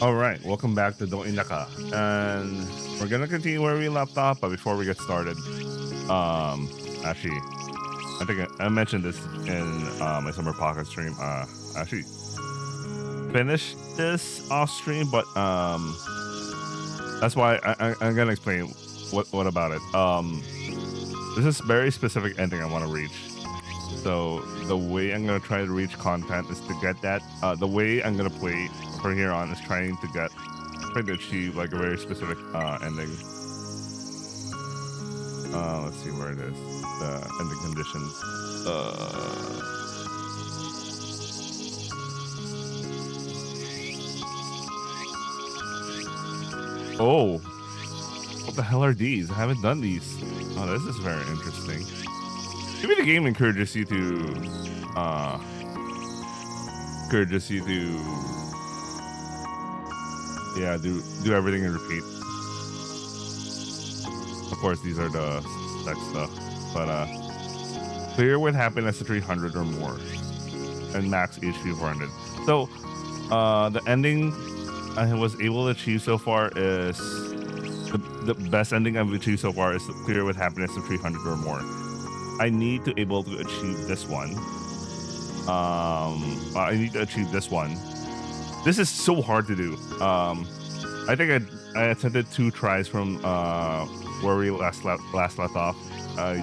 All right, welcome back to Doinaka, and we're gonna continue where we left off. But before we get started, actually, I think I mentioned this in my summer pocket stream. Actually, finished this off stream, but that's why I'm gonna explain what about it. This is very specific ending I want to reach. So the way I'm gonna try to reach content is to get that. The way I'm gonna play from here on is trying to achieve like a very specific ending. Let's see where it is. The ending conditions. Oh, what the hell are these? I haven't done these. Oh, this is very interesting. Maybe the game encourages you to yeah, do everything and repeat. Of course, these are the sex stuff, but clear with happiness to 300 or more, and max HP 400. So the ending I was able to achieve so far is the best ending I've achieved so far is clear with happiness to 300 or more. I need to able to achieve this one. I need to achieve this one. This is so hard to do. I think I attempted 2 tries from where we last left off. I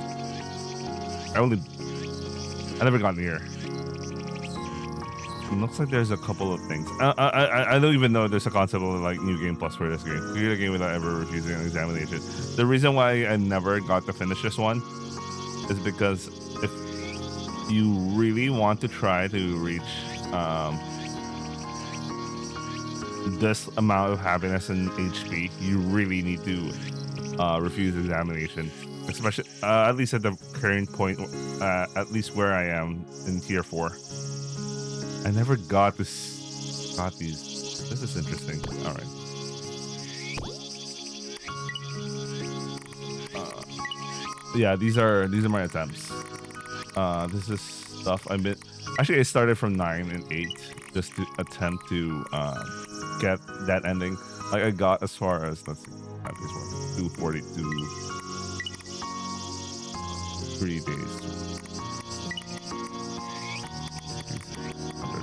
never got near. It looks like there's a couple of things. I don't even know there's a concept of like new game plus for this game. Clear the game without ever refusing an examination. The reason why I never got to finish this one is because if you really want to try to reach this amount of happiness and HP, you really need to refuse examination, especially at least at the current point, at least where I am in tier 4. I never got these. This is interesting. All right. Yeah, these are my attempts. This is stuff I've been. Actually, I started from 9 and 8 just to attempt to get that ending. Like I got as far as, let's see, at this one, 242, 3 days,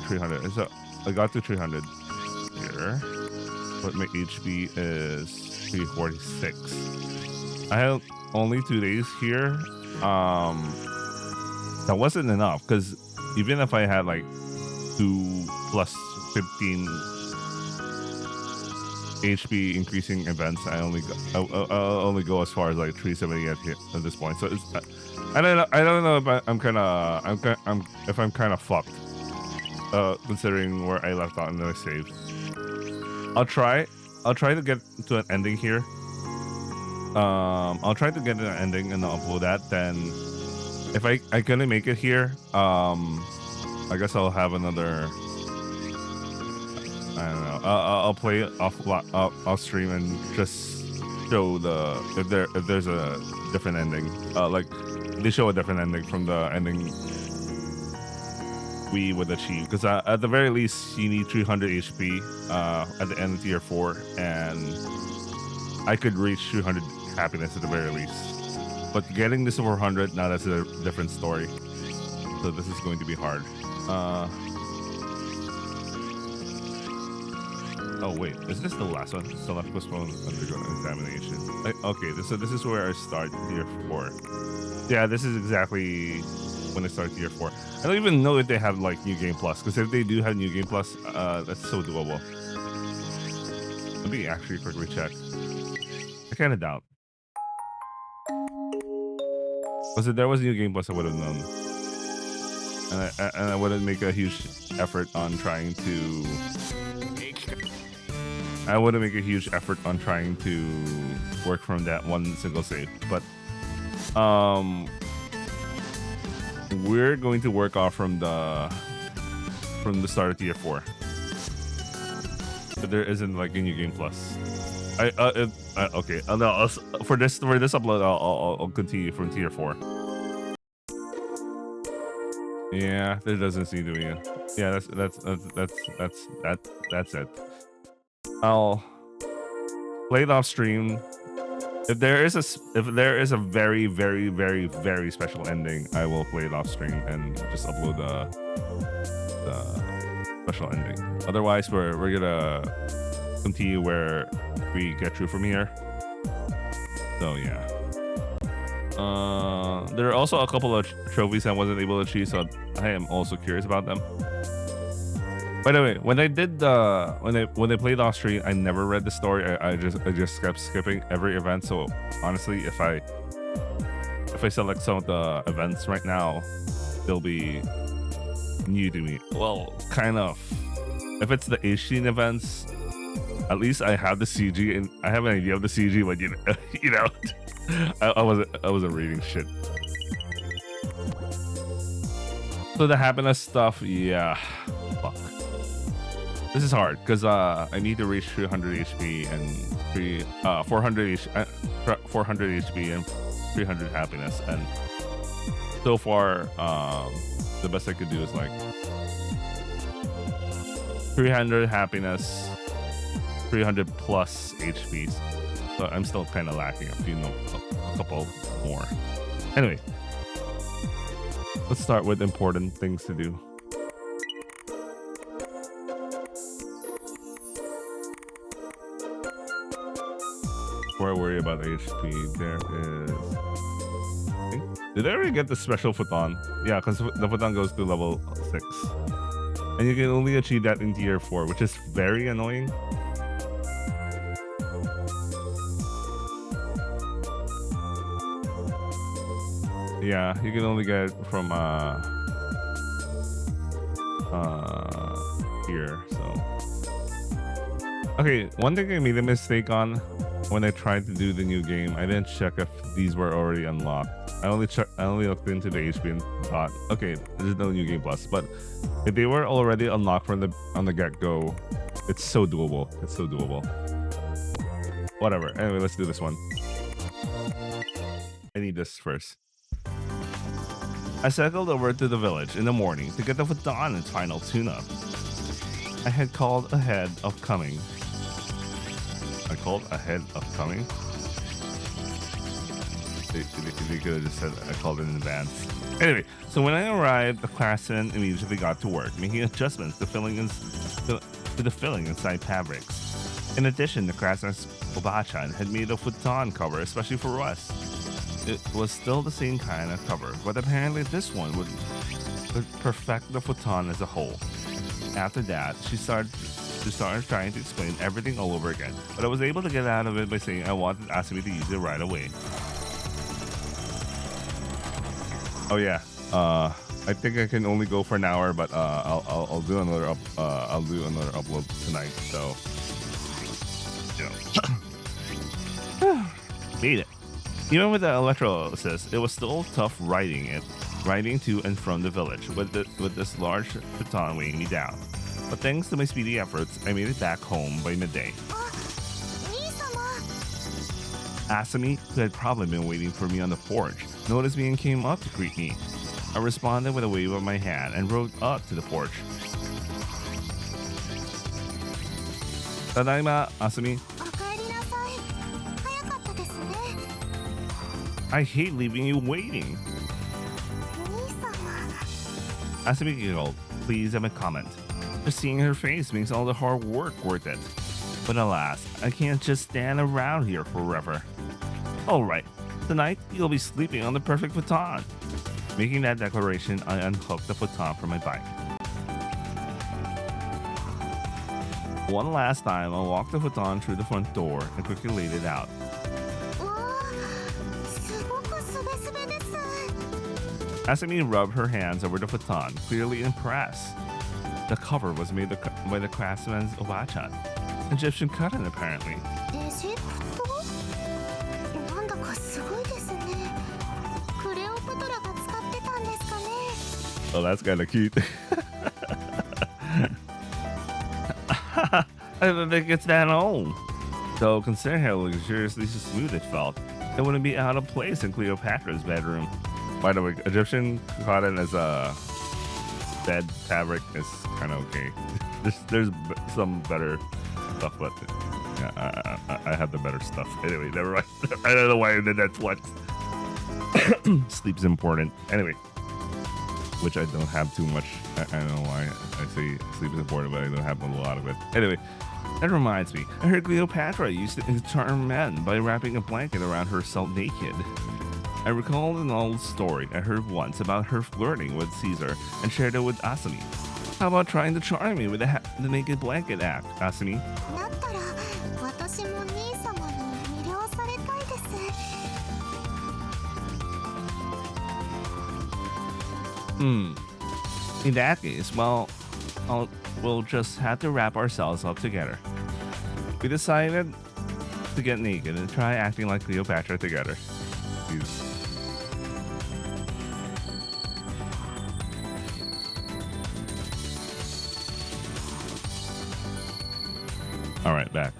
300. So I got to 300 here, but my HP is 346. I had only 2 days here. That wasn't enough because even if I had like 2 plus 15 HP increasing events, I only go as far as like 370 at this point. So it's I don't know if I'm kind of fucked, considering where I left out in the save. I'll try to get to an ending here. I'll try to get an ending and I'll upload that. Then if I couldn't make it here, I guess I'll have another. I don't know. I'll play it off stream and just show if there's a different ending. Like they show a different ending from the ending we would achieve. Because at the very least, you need 300 HP at the end of tier 4, and I could reach 300 happiness at the very least. But getting this to 400, now that's a different story. So this is going to be hard. Oh wait, is this the last one? Select postpone undergo examination. Okay, so this is where I start tier 4. Yeah, this is exactly when I start tier 4. I don't even know if they have like New Game Plus, because if they do have New Game Plus, that's so doable. Let me actually quickly check. I kind of doubt. Because if there was New Game Plus, I would have known. And I wouldn't make a huge effort on trying to... I wouldn't make a huge effort on trying to work from that one single save. But we're going to work off from the start of tier 4. But there isn't like a New Game Plus. Okay. No, for this upload, I'll continue from tier 4. Yeah, there doesn't seem to be. Yeah, that's it. I'll play it off stream. If there is a very, very, very, very special ending, I will play it off stream and just upload the special ending. Otherwise, we're gonna continue where we get through from here. So yeah. There are also a couple of trophies I wasn't able to achieve, so I am also curious about them. By the way, when I did when I played off stream, I never read the story. I just kept skipping every event. So honestly, if I select some of the events right now, they'll be new to me. Well, kind of. If it's the 18 events, at least I have the CG and I have an idea of the CG, but you know, I wasn't reading shit. So the happiness stuff, yeah, fuck. This is hard because I need to reach 300 HP and 400 HP and 300 happiness, and so far the best I could do is like 300 happiness, 300 plus HPs. So I'm still kind of lacking a couple more. Anyway, let's start with important things to do. Before I worry about HP, there is... Did I already get the special futon? Yeah, because the futon goes to level 6. And you can only achieve that in tier 4, which is very annoying. Yeah, you can only get it from here, so... Okay, one thing I made a mistake on when I tried to do the new game, I didn't check if these were already unlocked. I only looked into the HP and thought, okay, there's no New Game Plus. But if they were already unlocked on the get-go, it's so doable. It's so doable. Whatever. Anyway, let's do this one. I need this first. I cycled over to the village in the morning to get the futon its final tune-up. I had called ahead of coming. I called ahead of coming. They could have just said I called in advance. Anyway, so when I arrived, the craftsman immediately got to work, making adjustments to the filling inside fabrics. In addition, the craftsman's Obachan had made a futon cover especially for us. It was still the same kind of cover, but apparently this one would perfect the futon as a whole. After that, she started trying to explain everything all over again, but I was able to get out of it by saying I wanted Asumi to use it right away. Oh yeah, I think I can only go for an hour, but I'll do another upload tonight. So, you know, made it. Even with the electrolysis, it was still tough riding to and from the village with this large baton weighing me down. But thanks to my speedy efforts, I made it back home by midday. Asumi, who had probably been waiting for me on the porch, noticed me and came up to greet me. I responded with a wave of my hand and rode up to the porch. Tadaima, Asumi. I hate leaving you waiting. Asumi giggled, pleased at my comment. Just seeing her face makes all the hard work worth it. But alas, I can't just stand around here forever. Alright, tonight you'll be sleeping on the perfect futon. Making that declaration, I unhooked the futon from my bike. One last time, I walked the futon through the front door and quickly laid it out. Asumi rubbed her hands over the futon, clearly impressed. The cover was made by the craftsman's Obachan. Egyptian cotton, apparently. Oh, that's kind of cute. I don't think it's that old. Though, considering how luxuriously smooth it felt, it wouldn't be out of place in Cleopatra's bedroom. By the way, Egyptian cotton as a bed fabric is kind of okay. There's some better stuff, but yeah, I have the better stuff. Anyway, never mind. I don't know why I did that twice. Sleep's important. Anyway, which I don't have too much. I don't know why I say sleep is important, but I don't have a lot of it. Anyway, that reminds me. I heard Cleopatra used to charm men by wrapping a blanket around herself naked. I recalled an old story I heard once about her flirting with Caesar and shared it with Asumi. How about trying to charm me with the naked blanket act, Asumi? In that case, well, we'll just have to wrap ourselves up together. We decided to get naked and try acting like Cleopatra together. Jeez. All right, back.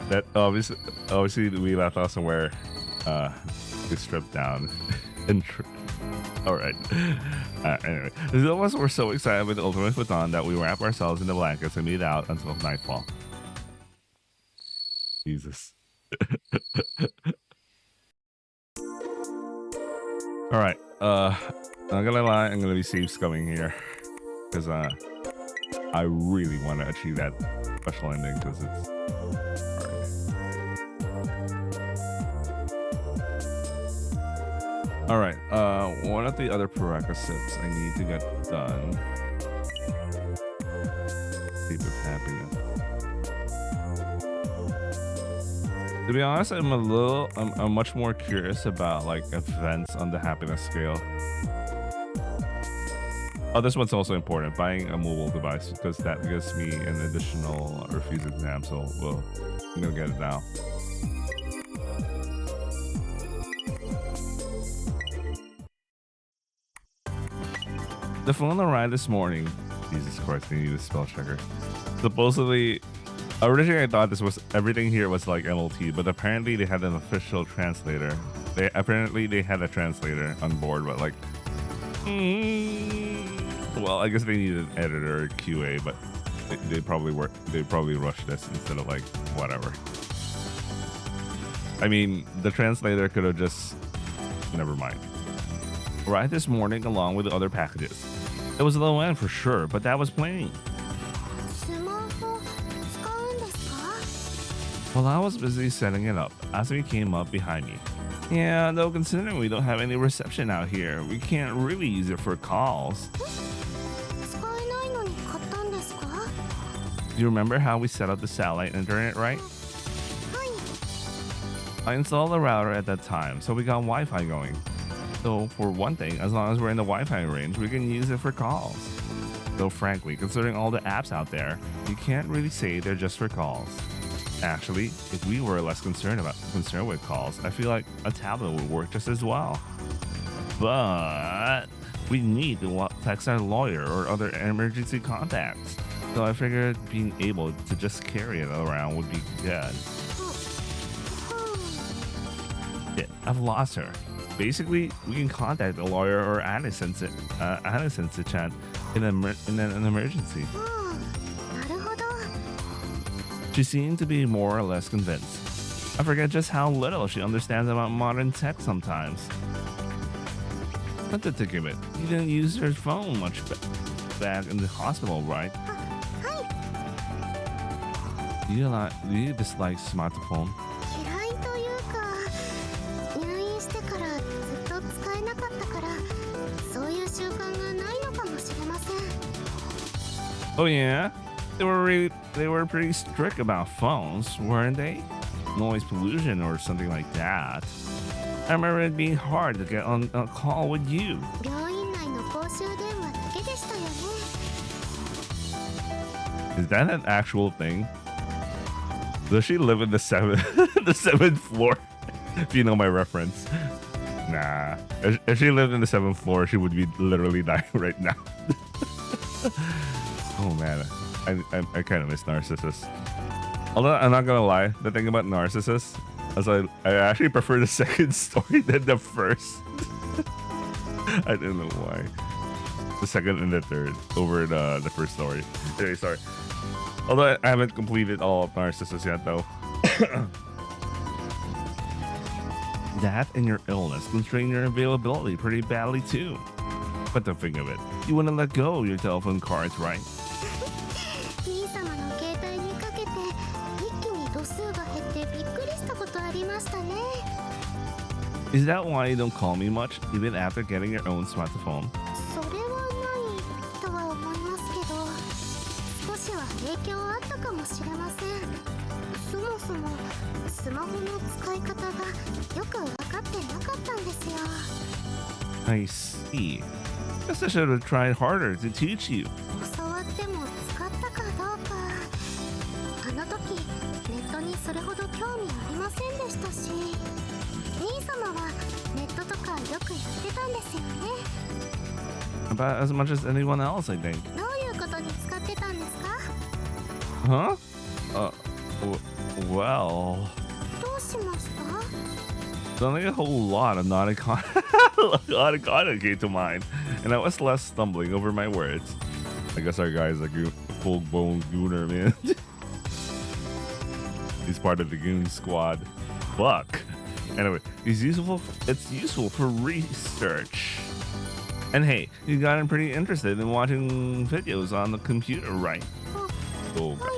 That obviously we left off somewhere. We stripped down and. All right. Anyway, the of us were so excited with the ultimate futon that we wrap ourselves in the blankets and meet out until nightfall. Jesus. All right. Not gonna lie, I'm gonna be safe scumming here because I really want to achieve that special ending because it's. All right. One of the other prerequisites I need to get done. Sleep with happiness. To be honest, I'm much more curious about like events on the happiness scale. Oh, this one's also important. Buying a mobile device because that gives me an additional refuse exam. So, well, I'm gonna get it now. The phone arrived this morning. Jesus Christ, I need a spell checker. Supposedly, originally I thought this was everything here was like MLT, but apparently they had an official translator. They had a translator on board, but like, well, I guess they needed an editor or QA, but They probably rushed this instead of like whatever. I mean, the translator could have just never mind. Right this morning, along with the other packages. It was low end for sure, but that was plenty. While I was busy setting it up, Asumi came up behind me. Yeah, though considering we don't have any reception out here, we can't really use it for calls. Do you remember how we set up the satellite internet, right? I installed the router at that time, so we got Wi-Fi going. So for one thing, as long as we're in the Wi-Fi range, we can use it for calls. Though frankly, considering all the apps out there, you can't really say they're just for calls. Actually, if we were less concerned with calls, I feel like a tablet would work just as well. But we need to text our lawyer or other emergency contacts. So I figured being able to just carry it around would be good. Shit, I've lost her. Basically, we can contact a lawyer or Anna-sensei-chan in an emergency. She seemed to be more or less convinced. I forget just how little she understands about modern tech sometimes. Not to think of it, you didn't use your phone much back in the hospital, right? Do you dislike smartphone? Oh yeah? They were pretty strict about phones, weren't they? Noise pollution or something like that. I remember it being hard to get on a call with you. Is that an actual thing? Does she live in the seventh floor? If you know my reference. Nah. If she lived in the 7th floor, she would be literally dying right now. Oh man. I kind of miss Narcissus. Although I'm not gonna lie, the thing about Narcissus is I actually prefer the second story than the first. I don't know why. The second and the third over the first story. Anyway, sorry. Although I haven't completed all of Narcissus yet though. That and your illness constrain your availability pretty badly too. But to think of it, you wouldn't let go of your telephone cards, right? Is that why you don't call me much, even after getting your own smartphone? I see. Guess I should have tried harder to teach you. About as much as anyone else, I think. Huh? Well... Suddenly a whole lot of Doinaka came to mind, and I was less stumbling over my words. I guess our guy's like a full-blown gooner, man. He's part of the goon squad. Fuck. Anyway, it's useful for research. And hey, you gotten pretty interested in watching videos on the computer, right? Oh, God.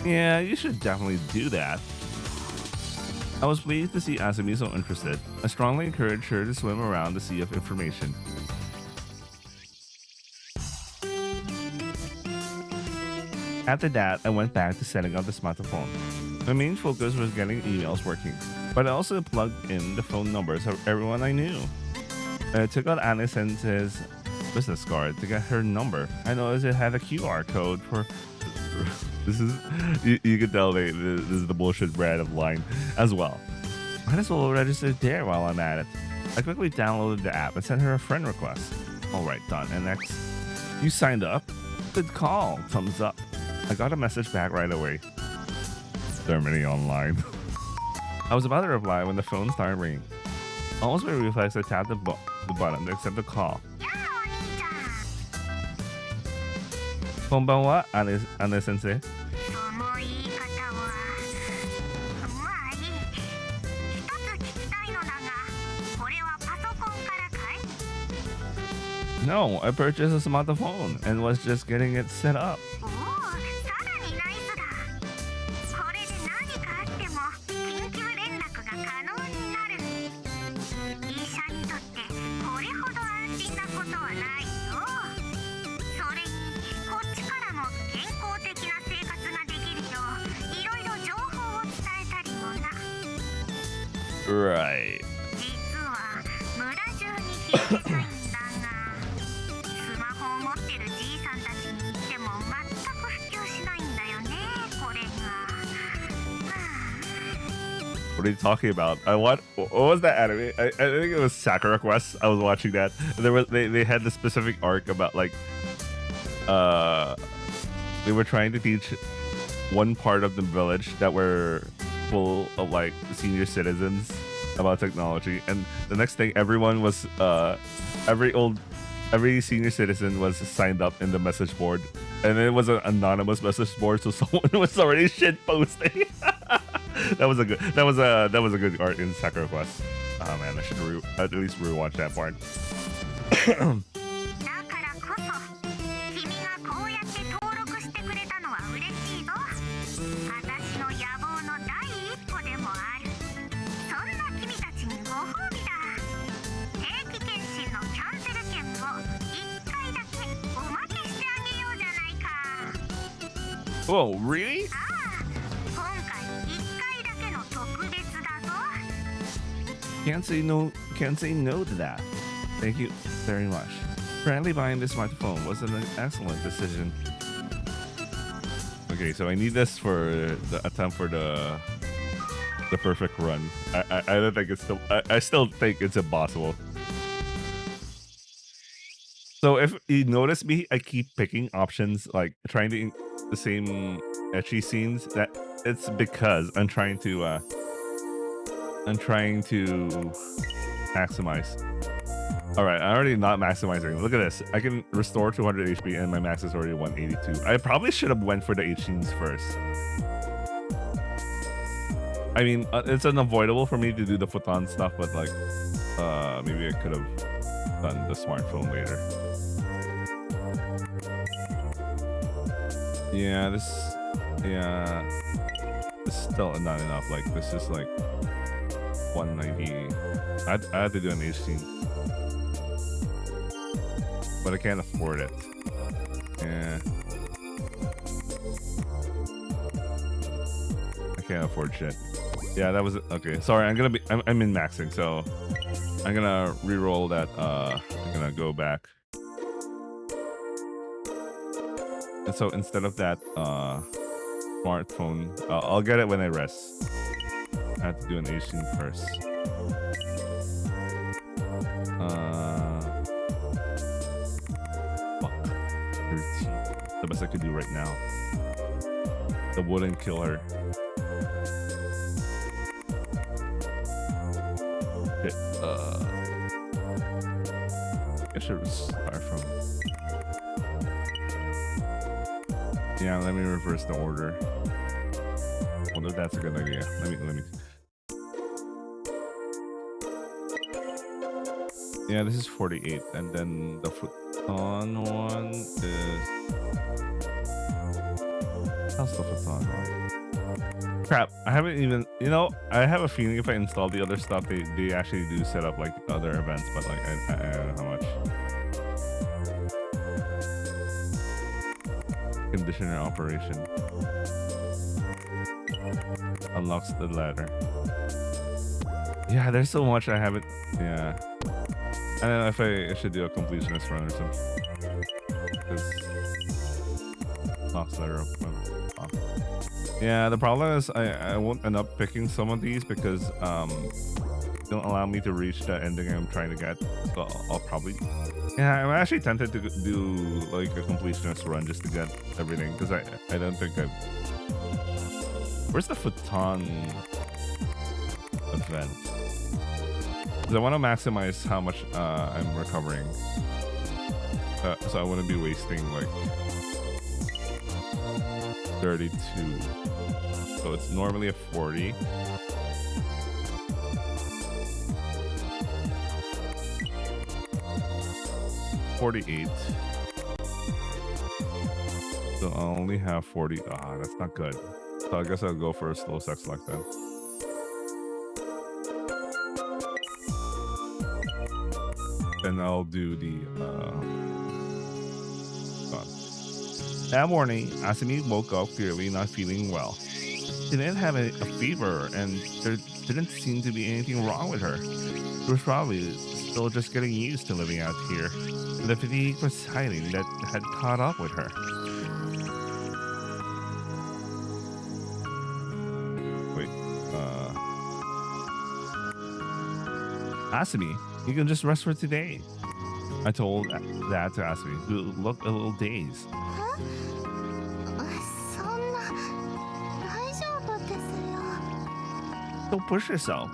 Yeah, you should definitely do that. I was pleased to see Asumi so interested. I strongly encouraged her to swim around the sea of information. After that, I went back to setting up the smartphone. My main focus was getting emails working, but I also plugged in the phone numbers of everyone I knew. I took out Anna-sensei's business card to get her number. I noticed it had a QR code for... This is... You can tell this is the bullshit brand of line as well. Might as well register there while I'm at it. I quickly downloaded the app and sent her a friend request. All right, done. And next, you signed up? Good call. Thumbs up. I got a message back right away. Germany online. I was about to reply when the phone started ringing. Almost by reflex, I tapped the button to accept the call. Konbanwa, Ane sensei. No, I purchased a smartphone and was just getting it set up. Right. What are you talking about? What was that anime? I think it was Sakura Quest. I was watching that. They had the specific arc about like they were trying to teach one part of the village that were full of like senior citizens about technology, and the next thing everyone was every senior citizen was signed up in the message board, and it was an anonymous message board, so someone was already shit posting. that was a good art in Sakura Quest. Oh man, I should at least rewatch that part. Whoa, really? Can't say no to that. Thank you very much. Apparently buying this smartphone was an excellent decision. Okay, so I need this for the attempt for the perfect run. I don't think it's still I still think it's impossible. So if you notice me, I keep picking options like trying to the same ecchi scenes. That it's because I'm trying to maximize. All right, I'm already not maximizing. Look at this. I can restore 200 HP and my max is already 182. I probably should have went for the H scenes first. I mean, it's unavoidable for me to do the futon stuff, but like, maybe I could have done the smartphone later. Yeah, this is still not enough. Like, this is like 190. I have to do an H scene, but I can't afford it. Yeah, I can't afford shit. Yeah, that was it. Okay. Sorry, I'm in maxing, so I'm gonna re-roll that. I'm gonna go back. And so instead of that smartphone, I'll get it when I rest. I have to do an H scene first. Fuck. 13. The best I could do right now. The wooden killer. Shit. I should start from. Yeah, let me reverse the order. I wonder if that's a good idea. Let me. Yeah, this is 48, and then the futon one is. How's the futon one? Crap! I haven't even. You know, I have a feeling if I install the other stuff, they actually do set up like other events, but like I don't know how much. Conditioner operation unlocks the ladder. Yeah, there's so much I haven't. Yeah, I don't know if I should do a completionist run or something. Locks ladder up. Yeah, the problem is I won't end up picking some of these because don't allow me to reach the ending I'm trying to get. So I'll probably, yeah, I'm actually tempted to do like a completionist run just to get everything because I don't think I. Where's the futon event? Because I want to maximize how much I'm recovering, so I wouldn't be wasting like 32. So it's normally a 40. $48. So I only have 40. Ah, that's not good. So I guess I'll go for a slow sex like that. Then I'll do the that morning, Asumi woke up clearly not feeling well. She didn't have a fever, and there didn't seem to be anything wrong with her. She was probably still just getting used to living out here. The fatigue was hiding that had caught up with her. Wait, Asumi, you can just rest for today. I told that to Asumi, who looked a little dazed. Don't push yourself.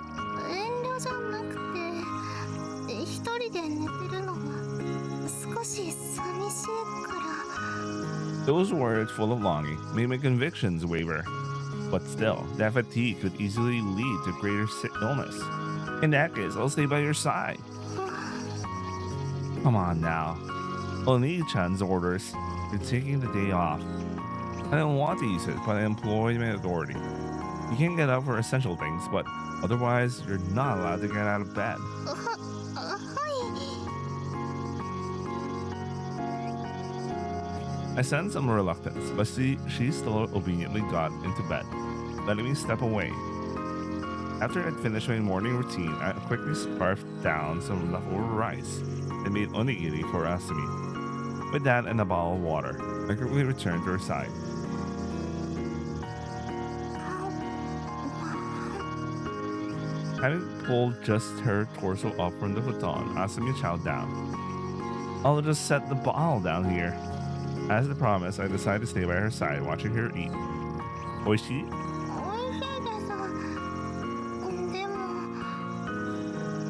Those words, full of longing, made my convictions waver. But still, that fatigue could easily lead to greater illness. In that case, I'll stay by your side. Come on now. Oni-chan's orders. You're taking the day off. I don't want to use it, but I employ my authority. You can get up for essential things, but otherwise, you're not allowed to get out of bed. I sensed some reluctance, but she still obediently got into bed, letting me step away. After I'd finished my morning routine, I quickly scarfed down some leftover rice and made onigiri for Asumi. With that and a bottle of water, I quickly returned to her side. Having pulled just her torso up from the futon, Asumi chowed down. I'll just set the bottle down here. As the promise, I decided to stay by her side, watching her eat. Oishi?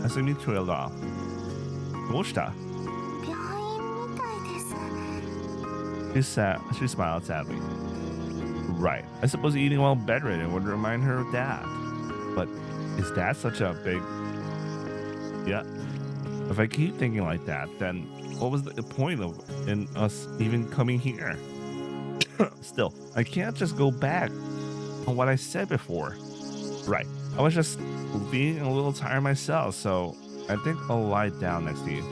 Asumi trailed off. Doshita? She smiled sadly. Right. I suppose eating while bedridden would remind her of Dad. But is Dad such a big... Yeah. If I keep thinking like that, then what was the point of in us even coming here? Still, I can't just go back on what I said before. Right. I was just being a little tired myself, so I think I'll lie down next to you.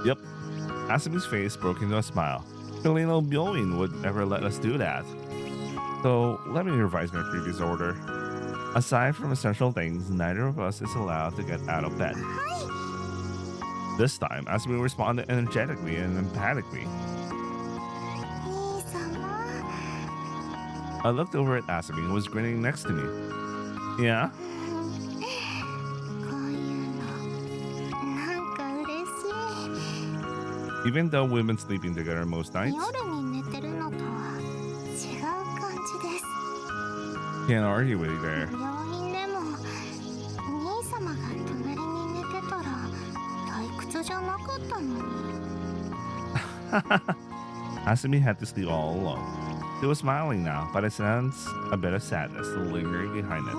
Yep. Asumi's face broke into a smile. Surely no Byoin would ever let us do that. So let me revise my previous order. Aside from essential things, neither of us is allowed to get out of bed. This time, Asumi responded energetically and emphatically. I looked over at Asumi, who was grinning next to me. Yeah? Even though we've been sleeping together most nights, can't argue with you there. Asumi had to sleep all alone. She was smiling now, but I sensed a bit of sadness lingering behind it.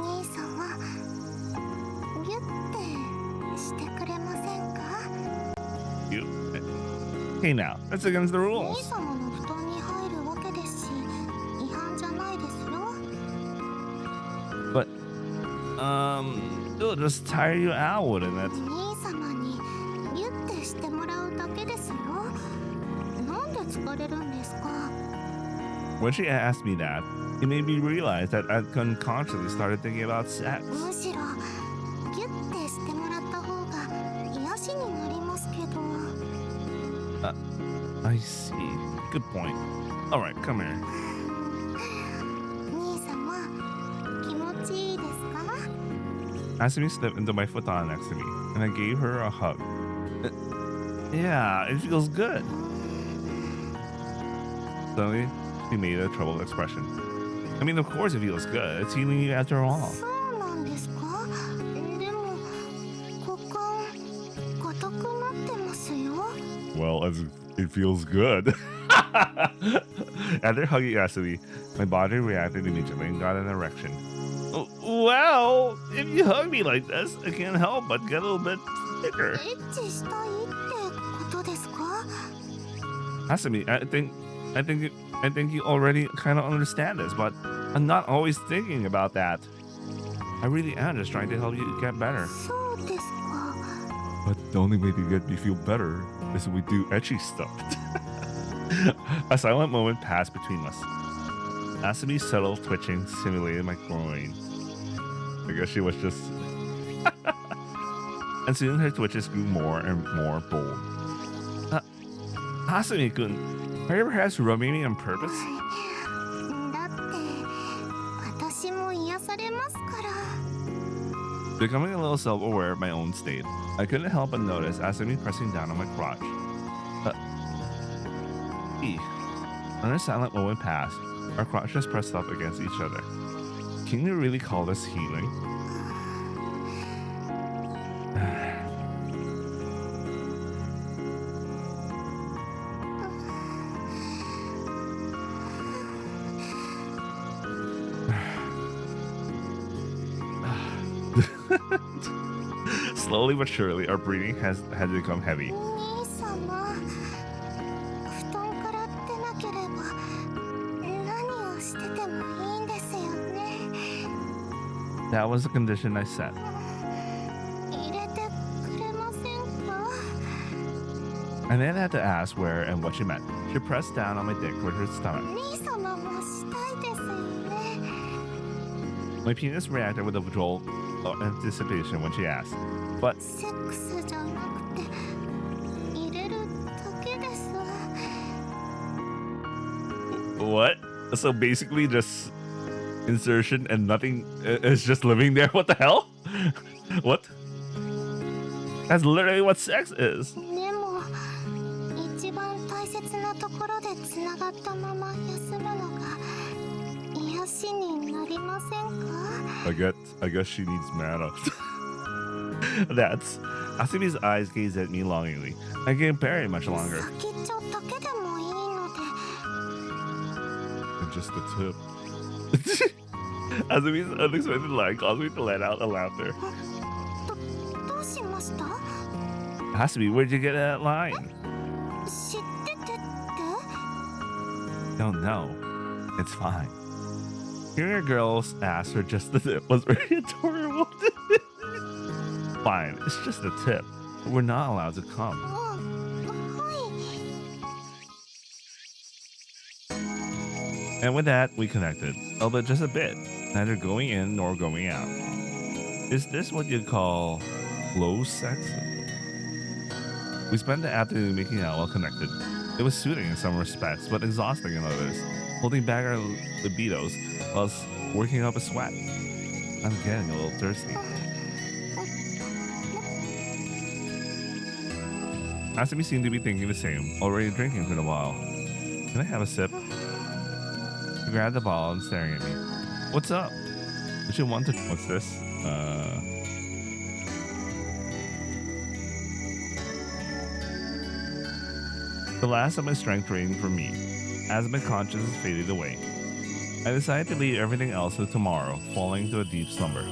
You? Hey now, that's against the rules. But, it'll just tire you out, wouldn't it? When she asked me that, it made me realize that I'd unconsciously started thinking about sex. I see. Good point. Alright, come here. Asumi slipped into my futon next to me, and I gave her a hug. Yeah, it feels good. Suddenly, she made a troubled expression. I mean, of course it feels good. It's healing you after all. Well, it feels good. After hugging Asumi, my body reacted immediately and got an erection. Well, if you hug me like this, I can't help but get a little bit thicker. Asumi, I think you already kind of understand this, but I'm not always thinking about that. I really am just trying to help you get better. But the only way to get me feel better is when we do etchy stuff. A silent moment passed between us. Asumi's subtle twitching simulated my groin. I guess she was just... And soon her twitches grew more and more bold. Asumi-kun, are you perhaps rubbing me on purpose? Becoming a little self-aware of my own state, I couldn't help but notice Asumi pressing down on my crotch. Another silent moment passed. Our crotches pressed up against each other. Can you really call this healing? Slowly but surely, our breathing has become heavy. That was the condition I set. I then had to ask where and what she meant. She pressed down on my dick with her stomach. My penis reacted with a jolt of anticipation when she asked, but... What? So basically just insertion and nothing is just living there? What the hell? What? That's literally what sex is. I guess she needs mana. That's... Asumi's eyes gazed at me longingly. I can't bear it much longer. And just the tip. Asumi's unexpected line caused me to let out a laughter. Asumi, where'd you get that line? Don't know. It's fine. Hearing a girl's ask for just the tip was very adorable. Fine, it's just a tip. But we're not allowed to come. And with that, we connected. Although just a bit. Neither going in nor going out. Is this what you'd call close sex? We spent the afternoon making out while connected. It was soothing in some respects, but exhausting in others. Holding back our libidos whilst working up a sweat. I'm getting a little thirsty. Asumi seemed to be thinking the same, already drinking for a while. Can I have a sip? She grabbed the bottle and staring at me. What's up? Did you want to... What's this? The last of my strength drained from me. As my consciousness faded away, I decided to leave everything else to tomorrow, falling into a deep slumber.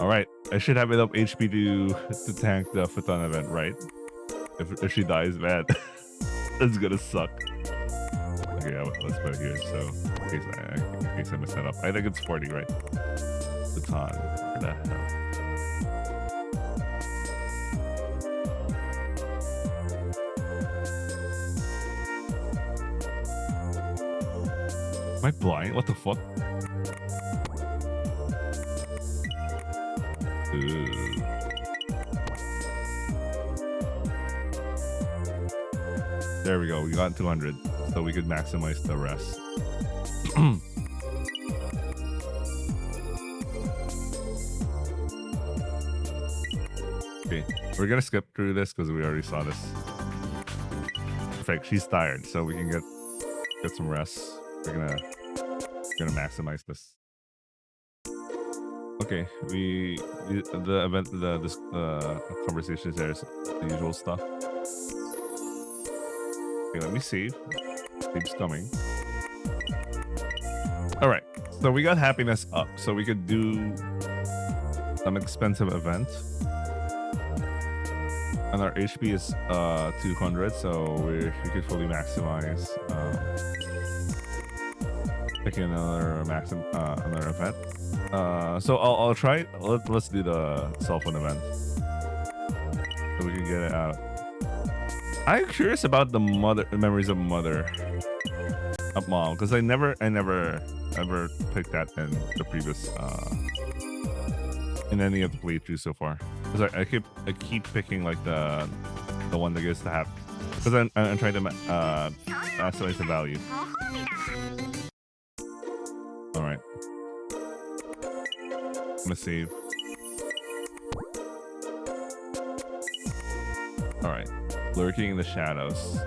Alright, I should have enough HP to tank the Futon event, right? If she dies, man, that's gonna suck. Okay, let's put it here, so in case I mess that up. I think it's 40, right? Futon, where the hell? Am I blind? What the fuck? Ooh. There we go. We got 200. so we could maximize the rest. Okay, we're gonna skip through this because we already saw this. Perfect. She's tired, so we can get some rest. We're gonna maximize this. Okay, the event, this conversations, there's the usual stuff. Okay, let me save. Save's coming. All right, so we got happiness up, so we could do some expensive event. And our HP is 200, so we could fully maximize picking another another event. So I'll try. Let's do the cell phone event so we can get it out. I'm curious about the memories of mother, of mom, because I never ever picked that in the previous in any of the playthroughs so far. Because I keep picking like the one that gets to have, because I'm trying to maximize the value. All right, I'm gonna save. All right, lurking in the shadows.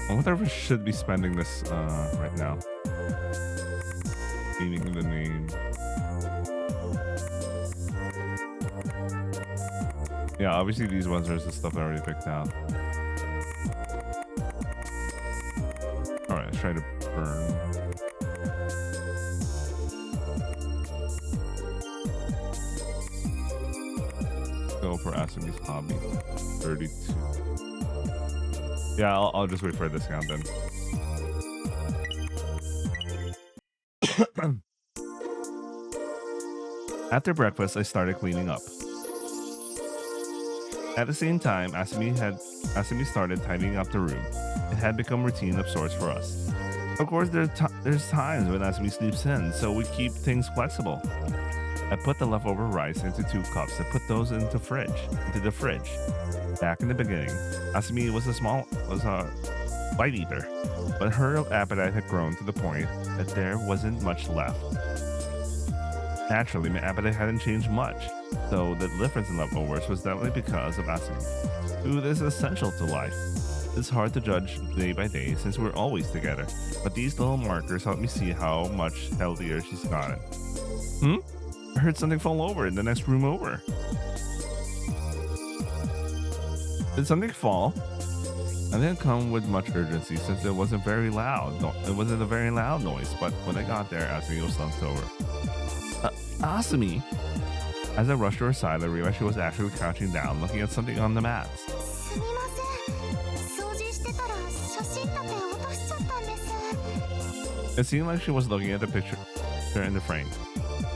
I wonder if I should be spending this right now. Meaning the name. Yeah, obviously these ones are the stuff I already picked out. Alright, let's try to burn. Go for Asumi's hobby. 32. Yeah, I'll just wait for a discount then. After breakfast, I started cleaning up. At the same time, Asumi started tidying up the room. It had become routine of sorts for us. Of course, there's times when Asumi sleeps in, so we keep things flexible. I put the leftover rice into 2 cups and put those into the fridge. Back in the beginning, Asumi was a light eater, but her appetite had grown to the point that there wasn't much left. Naturally, my appetite hadn't changed much, so the difference in leftovers was definitely because of Asumi. Food is essential to life. It's hard to judge day by day since we're always together, but these little markers help me see how much healthier she's gotten. I heard something fall over in the next room over. Did something fall? I didn't come with much urgency since it wasn't very loud. No, it wasn't a very loud noise, but when I got there, Asumi was slumped over. Asumi! As I rushed to her side, I realized she was actually crouching down, looking at something on the mats. It seemed like she was looking at the picture in the frame.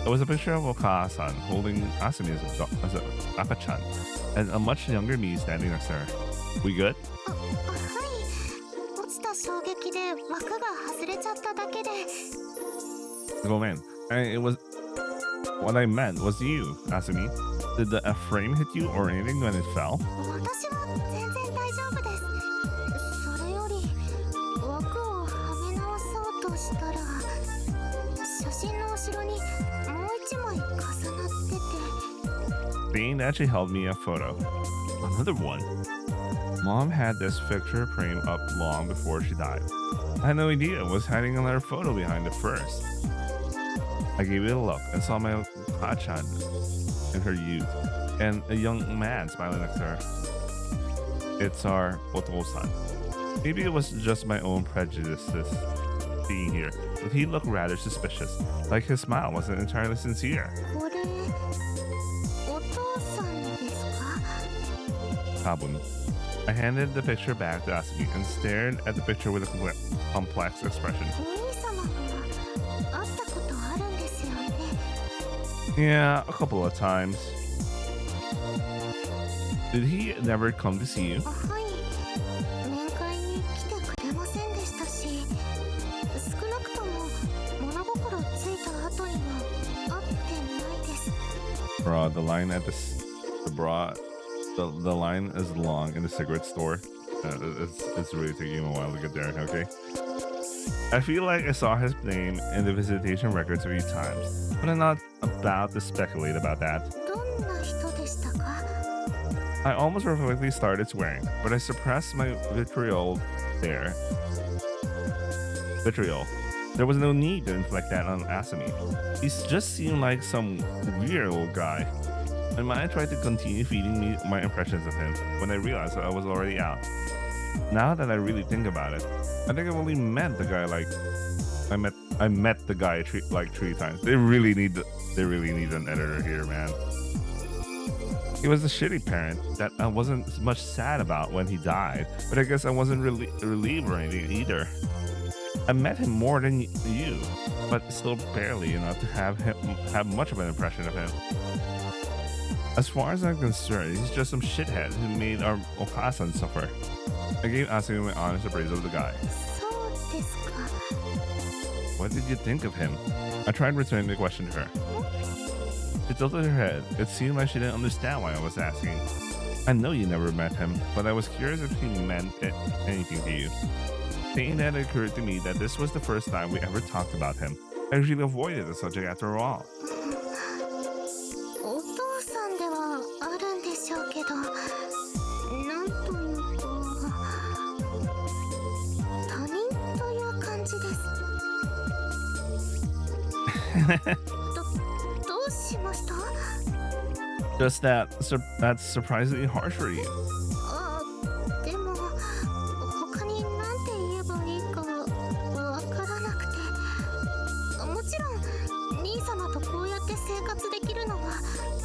It was a picture of Okasan holding Asumi as a Akachan, and a much younger me standing next to her. We good? Go man. It was what I meant was you, Asumi. Did the frame hit you or anything when it fell? Being that she held me a photo. Another one. Mom had this picture frame up long before she died. I had no idea it was hiding another photo behind it first. I gave it a look and saw my Hachan in her youth and a young man smiling next to her. It's our Oto-san. Maybe it was just my own prejudices being here, but he looked rather suspicious, like his smile wasn't entirely sincere. Kabun. I handed the picture back to Asumi and stared at the picture with a complex expression. Yeah, a couple of times. Did he never come to see you? Bro, the line at the bra, the line is long in the cigarette store. It's really taking him a while to get there. Okay. I feel like I saw his name in the visitation records a few times, but I'm not about to speculate about that. どんな人でしたか？ I almost reflexively started swearing, but I suppressed my vitriol there. Vitriol. There was no need to inflict that on Asami. He just seemed like some weird old guy. My mind tried to continue feeding me my impressions of him when I realized that I was already out. Now that I really think about it, I think I've only met the guy like I met the guy like 3 times. They really need an editor here, man. He was a shitty parent that I wasn't much sad about when he died, but I guess I wasn't really relieved or anything either. I met him more than you, but still barely enough to have much of an impression of him. As far as I'm concerned, he's just some shithead who made our Okasan suffer. I gave Asami my honest appraisal of the guy. そうですか。 What did you think of him? I tried returning the question to her. She tilted her head. It seemed like she didn't understand why I was asking. I know you never met him, but I was curious if he meant anything to you. Thinking that, it occurred to me that this was the first time we ever talked about him. I usually avoided the subject after all. お父さんではあるんでしょうけど、なんというか他人という感じです。どうしました？ Just that's surprisingly harsh for you. あ、でも他に何て言えばいいかわからなくて、もちろん兄様とこうやって生活できるのは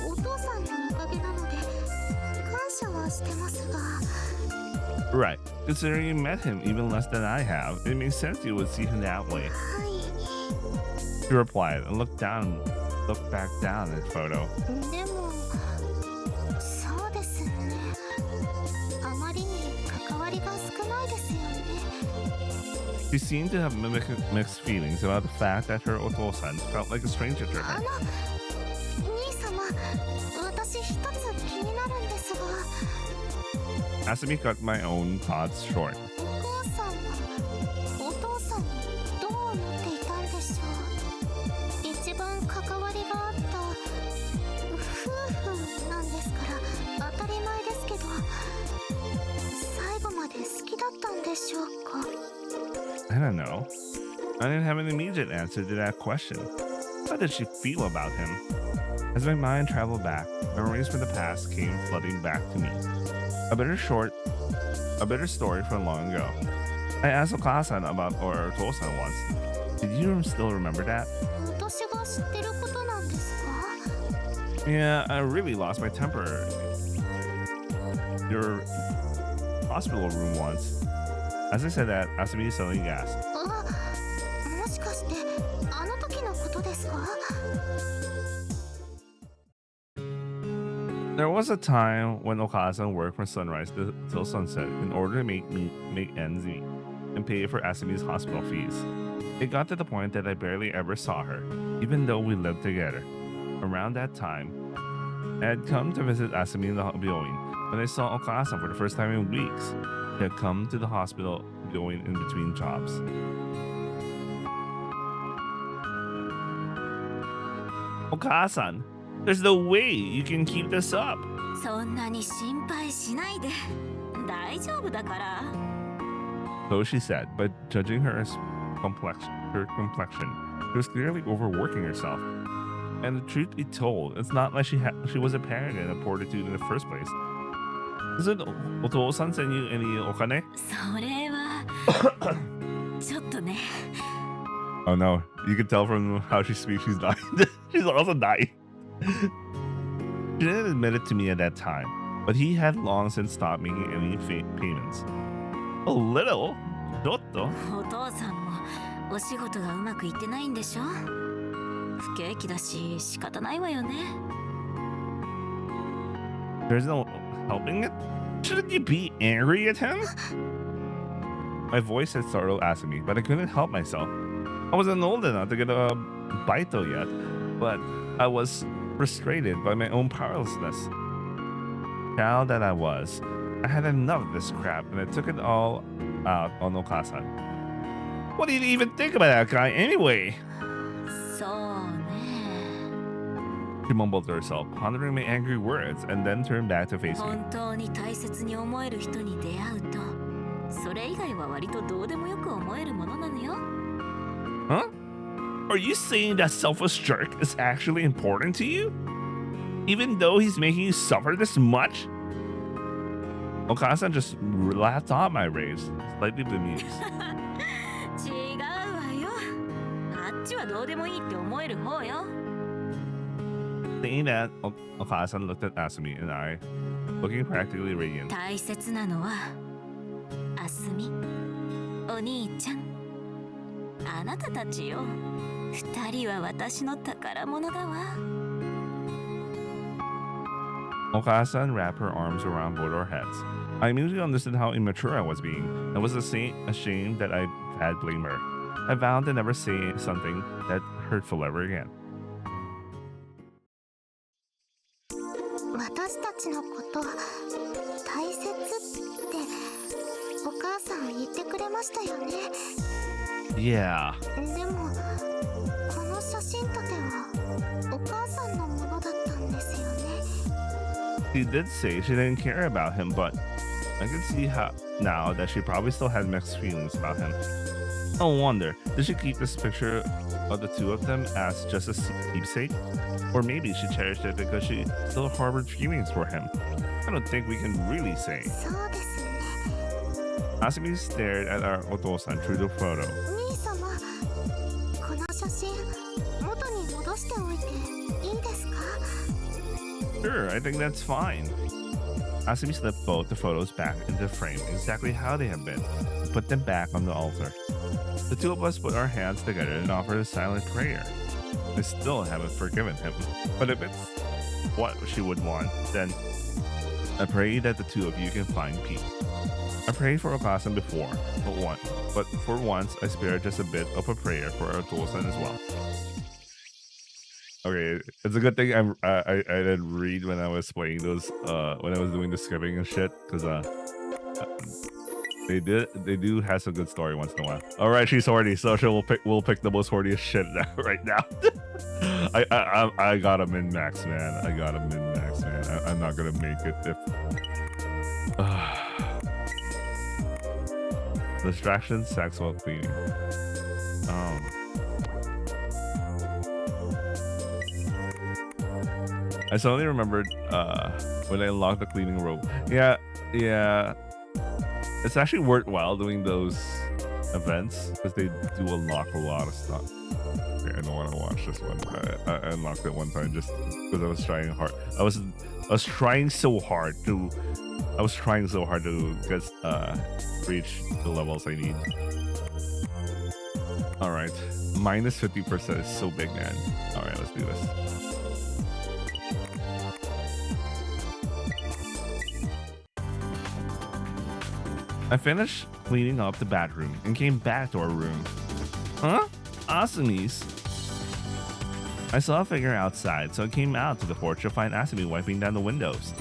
お父さんのおかげなので感謝はしてますが。 Right. Considering you met him even less than I have, it makes sense you would see him that way. はい。 She replied and looked back down at the photo. でもそうですね。あまりに関わりが少ないですよね。 She seemed to have mixed feelings about the fact that her Otosan felt like a stranger to あ her. の兄様、私一つ気になるんですが。 Asami cut my own thoughts short. お母さんはお父さんにどう思っていたんでしょう。一番関わりがあった夫婦なんですから当たり前ですけど、最後まで好きだったんでしょうか。 I don't know. I didn't have an immediate answer to that question. How did she feel about him? As my mind traveled back, memories from the past came flooding back to me. A bitter story from long ago. I asked Okasan about our Tosan once. Did you still remember that? 私が知ってることなんですか？ Yeah, I really lost my temper. Your hospital room once. As I said that, Asami suddenly gasped. あ、もしかしてあの時のことですか？ There was a time when Okasan worked from sunrise till sunset in order to make ends meet and pay for Asami's hospital fees. It got to the point that I barely ever saw her, even though we lived together. Around that time, I had come to visit Asami in the Byoin when I saw Okasan for the first time in weeks. He had come to the hospital going in between jobs. Okasan, there's no way you can keep this up. そんなに心配しないで。大丈夫だから。 So she said, but judging her complexion, she was clearly overworking herself. And the truth be told, it's not like she was a parent in a fortitude in the first place. Doesn't Otosan send you any okane? それはちょっとね。 Oh no, you can tell from how she speaks she's dying. She's also dying. She didn't admit it to me at that time, but he had long since stopped making any payments. A little? ちょっと? お父さんもお仕事がうまくいってないんでしょ。不景気だし仕方ないわよね。 There's no helping it? Shouldn't you be angry at him? My voice had startled Asami, but I couldn't help myself. I wasn't old enough to get a baito yet, but I was frustrated by my own powerlessness. Child that I was, I had enough of this crap and I took it all out on Okasan. What do you even think about that guy anyway? そうね。 She mumbled to herself, pondering my angry words, and then turned back to face me. 本当に大切に思える人に出会うと、それ以外は割とどうでもよく思えるものなのよ。Huh? Are you saying that selfless jerk is actually important to you? Even though he's making you suffer this much? Okasan just laughed off my rage, slightly bemused. 違うわよ。あっちはどうでもいいって思える方よ。 Saying that, Okasan looked at Asumi and I, looking practically radiant. 大切なのは、あすみ、お兄ちゃん、あなたたちよ。二人は私の宝物だわ。 Okasan wrapped her arms around both our heads. I immediately understood how immature I was being, and was ashamed that I had blamed her. I vowed to never say something that hurtful ever again. 私たちのこと大切ってお母さん言ってくれましたよね。 Yeah. でもこの写真立てはお母さんのものだったんですよね。 She did say she didn't care about him, but I can see how now that she probably still had mixed feelings about him. No wonder. Did she keep this picture of the two of them as just a keepsake? Or maybe she cherished it because she still harbored feelings for him. I don't think we can really say. そうですね。 Asumi stared at our Otosan through the photo. 兄様、この写真元に戻しておいていいですか？ Sure, I think that's fine. Asumi slipped both the photos back into the frame exactly how they had been and put them back on the altar. The two of us put our hands together and offered a silent prayer. I still haven't forgiven him, but if it's what she would want, then I pray that the two of you can find peace. I prayed for Okasan before, but for once I spared just a bit of a prayer for Otosan as well. Okay, it's a good thing I didn't read when I was playing those when I was doing the skipping and shit, because they do have some good story once in a while. All right, she's horny, so we'll pick the most horniest shit right now. I got a min max, man. I got a min max, man. I'm not gonna make it if. Distraction, sex while cleaning. I suddenly remembered when I unlocked the cleaning robe. Yeah. It's actually worthwhile doing those events because they do unlock a lot of stuff. Okay, I don't want to watch this one. I unlocked it one time just because I was trying hard. I was trying so hard to get reach the levels I need. All right, minus 50% is so big, man. All right, let's do this. I finished cleaning up the bathroom and came back to our room. Huh? Asumi's. I saw a figure outside, so I came out to the porch to find Asumi wiping down the windows.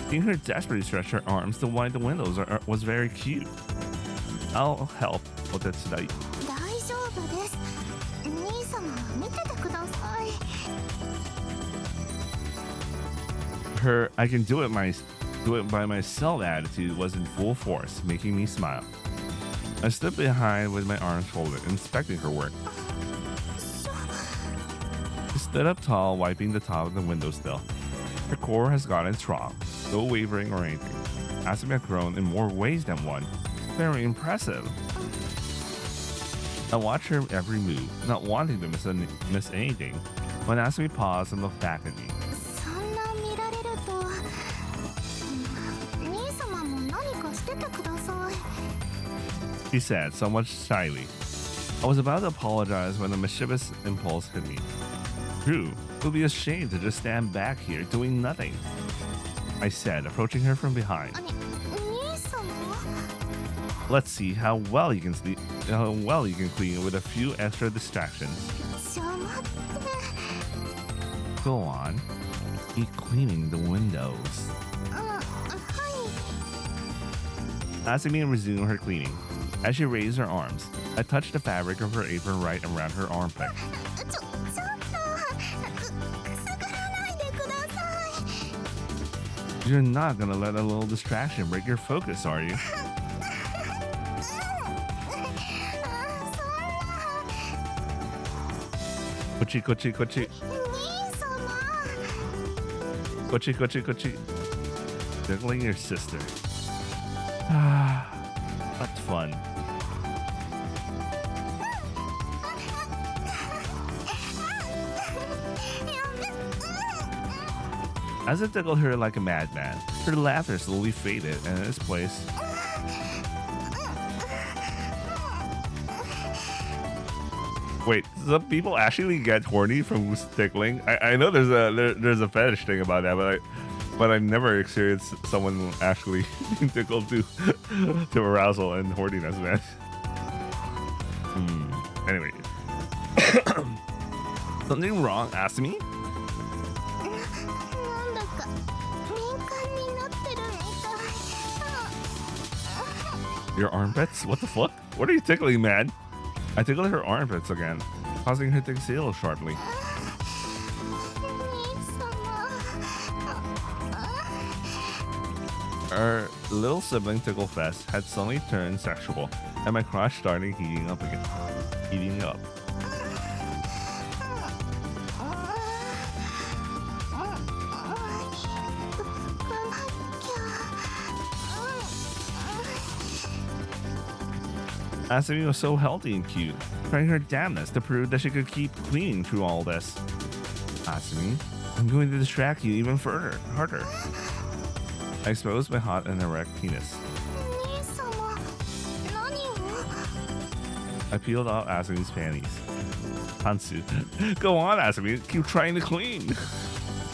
Seeing her desperately stretch her arms to wipe the windows was very cute. I'll help. お手伝い。大丈夫です。兄様、見ててください。Her "I can do it by myself" attitude was in full force, making me smile. I stood behind with my arms folded, inspecting her work. She stood up tall, wiping the top of the windowsill. Her core has gotten strong, no wavering or anything. Asumi had grown in more ways than one. Very impressive. I watched her every move, not wanting to miss anything, when Asumi paused and looked back at me. そんな見られると、兄様も何かしててください。 She said, somewhat shyly. I was about to apologize when a mischievous impulse hit me. True, it would be a shame to just stand back here doing nothing, I said, approaching her from behind. 兄様？ Let's see how well you can clean with a few extra distractions. ちょ待って Go on. Keep cleaning the windows. はい Asumi resumed her cleaning. As she raised her arms, I touched the fabric of her apron right around her armpit. ちょっとくすぐらないでください You're not gonna let a little distraction break your focus, are you? こっちこっちこっち。兄様 こっちこっちこっち。Tickling your sister. That's fun. As I tickled her like a madman, her laughter slowly faded, and in its place, wait, some people actually get horny from tickling? I know there's a fetish thing about that, but I never experienced someone actually being tickled to arousal and horniness, man. Anyway, something wrong? Ask me. なんだか敏感になってるみたい Your armpits? What the fuck? What are you tickling, man? I tickled her armpits again, causing her to exhale sharply. 兄様 Our little sibling tickle fest had suddenly turned sexual, and my crush started heating up again. Heating up. Asumi was so healthy and cute, trying her damnedest to prove that she could keep cleaning through all this. Asumi, I'm going to distract you even harder. I exposed my hot and erect penis. 兄様何を I peeled out Asumi's panties. Hansu. Go on, Asumi. Keep trying to clean.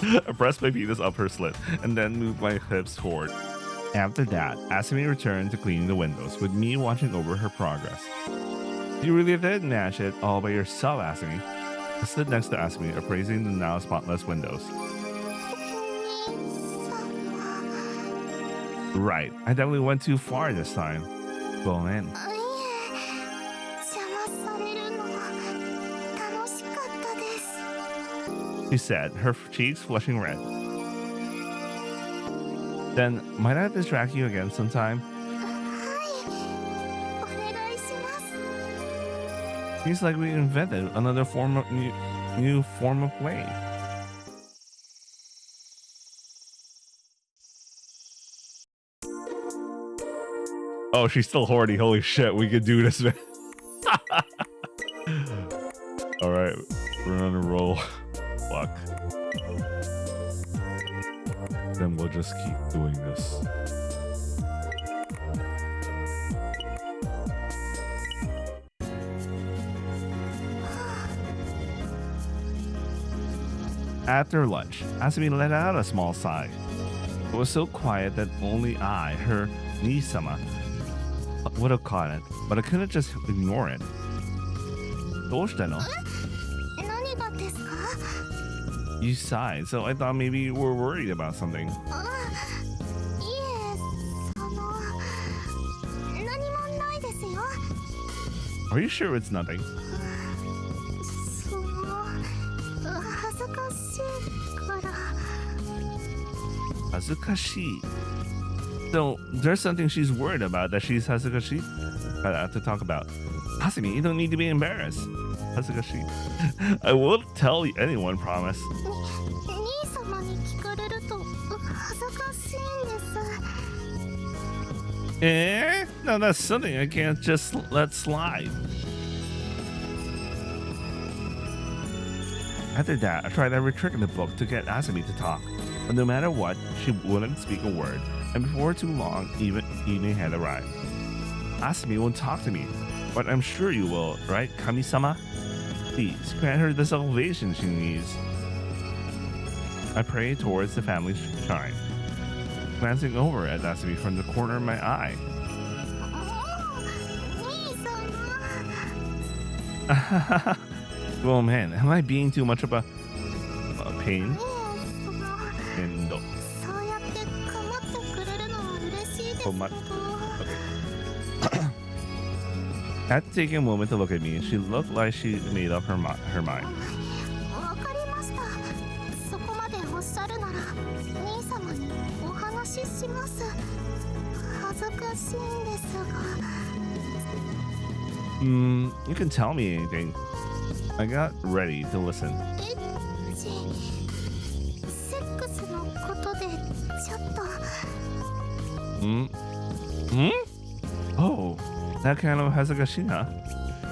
I pressed my penis up her slit and then moved my hips forward. After that, Asumi returned to cleaning the windows, with me watching over her progress. You really did manage it all by yourself, Asumi. I stood next to Asumi, appraising the now spotless windows. 兄様 Right, I definitely went too far this time. Go in. いえ邪魔されるの楽しかったです She said, her cheeks flushing red. Then, might I distract you again sometime? はいお願いします Seems like we invented another form of new form of play. Oh, she's still horny. Holy shit, we could do this, man. All right, we're on a roll. Fuck. Then we'll just keep doing this. After lunch, Asumi let out a small sigh. It was so quiet that only I, her Nisama, would have caught it, but I couldn't just ignore it. どうしたの? 何がですか You sighed, so I thought maybe you were worried about something. あいえ何もないですよ Are you sure it's nothing? 恥ずかしいから Hazukashi. So there's something she's worried about that she's Hazukashi to talk about. Asumi, you don't need to be embarrassed. Hazukashi. I won't tell anyone, promise. 兄様に聞かれると恥ずかしいんです Eh? No, that's something I can't just let slide. After that, I tried every trick in the book to get Asumi to talk, but no matter what, she wouldn't speak a word, and before too long, evening had arrived. Asumi won't talk to me, but I'm sure you will, right, Kami-sama? Please, grant her the salvation she needs. I prayed towards the family shrine, glancing over at Asumi from the corner of my eye. Well, man, am I being too much of a pain? その And そうやって構ってくれるのは嬉しいですけ so ど much. Okay. Had to take a moment to look at me. She looked like she made up her mind. わかりました。そこまでおっしゃるなら兄様にお話しします。恥ずかしいんですが。You can tell me anything. I got ready to listen. エッチセックスのことでちょっと Oh, that kind of hazagashi, huh?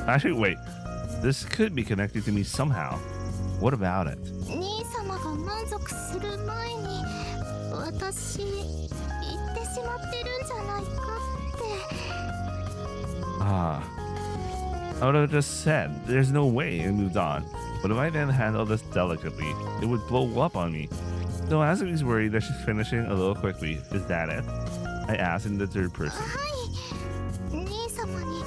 Actually, wait. This could be connected to me somehow. What about it? 兄様が満足する前に私言ってしまってるんじゃないかって。 Ah. I would have just said, there's no way, and moved on. But if I didn't handle this delicately, it would blow up on me. So Asumi's worried that she's finishing a little quickly. Is that it? I asked in the third person. はい兄様に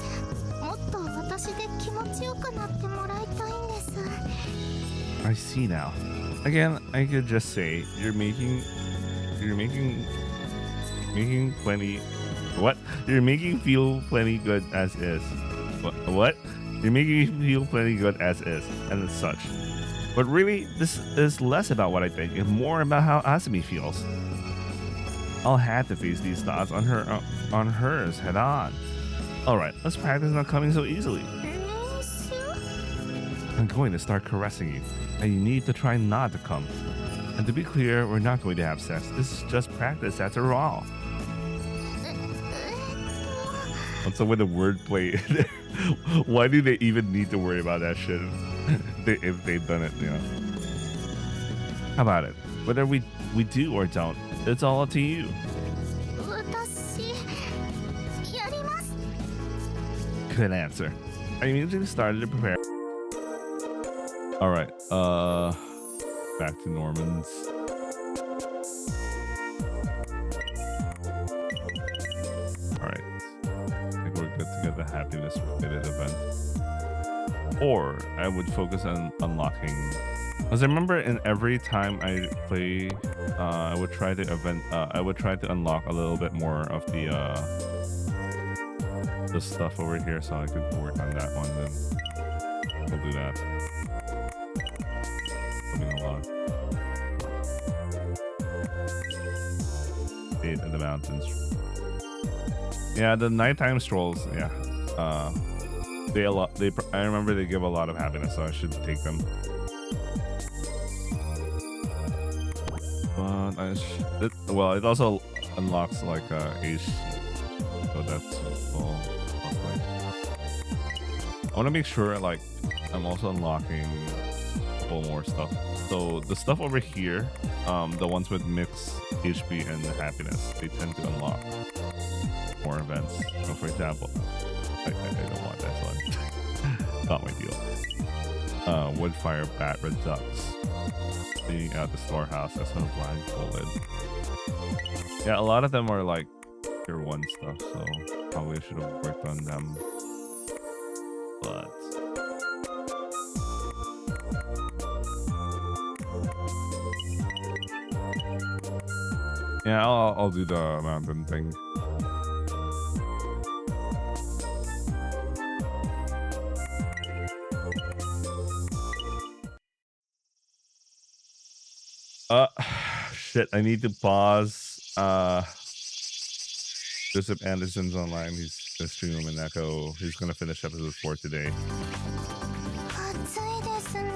もっと私で気持ちよくなってもらいたいんです。 I see now. Again, I could just say, you're making plenty. What? You're making feel plenty good as is. What? You're making me feel plenty good as is, and such. But really, this is less about what I think and more about how Asumi feels. I'll have to face these thoughts on hers head on. All right, let's practice not coming so easily. 練習 I'm going to start caressing you, and you need to try not to come. And to be clear, we're not going to have sex. This is just practice after all. What's up with the wordplay? Why do they even need to worry about that shit if they've done it, you know? How about it? Whether we do or don't, it's all up to you. 私やります。 Good answer. I immediately started to prepare. All right. Back to Norman's. All right. I think we're good to get the happiness related event. Or I would focus on unlocking. Because I remember in every time I play, I would try to unlock a little bit more of the stuff over here, so I could work on that one. Then we'll do that. Coming along. Stayed in the mountains. Yeah, the nighttime strolls. Yeah, I remember they give a lot of happiness, so I should take them. But it also unlocks like AC, so that's all. I want to make sure like I'm also unlocking a couple more stuff. So the stuff over here, the ones with mixed HP and happiness, they tend to unlock more events. So for example, I don't want that one. Not my deal. Woodfire Bat Redux. Cleaning out the storehouse as well blindfolded. Yeah, a lot of them are like tier 1 stuff, so probably should have worked on them. But yeah, I'll do the mountain thing. Shit, I need to pause. Joseph Anderson's online. He's gonna stream Doinaka. He's gonna finish episode 4 today. 暑いですね。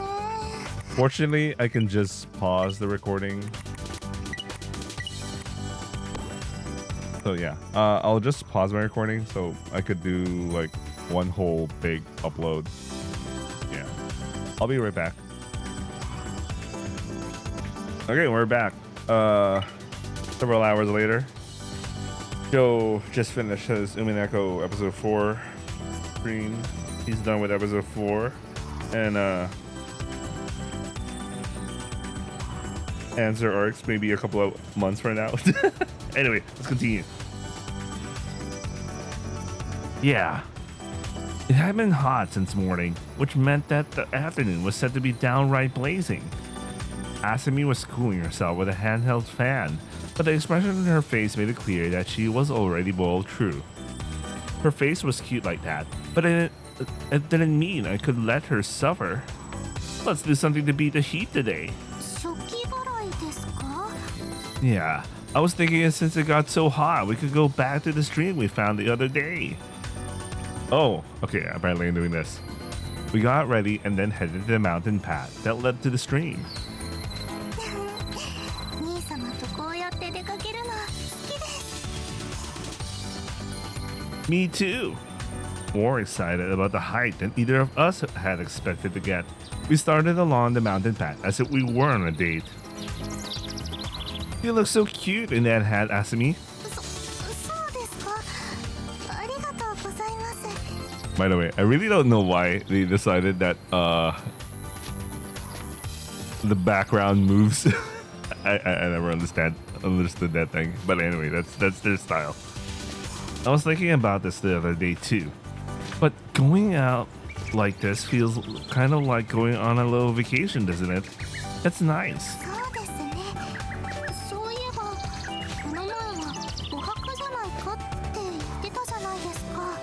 Fortunately, I can just pause the recording. So yeah, I'll just pause my recording so I could do like one whole big upload. Yeah, I'll be right back. Okay, we're back. Several hours later. Joe just finished his Doinaka episode 4 stream. He's done with episode 4. And answer arcs maybe a couple of months from now. Anyway, let's continue. Yeah. It had been hot since morning, which meant that the afternoon was said to be downright blazing. Asumi was cooling herself with a handheld fan, but the expression on her face made it clear that she was already boiled true. Her face was cute like that, but it didn't mean I could let her suffer. Let's do something to beat the heat today. 初期払いですか? Yeah, I was thinking since it got so hot, we could go back to the stream we found the other day. Oh, okay, apparently I'm doing this. We got ready and then headed to the mountain path that led to the stream. 兄様とこうやって出かけるの好きです。 Me too. More excited about the hike than either of us had expected to get. We started along the mountain path as if we were on a date. You look so cute in that hat, Asumi. そうですか。ありがとうございます。 By the way, I really don't know why they decided that the background moves. I never understood that thing. But anyway, that's their style. I was thinking about this the other day too. But going out like this feels kind of like going on a little vacation, doesn't it? That's nice. そうですね。そういえば、この前はお墓じゃないかって言ってたじゃないですか。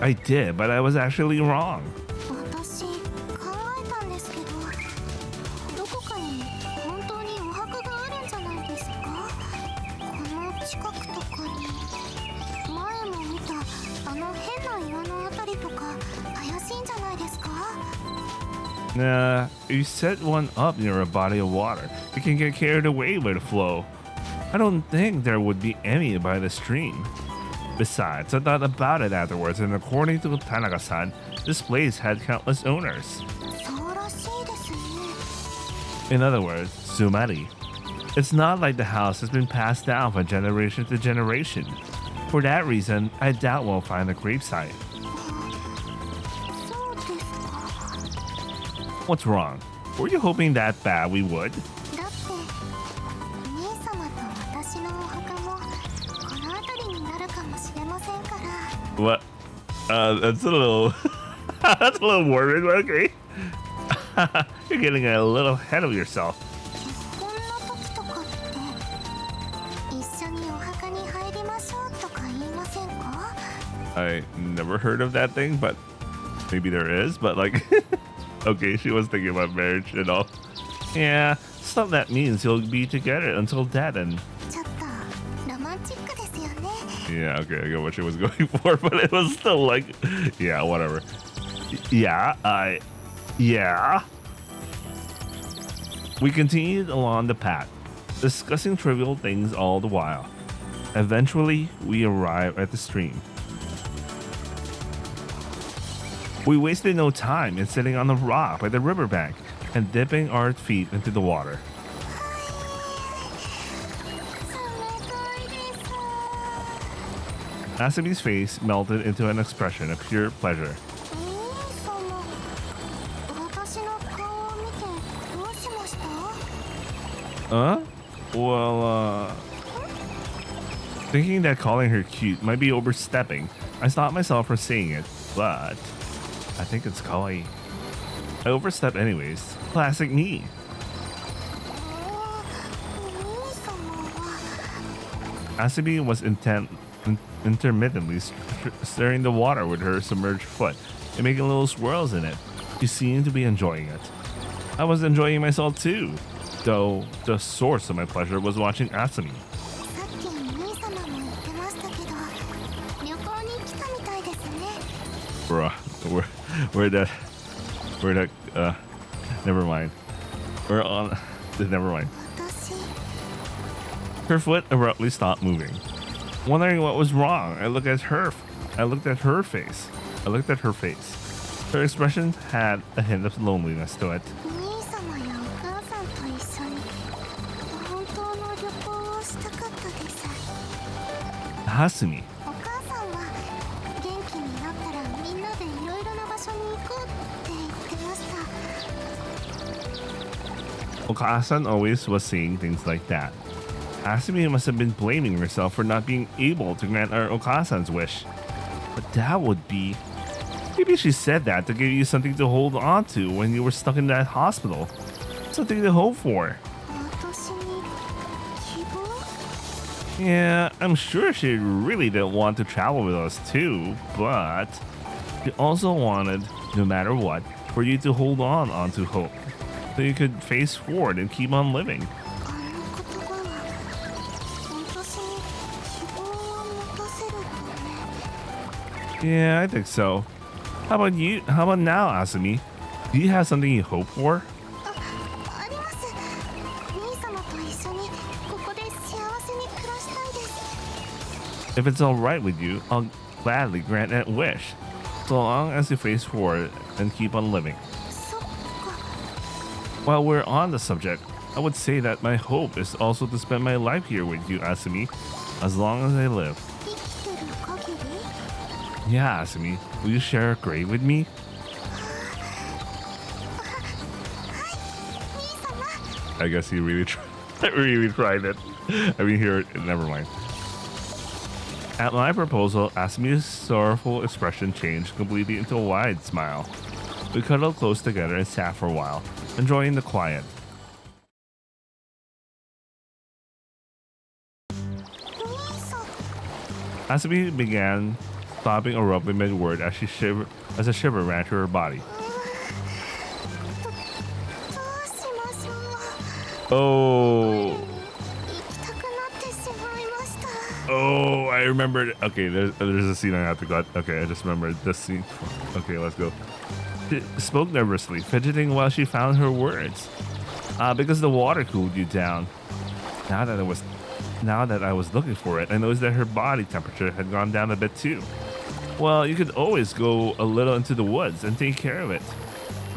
I did, but I was actually wrong. 私考えたんですけど、どこかに本当にお墓があるんじゃないですか。この近くとかに。前も見たあの変な岩のあたりとか怪しいんじゃないですか。 Nah, you set one up near a body of water. It can get carried away by the flow. I don't think there would be any by the stream. Besides, I thought about it afterwards, and according to Tanaka-san, this place had countless owners. そうらしいですね。 In other words, Sumari. It's not like the house has been passed down from generation to generation. For that reason, I doubt we'll find a gravesite. そうですか。 What's wrong? Were you hoping that bad we would? だって兄様と私のお墓もこの辺りになるかもしれませんから。 What? That's a little... that's a little morbid, but okay. You're getting a little ahead of yourself. 結婚の時とかって一緒にお墓に入りましょうとか言いませんか？ I never heard of that thing, but maybe there is, but like... okay, she was thinking about marriage and all. Yeah, stuff that means you'll be together until death and... ちょっとロマンチックですよね。 Yeah, okay, I get what she was going for, but it was still like... yeah, whatever. Yeah. We continued along the path, discussing trivial things all the while. Eventually, we arrived at the stream. We wasted no time in sitting on the rock by the riverbank and dipping our feet into the water. 冷たいです。 Asumi's face melted into an expression of pure pleasure. 兄様、私の顔を見てどうしました？ Well, thinking that calling her cute might be overstepping, I stopped myself from saying it, but I think it's kawaii. I overstepped anyways. Classic me. 兄様は Asumi was intermittently stirring the water with her submerged foot and making little swirls in it. She seemed to be enjoying it. I was enjoying myself too, though the source of my pleasure was watching Asumi. さっき兄様も言ってましたけど、旅行に来たみたいですね。 Bruh, where that, never mind. We're on, never mind. 私 Her foot abruptly stopped moving. Wondering what was wrong, I looked at her face. Her expression had a hint of loneliness to it. 兄様やお母さんと一緒に本当の旅行をしたかったです。 Hasumi. お母さんは元気になったらみんなでいろいろな場所に行こうって言ってました。 Okasan always was saying things like that. Asumi must have been blaming herself for not being able to grant our Okasan's wish. But that would be... Maybe she said that to give you something to hold on to when you were stuck in that hospital. Something to hope for. 私に希望？ Yeah, I'm sure she really didn't want to travel with us too, but she also wanted, no matter what, for you to hold on onto hope, so you could face forward and keep on living. あの言葉は私に希望を持たせるため。 Yeah, I think so. How about you? How about now, Asumi? Do you have something you hope for? あります。兄様と一緒にここで幸せに暮らしたいです。 If it's alright with you, I'll gladly grant that wish, so long as you face forward and keep on living. そっか。 While we're on the subject, I would say that my hope is also to spend my life here with you, Asumi, as long as I live. 生きてる限り？ Yeah, Asumi, will you share a grave with me? 兄様。 I guess he really really tried it. I mean, here, never mind. At my proposal, Asumi's sorrowful expression changed completely into a wide smile. We cuddled close together and sat for a while, enjoying the quiet. 兄さん。 Asumi began sobbing abruptly mid-word as a shiver ran through her body. どうしましょう。 Oh, 行きたくなってしまいました。 oh, I remembered. Okay, there's a scene I have to cut. Okay, I just remembered this scene. Okay, let's go. She spoke nervously, fidgeting while she found her words. Because the water cooled you down. Now that I was looking for it, I noticed that her body temperature had gone down a bit too. Well, you could always go a little into the woods and take care of it.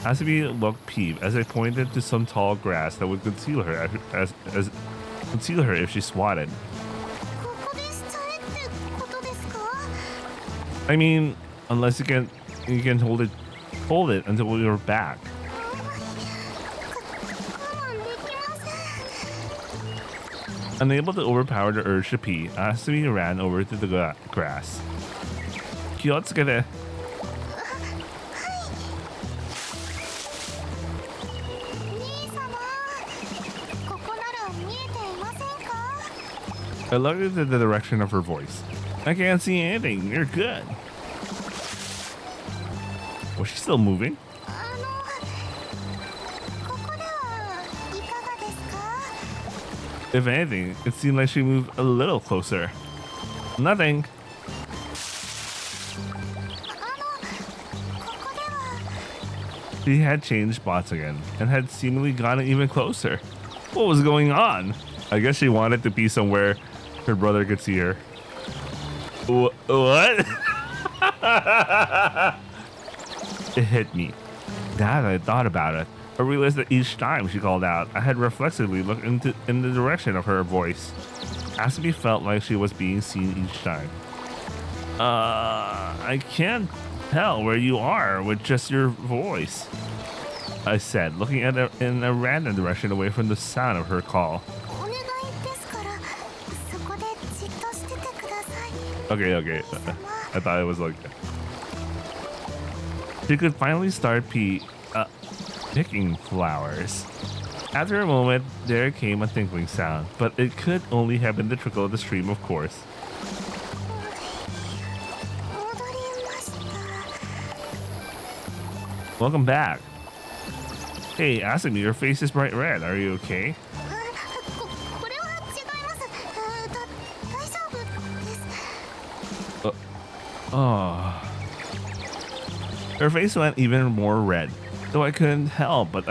Asumi looked peeved as I pointed to some tall grass that would conceal her conceal her if she swatted. ここでしちゃえってことですか？ I mean, unless you can hold it until you're back. 我慢できません。 Unable to overpower the urge to pee, Asumi ran over to the grass. Yotsukere. 兄様、ここなら見えていませんか？ I looked into the direction of her voice. I can't see anything. You're good. Was she still moving? ここではいかがですか？ If anything, it seemed like she moved a little closer. Nothing. ここでは。 She had changed spots again and had seemingly gotten even closer. What was going on? I guess she wanted to be somewhere her brother could see her. What? It hit me. Now that I thought about it, I realized that each time she called out, I had reflexively looked in the direction of her voice. Asumi felt like she was being seen each time. I can't tell where you are with just your voice, I said, looking at her in a random direction away from the sound of her call. お願いですから、そこでじっとしててください。 Okay. I thought it was like she could finally start picking flowers. After a moment, there came a tinkling sound, but it could only have been the trickle of the stream, of course. 戻りました。 Welcome back. Hey, Asumi, your face is bright red. Are you okay? これは違います。大丈夫です。 Oh. Her face went even more red, though I couldn't help but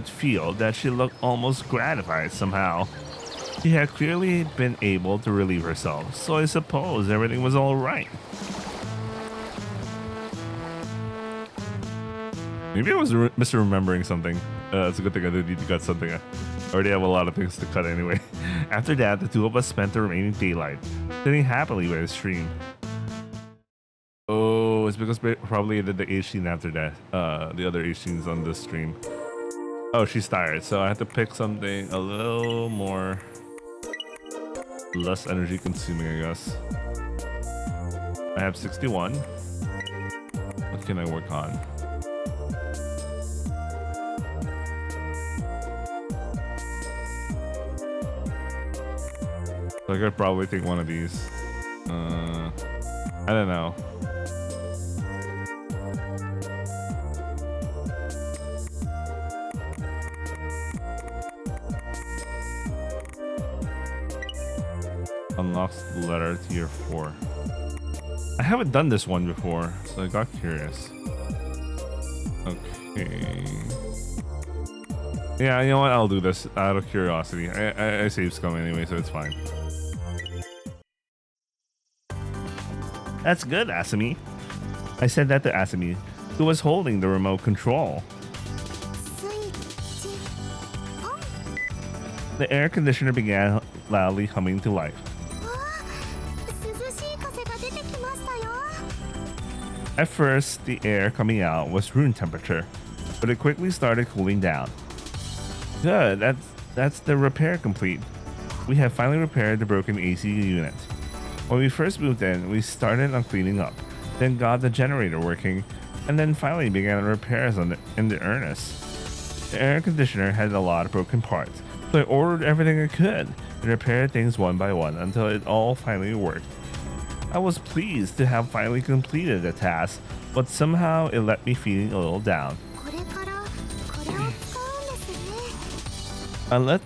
feel that she looked almost gratified somehow. She had clearly been able to relieve herself, so I suppose everything was all right. Maybe I was misremembering something. It's a good thing I didn't need to cut something. I already have a lot of things to cut anyway. After that, the two of us spent the remaining daylight, sitting happily by the stream. Oh, it's because probably did the age scene after that. The other age scenes on this stream. Oh, she's tired, so I have to pick something a little more less energy consuming, I guess. I have 61. can I work on? So I could probably take one of these. I don't know. Unlocks letter tier 4. I haven't done this one before, so I got curious. Okay. Yeah, you know what? I'll do this out of curiosity. I saved Scum anyway, so it's fine. That's good, Asami. I said that to Asami, who was holding the remote control. The air conditioner began loudly humming to life. At first, the air coming out was room temperature, but it quickly started cooling down. Good, that's the repair complete. We have finally repaired the broken AC unit. When we first moved in, we started on cleaning up, then got the generator working, and then finally began repairs in the earnest. The air conditioner had a lot of broken parts, so I ordered everything I could and repaired things one by one until it all finally worked. I was pleased to have finally completed the task, but somehow it left me feeling a little down. I let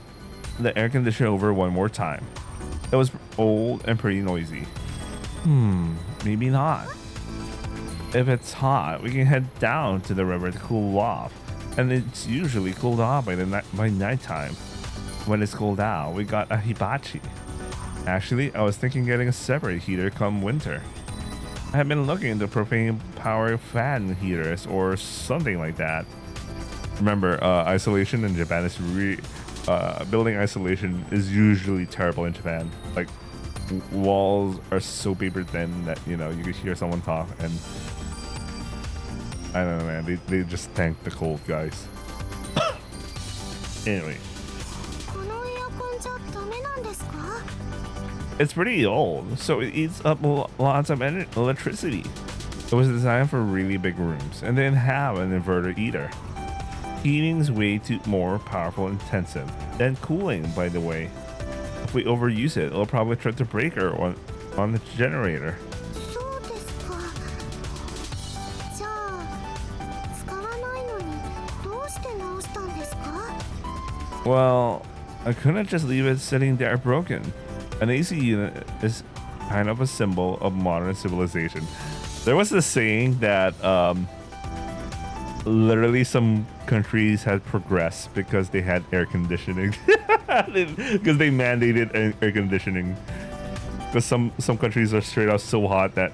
the air conditioner over one more time. It was old and pretty noisy. Maybe not. If it's hot, we can head down to the river to cool off, and it's usually cooled off by nighttime. When it's cooled out, we got a hibachi. Actually, I was thinking getting a separate heater come winter. I have been looking into propane power fan heaters or something like that. Remember, isolation in Japan is building isolation is usually terrible in Japan. Like, walls are so paper thin that, you know, you could hear someone talk, and I don't know, man, they just tank the cold, guys. Anyway. It's pretty old, so it eats up lots of electricity. It was designed for really big rooms and didn't have an inverter either. Heating's way too more powerful and intensive than cooling, by the way. If we overuse it, it'll probably try to break her on the generator. Well, I couldn't just leave it sitting there broken. An AC unit is kind of a symbol of modern civilization. There was this saying that literally some countries had progressed because they had air conditioning. Because they mandated air conditioning. Because some countries are straight out so hot that,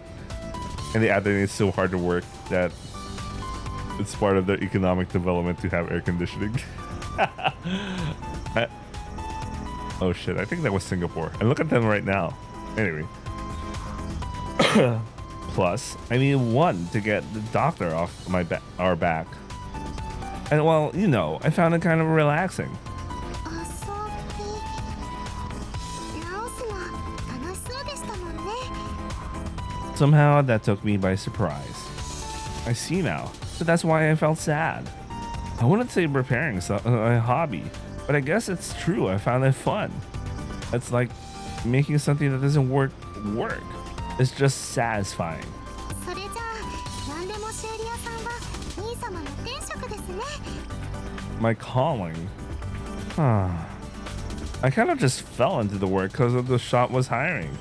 and the other it's so hard to work that it's part of their economic development to have air conditioning. Oh shit, I think that was Singapore. And look at them right now. Anyway. Plus, I need one to get the doctor off our back. And well, you know, I found it kind of relaxing. Somehow that took me by surprise. I see now, so that's why I felt sad. I wouldn't say repairing a hobby, but I guess it's true. I found it fun. It's like making something that doesn't work. It's just satisfying. My calling. I kind of just fell into the work because the shop was hiring.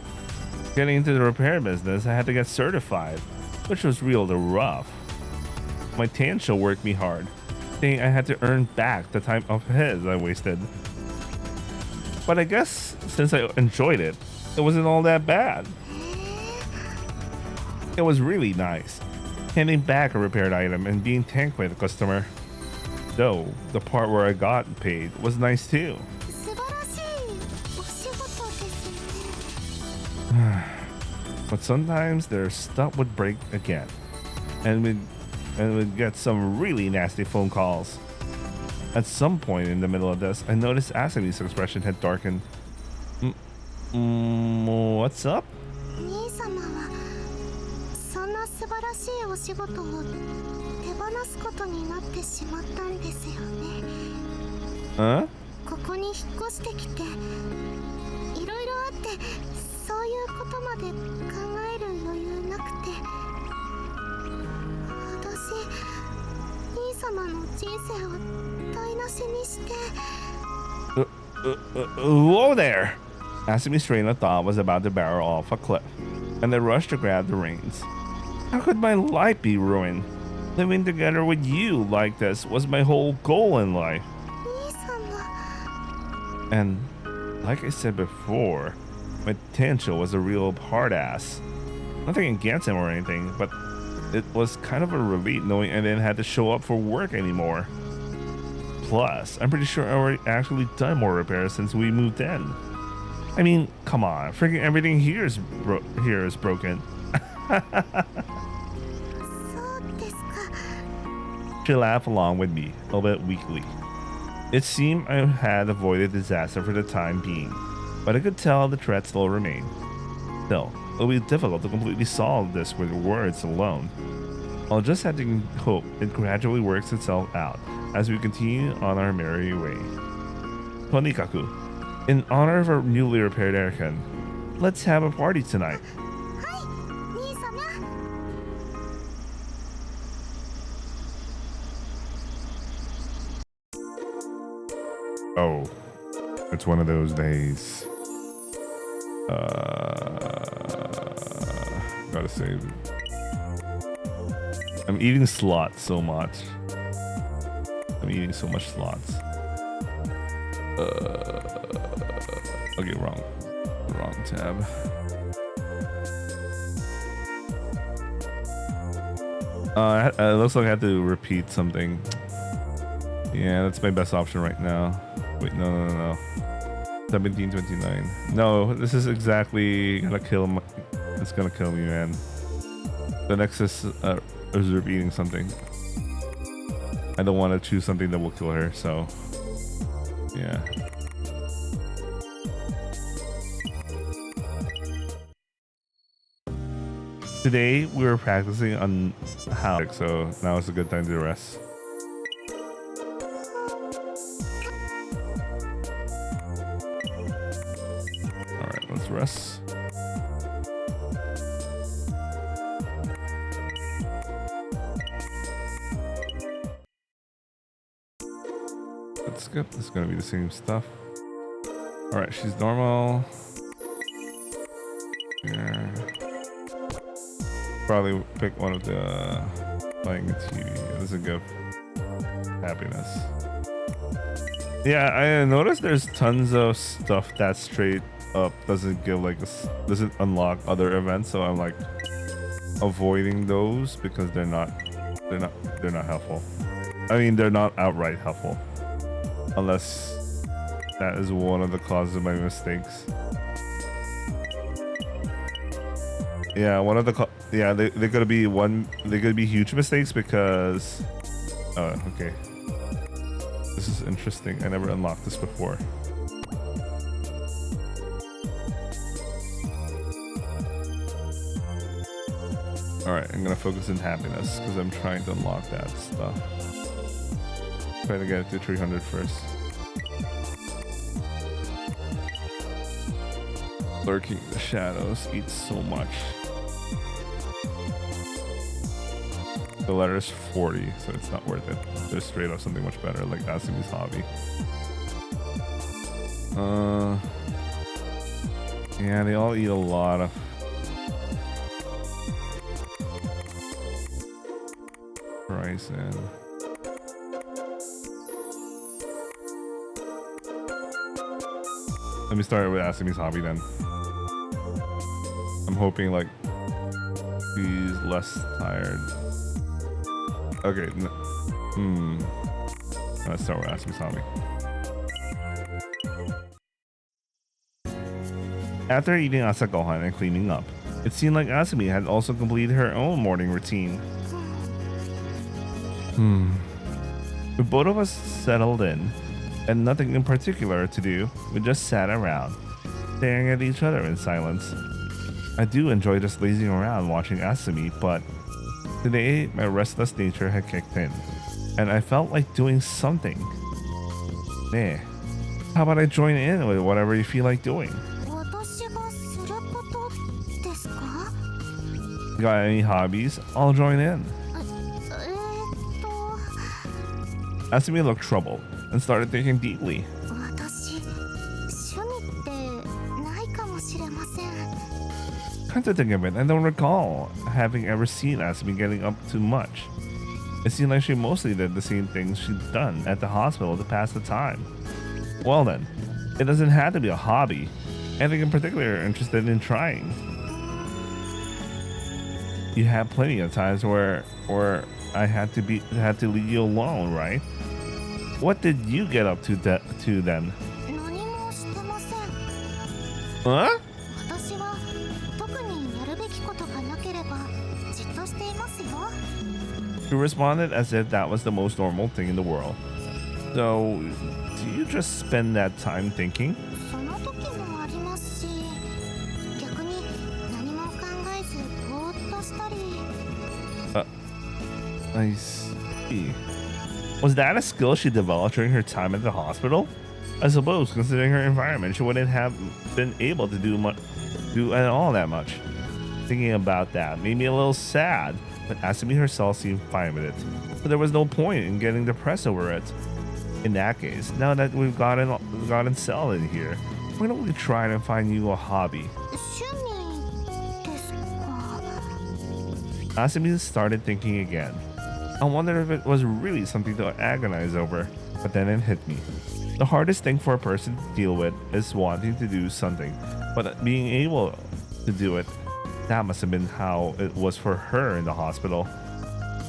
Getting into the repair business, I had to get certified, which was real rough. My Tansho worked me hard, saying I had to earn back the time of his I wasted. But I guess since I enjoyed it, it wasn't all that bad. It was really nice, handing back a repaired item and being thanked by the customer. Though, the part where I got paid was nice too. But sometimes their stuff would break again, and we'd get some really nasty phone calls. At some point in the middle of this, I noticed Asami's expression had darkened. What's up? 素晴らしいお仕事を手放すことになってしまったんですよね。ここに引っ越してきていろいろあって、そういうことまで考える余裕なくて、私兄様の人生を台無しにして。Whoa there! Asumi's train of thought was about to barrel off a cliff, and they rushed to grab the reins. How could my life be ruined? Living together with you like this was my whole goal in life. And like I said before, my potential was a real hard ass. Nothing against him or anything, but it was kind of a relief knowing I didn't have to show up for work anymore. Plus, I'm pretty sure I already actually done more repairs since we moved in. I mean, come on, freaking everything here is broken. She laughed along with me, albeit weakly. It seemed I had avoided disaster for the time being, but I could tell the threat still remained. Still, it'll be difficult to completely solve this with words alone. I'll just have to hope it gradually works itself out as we continue on our merry way. Tonikaku, in honor of our newly repaired aircon, let's have a party tonight. Oh, it's one of those days. Gotta save. I'm eating slots so much. I'm eating so much slots. Okay, wrong tab. It looks like I have to repeat something. Yeah, that's my best option right now. Wait, no. 1729. No, this is exactly gonna kill my. It's gonna kill me, man. The next is repeating something. I don't want to choose something that will kill her, so yeah. Today we were practicing on how, so now is a good time to rest. Alright, let's rest. That's good. It's gonna be the same stuff. Alright, she's normal. Yeah. Probably pick one of the playing TV. This is a good happiness. Yeah, I noticed there's tons of stuff that straight up doesn't give like doesn't unlock other events, so I'm like avoiding those because they're not helpful. I mean, they're not outright helpful. Unless that is one of the causes of my mistakes. Yeah, one of the they're gonna be huge mistakes because okay. This is interesting. I never unlocked this before. Alright, I'm gonna focus on happiness because I'm trying to unlock that stuff. Try to get it to 300 first. Lurking in the shadows eats so much. The letter is 40, so it's not worth it. There's straight up something much better, like Asumi's hobby. Yeah, they all eat a lot of rice and let me start with Asumi's hobby then. I'm hoping like he's less tired. Okay. Let's start with Asumi's hobby. After eating asagohan and cleaning up, it seemed like Asumi had also completed her own morning routine. With both of us settled in and nothing in particular to do, we just sat around, staring at each other in silence. I do enjoy just lazing around watching Asumi, but today my restless nature had kicked in, and I felt like doing something. Meh. How about I join in with whatever you feel like doing? 私がすることですか？ Got any hobbies? I'll join in. 私 Asumi looked troubled and started thinking deeply. 趣味ってないかもしれません。 Come to think of it, I don't recall having ever seen Asumi getting up too much. It seemed like she mostly did the same things she'd done at the hospital to pass the time. Well then, it doesn't have to be a hobby. Anything in particular you're interested in trying? You had plenty of times where I had to leave you alone, right? What did you get up to then? 何もしてません。 Huh? 私は特にやるべきことがなければじっとしていますよ。 She responded as if that was the most normal thing in the world. So, do you just spend that time thinking? その時もありますし、逆に何も考えずぼーっとしたり。 I see. Was that a skill she developed during her time at the hospital? I suppose, considering her environment, she wouldn't have been able to do at all that much. Thinking about that made me a little sad, but Asumi herself seemed fine with it. But there was no point in getting depressed over it. In that case, now that we've gotten settled in here, why don't we try and find you a hobby? 趣味ですか？ Asumi started thinking again. I wondered if it was really something to agonize over, but then it hit me. The hardest thing for a person to deal with is wanting to do something, but being able to do it, that must have been how it was for her in the hospital.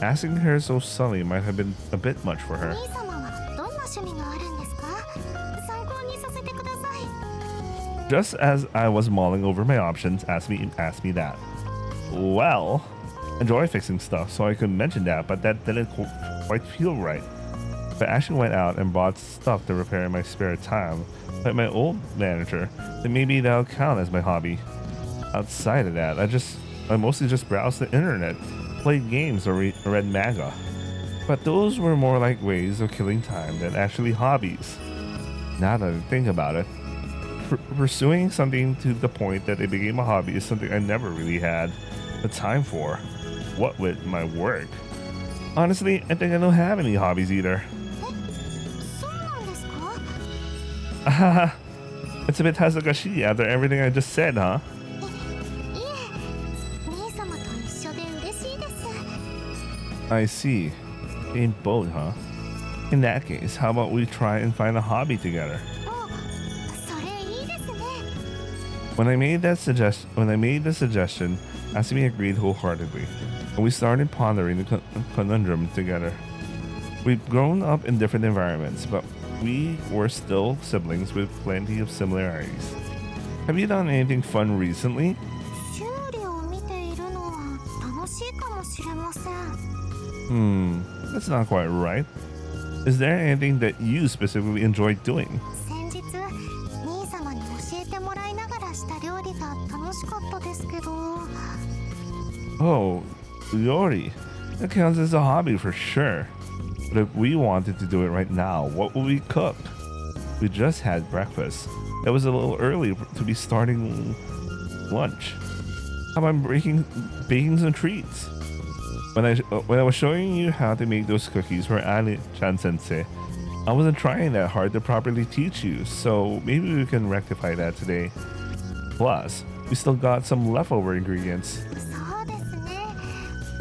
Asking her so suddenly might have been a bit much for お her. 兄様はどんな趣味があるんですか？参考にさせてください。 Just as I was mulling over my options, Asumi asked me that. Well, enjoy fixing stuff, so I could mention that, but that didn't quite feel right. If I actually went out and bought stuff to repair in my spare time, like my old manager, then maybe that'll count as my hobby. Outside of that, I mostly just browsed the internet, played games, or read manga. But those were more like ways of killing time than actually hobbies. Now that I think about it, pursuing something to the point that it became a hobby is something I never really had the time for. What with my work? Honestly, I think I don't have any hobbies either. そうなんですか？ It's a bit hazakashi after everything I just said, huh? いえ、兄様と一緒で嬉しいです。 I see. In both, huh? In that case, how about we try and find a hobby together? お、それいいですね。 When I made the suggestion, Asumi agreed wholeheartedly, and we started pondering the conundrum together. We'd grown up in different environments, but we were still siblings with plenty of similarities. Have you done anything fun recently? 修理を見ているのは楽しいかもしれません。 That's not quite right. Is there anything that you specifically enjoy doing? 先日、兄様に教えてもらいながらした料理が楽しかったですけど。 Oh, Yori. That counts as a hobby for sure. But if we wanted to do it right now, what would we cook? We just had breakfast. It was a little early to be starting lunch. How about baking some treats? When I was showing you how to make those cookies for Ani-chan sensei, I wasn't trying that hard to properly teach you, so maybe we can rectify that today. Plus, we still got some leftover ingredients. そうですね。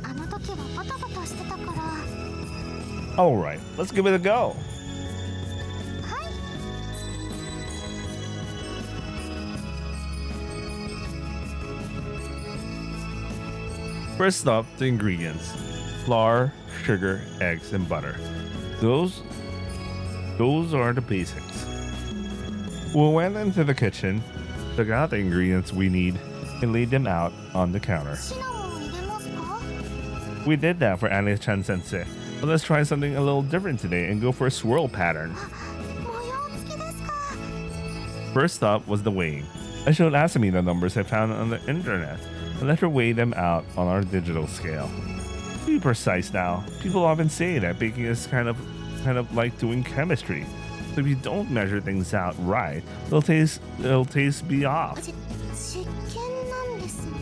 あの時はバタバタしてたから。 Alright, let's give it a go. はい。 First up, the ingredients: flour, sugar, eggs, and butter. Those are the basics. We went into the kitchen, took out the ingredients we need, and laid them out on the counter. シナモン入れますか？ We did that for Ani-chan sensei, but let's try something a little different today and go for a swirl pattern. 模様付きですか？ First up was the weighing. I showed Asami the numbers I found on the internet and let her weigh them out on our digital scale. Be precise now. People often say that baking is kind of like doing chemistry. So if you don't measure things out right, it'll taste be off. 実験なんですね。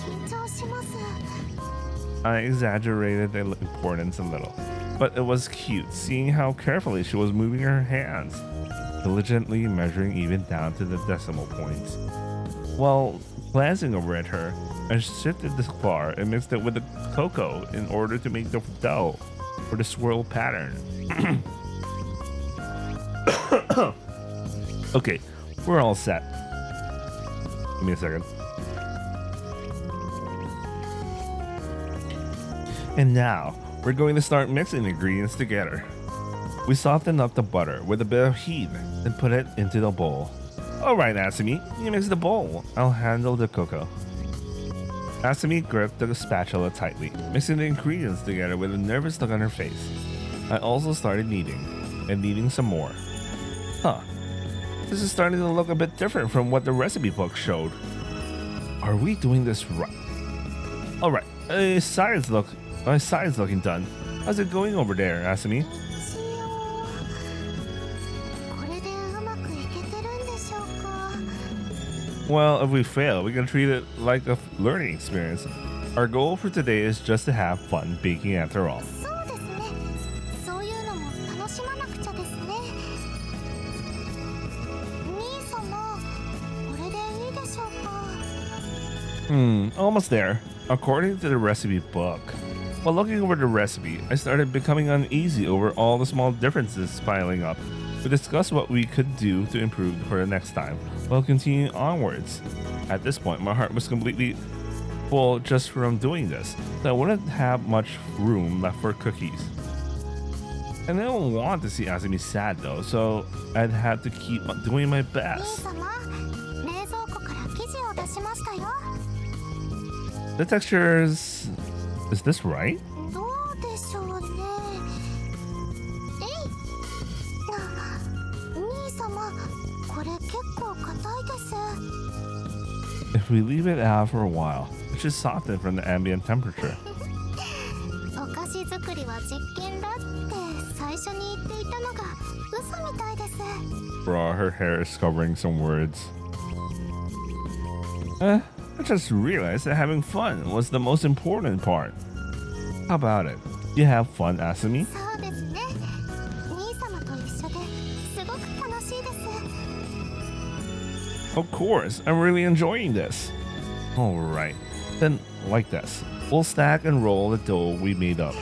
緊張します。 I exaggerated the importance a little, but it was cute seeing how carefully she was moving her hands, diligently measuring even down to the decimal points. While glancing over at her, I shifted the flour and mixed it with the cocoa in order to make the dough for the swirl pattern. Okay, we're all set. Give me a second. And now, we're going to start mixing the ingredients together. We soften up the butter with a bit of heat and put it into the bowl. Alright, Asami, you mix the bowl. I'll handle the cocoa. Asami gripped the spatula tightly, mixing the ingredients together with a nervous look on her face. I also started kneading, and kneading some more. Huh. This is starting to look a bit different from what the recipe book showed. Are we doing this right? Alright, side's looking done. How's it going over there, Asami? 一応これでうまくいけてるんでしょうか。 Well, if we fail, we can treat it like a learning experience. Our goal for today is just to have fun baking after all. そうですね。そういうのも楽しまなくちゃですね。兄様、これでいいでしょうか。 Almost there. According to the recipe book. While looking over the recipe, I started becoming uneasy over all the small differences piling up. We discussed what we could do to improve for the next time, while continuing onwards. At this point, my heart was completely full just from doing this, so I wouldn't have much room left for cookies. And I don't want to see Asami sad though, so I'd have to keep doing my 兄 best. 様、冷蔵庫から生地を出しましたよ。 The textures... Is this right? どうでしょうね。えい。兄様、これ結構硬いです。 If we leave it out for a while, it should soften from the ambient temperature. お菓子作りは実験だって最初に言っていたのが嘘みたいです。 Bro, her hair is covering some words. I just realized that having fun was the most important part. How about it? You have fun, Asami? そうですね。兄様と一緒ですごく楽しいです。 Of course, I'm really enjoying this. Alright, then like this. We'll stack and roll the dough we made up.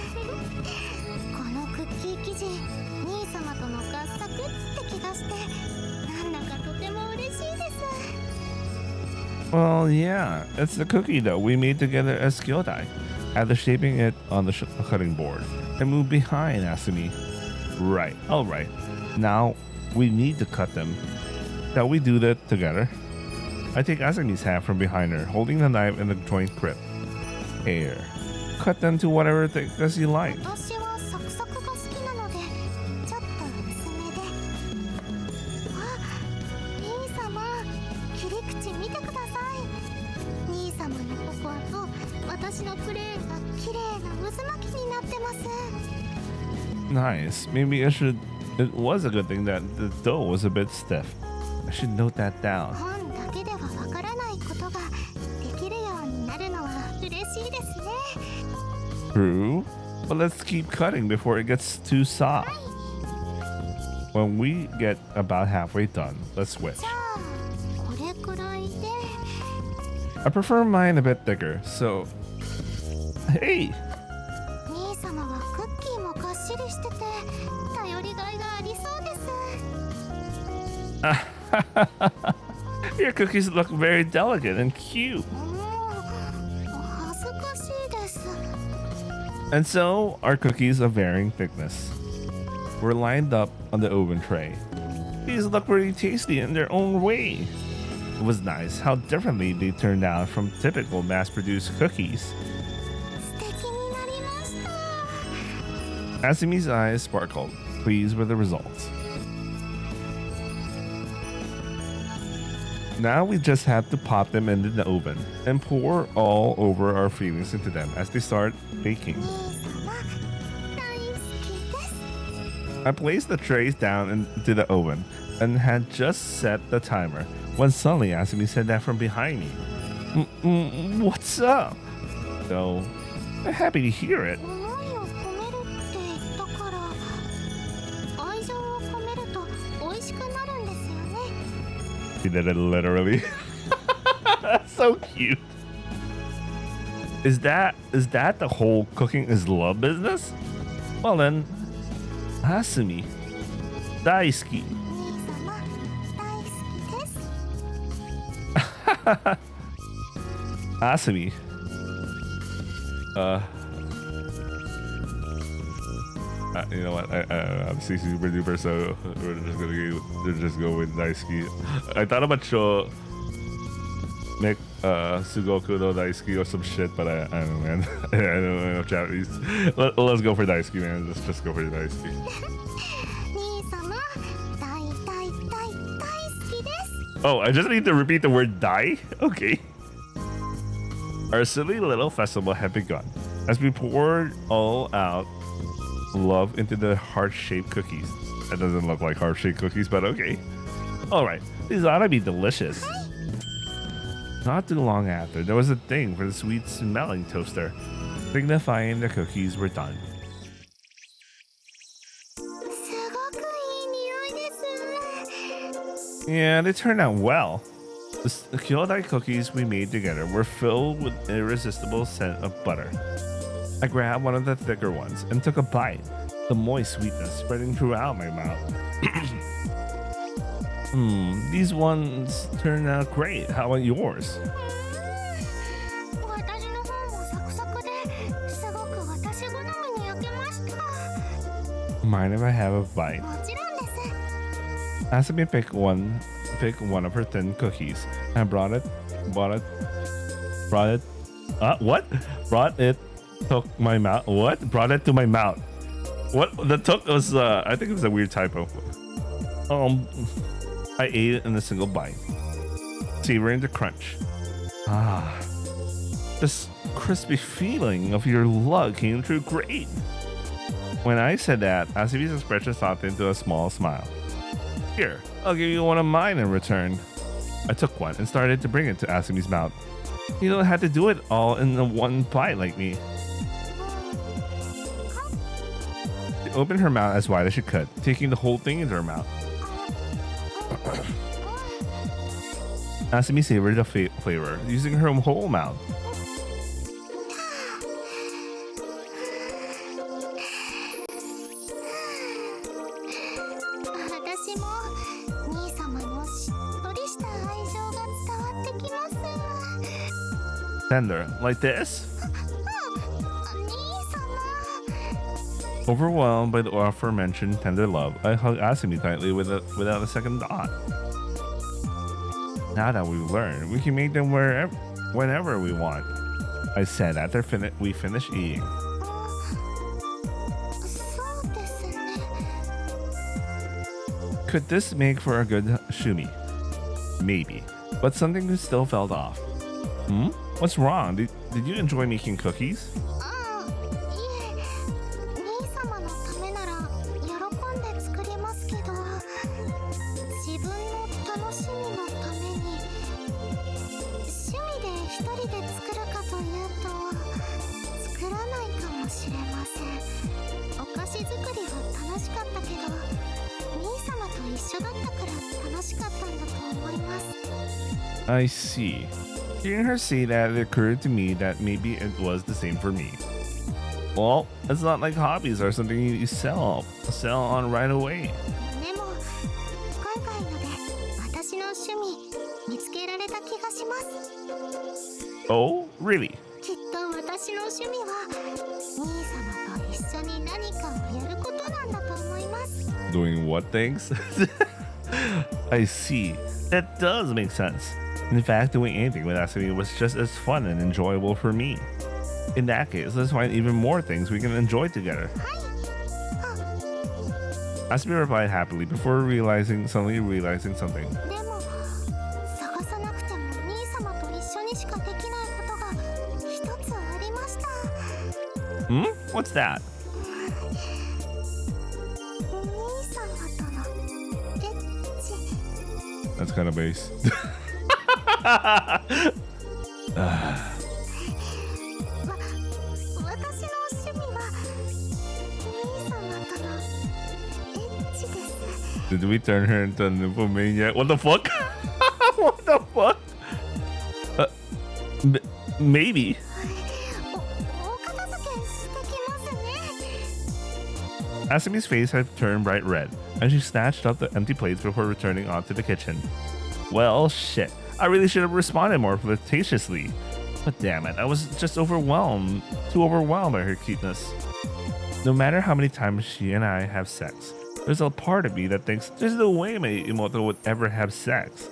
このクッキー生地、兄様との合作って気がして、なんだかとても嬉しいです。 Well, yeah, it's the cookie dough we made together as kyodai. After shaping it on the cutting board, I moved behind Asami. Right, alright. Now, we need to cut them. Shall we do that together? I take Asami's hand from behind her, holding the knife in the joint grip. Here. Cut them to whatever thickness you like. 私はサクサクが好きなので、ちょっと薄めで。あ、兄様、切り口見てください。兄様のココアと私のプレーが綺麗な渦巻きになってます。 Nice. Maybe it was a good thing that the dough was a bit stiff. I should note that down. 本だけではわからないことができるようになるのは嬉しいですね。 True. But let's keep cutting before it gets too soft. When we get about halfway done, let's switch. じゃあ、これくらいで。 I prefer mine a bit thicker, so... Hey! 兄様はクッキーもがっしりしてて頼りがいがありそうです。 Your cookies look very delicate and cute. 恥ずかしいです。 And so, our cookies of varying thickness were lined up on the oven tray. These look pretty tasty in their own way. It was nice how differently they turned out from typical mass-produced cookies. 素敵になりました。 Asami's eyes sparkled, pleased with the results. Now we just have to pop them into the oven and pour all over our feelings into them as they start baking. 兄様大好きです I placed the trays down into the oven and had just set the timer when suddenly Asumi said that from behind me. What's up? So, I'm happy to hear it. 思いを込めるって言ったから愛情を込めると美味しくなるんですよね She did it literally. That's so cute. Is that the whole cooking is love business? Well then, Asumi, daisuki. 兄様大好きです Asumi. You know what? I'm super duper, so we're just go with daisuki. I thought about make Sugoku no daisuki or some shit, but I don't know, man. I don't know Japanese. Let's go for daisuki, man. Let's just go for daisuki. 兄様大大大大好きです Oh, I just need to repeat the word "dai." Okay. Our silly little festival had begun as we poured all out love into the heart-shaped cookies. That doesn't look like heart-shaped cookies, but okay. All right, these ought to be delicious. Not too long after, there was a thing for the sweet-smelling toaster, signifying the cookies were done. すごくいい匂いです Yeah, they turned out well. The kyodai cookies we made together were filled with irresistible scent of butter. I grabbed one of the thicker ones and took a bite, the moist sweetness spreading throughout my mouth. These ones turned out great. How about yours? 私の方もサクサクですごく私好みに焼けました Mind if I have a bite? もちろんです Asumi picked one of her thin cookies and brought it, took my mouth. What? Brought it to my mouth. What? The took was, I think it was a weird typo. I ate it in a single bite, savoring the crunch. This crispy feeling of your love came through great. When I said that, Asumi's expression softened into a small smile. Here, I'll give you one of mine in return. I took one and started to bring it to Asumi's mouth. You don't have to do it all in the one bite like me. She opened her mouth as wide as she could, taking the whole thing into her mouth. Asumi savored the flavor, using her whole mouth. 私も兄様のしっとりした愛情が伝わってきます Tender, like this? 兄様 Overwhelmed by the aforementioned tender love, I hugged Asumi tightly without a second thought. Now that we've learned, we can make them whenever we want, I said after we finished eating. そうですね Could this make for a good shumi? Maybe, but something still felt off. What's wrong? Did you enjoy making cookies? ああいえ兄様のためなら喜んで作りますけど自分の楽しみのために趣味で一人で作るかというと作らないかもしれませんお菓子作りは楽しかったけど兄様と一緒だったから楽しかったんだと思います I see. Hearing her say that, it occurred to me that maybe it was the same for me. Well, it's not like hobbies are something you sell on right away. でも今回ので私の趣味見つけられた気がします Oh, really? きっと私の趣味は兄様と一緒に何かをやることなんだと思います Doing what things? I see. That does make sense. In fact, doing anything with Asumi was just as fun and enjoyable for me. In that case, let's find even more things we can enjoy together. はいあ Asumi replied happily before suddenly realizing something. でも探さ Hmm? What's that? お兄様とのエッチ That's kind of base. 私の趣味はお兄様とのエッチです Did we turn her into a nymphomaniac? What the fuck? What the fuck? Maybe. お片付けしてきますね Asumi's face had turned bright red, and she snatched up the empty plates before returning onto the kitchen. Well, shit. I really should have responded more flirtatiously. But damn it, I was just too overwhelmed by her cuteness. No matter how many times she and I have sex, there's a part of me that thinks there's no way my Imouto would ever have sex.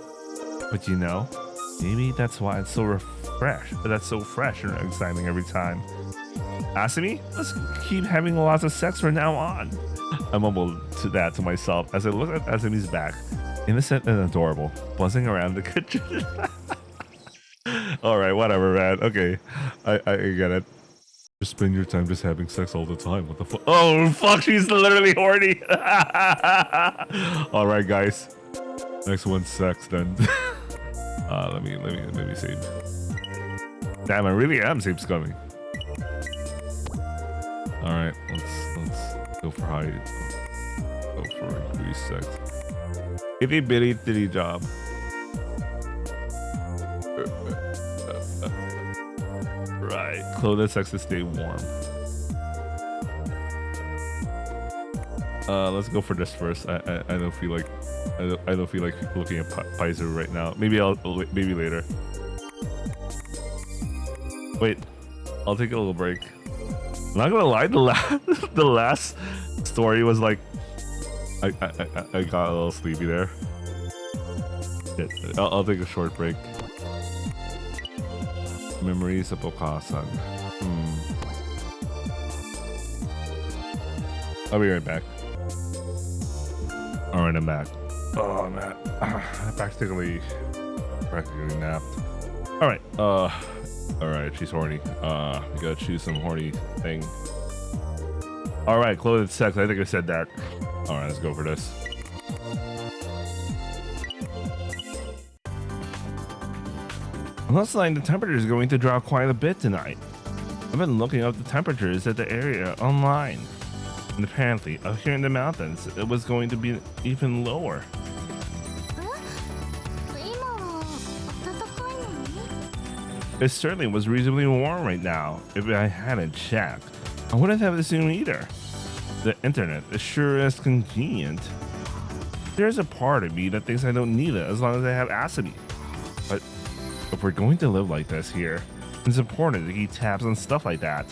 But you know, maybe that's why it's so fresh and exciting every time. Asumi, let's keep having lots of sex from now on. I mumbled to that to myself as I looked at Asumi's back, innocent and adorable, buzzing around the kitchen. All right, whatever, man. Okay, I get it. Just spend your time just having sex all the time. What the fuck? Oh, fuck, she's literally horny. All right, guys. Next one's sex then. Let me save. Damn, I really am save scummy. All right, let's go for high. Go for increased sex. Itty bitty titty job. Right, clothed sex to stay warm. Let's go for this first. I don't feel like I don't feel like looking at Paizo right now. Maybe later. Wait, I'll take a little break. I'm not gonna lie, the last story was like I got a little sleepy there. I'll take a short break. Memories of Okasan. I'll be right back. Alright, I'm back. Oh man, practically napped. Alright, alright, she's horny. We gotta choose some horny thing. Alright, clothed sex. I think I said that. Alright, let's go for this. Looks like the temperature is going to drop quite a bit tonight. I've been looking up the temperatures at the area online. And apparently, up here in the mountains, it was going to be even lower. 今は暖かいのに It certainly was reasonably warm right now. If I hadn't checked, I wouldn't have assumed either. The internet is sure as convenient. There's a part of me that thinks I don't need it as long as I have Asumi. But if we're going to live like this here, it's important to keep tabs on stuff like that.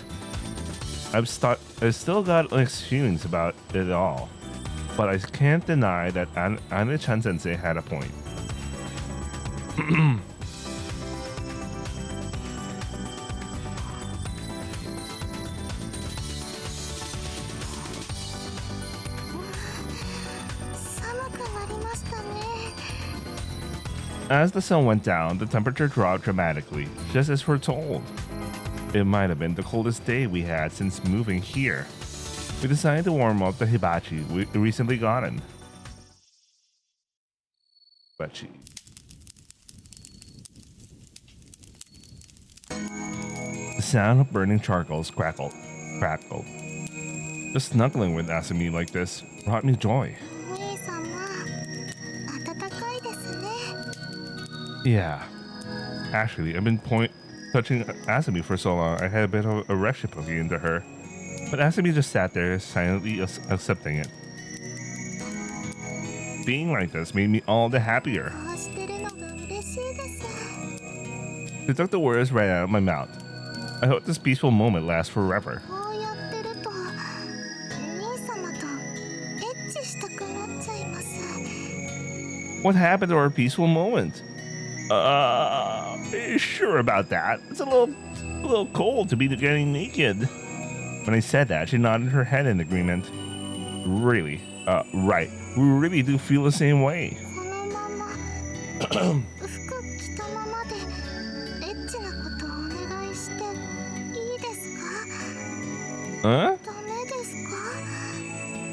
I've still got mixed feelings about it all, but I can't deny that Ane-chan sensei had a point. As the sun went down, the temperature dropped dramatically, just as foretold. It might have been the coldest day we had since moving here. We decided to warm up the hibachi we recently gotten. Hibachi. The sound of burning charcoals crackled. Just snuggling with Asumi like this brought me joy. お兄様暖かいですね Yeah. Actually, I've been touching Asumi for so long, I had a bit of a reciprocity into her. But Asumi just sat there, silently accepting it. Being like this made me all the happier. こうしてるのが嬉しいです She took the words right out of my mouth. I hope this peaceful moment lasts forever. こうやってるとお兄様とエッチしたくなっちゃいます What happened to our peaceful moment? Are you sure about that? It's a little cold to be getting naked. When I said that, she nodded her head in agreement. Really? Right. We really do feel the same way. このまま服着たままでエッチなことをお願いしていいですか Huh? ダメです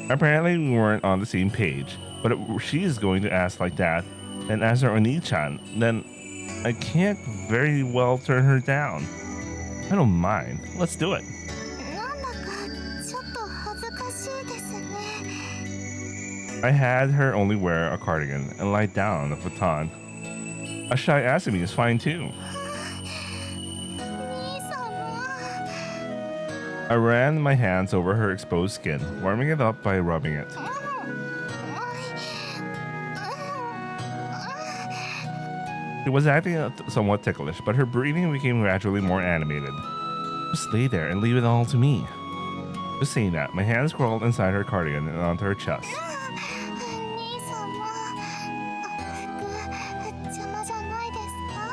か？ Apparently, we weren't on the same page. But if she is going to ask like that and ask her Oni-chan, then I can't very well turn her down. I don't mind. Let's do it. なんだかちょっと恥ずかしいですね。 I had her only wear a cardigan and lie down on the futon. A shy Asumi is fine too. 兄様。 I ran my hands over her exposed skin, warming it up by rubbing it. She was acting somewhat ticklish, but her breathing became gradually more animated. Just lay there and leave it all to me. Just saying that, my hands crawled inside her cardigan and onto her chest. 兄様。服邪魔じゃないですか？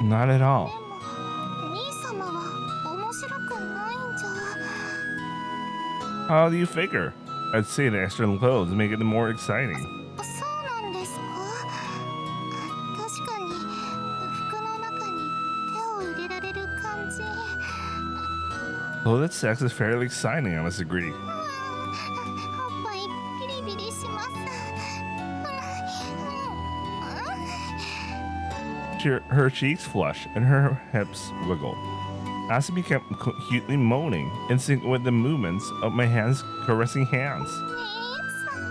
Not at all. でも兄様は面白くないんじゃ。 How do you figure? I'd say the extra clothes make it more exciting. そうなんですか？確かに服の中に手を入れられる感じ。 Though that sex is fairly exciting, I must agree. おっぱいピリピリします。 Her cheeks flush and her hips wiggle. Asumi kept cutely moaning, in sync with the movements of my hands caressing hands. 兄様。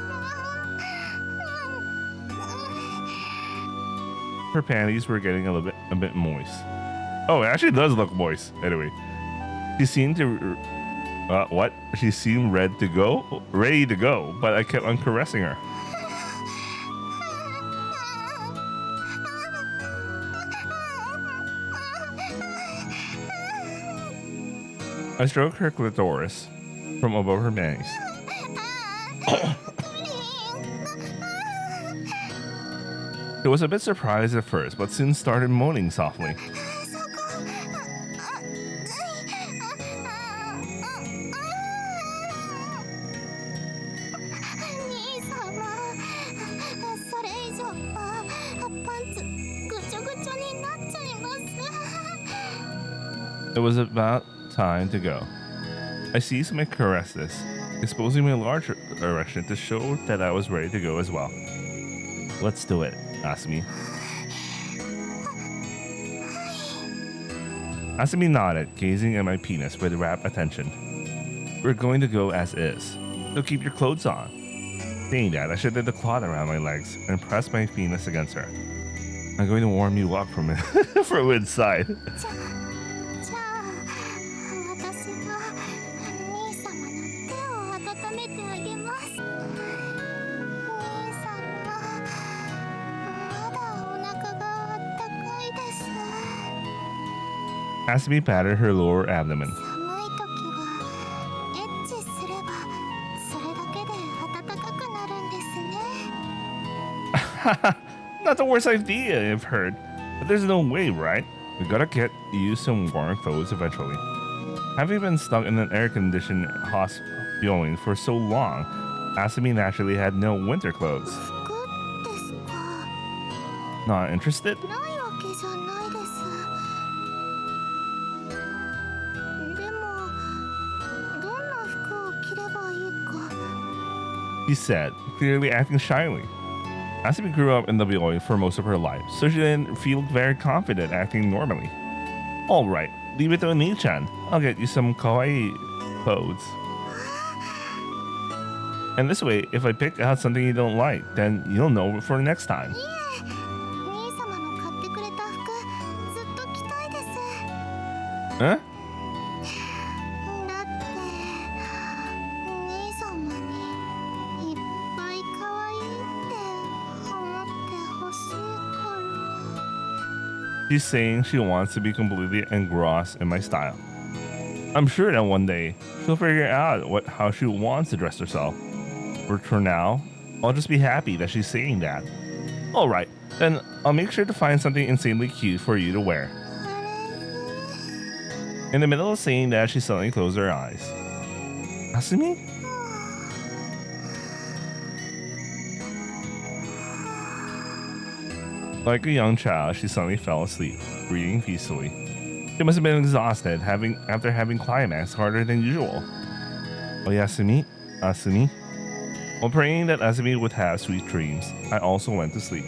Her panties were getting a bit moist. Oh, it actually does look moist. Anyway, she seemed to what? She seemed ready to go, but I kept on caressing her. I stroked her clitoris from above her panties. She was a bit surprised at first, but soon started moaning softly. It was about time to go. I seized my caresses, exposing my large erection to show that I was ready to go as well. Let's do it, Asumi. Asumi nodded, gazing at my penis with rapt attention. We're going to go as is, so keep your clothes on. Saying that, I shifted the cloth around my legs and pressed my penis against her. I'm going to warm you up from inside. じゃあ私が兄様の手を温めてあげます。兄様、まだお腹があったかいです。 Asumi patted her lower abdomen. 寒い時はエッチすればそれだけで暖かくなるんですね。 Not the worst idea I've heard, but there's no way, right? We gotta get you some warm clothes eventually. Having been stuck in an air-conditioned hospital for so long, Asumi naturally had no winter clothes. 服ですか？ Not interested? ないわけじゃないです。でもどんな服を着ればいいか。 He said, clearly acting shyly. Asumi grew up in the Bioi for most of her life, so she didn't feel very confident acting normally. Alright, leave it to Oni-chan. I'll get you some kawaii clothes. And this way, if I pick out something you don't like, then you'll know for next time. いえ、兄様の買ってくれた服ずっと着たいです。 Huh? だって兄様にいっぱい可愛いって思ってほしいから。 She's saying she wants to be completely engrossed in my style. I'm sure that one day she'll figure out how she wants to dress herself. But for now, I'll just be happy that she's saying that. Alright, then I'll make sure to find something insanely cute for you to wear. In the middle of saying that, she suddenly closed her eyes. Asumi? Like a young child, she suddenly fell asleep, breathing peacefully. She must have been exhausted after having climax harder than usual. Oyasumi, Asumi. While praying that Asumi would have sweet dreams, I also went to sleep.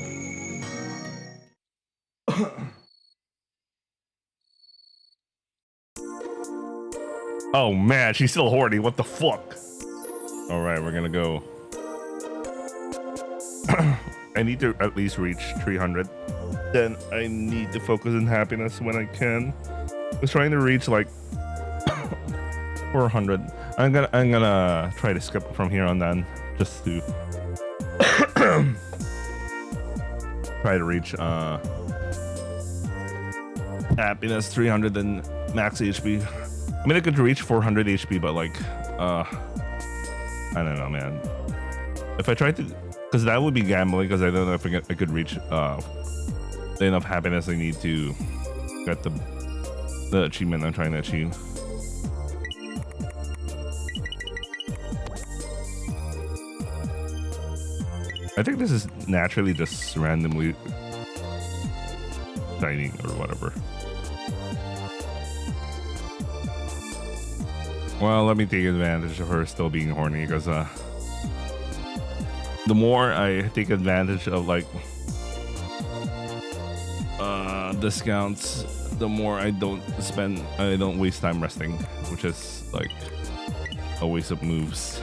Oh man, she's still horny. What the fuck? All right, we're gonna go. I need to at least reach 300. Then I need to focus on happiness when I can. I was trying to reach like 400. I'm gonna try to skip from here on then, just to try to reach happiness 300 and max HP. I mean, I could reach 400 HP, but like, I don't know, man. If I tried to, because that would be gambling, because I don't know if I could reach the enough happiness I need to get the achievement I'm trying to achieve. I think this is naturally just randomly shining or whatever. Well, let me take advantage of her still being horny, because the more I take advantage of like discounts, the more I don't waste time resting, which is like a waste of moves.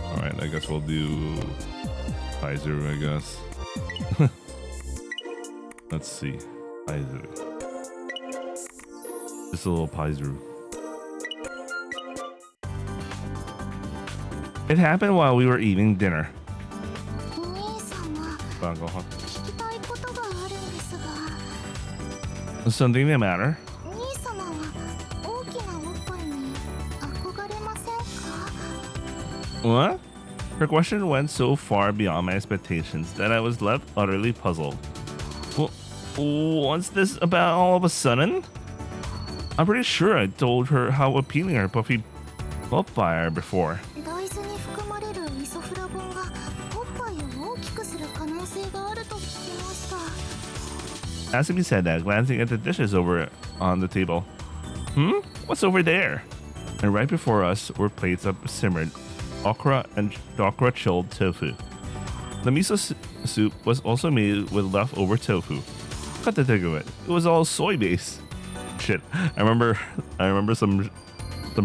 All right, I guess we'll do Paizuru, I guess. Let's see, Paizuru. Just a little Paizuru. It happened while we were eating dinner. Something the matter? What? Her question went so far beyond my expectations that I was left utterly puzzled. Well, what's this about all of a sudden? I'm pretty sure I told her how appealing her puffy butt are before. Asumi said that, glancing at the dishes over on the table. What's over there? And right before us were plates of simmered okra and okra chilled tofu. The miso soup was also made with leftover tofu. Cut to think of it, it was all soy based. Shit, I remember some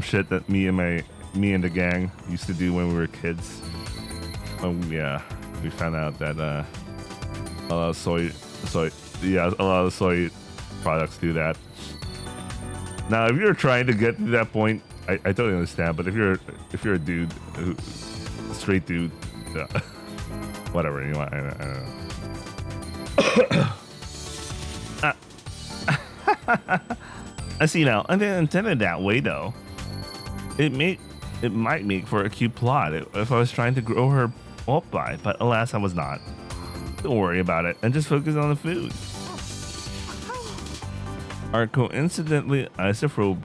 shit that me and the gang used to do when we were kids. Yeah, we found out that a lot of soy. Yeah, a lot of soy products do that. Now, if you're trying to get to that point, I totally understand. But if you're a dude, straight dude, whatever, you know, I don't know. I see now. I didn't intend it that way, though. It might make for a cute plot if I was trying to grow her up by, but alas, I was not. Don't worry about it and just focus on the food. Our coincidentally isopropyl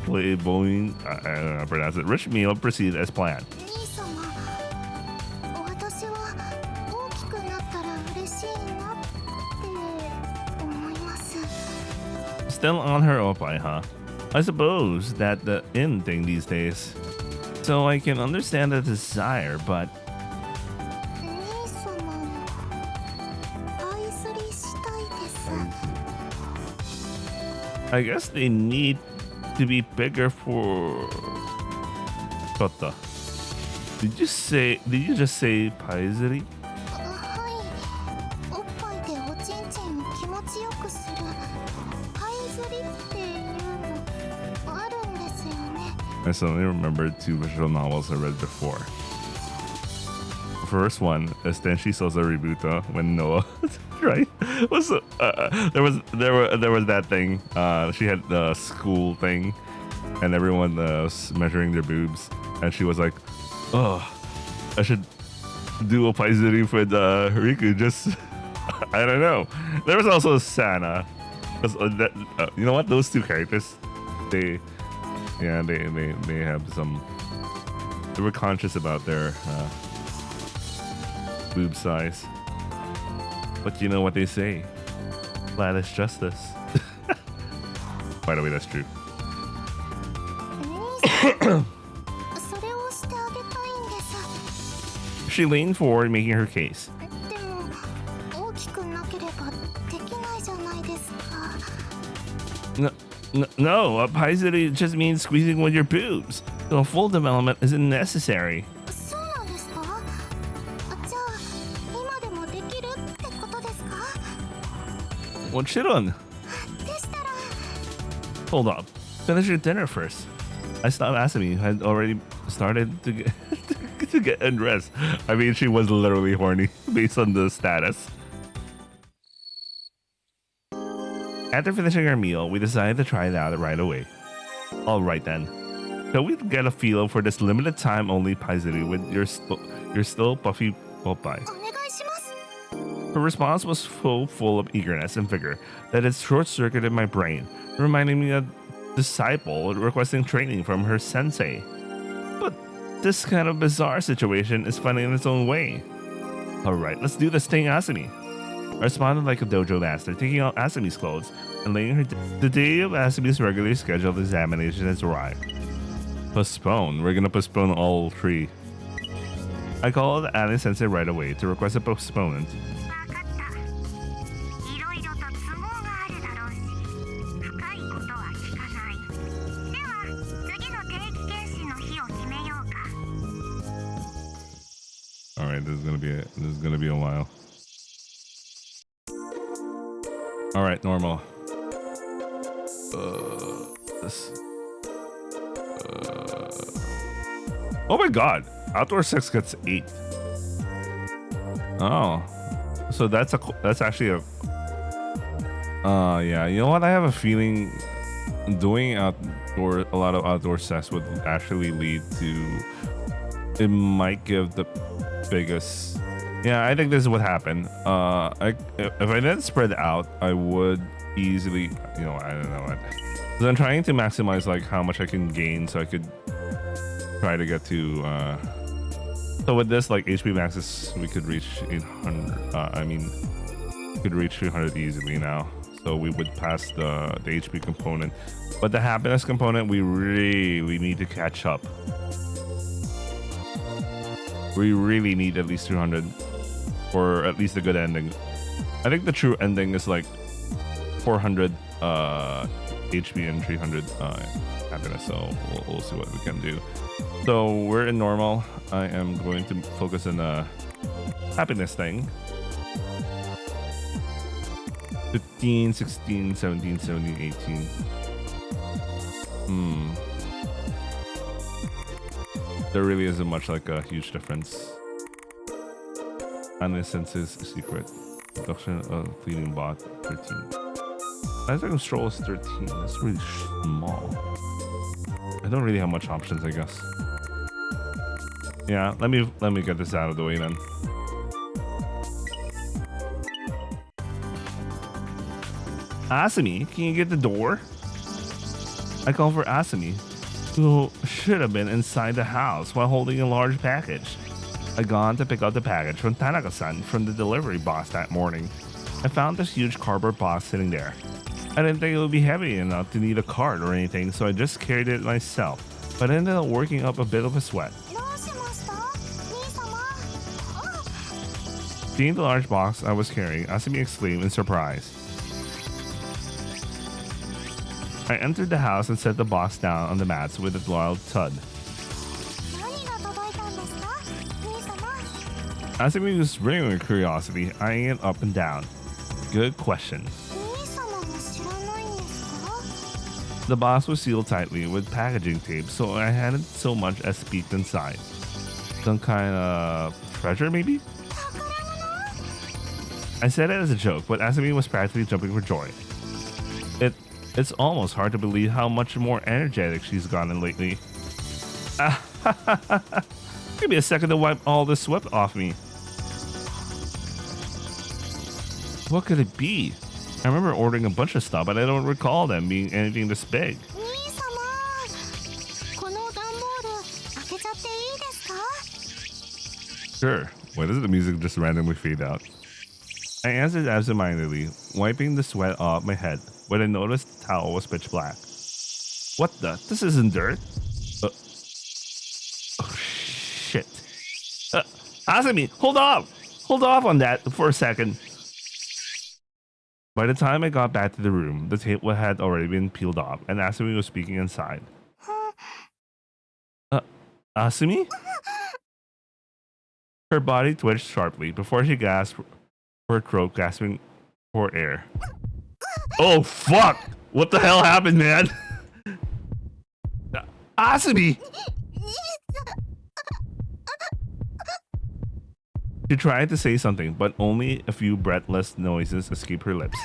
Boeing, I don't know how to pronounce it, rich meal proceeded as planned. Still on her opai, huh? I suppose that the in thing these days. So I can understand the desire, but I guess they need to be bigger for Kota. Did you just say paizuri? I suddenly remembered two visual novels I read before. The first one is Tenshi Sosa Rebuta when Noah right was there was that thing. She had the school thing and everyone was measuring their boobs and she was like, oh, I should do a paizuri with Riku, just I don't know. There was also Sana, you know what, those two characters, they have some, they were conscious about their boob size. But you know what they say, flat is justice. By the way, that's true. それをしてあげたいんです。 She leaned forward, making her case. でも大きくなければできないじゃないですか。 No, a paizuri just means squeezing with your boobs. So a full development isn't necessary. そうなんですか？じゃあ今でもできるってことですか？ Well, Chiron, でしたら hold up. Finish your dinner first. I stopped asking you. Had already started to get to get undressed. I mean, she was literally horny based on the status. After finishing our meal, we decided to try it out right away. All right then. Shall we get a feel for this limited time only paizuri with your still puffy popeye? お願いします。 Her response was so full of eagerness and vigor that it short-circuited my brain, reminding me of a disciple requesting training from her sensei. But this kind of bizarre situation is funny in its own way. Alright, let's do this thing, Asumi. I responded like a dojo master, taking out Asumi's clothes and laying her down. The day of Asumi's regularly scheduled examination has arrived. Postpone. We're gonna postpone all three. I called Annie Sensei right away to request a postponement. 分かった。いろいろと都合があるだろうし、深いことは聞かない。では次の定期検診の日を決めようか。 All right, this is gonna be a while. All right, normal. This. Oh my God! Outdoor sex gets 8. Oh, so that's actually a. Yeah. You know what? I have a feeling doing a lot of outdoor sex would actually lead to. It might give the biggest. Yeah, I think this is what happened. If I didn't spread out, I would easily, I don't know what. Because I'm trying to maximize like how much I can gain, so I could try to get to. So with this, like HP maxes, we could reach 800. We could reach 300 easily now. So we would pass the HP component, but the happiness component, we really need to catch up. We really need at least 200 for at least a good ending. I think the true ending is like 400 HP and 300 happiness, so we'll see what we can do. So we're in normal. I am going to focus on the happiness thing. 15, 16, 17, 17, 18. There really isn't much like a huge difference. Annessence's secret. Production of fleeting bot 13. I think Stroll is 13. That's really small. I don't really have much options, I guess. Yeah, let me get this out of the way then. Asumi, can you get the door? I called for Asumi, who should have been inside the house while holding a large package. I'd gone to pick up the package from Tanaka-san from the delivery box that morning. I found this huge cardboard box sitting there. I didn't think it would be heavy enough to need a cart or anything, so I just carried it myself, but I ended up working up a bit of a sweat. Seeing the large box I was carrying, Asumi exclaimed in surprise. I entered the house and set the box down on the mats with a loud thud. Asumi was brimming with curiosity, eyeing it up and down. Good question. The box was sealed tightly with packaging tape, so I hadn't so much as peeked inside. Some kind of treasure, maybe? I said it as a joke, but Asumi was practically jumping for joy. It's almost hard to believe how much more energetic she's gotten lately. Give me a second to wipe all this sweat off me. What could it be? I remember ordering a bunch of stuff, but I don't recall them being anything this big. Sure. Why doesn't the music just randomly fade out? I answered absentmindedly, wiping the sweat off my head. when I noticed the towel was pitch black. What the? This isn't dirt. Oh, shit. Asumi, hold off! Hold off on that for a second. By the time I got back to the room, the tape had already been peeled off, and Asumi was speaking inside. Asumi? Her body twitched sharply before she gasped, her throat gasping for air. Oh, fuck! What the hell happened, man? Asumi! She tried to say something, but only a few breathless noises escaped her lips.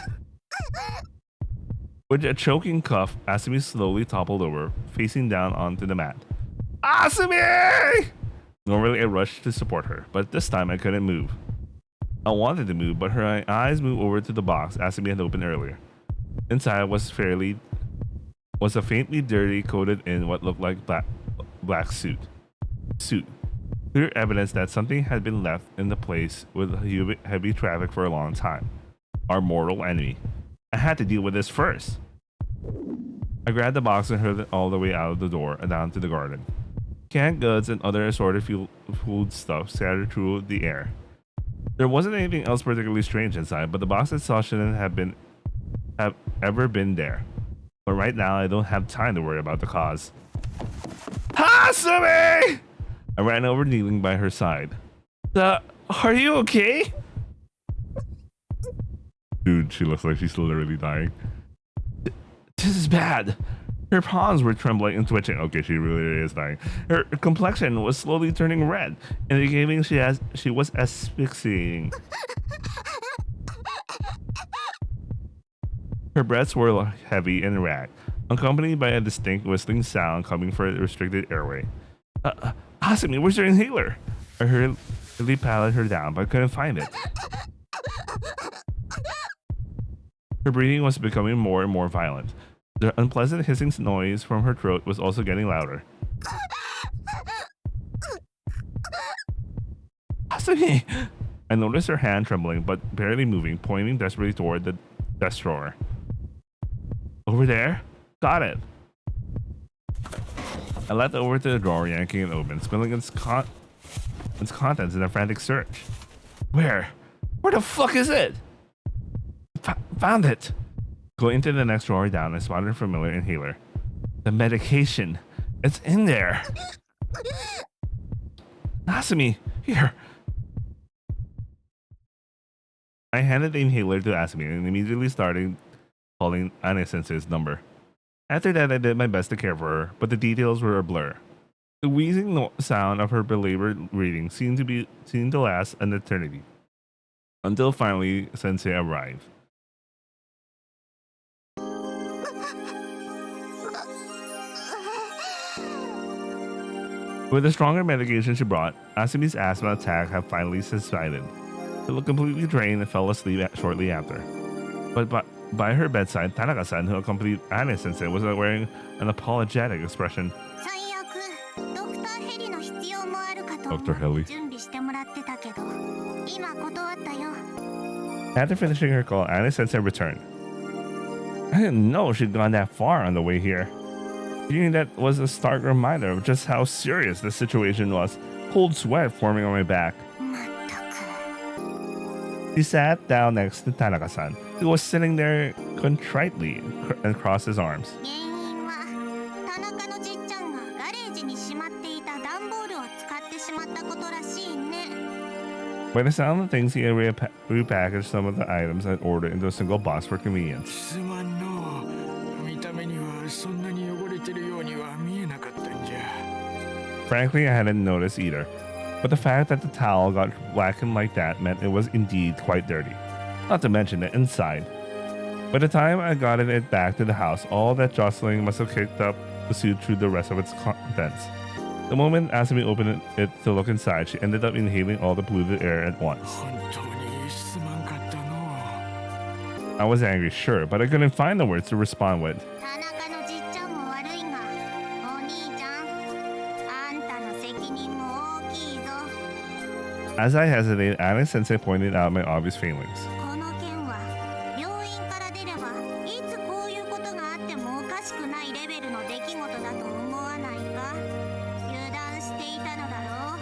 With a choking cough, Asumi slowly toppled over, facing down onto the mat. Asumi! Normally I rushed to support her, but this time I couldn't move. I wanted to move, but her eyes moved over to the box Asumi had opened earlier. Inside was a faintly dirty, coated in what looked like black suit. Clear evidence that something had been left in the place with heavy traffic for a long time. Our mortal enemy. I had to deal with this first. I grabbed the box and hurled it all the way out of the door and down to the garden. Canned goods and other assorted food stuff scattered through the air. There wasn't anything else particularly strange inside, but the box itself shouldn't have ever been there. But right now, I don't have time to worry about the cause. Hasumi! I ran over, kneeling by her side. Are you okay? Dude, she looks like she's literally dying. This is bad. Her palms were trembling and twitching. Okay, she really is dying. Her complexion was slowly turning red, indicating she was asphyxiating. Her breaths were heavy and ragged, accompanied by a distinct whistling sound coming from a restricted airway. Asumi, where's your inhaler? I hurriedly patted her down, but couldn't find it. Her breathing was becoming more and more violent. The unpleasant hissing noise from her throat was also getting louder. Asumi! I noticed her hand trembling, but barely moving, pointing desperately toward the desk drawer. Over there? Got it. I leapt over to the drawer, yanking it open, spilling its contents in a frantic search. Where? Where the fuck is it? Found it. Going to the next drawer down, I spotted a familiar inhaler. The medication. It's in there. Asumi, here. I handed the inhaler to Asumi and immediately started calling Ane-sensei's number. After that, I did my best to care for her, but the details were a blur. The wheezing sound of her belabored breathing seemed to last an eternity, until finally Sensei arrived. With the stronger medication she brought, Asumi's asthma attack had finally subsided. She looked completely drained and fell asleep shortly after. But by her bedside, Tanaka-san, who accompanied Ane-sensei, was wearing an apologetic expression. Dr. Heli. After finishing her call, Ane-sensei returned. I didn't know she'd gone that far on the way here. Hearing that was a stark reminder of just how serious the situation was, cold sweat forming on my back. He sat down next to Tanaka-san, who was sitting there contritely and crossed his arms. By the sound of things, he had repackaged some of the items I'd ordered into a single box for convenience. Frankly, I hadn't noticed either, but the fact that the towel got blackened like that meant it was indeed quite dirty, not to mention the inside. By the time I got it back to the house, all that jostling must have kicked up the suit through the rest of its contents. The moment Asumi opened it to look inside, she ended up inhaling all the polluted air at once. I was angry, sure, but I couldn't find the words to respond with. As I hesitated, Ane-sensei pointed out my obvious failings. しくないレベルの出来事だと思わないか。油断していたのだろう。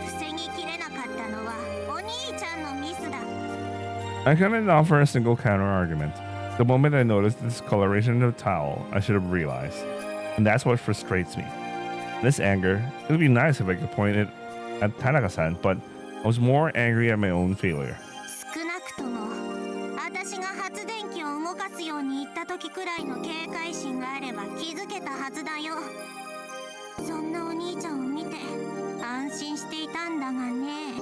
防ぎきれなかったのはお兄ちゃんのミスだ。 I couldn't offer a single counter argument. The moment I noticed the discoloration of the towel, I should have realized. And that's what frustrates me. This anger, it would be nice if I could point it at Tanaka-san, but I was more angry at my own failure. 少なくとも私が発電機を動かすように言った時くらいの警戒心があれば気づけたはずだよ。そんなお兄ちゃんを見て安心していたんだがね。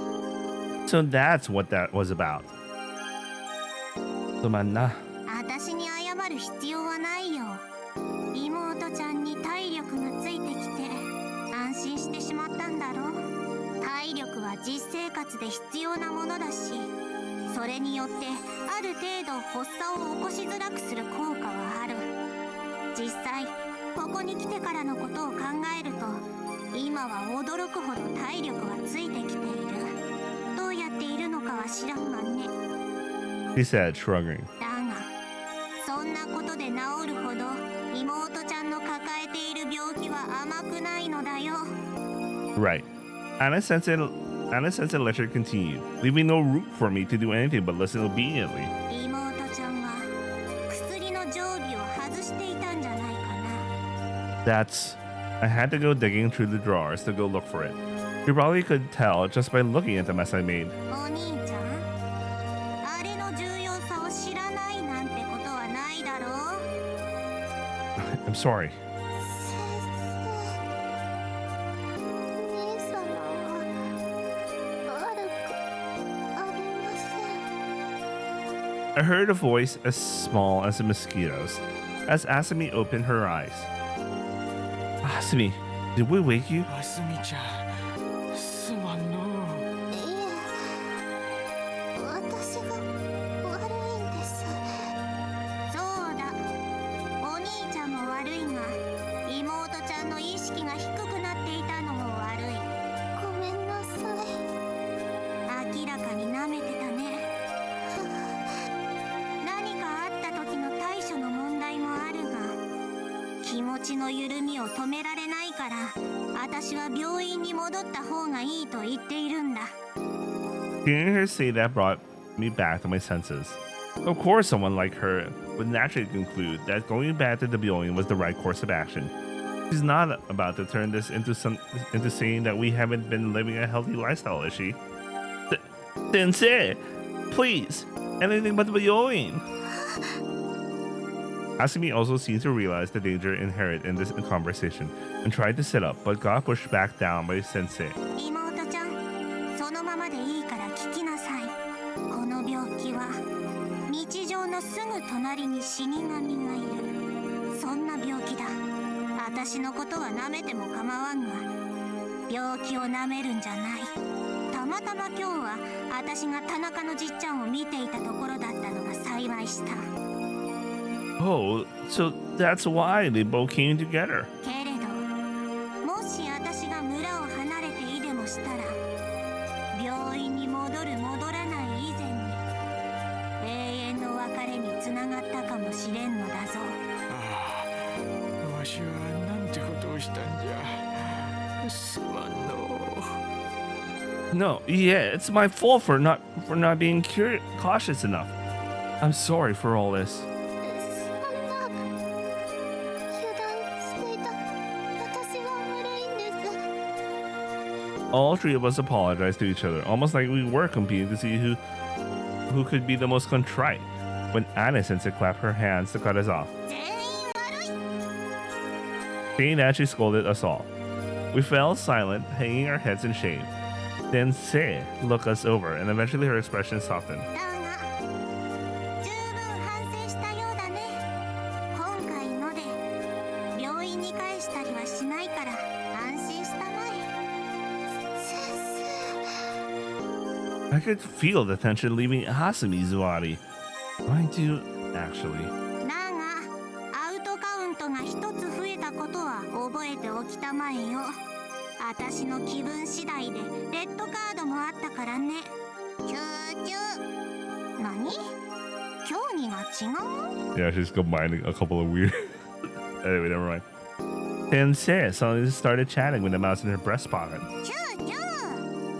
So that's what that was about. すまんな。私に謝る必要はないよ。妹ちゃんに体力がついてきて安心してしまったんだろ。体力は実生活で必要なものだし、それによってある程度発作を起こしづらくする効果はある。実際ここに来てからのことを考えると今は驚くほど体力はついてきている。どうやっているのかは知らんがね。 He said, shrugging. だがそんなことで治るほど妹ちゃんの抱えている病気は甘くないのだよ。 Right. Anna's sense and lecture continued, leaving no room for me to do anything but listen obediently. 妹ちゃんは薬の常備を外していたんじゃないかな。 That's... I had to go digging through the drawers to go look for it. You probably could tell just by looking at the mess I made. お兄ちゃん、あれの重要さを知らないなんてことはないだろう。 I'm sorry. 姉様は悪くありません。 I heard a voice as small as a mosquito's as Asami opened her eyes. Asami, did we wake you? あすみちゃん、すまんの。いえ、私が悪いんです。そうだ、お兄ちゃんも悪いが妹ちゃんの意識が低くなっていたのも悪い。ごめんなさい。明らかに舐めてたね。何かあった時の対処の問題もあるが、気持ちの緩みを止められないから私は病院に戻った方がいいと言っているんだ。 Hearing her say that brought me back to my senses. Of course, someone like her would naturally conclude that going back to the Byoin was the right course of action. She's not about to turn this into saying that we haven't been living a healthy lifestyle, is she? Sensei, please, anything but the Byoin. Asumi also seemed to realize the danger inherent in this conversation and tried to sit up, but got pushed back down by Sensei. 妹ちゃん、そのままでいいから聞きなさい。この病気は日常のすぐ隣に死神がいる。そんな病気だ。私のことは舐めても構わんが、病気を舐めるんじゃない。たまたま今日は私が田中のじっちゃんを見ていたところだったのが幸いした。 Oh, so that's why they both came together. けれど、もし私が村を離れていでもしたら、病院に戻る戻らない以前に永遠の別れにつながったかもしれんのだぞ。ああ、わしはなんてことをしたんじゃ。すまんの。 No, yeah, it's my fault for not being cautious enough. I'm sorry for all this. そんな油断していた私が悪いんです。 All three of us apologized to each other, almost like we were competing to see who could be the most contrite. When Anna Sensei clapped her hands to cut us off. 全員悪い。 Saying that, she scolded us all. We fell silent, hanging our heads in shame. Then Sensei looked us over, and eventually her expression softened. だが十分反省したようだね。今回ので病院に返したりはしないから安心したまえ。先生。 I could feel the tension leaving Asumi's body. I do, actually. だがアウトカウントが一つ増えたことは覚えておきたまえよ。私の気分次第でレッドカードもあったからね。チューチュー。何？競技が違う？ Yeah, she's combining a couple of weird Anyway, never mind. Tensei suddenly started chatting with the mouse in her breast pocket. じゃ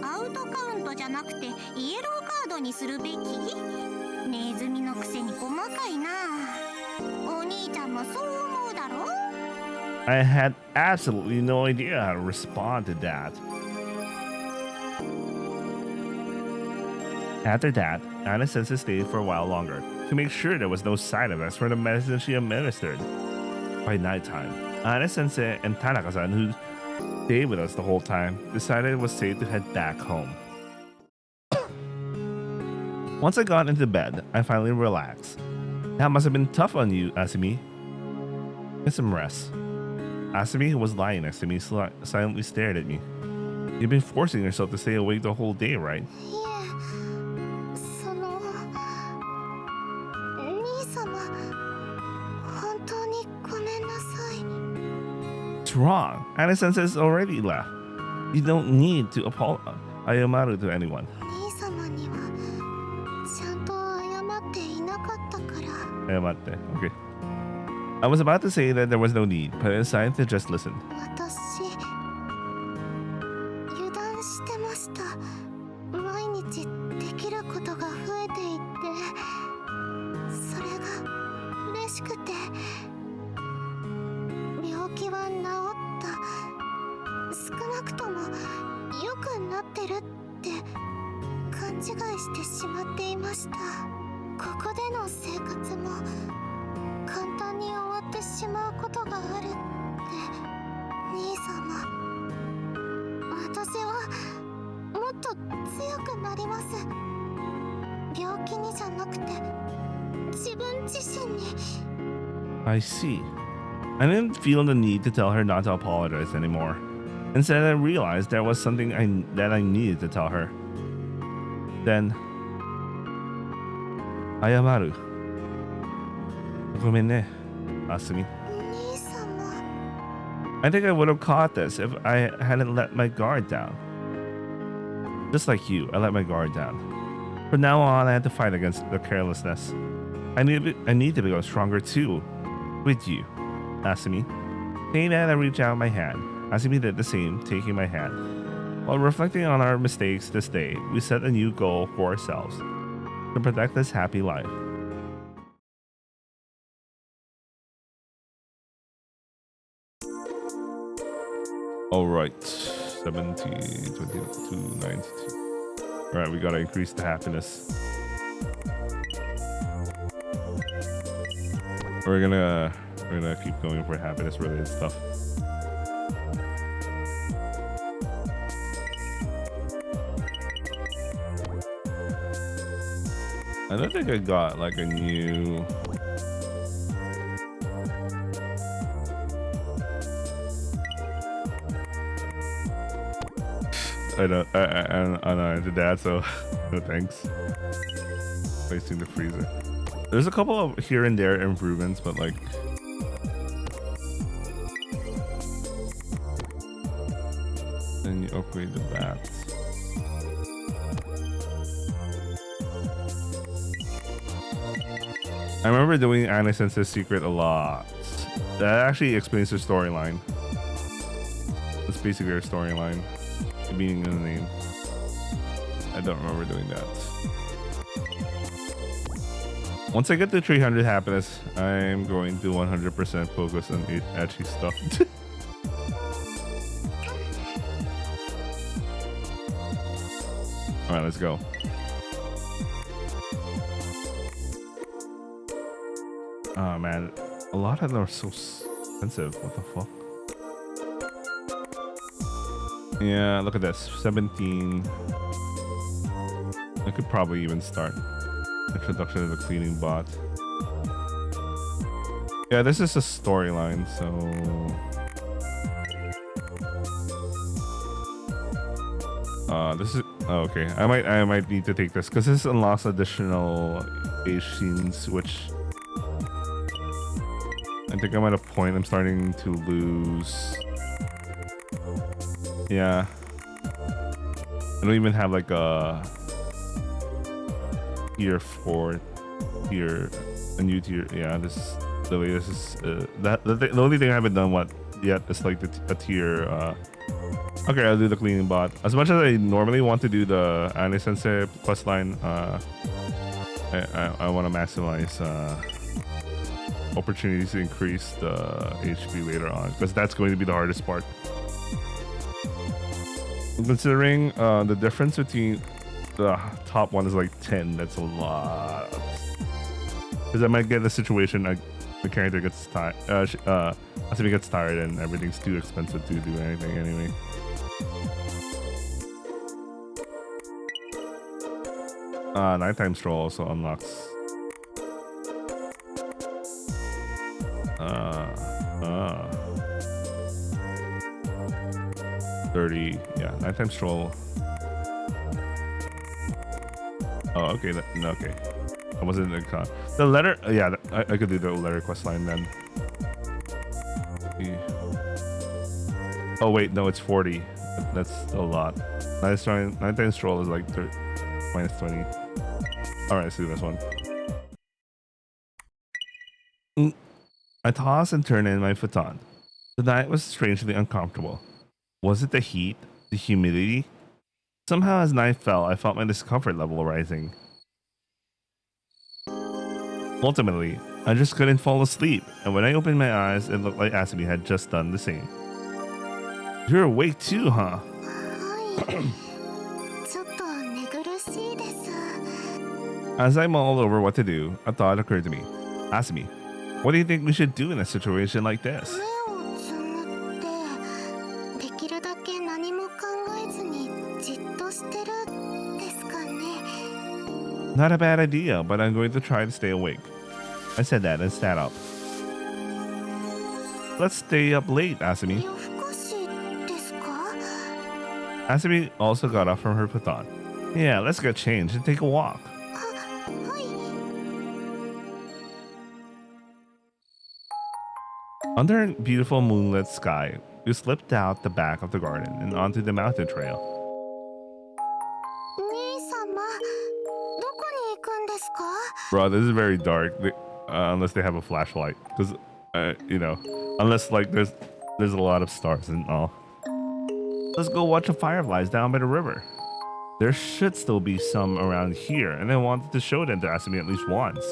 あアウトカウントじゃなくてイエローカードにするべき？ネズミのくせに細かいな。お兄ちゃんもそう思うだろ？ I had absolutely no idea how to respond to that. After that, Anna Sensei stayed for a while longer to make sure there was no side effects from the medicine she administered. By nighttime, Anna Sensei and Tanaka-san, who stayed with us the whole time, decided it was safe to head back home. Once I got into bed, I finally relaxed. That must have been tough on you, Asumi. Get some rest. Asumi, who was lying next to me, silently stared at me. You've been forcing yourself to stay awake the whole day, right? いえ、その兄様、本当にごめんなさい。 What's wrong? Anna Sensei's already left. You don't need to apologize to anyone. 兄様にはちゃんと謝っていなかったから。 Okay. I was about to say that there was no need, but I decided to just listen. 私、油断してました。毎日できることが増えていって、それが嬉しくて、病気は治った。少なくとも良くなってるって勘違いしてしまっていました。ここでの生活も簡単に終わってしまうことがあるって兄様、私はもっと強くなります。病気にじゃなくて自分自身に。 I see. I didn't feel the need to tell her not to apologize anymore. Instead, I realized there was something that I needed to tell her. Then, Ayamaru. ごめんね, Asumi. 兄様。 I think I would have caught this if I hadn't let my guard down. Just like you, I let my guard down. From now on, I had to fight against the carelessness. I need to become stronger too. With you, Asumi. Saying that, I reached out my hand. Asumi did the same, taking my hand. While reflecting on our mistakes this day, we set a new goal for ourselves. To protect this happy life. Alright, 17, 22, 92. Alright, we gotta increase the happiness. We're gonna keep going for happiness related stuff. I don't think I got like a new I know I did that, so no thanks. Placing the freezer. There's a couple of here and there improvements, but like then you upgrade the bats. I remember doing Anna Sensei's secret a lot. That actually explains her storyline. That's basically her storyline. Being in the name. I don't remember doing that. Once I get to 300 happiness, I'm going to 100% focus on ecchi stuff. Alright, let's go. Oh man, a lot of them are so expensive. What the fuck? Yeah, look at this. 17. I could probably even start. Introduction of the cleaning bot. Yeah, this is a storyline, so this is okay. I might need to take this because this unlocks additional age scenes, which I think I'm at a point I'm starting to lose. Yeah, I don't even have like a tier 4 tier, a new tier. Yeah, this the way this is the only thing I haven't done yet is like a tier. Okay, I'll do the cleaning bot. As much as I normally want to do the Anne Sensei questline, I want to maximize opportunities to increase the HP later on, because that's going to be the hardest part. Considering the difference between the top one is like 10, that's a lot. Because I might get a situation the character gets tired, Asumi gets tired and everything's too expensive to do anything anyway. Nighttime stroll also unlocks. 30, yeah, nighttime stroll. Oh, okay, okay. I wasn't in the con. The letter, yeah, I could do the letter quest line then. Yeah. Oh wait, no, it's 40. That's a lot. Nighttime stroll is like minus 20. All right, let's do this one. I tossed and turned in my futon. The night was strangely uncomfortable. Was it the heat? The humidity? Somehow as night fell, I felt my discomfort level rising. Ultimately, I just couldn't fall asleep, and when I opened my eyes, it looked like Asumi had just done the same. You're awake too, huh? As I mulled over what to do, a thought occurred to me. Asumi, what do you think we should do in a situation like this? Not a bad idea, but I'm going to try to stay awake. I said that and sat up. Let's stay up late, Asumi. Asumi also got up from her futon. Yeah, let's get changed and take a walk. Under a beautiful moonlit sky, we slipped out the back of the garden and onto the mountain trail. Bro, this is very dark. Unless they have a flashlight, because unless like there's a lot of stars and all. Let's go watch the fireflies down by the river. There should still be some around here, and I wanted to show them to Asumi at least once.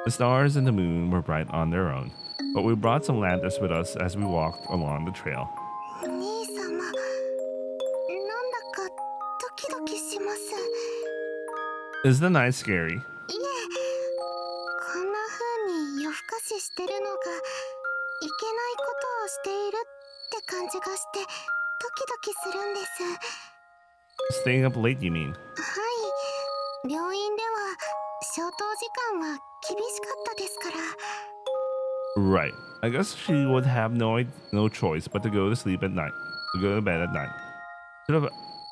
The stars and the moon were bright on their own, but we brought some lanterns with us as we walked along the trail. Is the night scary? Staying up late, you mean? Right. I guess she would have no choice but to go to sleep at night. To go to bed at night.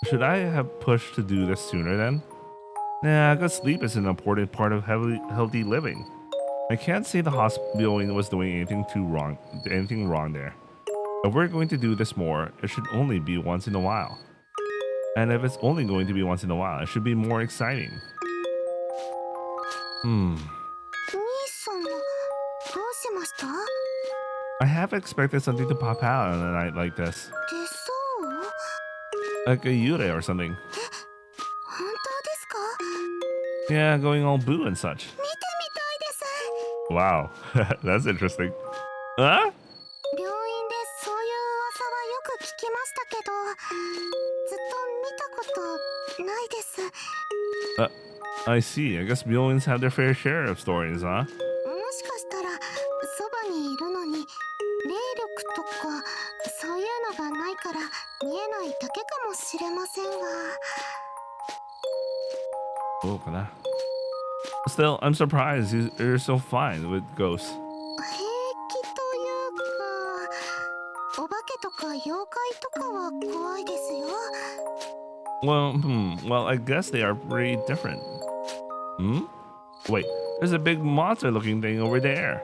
Should I have pushed to do this sooner then? Nah, I guess sleep is an important part of healthy living. I can't say the hospital was doing anything wrong there. If we're going to do this more, it should only be once in a while. And if it's only going to be once in a while, it should be more exciting. I have expected something to pop out on a night like this. Like a yure or something. Yeah, going all boo and such. Wow, that's interesting. Huh? I see. I guess Byoins have their fair share of stories, huh? Still, I'm surprised you're so fine with ghosts. Well, I guess they are pretty different. Wait, there's a big monster-looking thing over there.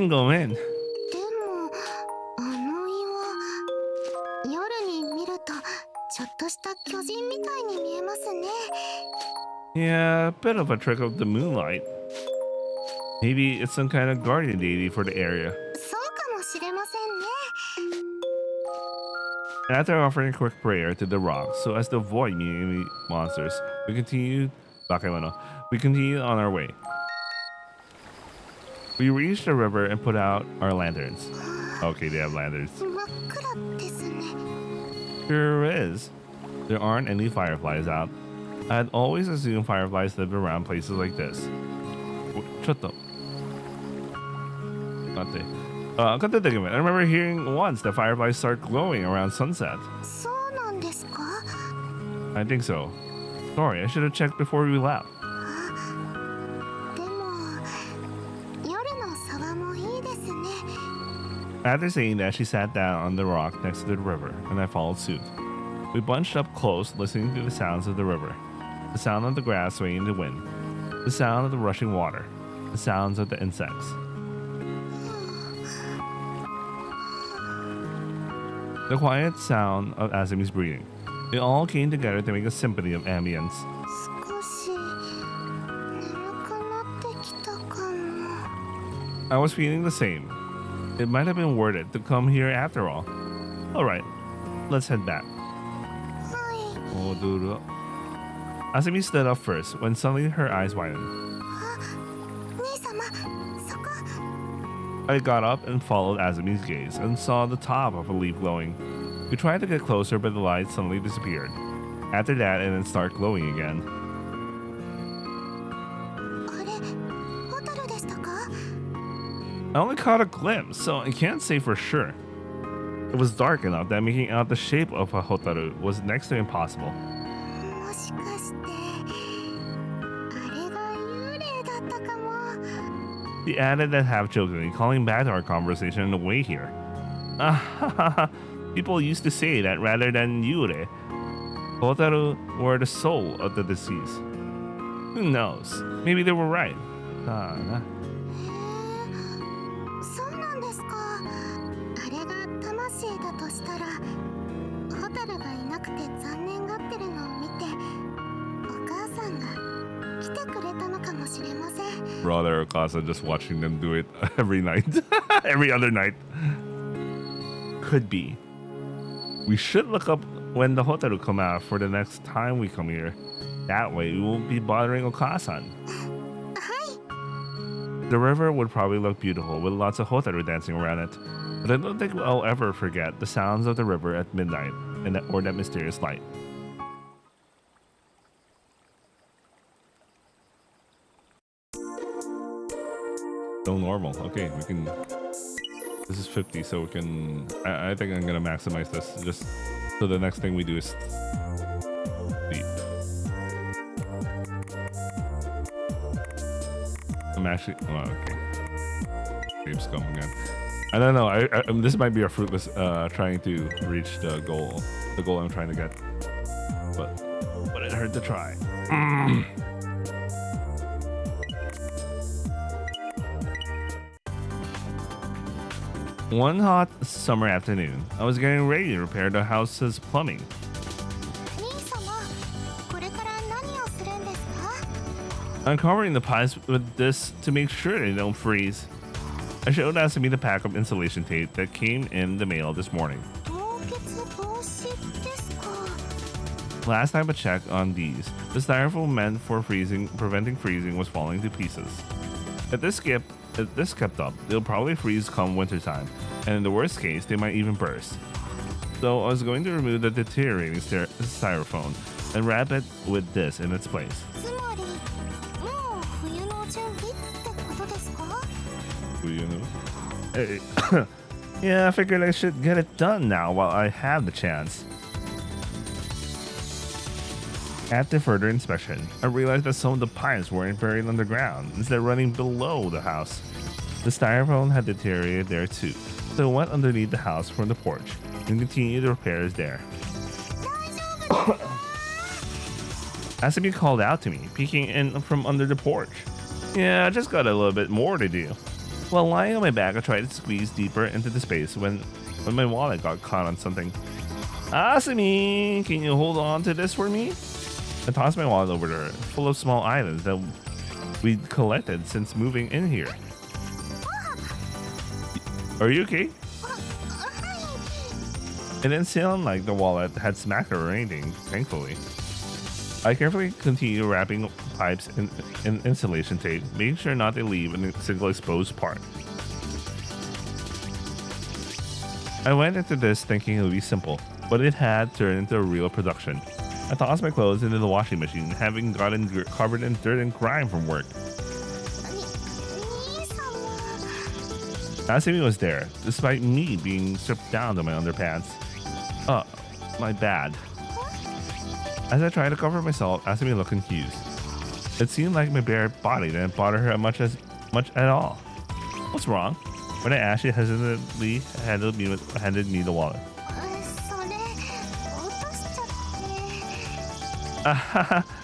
Go in. ちょっとした巨人みたいに見えますね。 Yeah, a bit of a trick of the moonlight. Maybe it's some kind of guardian deity for the area. そうかもしれませんね。 After offering a quick prayer to the rock so as to avoid meeting any monsters, we continue on our way. We reached the river and put out our lanterns. Okay, they have lanterns. 真っ暗ですね。 Sure is. There aren't any fireflies out. I had always assumed fireflies lived around places like this. Shut up. Come to think of it, I remember hearing once that fireflies start glowing around sunset. そうなんですか？ I think so. Sorry, I should have checked before we left. でも夜の沢もいいですね。 After saying that, she sat down on the rock next to the river, and I followed suit. We bunched up close, listening to the sounds of the river. The sound of the grass swaying in the wind. The sound of the rushing water. The sounds of the insects. The quiet sound of Asumi's breathing. It all came together to make a symphony of ambience. 少し眠くなってきたかも。 I was feeling the same. It might have been worth it to come here after all. Alright, let's head back. はい。 Asumi stood up first when suddenly her eyes widened. 兄様、そこ。 I got up and followed Asumi's gaze and saw the top of a leaf glowing. We tried to get closer, but the light suddenly disappeared. After that, it didn't start glowing again. あれ、ホタルでしたか？ I only caught a glimpse, so I can't say for sure. It was dark enough that making out the shape of a hotaru was next to impossible. もしかしてあれが幽霊だったかも。 He added that half jokingly, calling back to our conversation on the way here. People used to say that rather than yure, hotaru were the soul of the deceased. Who knows? Maybe they were right. そうなんですか。あれが魂だとしたら、ホタルがいなくて残念がってるのを見て、お母さんが来てくれたのかもしれません。 Brother Okasa just watching them do it every night. Every other night. Could be. We should look up when the hotaru come out for the next time we come here. That way we won't be bothering Okasan. はい。 The river would probably look beautiful with lots of hotaru dancing around it. But I don't think I'll ever forget the sounds of the river at midnight or that mysterious light. So normal. Okay, we can... This is 50, so we can... I think I'm gonna maximize this just so the next thing we do is sleep. I'm actually... Oh, okay. Sleep's coming again. I don't know. This might be a fruitless trying to reach the goal I'm trying to get. But it hurt to try. One hot summer afternoon, I was getting ready to repair the house's plumbing. 兄様、これから何をするんですか？ I'm covering the pipes with this to make sure they don't freeze. I showed Asumi the pack of insulation tape that came in the mail this morning. 凍結防止ですか？ Last time I checked on these, the styrofoam meant for preventing freezing was falling to pieces. If this kept up, they'll probably freeze come wintertime, and in the worst case, they might even burst. So I was going to remove the deteriorating styrofoam and wrap it with this in its place. つまり、もう冬の準備ってことですか？ You know? Hey. Yeah, I figured I should get it done now while I have the chance. After further inspection, I realized that some of the pipes weren't buried underground, instead running below the house. The styrofoam had deteriorated there too, so I went underneath the house from the porch and continued the repairs there. Asumi called out to me, peeking in from under the porch. Yeah, I just got a little bit more to do. While lying on my back, I tried to squeeze deeper into the space when my wallet got caught on something. Asumi, can you hold on to this for me? I tossed my wallet over to her, full of small items that we'd collected since moving in here. Are you okay? It didn't sound like the wallet had smacked her or anything, thankfully. I carefully continued wrapping pipes in insulation tape, making sure not to leave a single exposed part. I went into this thinking it would be simple, but it had turned into a real production. I tossed my clothes into the washing machine, having gotten covered in dirt and grime from work. Asumi was there, despite me being stripped down to my underpants. My bad. As I tried to cover myself, Asumi looked confused. It seemed like my bare body didn't bother her much at all. What's wrong? When I asked, she hesitantly handed me the wallet.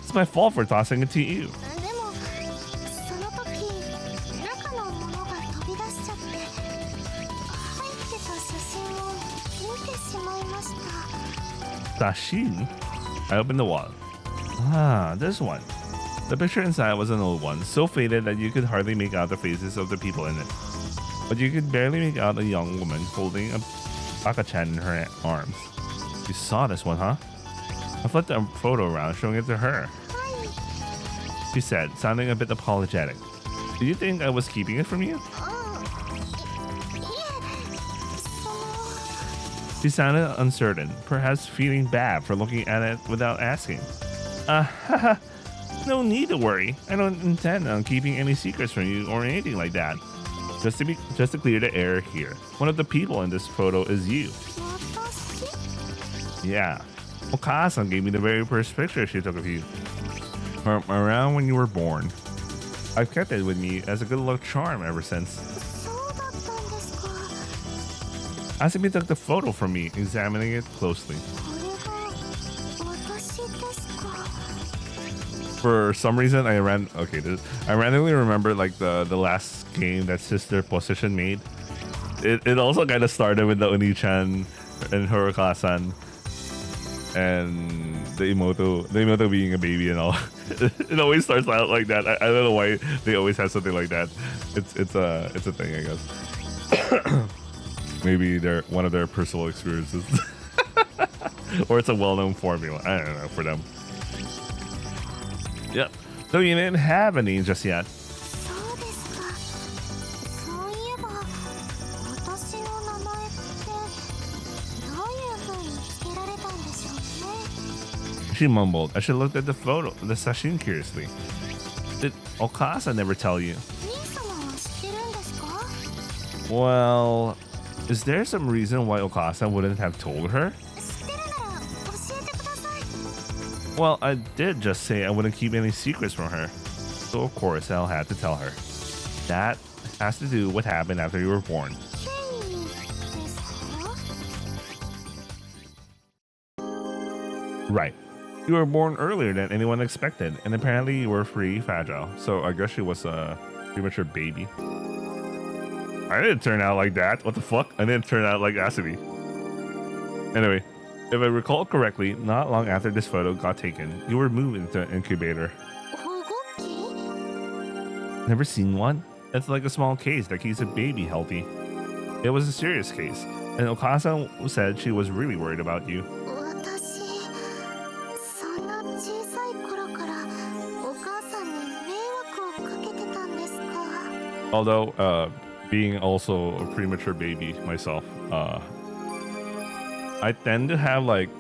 It's my fault for tossing it to you. Sashin? I opened the wallet. Ah, this one. The picture inside was an old one, so faded that you could hardly make out the faces of the people in it. But you could barely make out a young woman holding a Akachan in her arms. You saw this one, huh? I flipped the photo around, showing it to her. She said, sounding a bit apologetic. Did you think I was keeping it from you? She sounded uncertain, perhaps feeling bad for looking at it without asking. No need to worry. I don't intend on keeping any secrets from you or anything like that. Just to clear the air here, one of the people in this photo is you. Yeah. Okasan gave me the very first picture she took of you. From around when you were born. I've kept it with me as a good luck charm ever since. Asumi took the photo from me, examining it closely. For some reason, I randomly remember like the last game that Sister Position made. It also kind of started with the Oni-chan and Horikawa-san and the Imouto being a baby and all. It always starts out like that. I don't know why they always have something like that. It's a thing, I guess. Maybe they're one of their personal experiences. Or it's a well-known formula. I don't know, for them. Yep. So you didn't have any just yet. She mumbled as she looked at the photo, the sashin curiously. Did Okasa never tell you? Well, is there some reason why Okasa wouldn't have told her? Well, I did just say I wouldn't keep any secrets from her. So of course I'll have to tell her. That has to do with what happened after you were born. Right. You were born earlier than anyone expected, and apparently you were fragile. So I guess she was a premature baby. I didn't turn out like that. What the fuck? I didn't turn out like Asumi. Anyway, if I recall correctly, not long after this photo got taken, you were moved into an incubator. Never seen one? It's like a small case that keeps a baby healthy. It was a serious case, and Okasa said she was really worried about you. Although, being also a premature baby myself, I tend to have like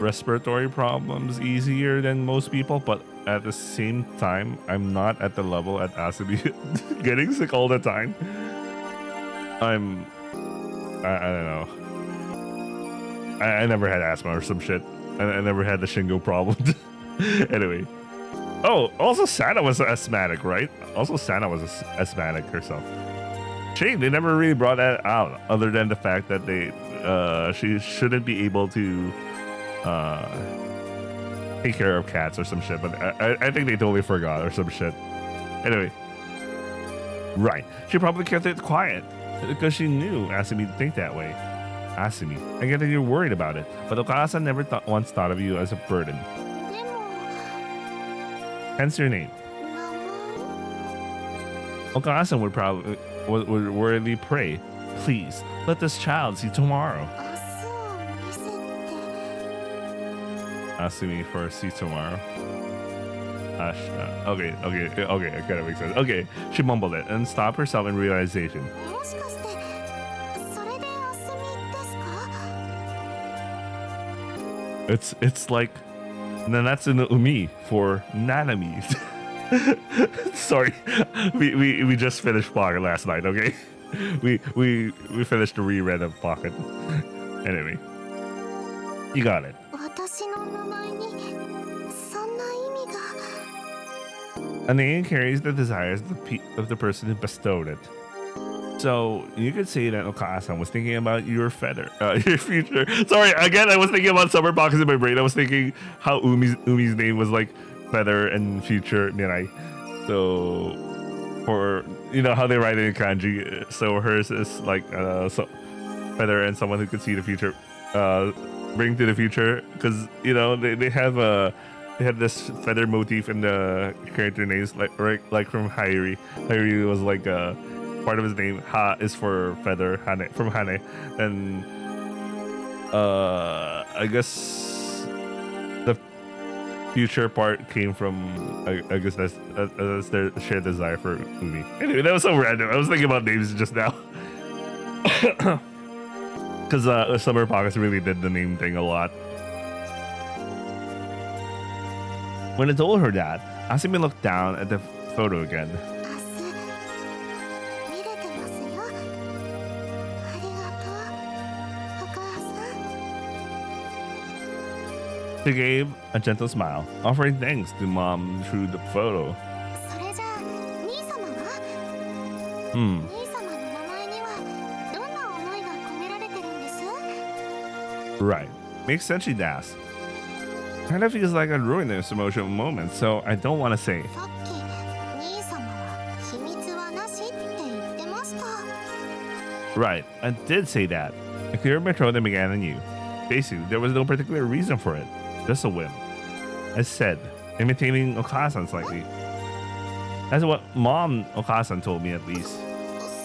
respiratory problems easier than most people, but at the same time, I'm not at the level at Asumi getting sick all the time. I don't know. I never had asthma or some shit. I never had the Shingo problem. Anyway. Oh, also Sana was asthmatic, right? Also Sana was asthmatic herself. Shame they never really brought that out, other than the fact that she shouldn't be able to take care of cats or some shit. But I think they totally forgot or some shit. Anyway, right? She probably kept it quiet because she knew Asumi would think that way. Asumi. I get that you're worried about it, but Okasa never once thought of you as a burden. でも Hence your name. 名前 Okasa would probably would worriedly pray, please let this child see tomorrow. 明日を見せて Asumi for see tomorrow. Okay, it kind of makes sense. Okay, she mumbled it and stopped herself in realization. もしかしてそれであすみですか It's like Nanatsu no Umi for Nanami. Sorry, we just finished Pocket last night. Okay, we finished the reread of Pocket. Anyway, you got it. 私の名前にそんな意味が A name carries the desires of the person who bestowed it. So you could say that Okasa was thinking about your feather, your future. Sorry, again, I was thinking about summer pockets in my brain. I was thinking how Umi's name was like feather and future Nirai. So, for how they write it in kanji. So hers is like so feather and someone who could see the future, bring to the future. Because they had this feather motif in the character names, like from Hairi. Hairi was like part of his name. Ha is for feather, Hane from Hane, and I guess the future part came from I guess that's their shared desire for Umi. Anyway, that was so random. I was thinking about names just now. Because Summer Pockets really did the name thing a lot. When I told her that, Asumi looked down at the photo again. 明日見れてますよありがとうお母さん She gave a gentle smile, offering thanks to Mom through the photo. それじゃあ兄様は Hmm. 兄様の名前にはどんな思いが込められてるんです Right. Makes sense, she asked. Kind of feels like I'd ruined this emotional moment, so I don't want to say. さっき兄様は秘密はなしって言ってました Right, I did say that. I cleared my throat and began anew. Basically, there was no particular reason for it, just a whim. I said, imitating Okasan slightly. That's what Mom Okasan told me, at least.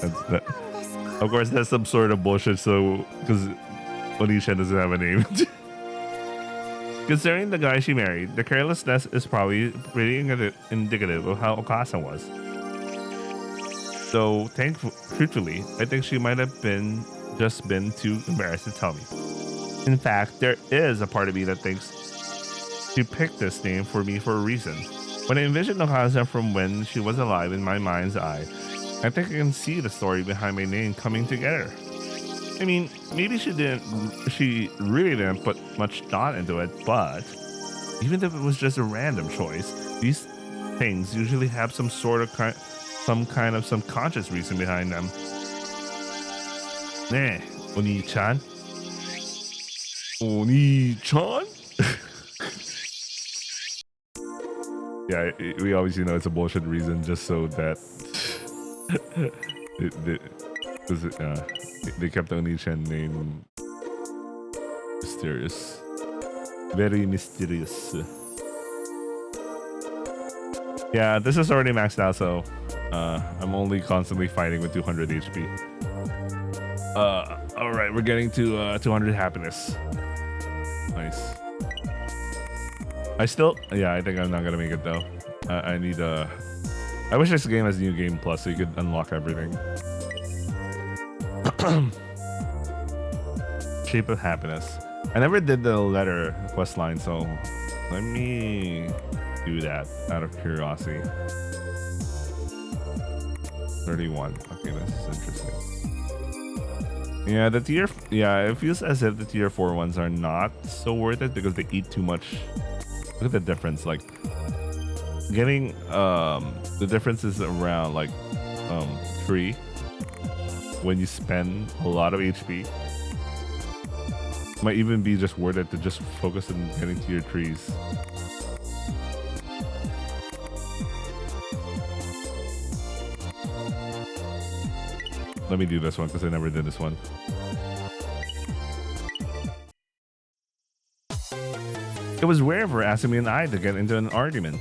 そうなんですか Of course, that's some sort of bullshit, so because Onisha doesn't have a name. Considering the guy she married, the carelessness is probably pretty indicative of how Okasa was. So, truthfully, I think she might have just been too embarrassed to tell me. In fact, there is a part of me that thinks she picked this name for me for a reason. When I envisioned Okasa from when she was alive in my mind's eye, I think I can see the story behind my name coming together. I mean, maybe she really didn't put much thought into it, but even if it was just a random choice, these things usually have some kind of subconscious reason behind them. Ne, Oni-chan? Oni-chan? Yeah, we obviously know it's a bullshit reason just so that they kept the Oni-chan name mysterious. Very mysterious. Yeah, this is already maxed out, so I'm only constantly fighting with 200 HP. Alright, we're getting to 200 happiness. Nice. I think I'm not gonna make it though. I need I wish this game has New Game Plus so you could unlock everything. Shape of Happiness. I never did the letter quest line, so let me do that out of curiosity. 31. Okay, this is interesting. Yeah, it feels as if the tier 4 ones are not so worth it because they eat too much. Look at the difference. Like getting the difference is around like 3 when you spend a lot of HP. Might even be just worth it to just focus on getting to your trees. Let me do this one because I never did this one. It was rare for Asumi and I to get into an argument.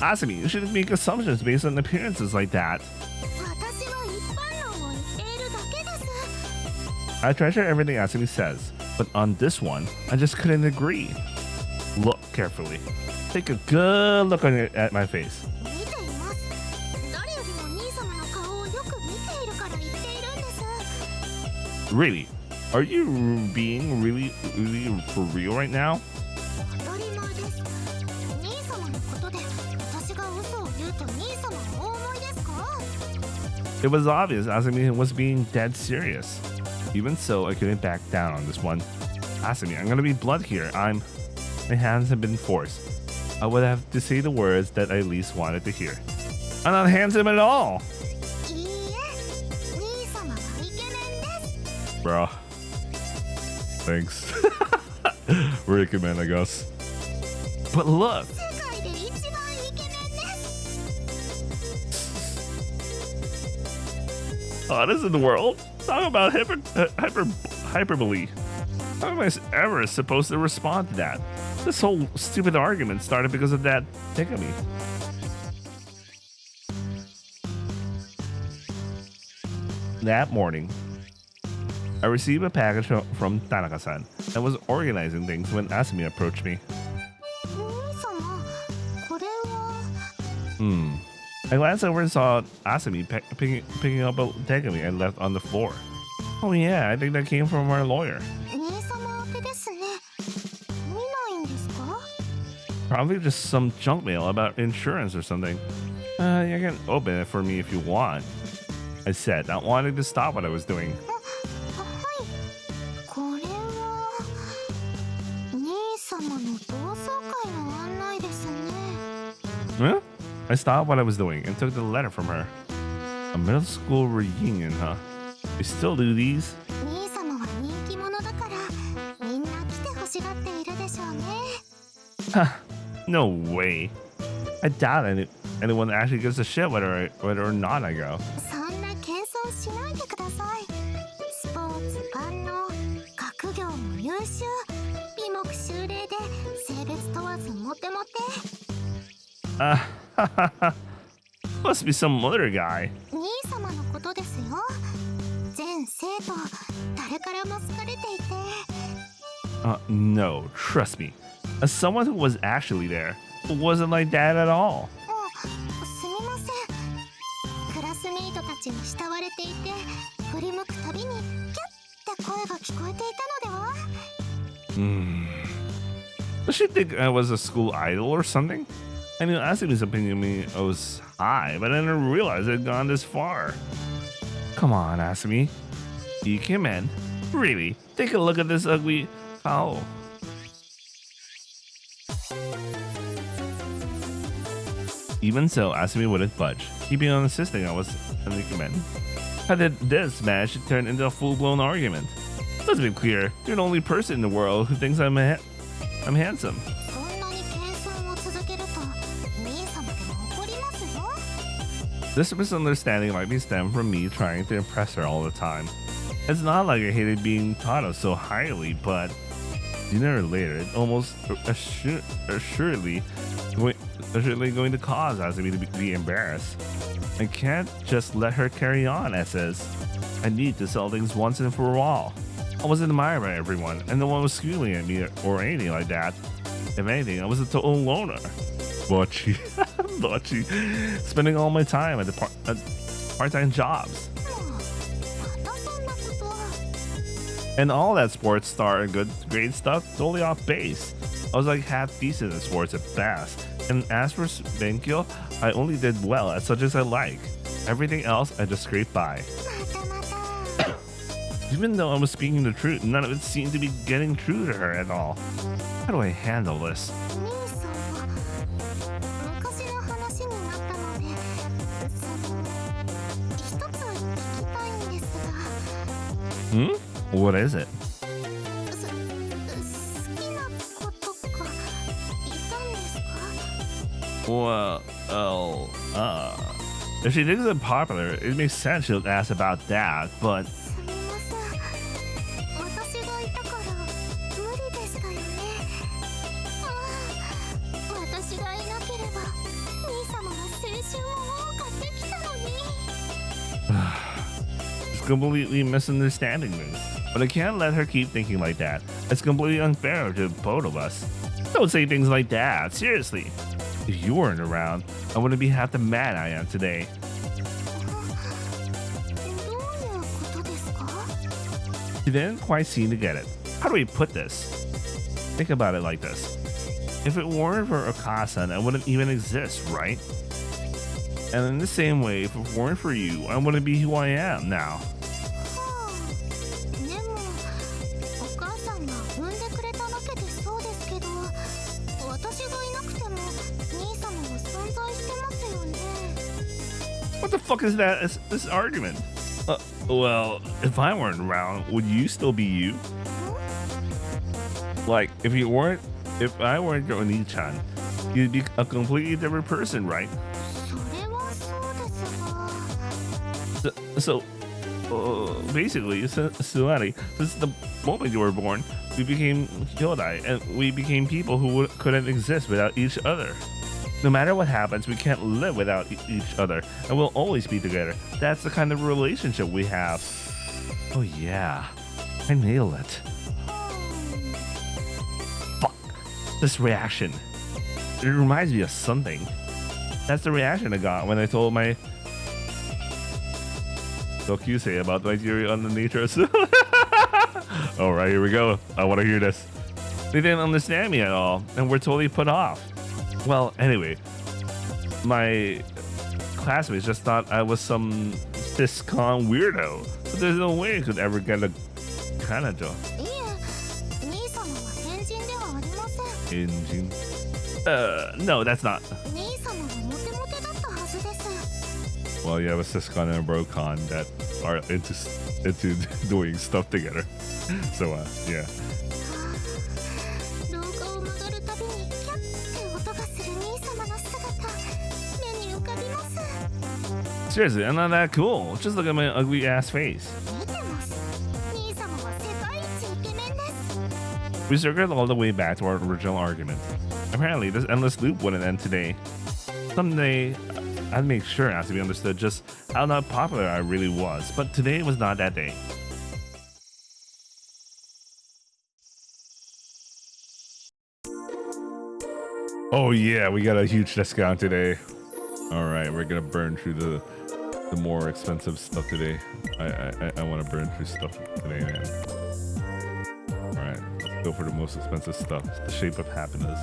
Asumi, you shouldn't make assumptions based on appearances like that. 私は一般論を言っているだけです。 I treasure everything Asumi says, but on this one, I just couldn't agree. Look carefully. Take a good look at my face. 見ています。誰よりも兄様の顔をよく見ているから言っているんです。 Really? Are you being really for real right now? 当たり前です。兄様のことで私が嘘を言うと兄様はお思いですか？ It was obvious Asumi was being dead serious. Even so, I couldn't back down on this one. Asumi, I'm gonna be blunt here. My hands have been forced. I would have to say the words that I least wanted to hear. I'm not handsome at all! いいえ、兄様はイケメンです。 Bro. Thanks. Recommend, I guess. But look! 世界で一番イケメンです。 Hottest in the world? Talk about hyperbole. How am I ever supposed to respond to that? This whole stupid argument started because of that Tegami. That morning, I received a package from Tanaka-san and was organizing things when Asumi approached me. 兄様、これは。 I glanced over and saw Asumi picking up a Tegami I left on the floor. Oh yeah, I think that came from our lawyer. 兄様宛てですね。見ないんですか？ Probably just some junk mail about insurance or something. You can open it for me if you want, I said, not wanting to stop what I was doing. はい。これは兄様の同窓会の案内ですね。 Huh? I stopped what I was doing and took the letter from her. A middle school reunion, huh? You still do these? 兄様は人気者だからみんな来て欲しがっているでしょうね。 No way. I doubt anyone actually gives a shit whether or not I go. そんな謙遜しないでください。スポーツ万能、学業も優秀、美目秀麗で性別問わずモテモテ。 Must be some other guy. 兄様のことですよ。全生徒誰からも好かれていて。 No, trust me. As someone who was actually there, it wasn't like that at all. すみません。クラスメイトたちに慕われていて、振り向くたびにキュッて声が聞こえていたのでは？ Does she think I was a school idol or something? I knew Asumi's opinion of me was high, but I didn't realize it had gone this far. Come on, Asumi. Ikemen? Really? Take a look at this ugly fowl. Even so, Asumi wouldn't budge, keeping on insisting I was an Ikemen. How did this manage to turn into a full-blown argument? Let's be clear, you're the only person in the world who thinks I'm handsome. そんなに謙遜を続けると兄様でも怒りますよ。 This misunderstanding might be stemmed from me trying to impress her all the time. It's not like I hated being thought of so highly, but sooner or later, it almost assuredly going to cause Asumi to be embarrassed. I can't just let her carry on, I says. I need to sell things once and for all. I wasn't admired by everyone, and no one was squealing at me or anything like that. If anything, I was a total loner. Bocchi. Bocchi. Spending all my time at part-time jobs. またそんなことを。 And all that sports star and good grade stuff, totally off base. I was like half decent in sports at best. And as for Benkyo, I only did well at such as I like. Everything else, I just scraped by. またまた。 Even though I was speaking the truth, none of it seemed to be getting true to her at all. How do I handle this? 兄さんは昔の話になったので、一つ聞きたいんですが。 What is it? 好きな子とかいたんですか？ Well, if she thinks I'm popular, it makes sense she'll ask about that, but すみません。私がいたから無理でしたよね。It's completely misunderstanding me. But I can't let her keep thinking like that. It's completely unfair to both of us. Don't say things like that, seriously. If you weren't around, I wouldn't be half the man I am today. She didn't quite seem to get it. How do we put this? Think about it like this. If it weren't for Okasan, I wouldn't even exist, right? And in the same way, if it weren't for you, I wouldn't be who I am now. What the fuck is that? This argument? Well, if I weren't around, would you still be you? Like, if I weren't your Oni-chan, you'd be a completely different person, right? So basically, Suari, since the moment you were born, we became Hyodai, and we became people who couldn't exist without each other. No matter what happens, we can't live without each other, and we'll always be together. That's the kind of relationship we have. Oh yeah, I nailed it. Fuck, this reaction. It reminds me of something. That's the reaction I got when I told my Dokyusei about my theory on the nature of Alright, here we go. I want to hear this. They didn't understand me at all, and were totally put off. Well, anyway, my classmates just thought I was some cis-con weirdo, but there's no way I could ever get a Kanajo. Engine. No, that's not. Well, you have a cis-con and a bro-con that are into doing stuff together. So, yeah. Seriously, I'm not that cool. Just look at my ugly ass face. We circled all the way back to our original argument. Apparently, this endless loop wouldn't end today. Someday, I'd make sure it has to be understood just how not popular I really was, but today was not that day. Oh yeah, we got a huge discount today. All right, we're gonna burn through the more expensive stuff today. I want to burn through stuff today, man. All right, let's go for the most expensive stuff. The Shape of Happiness.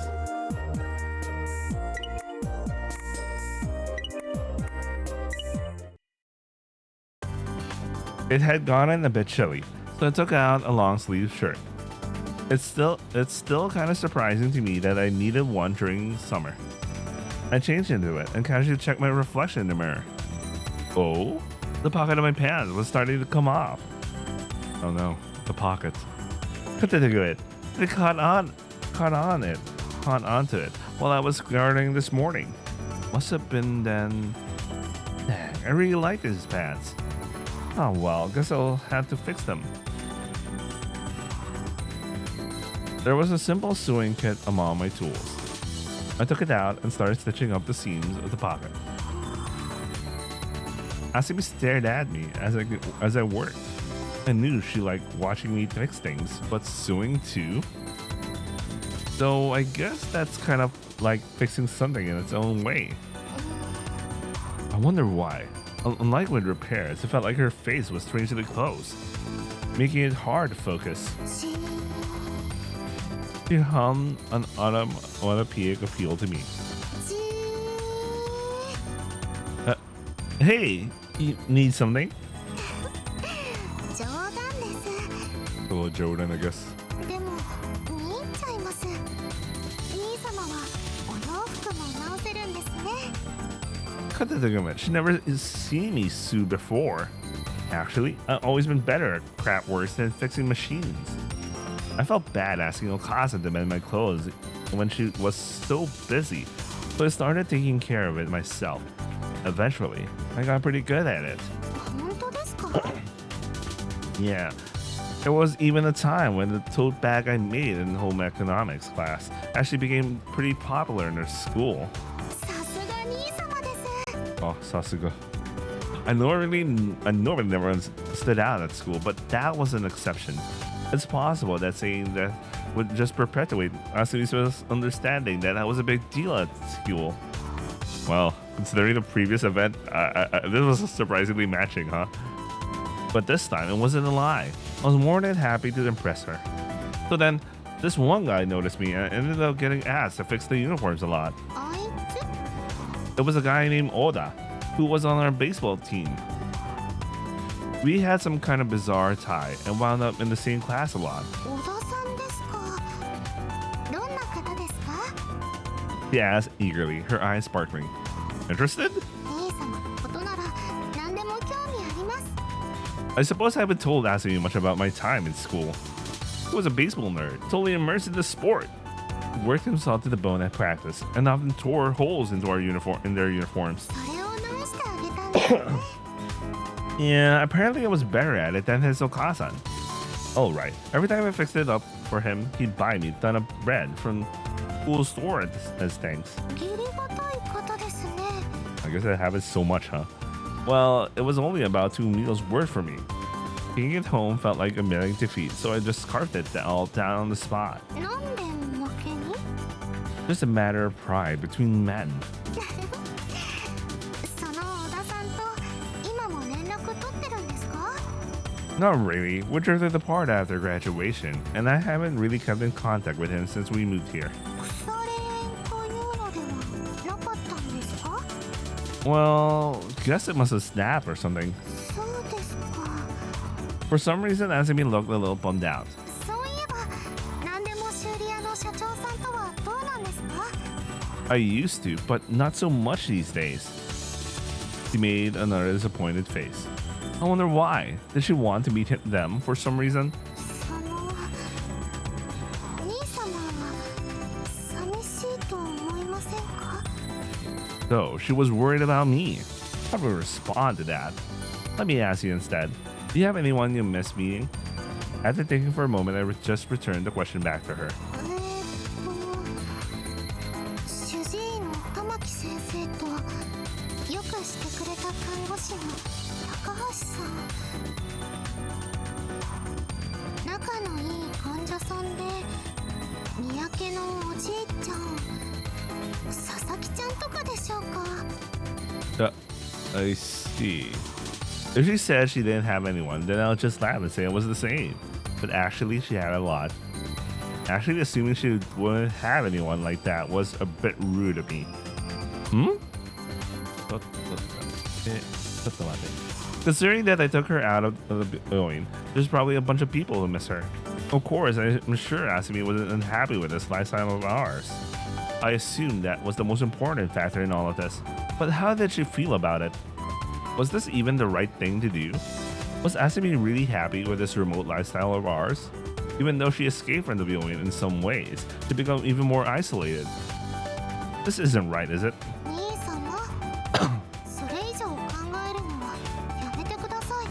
It had gotten a bit chilly, so I took out a long sleeve shirt. It's still kind of surprising to me that I needed one during summer. I changed into it and casually checked my reflection in the mirror. Oh, the pocket of my pants was starting to come off. Oh no, the pocket. Cut it good. It caught onto it while I was gardening this morning. Must have been then. Dang, I really like these pants. Oh well, guess I'll have to fix them. There was a simple sewing kit among my tools. I took it out and started stitching up the seams of the pocket. Asumi stared at me as I worked. I knew she liked watching me fix things, but sewing too? So I guess that's kind of like fixing something in its own way. I wonder why. Unlike with repairs, it felt like her face was strangely closed, making it hard to focus. She hummed an onomatopoeic appeal to me. Hey, you need something? A little Jordan, I guess. Cut the argument. She never seen me sew before. Actually, I've always been better at craft work than fixing machines. I felt bad asking Okasa to mend my clothes when she was so busy, so I started taking care of it myself. Eventually, I got pretty good at it. Yeah, there was even a time when the tote bag I made in home economics class actually became pretty popular in her school. Oh, Sasuga. I normally never stood out at school, but that was an exception. It's possible that saying that would just perpetuate Asumi's understanding that I was a big deal at school. Well, considering the previous event, this was surprisingly matching, huh? But this time, it wasn't a lie. I was more than happy to impress her. So then, this one guy noticed me and ended up getting asked to fix the uniforms a lot. aint? It was a guy named Oda, who was on our baseball team. We had some kind of bizarre tie and wound up in the same class a lot. 小田さんですか。どんな方ですか。 She asked eagerly, her eyes sparkling. Interested? 兄様のことなら何でも興味あります。 I suppose I haven't told Asumi much about my time in school. He was a baseball nerd, totally immersed in the sport. He worked himself to the bone at practice and often tore holes into their uniforms. それを直してあげたんですね。 Yeah, apparently I was better at it than his Okasan. Oh right, every time I fixed it up for him, he'd buy me a ton of bread from school store as thanks. 義理がたい方ですね。 I guess I have it so much, huh? Well, it was only about 2 meals worth for me. Taking it home felt like admitting defeat, so I just carved it all down on the spot. なんで負けに。 Just a matter of pride between men. その小田さんと今も連絡取ってるんですか。 Not really. We drifted apart after graduation, and I haven't really kept in contact with him since we moved here. 腐れ縁というのではなかったんですか。 Well, guess it must have snapped or something. そうですか。 For some reason, Asumi looked a little bummed out. そういえば何でも修理屋の社長さんとはどうなんですか。 I used to, but not so much these days. She made another disappointed face. I wonder why. Did she want to meet them for some reason? その兄様は寂しいと思いませんか。 So, she was worried about me. How do we respond to that? Let me ask you instead. Do you have anyone you miss meeting? After thinking for a moment, I just returned the question back to her. 主治医の玉木先生とよくしてくれた看護師の高橋さん。仲のいい患者さんで三宅のおじいちゃん佐々木ちゃんとかでしょうか。 I see. If she said she didn't have anyone, then I'll just laugh and say it was the same. But actually, she had a lot. Actually, assuming she wouldn't have anyone like that was a bit rude of me. Hmm? Considering that I took her out of the building, there's probably a bunch of people who miss her. Of course, I'm sure Asumi wasn't unhappy with this lifestyle of ours. I assumed that was the most important factor in all of this. But how did she feel about it? Was this even the right thing to do? Was Asumi really happy with this remote lifestyle of ours? Even though she escaped from the building in some ways to become even more isolated. This isn't right, is it? 兄様それ以上考えるのはやめてください。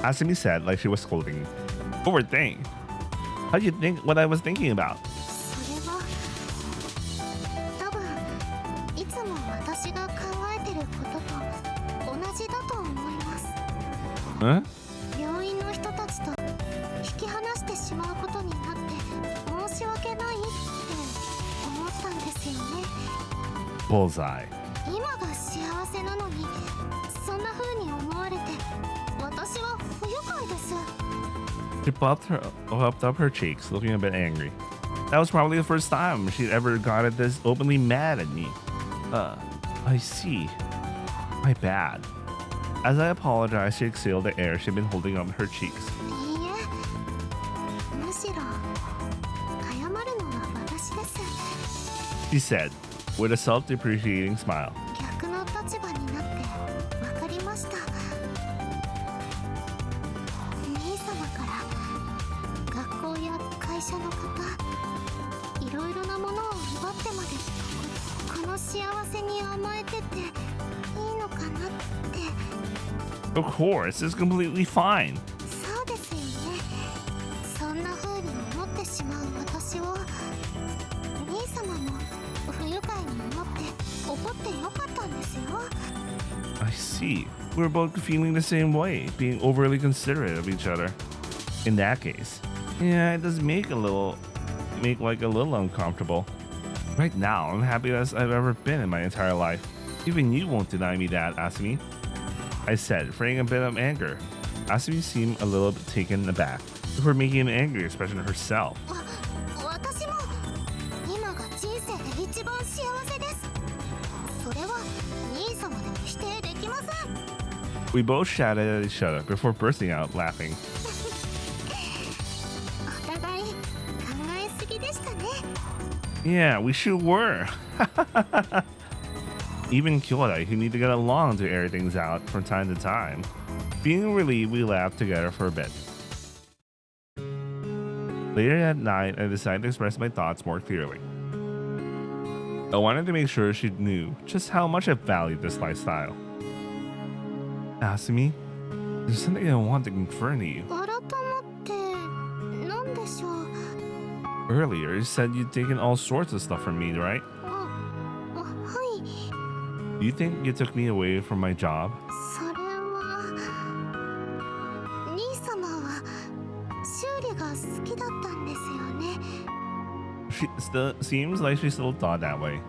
Asumi said like she was scolding me. Overthink? How do you think what I was thinking about? それは多分いつも私が考えてることと同じだと思います。 Huh? 病院の人たちと引き離してしまうことになって申し訳ないって思ったんですよね。 Bullseye. 今が幸せなのにそんな風に思われて私は不愉快です。 She puffed up her cheeks, looking a bit angry. That was probably the first time she'd ever gotten this openly mad at me. I see. My bad. As I apologized, she exhaled the air she'd been holding on her cheeks. いいえ、むしろ謝るのは私です。 She said, with a self-depreciating smile. 逆の立場になって分かりました。兄様から学校や会社の方、いろいろなものを奪ってまでこの幸せに甘えてていいのかなって。 Of course, it's completely fine. そうですよね。そんな風に思ってしまう私を兄様も不愉快に思って怒ってよかったんですよ。I see. We're both feeling the same way, being overly considerate of each other. In that case, yeah, it does make like a little uncomfortable. Right now, I'm happy as I've ever been in my entire life. Even you won't deny me that, Asumi. I said, feigning a bit of anger. Asumi seemed a little bit taken aback before making an angry expression herself. 私も今が人生で一番幸せです。それは兄様でも否定できません。We both shouted at each other before bursting out laughing. お互い考えすぎでしたね。Yeah, we sure were. Even Kyodai, who need to get along to air things out from time to time. Being relieved, we laughed together for a bit. Later that night, I decided to express my thoughts more clearly. I wanted to make sure she knew just how much I valued this lifestyle. Asumi, there's something I want to confirm to you. 改まって何でしょう。 Earlier, you said you'd taken all sorts of stuff from me, right? はい。 Do you think you took me away from my job? それは兄様は修理が好きだったんですよね。 She still seems like she still thought that way.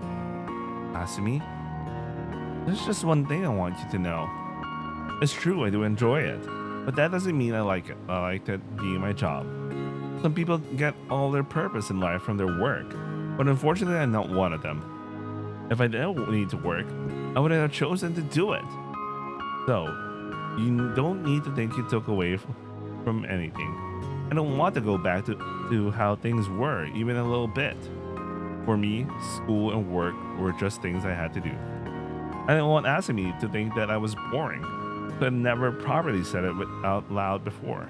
Asumi, there's just one thing I want you to know. It's true, I do enjoy it, but that doesn't mean I like it. I like it being my job. Some people get all their purpose in life from their work, but unfortunately I'm not one of them. If I didn't need to work, I would have chosen to do it. So, you don't need to think you took away from anything. I don't want to go back to how things were, even a little bit. For me, school and work were just things I had to do. I didn't want Asumi to think that I was boring, so I never properly said it out loud before.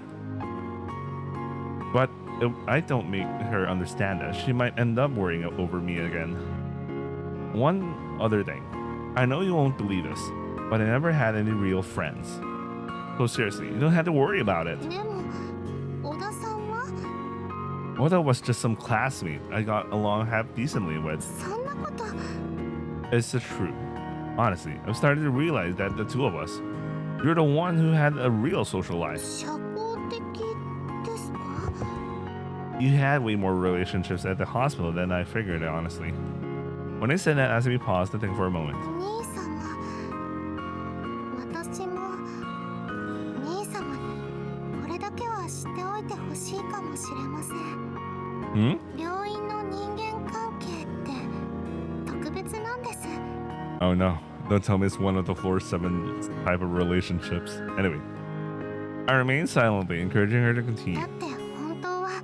But if I don't make her understand that, she might end up worrying over me again. One other thing. I know you won't believe this, but I never had any real friends. So seriously, you don't have to worry about it. でも小田さんは Oda was just some classmate I got along half decently with. そんなこと It's the truth. Honestly, I'm starting to realize that the two of us, you're the one who had a real social life. 社交的ですか？ You had way more relationships at the hospital than I figured, honestly. When I said that, Asumi paused to think for a moment. 兄様、私も兄様にこれだけは知っておいてほしいかもしれません。 Hmm? 病院の人間関係って特別なんです。 Oh no, don't tell me it's one of the floor 7 type of relationships. Anyway, I remained silently, encouraging her to だ continue. って本当は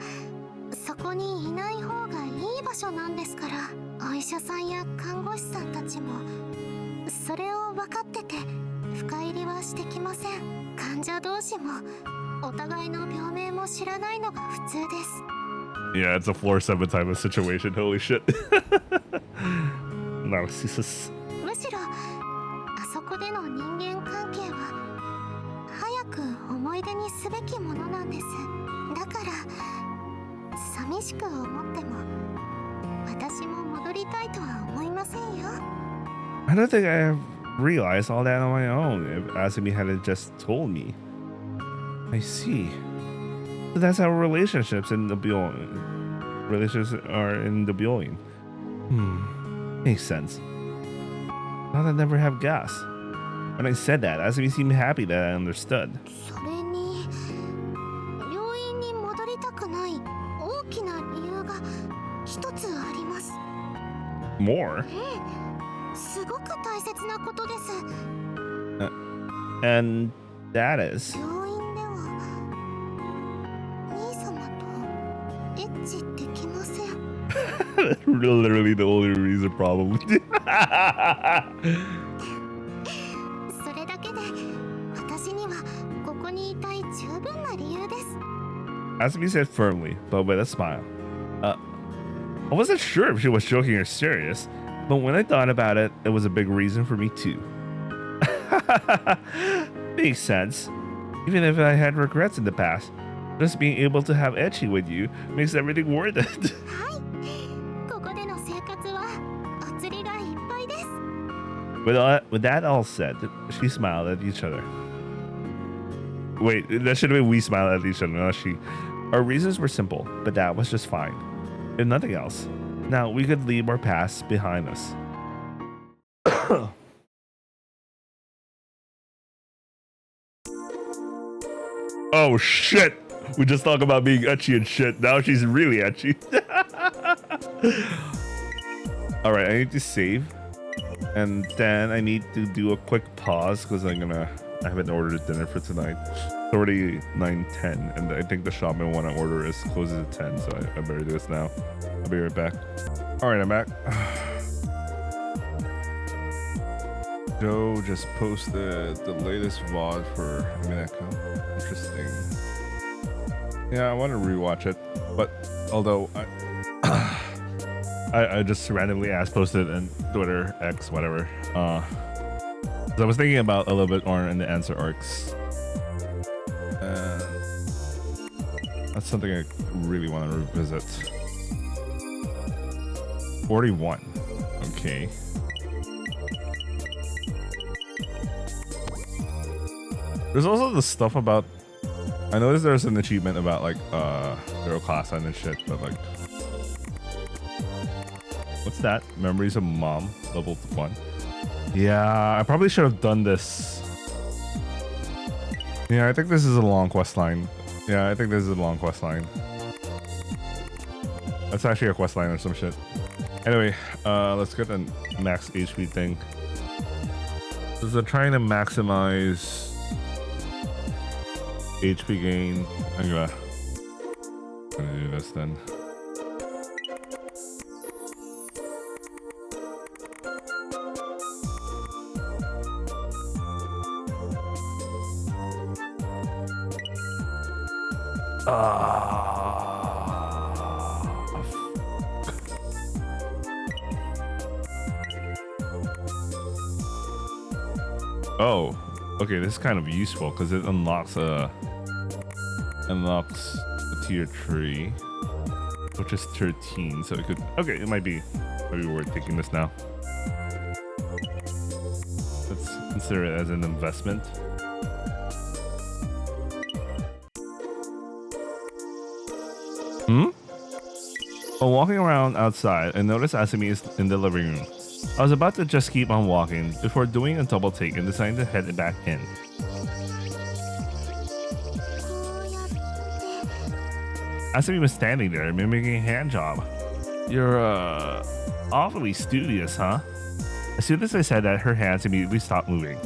そこにいない方がいい場所なんですから。お医者さんや看護師さんたちもそれを分かってて深入りはしてきません。患者同士もお互いの病名も知らないのが普通です。 Yeah, it's a floor 7 type of situation. Holy shit. Narcissus. むしろあそこでの人間関係は早く思い出にすべきものなんです。だから寂しく思っても私も戻りたいとは思いませんよ。 I don't think I have realized all that on my own if Asumi hadn't just told me. I see. So that's how relationships are in the building. Makes sense. Thought I'd never have guessed. When I said that, Asumi seemed happy that I understood. それに病院に戻りたくない大きな理由が一つあります。 More? すごく大切なことです。 And that is... 病院では兄様とエッチできません。 Literally the only reason, probably. それだけで私にはここにいたい十分な理由です。 Asumi said firmly, but with a smile. I wasn't sure if she was joking or serious, but when I thought about it, it was a big reason for me too. Makes sense. Even if I had regrets in the past, just being able to have ecchi with you makes everything worth it. はい、ここでの生活はお釣りがいっぱいです。With that all said, she smiled at each other. Wait, that should have been we smiled at each other, not she. Our reasons were simple, but that was just fine. If nothing else, now we could leave our past behind us. Oh shit! We just talked about being ecchi and shit. Now she's really ecchi. Alright, I need to save. And then I need to do a quick pause because I haven't ordered dinner for tonight. It's already 9:10, and I think the shop I want to order is closes at 10, so I better do this now. I'll be right back. Alright, I'm back. Joe just posted the latest VOD for Mineko. Interesting. Yeah, I want to rewatch it, but although I just randomly posted in Twitter, X, whatever. So I was thinking about a little bit more in the answer arcs. That's something I really want to revisit. 41. Okay. There's also the stuff about. I noticed there's an achievement about like zero class and shit, but like. What's that? Memories of Mom, level 1. Yeah, I probably should have done this. Yeah, I think this is a long quest line. Yeah, I think this is a long quest line. That's actually a quest line or some shit. Anyway, let's get the max HP thing. So they're trying to maximize HP gain. I'm gonna do this then. Oh, okay, this is kind of useful because it unlocks the tier 3, which is 13, so it could, okay, it might be worth taking this now. Let's consider it as an investment. While walking around outside, I noticed Asumi is in the living room. I was about to just keep on walking before doing a double take and deciding to head back in. Asumi was standing there mimicking a hand job. You're awfully studious, huh? As soon as I said that, her hands immediately stopped moving.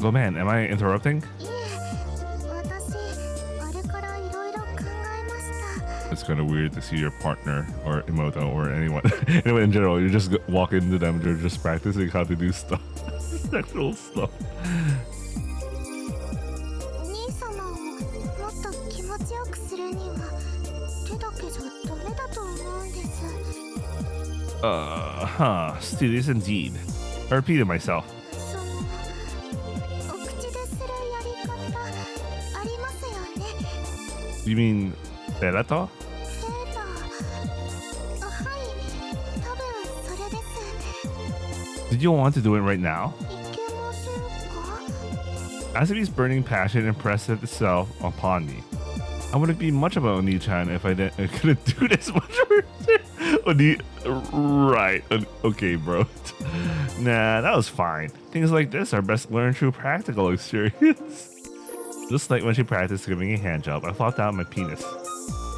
Oh man, am I interrupting? It's kind of weird to see your partner or Imouto or anyone in general. You just walk into them, they're just practicing how to do stuff, sexual stuff. Studious indeed. I repeated myself. You mean Berato? Did you want to do it right now? Asumi's burning passion impressed itself upon me. I wouldn't be much of a Oni-chan if I couldn't do this much for Oni. Right. Okay, bro. Nah, that was fine. Things like this are best learned through practical experience. Just like when she practiced giving a hand job, I flopped out my penis.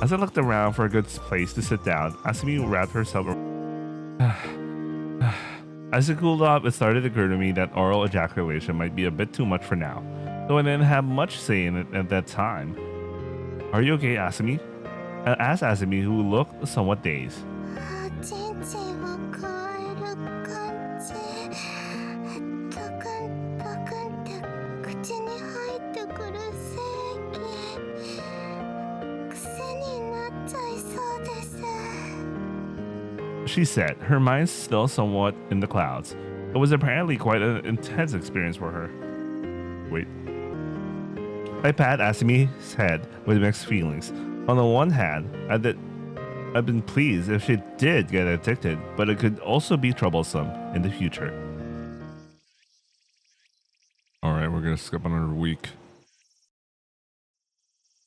As I looked around for a good place to sit down, Asumi wrapped herself around. As it cooled off, it started to occur to me that oral ejaculation might be a bit too much for now, though I didn't have much say in it at that time. Are you okay, Asumi? I asked Asumi, who looked somewhat dazed. She said, her mind still somewhat in the clouds. It was apparently quite an intense experience for her. Wait. I pat Asumi's head with mixed feelings. On the one hand, I'd been pleased if she did get addicted, but it could also be troublesome in the future. we're gonna skip another week.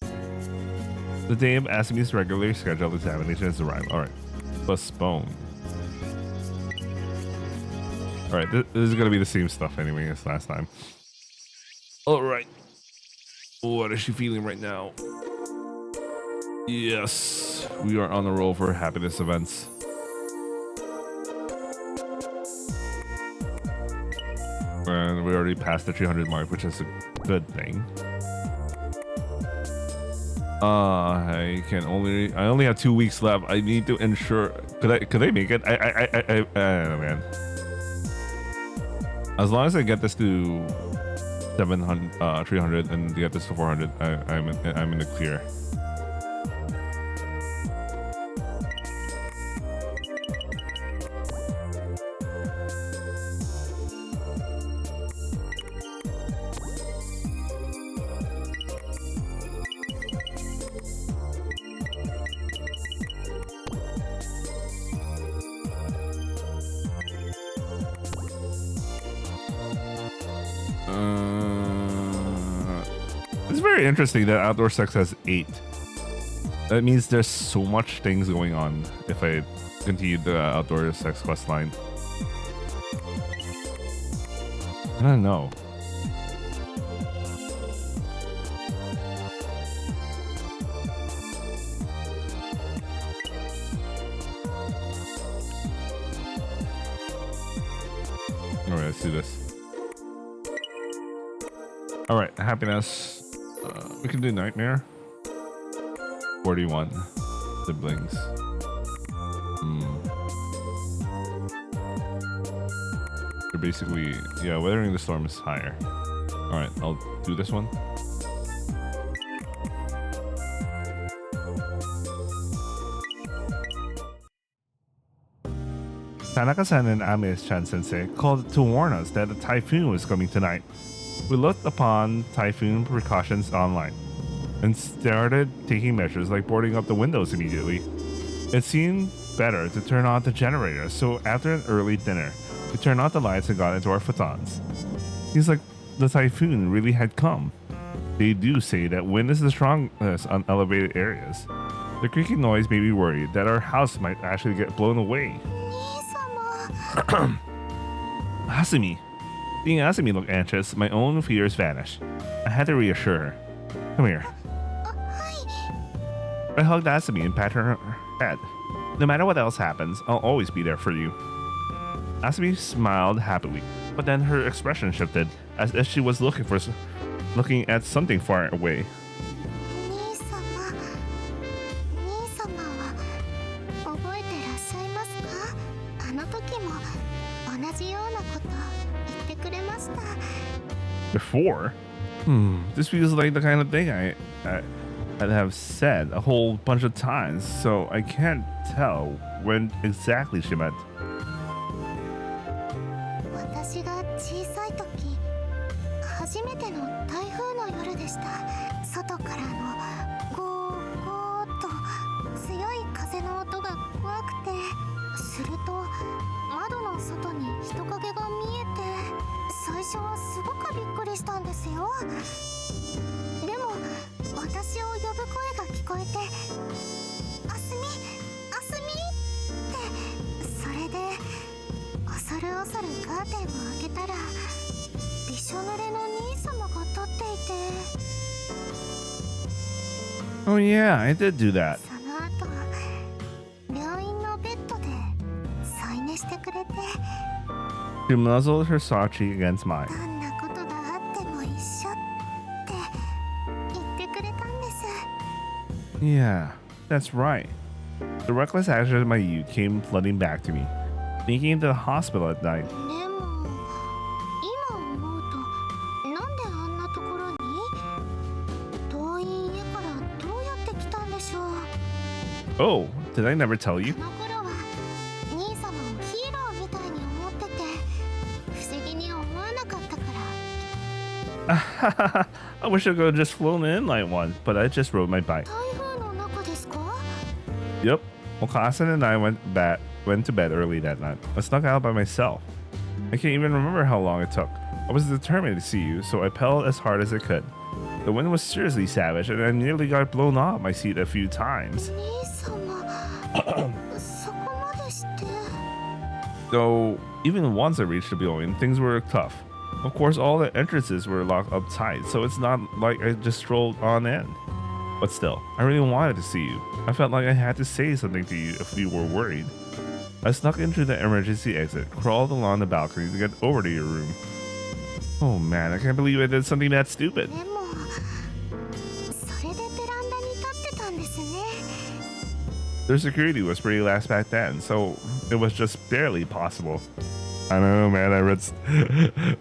The day of Asumi's regularly scheduled examination has arrived. Alright. Postpone. Alright, this is gonna be the same stuff anyway as last time. Alright. What is she feeling right now? Yes. We are on the roll for happiness events. And we already passed the 300 mark, which is a good thing. I only have 2 weeks left. I need to ensure. Could I make it? I don't know, man. As long as I get this to 700, 300, and get this to 400, I'm in the clear. It's very interesting that outdoor sex has 8. That means there's so much things going on if I continue the outdoor sex quest line. I don't know. Alright, let's do this. Alright, happiness. We can do nightmare. 41 siblings. They're basically, yeah, weathering the storm is higher. Alright, I'll do this one. Tanaka-san and Ame-chan sensei called to warn us that a typhoon was coming tonight. We looked upon typhoon precautions online and started taking measures like boarding up the windows immediately. It seemed better to turn on the generator, so after an early dinner, we turned off the lights and got into our futons. Seems like the typhoon really had come. They do say that wind is the strongest on elevated areas. The creaking noise made me worried that our house might actually get blown away. Asumi. Seeing Asumi look anxious, my own fears vanished. I had to reassure her. Come here. I hugged Asumi and patted her head. No matter what else happens, I'll always be there for you. Asumi smiled happily, but then her expression shifted as if she was looking at something far away. Before? This feels like the kind of thing I'd have said a whole bunch of times, so I can't tell when exactly she meant. Oh yeah, I did do that. She nuzzled her soft cheek against mine. Yeah, that's right. The reckless actions of my youth came flooding back to me. Sneaking into the hospital at night. Oh, did I never tell you? I wish I could have just flown in like one, but I just rode my bike. Yep. Okasan and I went to bed early that night. I snuck out by myself. I can't even remember how long it took. I was determined to see you, so I pedaled as hard as I could. The wind was seriously savage, and I nearly got blown off my seat a few times. 兄様そこまでして Though, even once I reached the building, things were tough. Of course, all the entrances were locked up tight, so it's not like I just strolled on in. But still, I really wanted to see you. I felt like I had to say something to you if you were worried. I snuck into the emergency exit, crawled along the balcony to get over to your room. Oh man, I can't believe I did something that stupid. でもそれでベランダに立ってたんですね Their security was pretty lax back then, so it was just barely possible. I don't know, man.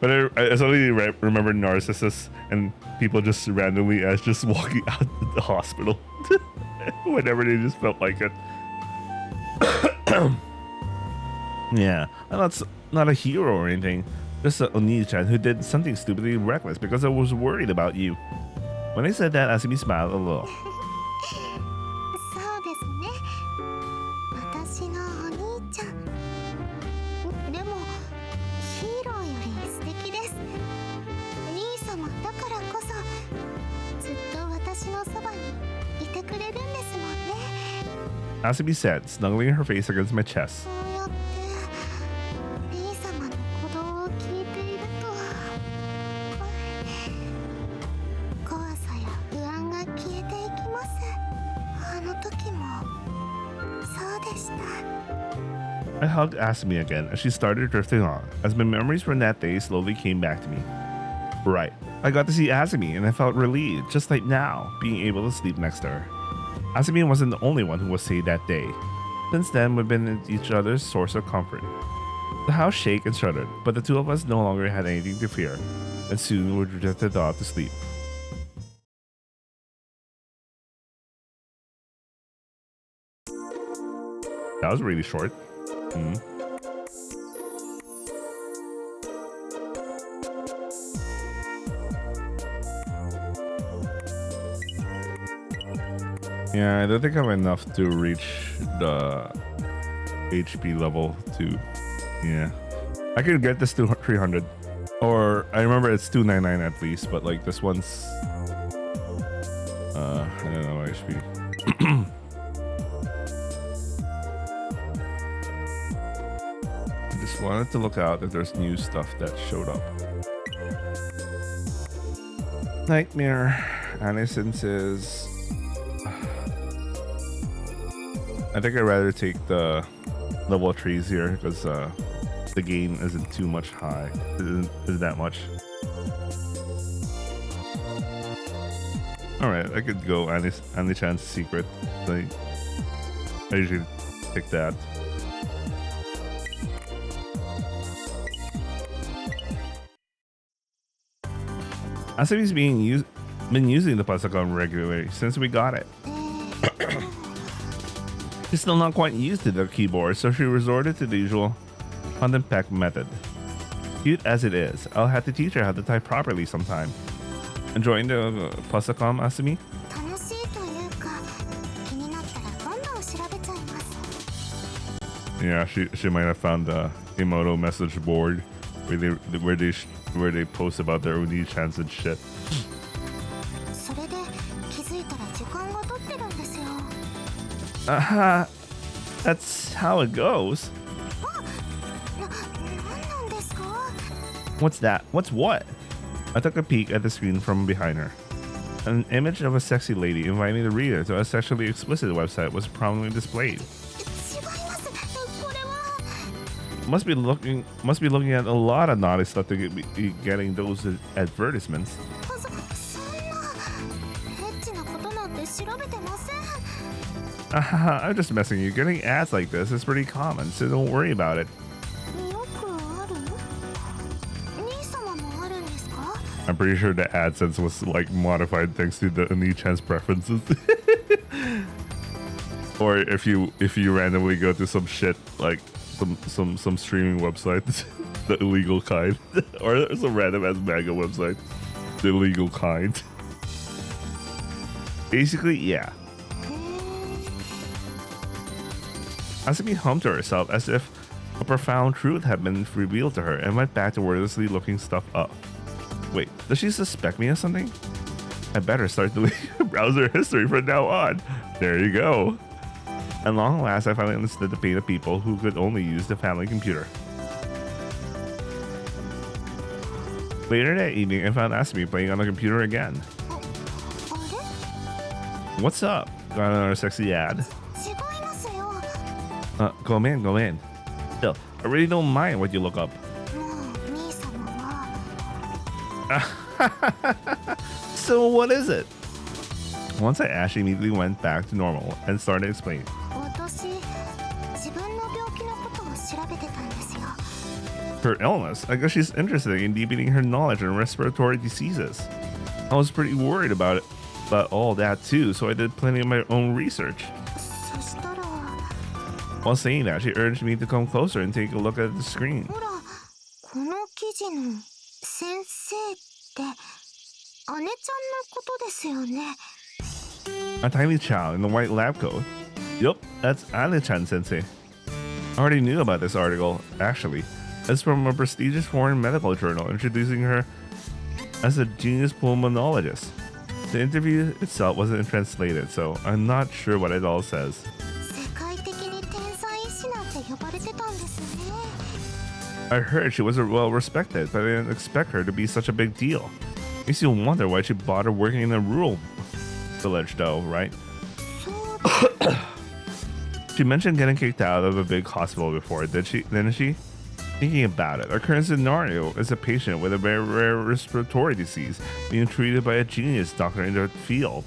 But I suddenly remember narcissists and people just randomly as just walking out of the hospital whenever they just felt like it. Yeah, I'm not a hero or anything. Just a Oni-chan who did something stupidly reckless because I was worried about you. When I said that, Asumi smiled a little. そうですね私のお兄ちゃんでもヒーローより素敵です兄様だからこそずっと私のそばにいてくれるんですもんね Asumi said, snuggling her face against my chest. そうやって兄様の鼓動を聞いていると怖さや不安が消えていきますあの時もそうでした I hugged Asumi again as she started drifting on, as my memories from that day slowly came back to me. Right, I got to see Asumi and I felt relieved, just like now, being able to sleep next to her. Asumi wasn't the only one who was saved that day. Since then, we've been each other's source of comfort. The house shook and shuddered, but the two of us no longer had anything to fear, and soon we drifted off to sleep. That was really short. Yeah, I don't think I'm enough to reach the HP level 2. Yeah. I could get this to 300. Or, I remember it's 299 at least, but like this one's... I don't know, HP. I just wanted to look out if there's new stuff that showed up. Nightmare. Annisenses. I think I'd rather take the level 3s here because the gain isn't too much high. Isn't that much. Alright, I could go Annie-chan's secret. I usually pick that. Asumi's been using the Pasacom regularly since we got it. She's still not quite used to the keyboard, so she resorted to the usual hunt and peck method. Cute as it is, I'll have to teach her how to type properly sometime. Enjoying the Pasacom, Asumi? 楽しいというか気になったらどんどん調べちゃいます Yeah, she might have found the Imouto message board where they post about their Oni-chans and shit. それで気づいたら時間が経ってるんですよ That's how it goes. なんなんですか What's that? What's what? I took a peek at the screen from behind her. An image of a sexy lady inviting the reader to a sexually explicit website was prominently displayed. 違いますこれは Must be looking at a lot of naughty stuff to be getting those advertisements. そんなエッチなことなんて調べてません I'm just messing you. Getting ads like this is pretty common, so don't worry about it. よくある兄様もあるんですか I'm pretty sure the AdSense was like modified thanks to the Oni-chan's preferences. Or if you randomly go to some shit like some streaming website, the illegal kind, or some random ass manga website, the illegal kind. Basically, yeah. Asumi hummed to herself as if A profound truth had been revealed to her and went back to wordlessly looking stuff up. Wait, does she suspect me of something? I better start deleting browser history from now on. There you go. At long last, I finally understood the pain of people who could only use the family computer. Later that evening, I found Asumi playing on the computer again. What's up? Got another sexy ad? Go in. Still, I really don't mind what you look up. So what is it? Once I asked, she immediately went back to normal and started explaining. Her illness? I guess she's interested in deepening her knowledge on respiratory diseases. I was pretty worried about all that too, so I did plenty of my own research. While saying that, she urged me to come closer and take a look at the screen. A tiny child in a white lab coat. Yup, that's Ane-chan sensei. I already knew about this article, actually. It's from a prestigious foreign medical journal introducing her as a genius pulmonologist. The interview itself wasn't translated, so I'm not sure what it all says. I heard she was well respected, but I didn't expect her to be such a big deal. Makes you wonder why she bothered working in a rural village though, right? She mentioned getting kicked out of a big hospital before, didn't she? Thinking about it, our current scenario is a patient with a very rare respiratory disease being treated by a genius doctor in the field.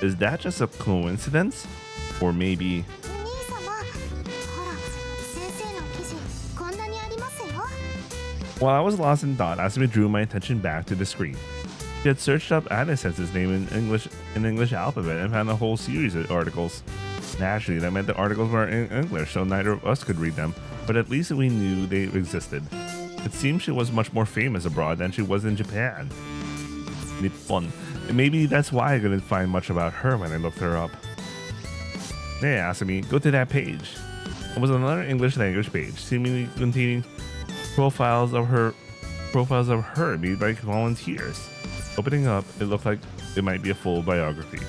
Is that just a coincidence? Or maybe... While I was lost in thought, Asumi drew my attention back to the screen. She had searched up Ane-sensei's name in English alphabet and found a whole series of articles. Naturally, that meant the articles were in English, so neither of us could read them, but at least we knew they existed. It seemed she was much more famous abroad than she was in Japan. Nippon. Maybe that's why I couldn't find much about her when I looked her up. Hey, Asumi, go to that page. It was another English language page, seemingly containing profiles of her made by volunteers. Opening up, it looked like it might be a full biography.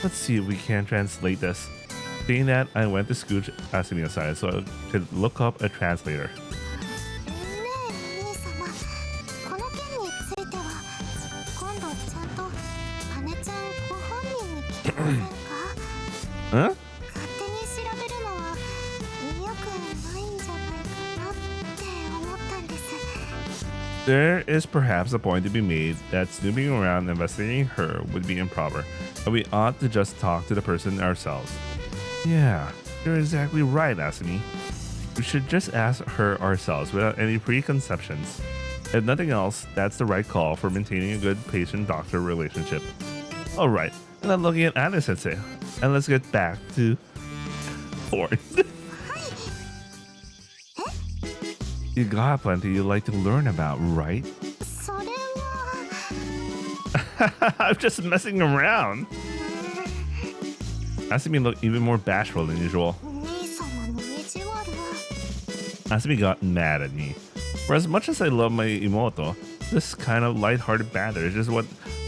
Let's see if we can translate this. Saying that, I went to scooch Asumi aside so I could look up a translator. Huh? There is perhaps a point to be made that snooping around investigating her would be improper, and we ought to just talk to the person ourselves. Yeah, you're exactly right, Asumi. We should just ask her ourselves without any preconceptions. If nothing else, that's the right call for maintaining a good patient-doctor relationship. Alright, enough looking at Ane-sensei, and let's get back to porn. You got plenty you like to learn about, right? I'm just messing around. Asumi looked even more bashful than usual. Asumi got mad at me. For as much as I love my Imouto, this kind of lighthearted banter is just what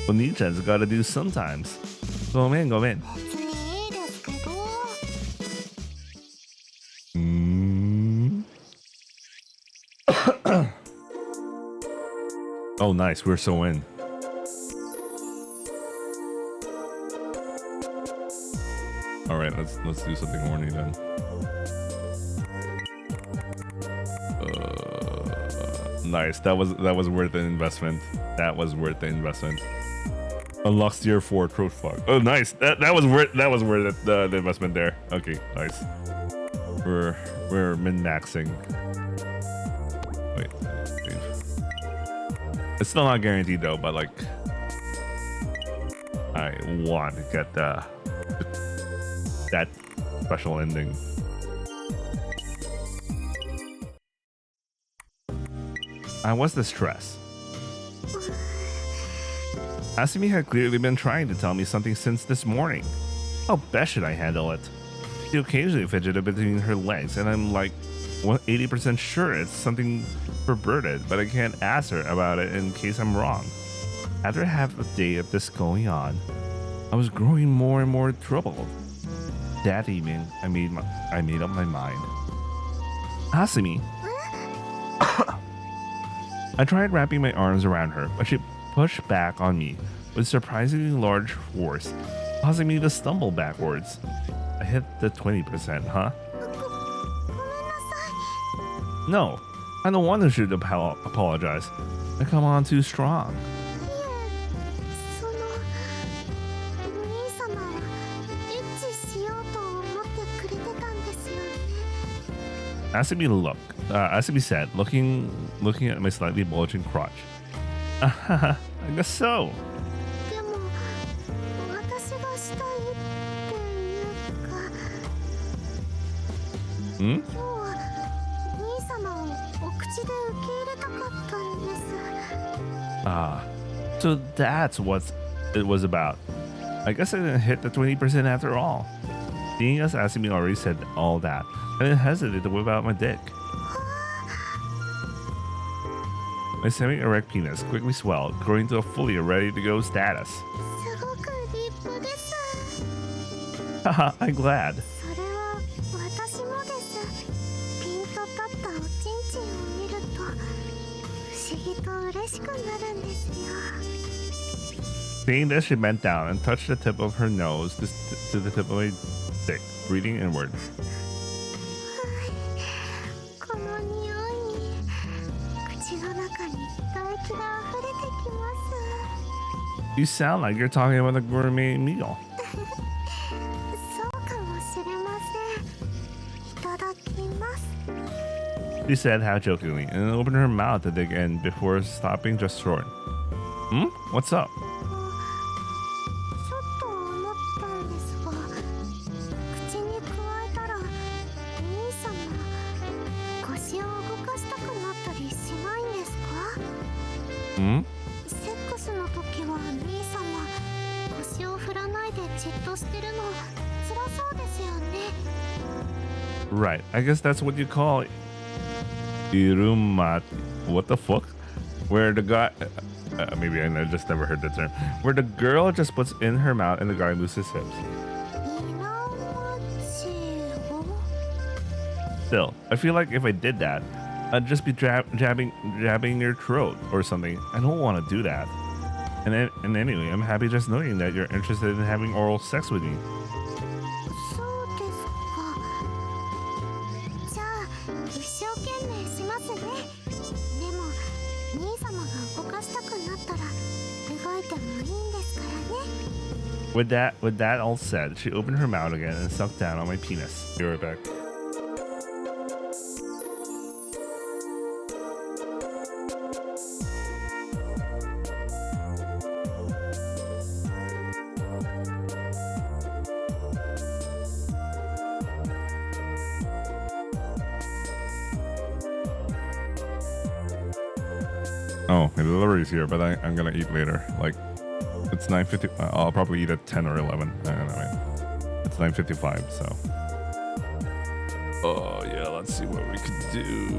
Oni-chan's gotta do sometimes. Go in. Oh, nice. We're so in. All right, let's do something horny then. Nice. That was worth the investment. That was worth the investment. Unlocks tier 4 throat fuck. Oh, nice. That was worth the investment there. Okay, nice. We're min-maxing. Wait. It's still not guaranteed though, but like I want to get that special ending. What's the stress? Asumi had clearly been trying to tell me something since this morning. How best should I handle it? She occasionally fidgeted between her legs, and I'm like, 80% sure it's something perverted, but I can't ask her about it in case I'm wrong. After half a day of this going on, I was growing more and more troubled. That evening, I made up my mind. Asumi. I tried wrapping my arms around her, but she pushed back on me with surprisingly large force, causing me to stumble backwards. I hit the 20%, huh? No, I'm the one who should apologize. I come on too strong. Asumi said, looking at my slightly bulging crotch. I guess so. Hmm? So that's what it was about. I guess I didn't hit the 20% after all. Seeing as Asumi already said all that, I didn't hesitate to whip out my dick. My semi-erect penis quickly swelled, growing to a fully ready-to-go status. Haha, I'm glad. Seeing this, she bent down and touched the tip of her nose to the tip of my dick, breathing inward. You sound like you're talking about a gourmet meal. She said half jokingly and opened her mouth to dig in before stopping just short. Hmm? What's up? Hmm? Right, I guess that's what you call Irumat. What the fuck? Where the guy, maybe I just never heard the term. Where the girl just puts in her mouth and the guy moves his hips. Still, I feel like if I did that, I'd just be jabbing your throat or something. I don't want to do that. And anyway, I'm happy just knowing that you're interested in having oral sex with me. With that all said, she opened her mouth again and sucked down on my penis. Be right back. Oh, the delivery's here, but I'm gonna eat later. Like, it's 9:50. I'll probably eat at 10 or 11. I don't know, man. It's 9:55, so. Oh yeah, let's see what we could do.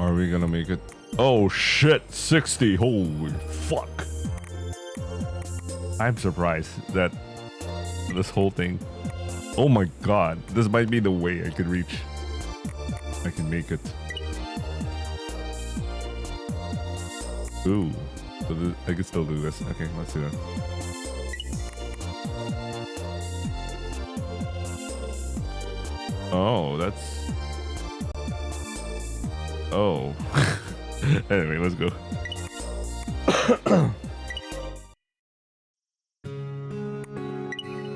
Are we gonna make it? Oh shit, 60. Holy fuck. I'm surprised that this whole thing. Oh my god, this might be the way I could reach. I can make it. Ooh, so I can still do this. Okay, let's do that. Oh, that's. Oh. Anyway, let's go.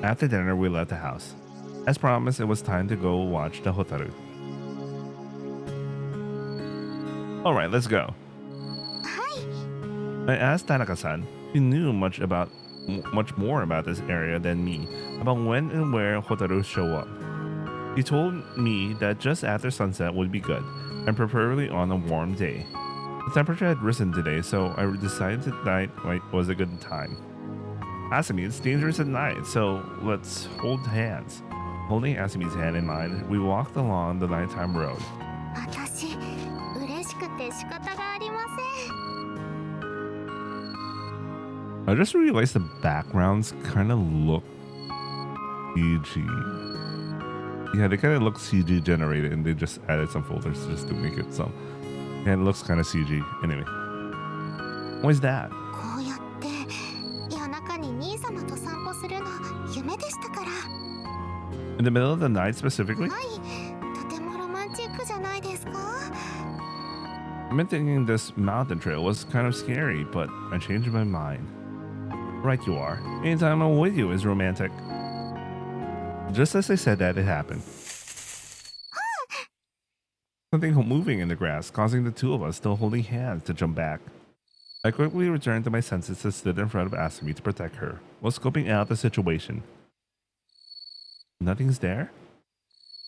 After dinner, we left the house. As promised, it was time to go watch the Hotaru. Alright, let's go. I asked Tanaka-san, who knew much more about this area than me, about when and where Hotaru show up. He told me that just after sunset would be good, and preferably on a warm day. The temperature had risen today, so I decided tonight was a good time. Asumi, it's dangerous at night, so let's hold hands. Holding Asumi's hand in mine, we walked along the nighttime road. 私嬉しくて仕方がありません。 I just realized the backgrounds kind of look CG. Yeah, they kind of look CG generated, and they just added some folders just to make it some. And it looks kind of CG. Anyway, what's that? こうやって夜中に兄様と散歩するの夢でしたから。 In the middle of the night specifically? はい、とてもロマンチックじゃないですか。 I've been thinking this mountain trail was kind of scary, but I changed my mind. Right you are. Anytime I'm with you is romantic. Just as I said that, it happened. Something moving in the grass, causing the two of us still holding hands to jump back. I quickly returned to my senses and stood in front of Asumi to protect her, while scoping out the situation. Nothing's there?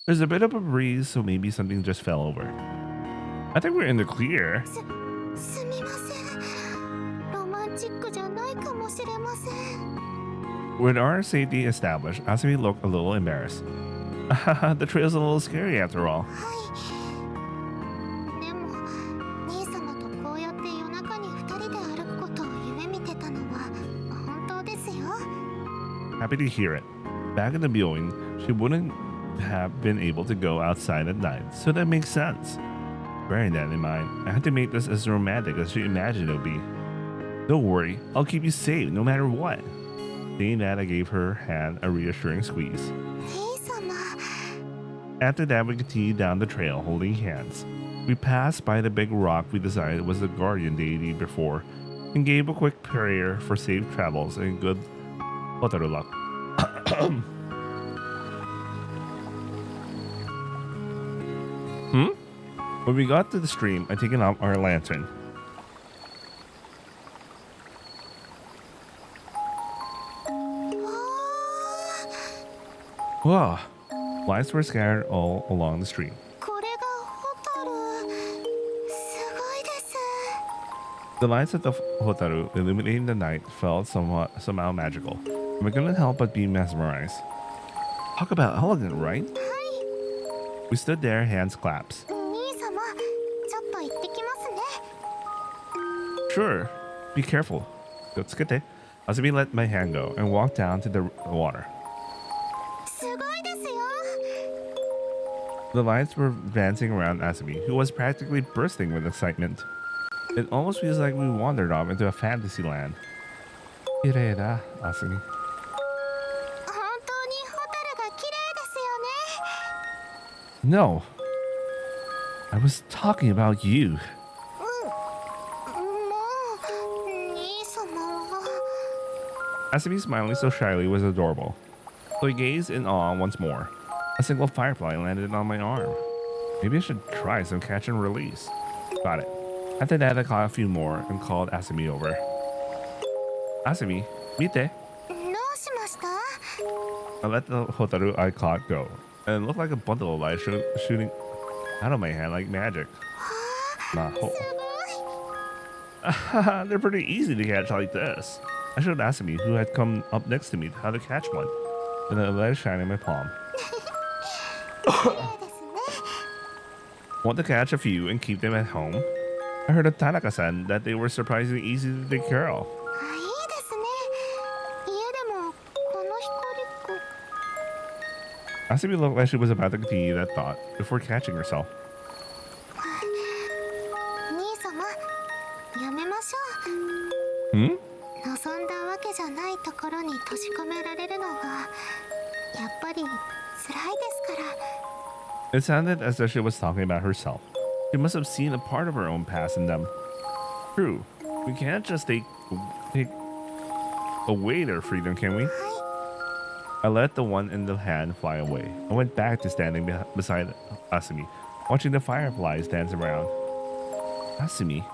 There's a bit of a breeze, so maybe something just fell over. I think we're in the clear. すみません。ロマンチックじゃないかもしれません。 With our safety established, Asumi looked a little embarrassed. The trail's a little scary after all. はい。でも兄様とこうやって夜中に二人で歩くことを夢見てたのは本当ですよ。 Happy to hear it. Back in the viewing, she wouldn't have been able to go outside at night, so that makes sense. Bearing that in mind, I had to make this as romantic as she imagined it would be. Don't worry, I'll keep you safe no matter what. Saying that, I gave her hand a reassuring squeeze. 兄様。 After that, we continued down the trail, holding hands. We passed by the big rock we decided was the guardian deity before, and gave a quick prayer for safe travels and good Hotaru luck. When we got to the stream, I taken out our lantern. Wow. Lights were scattered all along the street. これがホタル。すごいです。 The lights of the Hotaru illuminating the night felt somehow magical. I couldn't help but be mesmerized. Talk about elegant, right? はい。 We stood there, hands clasped. 兄様、ちょっと行ってきますね。 Sure. Be careful. Yotsukete. Asumi let my hand go and walked down to the water. すごいですよ。 The lights were dancing around Asumi, who was practically bursting with excitement. It almost feels like we wandered off into a fantasy land. Kireida, Asumi. 本当にホタルが綺麗ですよね。 No. I was talking about you. もう兄様は。 Asumi smiling so shyly was adorable. So I gazed in awe once more. A single firefly landed on my arm. Maybe I should try some catch and release. Got it. After that, I caught a few more and called Asumi over. Asumi, mite. どうしました？ I let the Hotaru I caught go, and it looked like a bundle of light shooting out of my hand like magic. Maho. すごい。 They're pretty easy to catch like this. I showed Asumi, who had come up next to me, how to catch one. Then I let it shine in my palm. 綺麗ですね。 Want to catch a few and keep them at home? I heard of Tanaka-san that they were surprisingly easy to take care of. あ、いいですね。家でもこの光。 Asumi looked like she was about to continue that thought before catching herself. 兄様、やめましょう。 Hmm? 望んだわけじゃないところに閉じ込められるのがやっぱり辛いですから。 It sounded as though she was talking about herself. She must have seen a part of her own past in them. True. We can't just take away their freedom, can we? はい。 I let the one in the hand fly away. I went back to standing beside Asumi, watching the fireflies dance around. Asumi,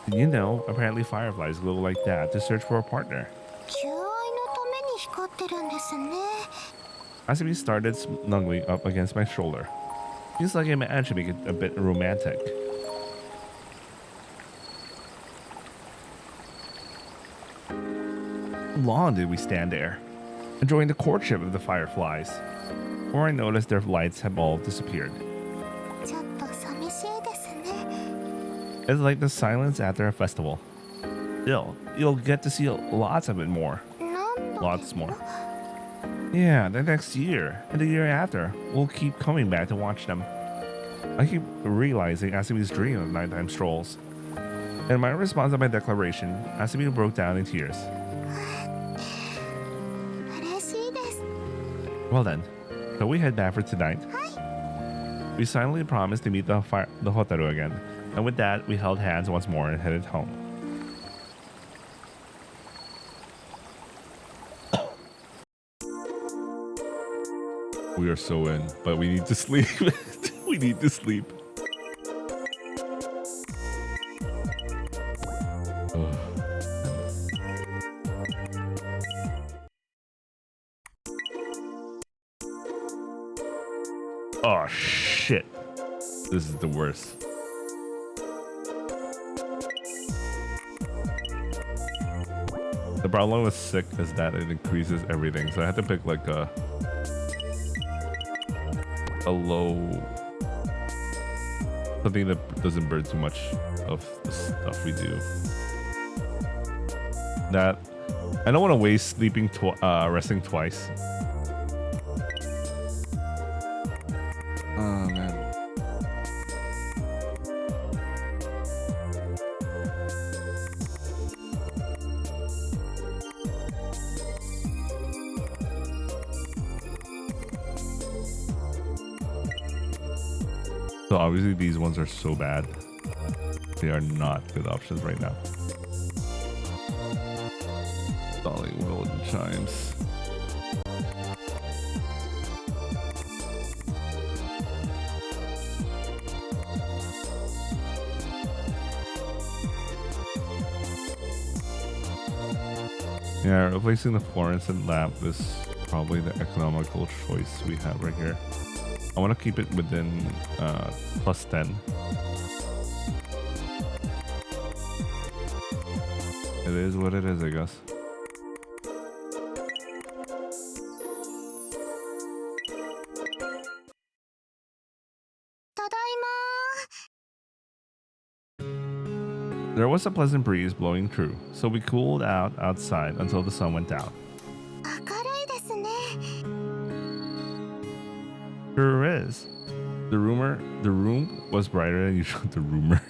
did you know apparently fireflies glow like that to search for a partner? 求愛のために光ってるんですね。 Asumi started snuggling up against my shoulder. Feels like I managed to make it a bit romantic. long did we stand there, enjoying the courtship of the fireflies, before I noticed their lights had all disappeared. ちょっと寂しいですね。 It's like the silence after a festival. Still, you'll get to see lots of it more. なんだ Lots more. Yeah, the next year and the year after, we'll keep coming back to watch them. I keep realizing Asumi's dream of nighttime strolls. In my response to my declaration, Asumi broke down in tears. 嬉しいです。 Well then, shall we head back for tonight? We silently promised to meet the Hotaru again, and with that, we held hands once more and headed home. We are so in, but we need to sleep. We need to sleep. Ugh. Oh shit. This is the worst. The problem with sick is that it increases everything, so I had to pick like a low, something that doesn't burn too much of the stuff we do. That I don't want to waste sleeping resting twice. Oh man. So obviously these ones are so bad. They are not good options right now. Dolly World and Chimes. Yeah, replacing the fluorescent lamp is probably the economical choice we have right here. I want to keep it within plus 10. It is what it is, I guess. There was a pleasant breeze blowing through, so we cooled out outside until the sun went down. 明るいですね。 Sure is. The room was brighter than usual. The rumor.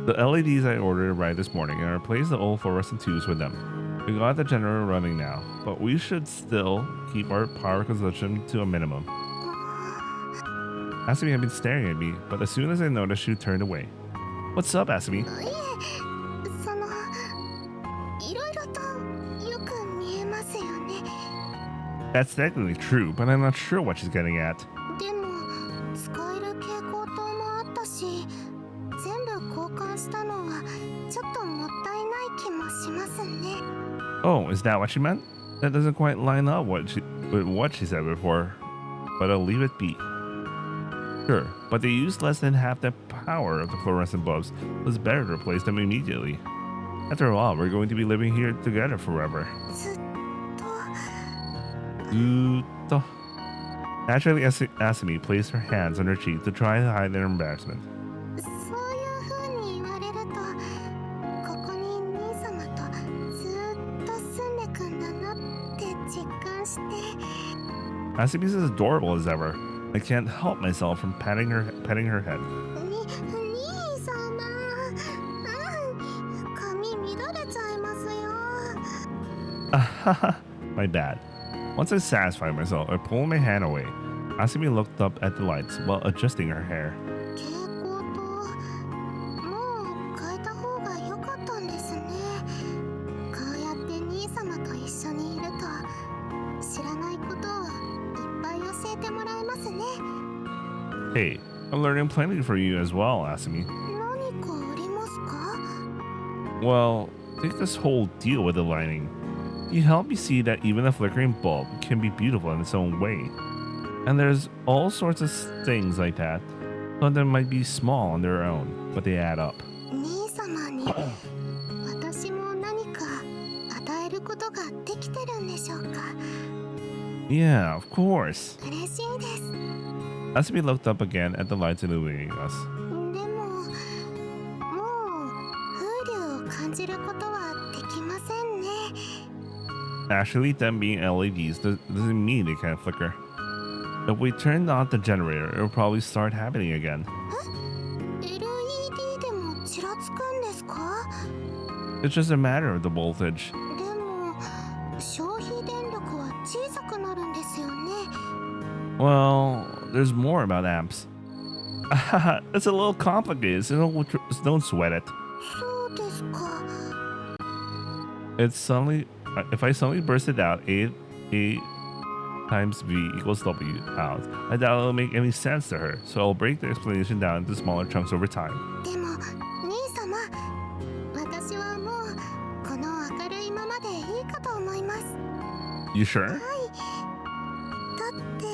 The LEDs I ordered arrived this morning and replaced the old fluorescent tubes with them. We got the generator running now, but we should still keep our power consumption to a minimum. Asumi had been staring at me, but as soon as I noticed, she turned away. What's up, Asumi? いえ、その、いろいろとよく見えますよね。 That's technically true, but I'm not sure what she's getting at. でも、使える蛍光灯もあったし、全部交換したのはちょっともったいない気もしますね。 Oh, is that what she meant? That doesn't quite line up with what she said before, but I'll leave it be. Sure, but they use less than half the power of the fluorescent bulbs, so it's better to replace them immediately. After all, we're going to be living here together forever. ずっと。 Zuto. Naturally, Asumi placed her hands on her cheek to try to hide their embarrassment. そういう風に言われると、ここに兄様とずっと住んでくんだなって実感して。 Asumi's as adorable as ever. I can't help myself from petting her head. 兄様、髪乱れちゃいますよ。 Ahaha, my bad. Once I satisfied myself, I pulled my hand away. Asumi looked up at the lights while adjusting her hair. 蛍光灯、もう変えた方が良かったんですね。こうやって兄様と一緒にいると、知らないことをいっぱい教えてもらえますね。 Hey, I'm learning plenty for you as well, Asumi. 何かありますか？ Well, take this whole deal with the lighting. You help me see that even a flickering bulb can be beautiful in its own way. And there's all sorts of things like that. Some of them might be small on their own, but they add up. 兄様に私も何か与えることができてるんでしょうか。 Yeah, of course. 嬉しいです。 Asumi looked up again at the lights illuminating us. でも、もう風流を感じることはできませんね。 Actually, them being LEDs doesn't mean they can't flicker. If we turned on the generator, it will probably start happening again. LED でもちらつくんですか？ It's just a matter of the voltage. でも、消費電力は小さくなるんですよね。 Well, there's more about amps. It's a little complicated, so don't sweat it. そうですか。 If I suddenly burst it out, A times V equals W out, I doubt it'll make any sense to her, so I'll break the explanation down into smaller chunks over time. でも、兄様、私はもうこの明るいままでいいかと思います。 You sure? だって、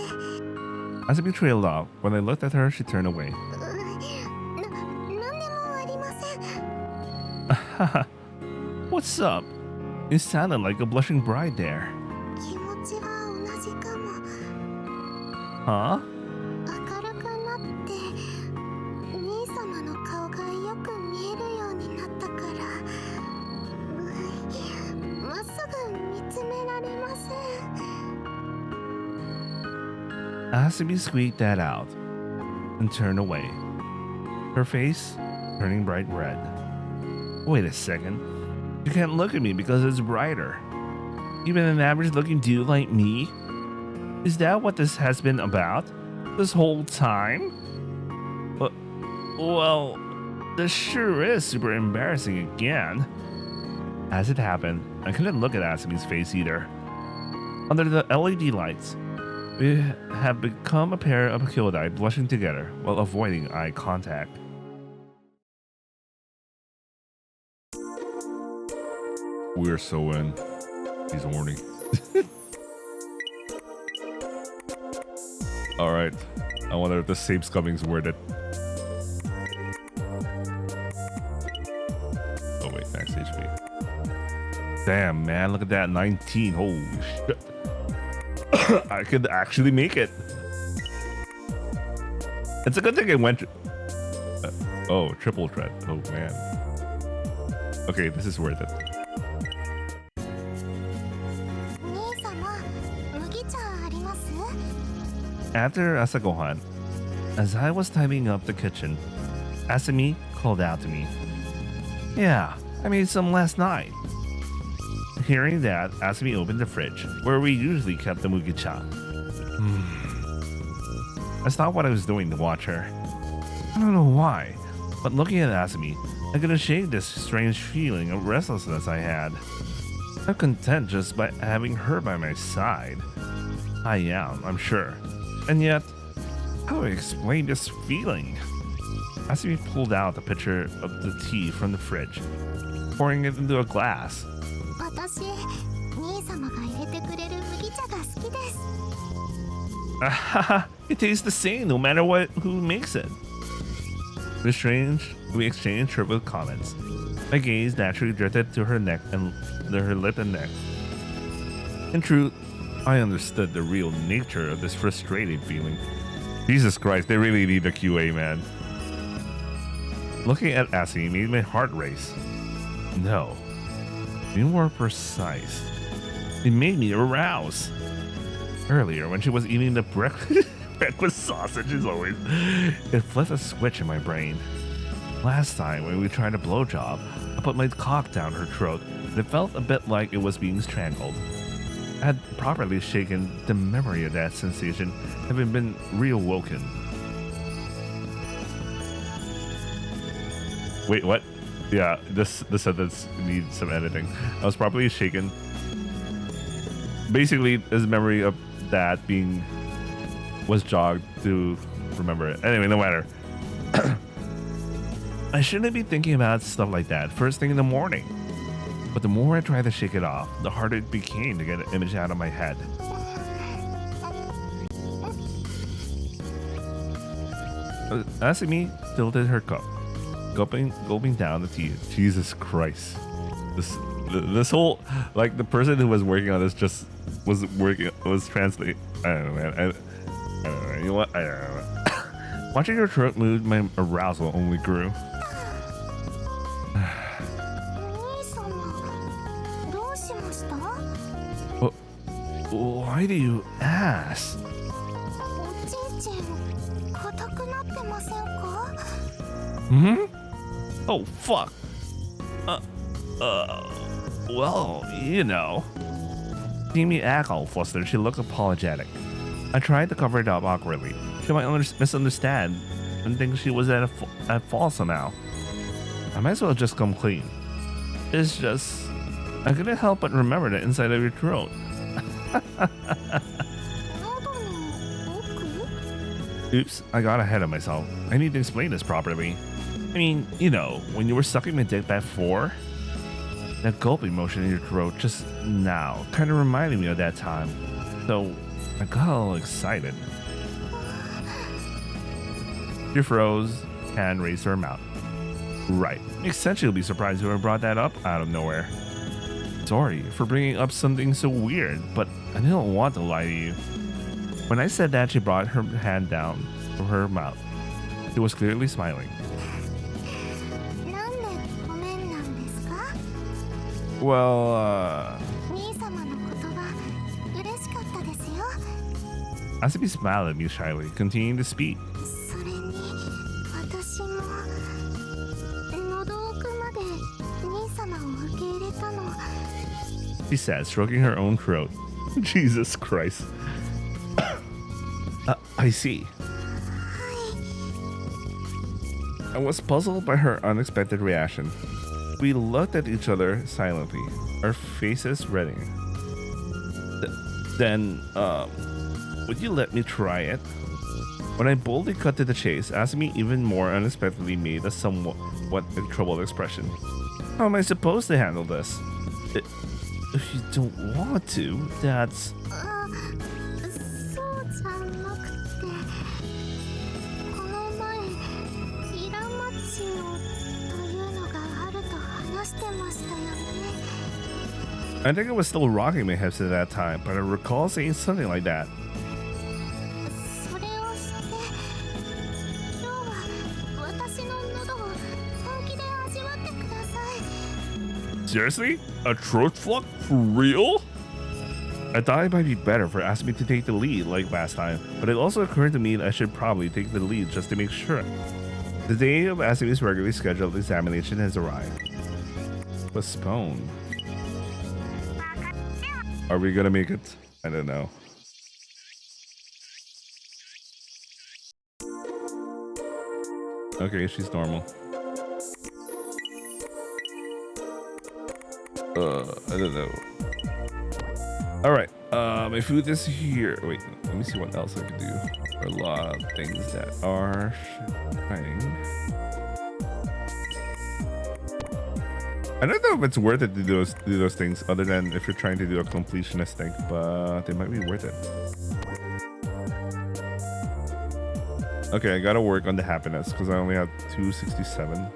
Asumi trailed off. When I looked at her, she turned away. なんでもありません。 What's up? You sounded like a blushing bride there. 気持ちは同じかも。 Huh? 明るくなって兄様の顔がよく見えるようになったからまっすぐ見つめられません。 Asumi squeaked that out and turned away, her face turning bright red. Wait a second. You can't look at me because it's brighter. Even an average-looking dude like me? Is that what this has been about? This whole time? Well, this sure is super embarrassing again. As it happened, I couldn't look at Asumi's face either. Under the LED lights, we have become a pair of kyodai blushing together while avoiding eye contact. We're so in. He's horny. Alright. I wonder if the same scumming's worded. Oh wait, max HP. Damn, man, look at that. 19. Holy shit. I could actually make it. It's a good thing I went... oh, triple threat. Oh, man. Okay, this is worth it. 兄様、麦茶あります？ After Asagohan, as I was tidying up the kitchen, Asumi called out to me. Yeah, I made some last night. Hearing that, Asumi opened the fridge, where we usually kept the mugicha. I stopped what I was doing to watch her. I don't know why, but looking at Asumi, I couldn't shake this strange feeling of restlessness I had. I'm content just by having her by my side. I am, I'm sure. And yet, how do I explain this feeling? Asumi pulled out a pitcher of the tea from the fridge, pouring it into a glass. 私、兄様が入れてくれる麦茶が好きです。 It tastes the same no matter who makes it. We exchanged trivial comments. My gaze naturally drifted to her neck and her lip and neck. In truth, I understood the real nature of this frustrating feeling. Jesus Christ, they really need a QA, man. Looking at Asumi made my heart race. No, be more precise. It made me arouse. Earlier, when she was eating the breakfast sausage, as always, it flipped a switch in my brain. Last time, when we tried a blowjob, I put my cock down her throat, and it felt a bit like it was being strangled. I had properly shaken the memory of that sensation, having been reawoken. Wait, what? Yeah, this sentence needs some editing. I was properly shaken. Basically, his memory of that was jogged to remember it. Anyway, no matter. I shouldn't be thinking about stuff like that first thing in the morning. But the more I tried to shake it off, the harder it became to get an image out of my head. Asumi tilted her cup, gulping down the tea. Jesus Christ. This whole, like, the person who was working on this just was translating. I don't know, man. I don't know. You know what? I don't know. Watching her throat move, my arousal only grew. 兄様どうしました？ Why do you ask? おちんちん硬くなってませんか？ Hmm? Oh, fuck. Well, you know. Seeing me act all flustered, she looked apologetic. I tried to cover it up awkwardly. She might misunderstand and think she was at fault somehow. I might as well just come clean. It's just, I couldn't help but remember the inside of your throat. 喉の奥？ Oops, I got ahead of myself. I need to explain this properly. I mean, you know, when you were sucking my dick back 4, that gulping motion in your throat just now kind of reminded me of that time. So I got a little excited. She froze, hand raised to her mouth. Right. Makes sense you'll be surprised whoever brought that up out of nowhere. Sorry for bringing up something so weird, but I didn't want to lie to you. When I said that, she brought her hand down from her mouth. She was clearly smiling. なんでごめんなんですか？ Well, 兄様の言葉嬉しかったですよ。 Asumi smiled at me shyly, continuing to speak. それに私も喉奥まで兄様を受け入れたの。 She said, stroking her own throat. Jesus Christ. I see. I was puzzled by her unexpected reaction. We looked at each other silently, our faces reddening. Then, would you let me try it? When I boldly cut to the chase, Asumi even more unexpectedly made a somewhat troubled expression. How am I supposed to handle this? If you don't want to, that's... あ、そうじゃなくて、この前イラマチオというのがあると話してましたよね。 I think I was still rocking my hips at that time, but I recall saying something like that. それを知って今日は私の喉を本気で味わってください。 Seriously? A throat fuck? For real? I thought it might be better for asking me to take the lead like last time, but it also occurred to me that I should probably take the lead just to make sure. The day of Asumi's regularly scheduled examination has arrived. Postponed. Are we gonna make it? I don't know. Okay, she's normal. I don't know. Alright, my food is here. Wait, let me see what else I can do. There are a lot of things that are shining. I don't know if it's worth it to do those things other than if you're trying to do a completionist thing, but they might be worth it. Okay, I gotta work on the happiness because I only have 267.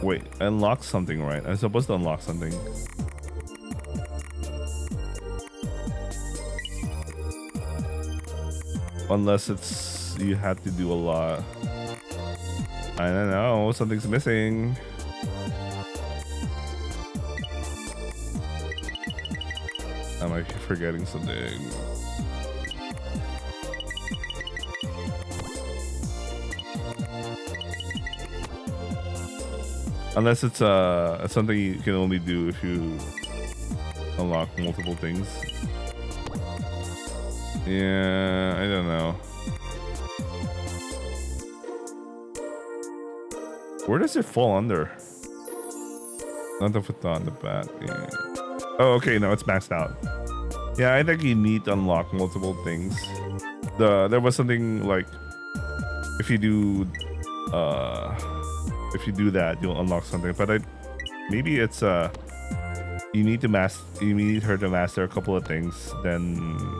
Wait, unlock something, right? I'm supposed to unlock something. Unless it's you have to do a lot. I don't know, something's missing. I might be forgetting something. Unless it's something you can only do if you unlock multiple things. Yeah, I don't know. Where does it fall under? Not the foot on the bat. Yeah. Oh, okay, no, it's maxed out. Yeah, I think you need to unlock multiple things. There was something like if you do that, you'll unlock something. But maybe it's you need her to master a couple of things, then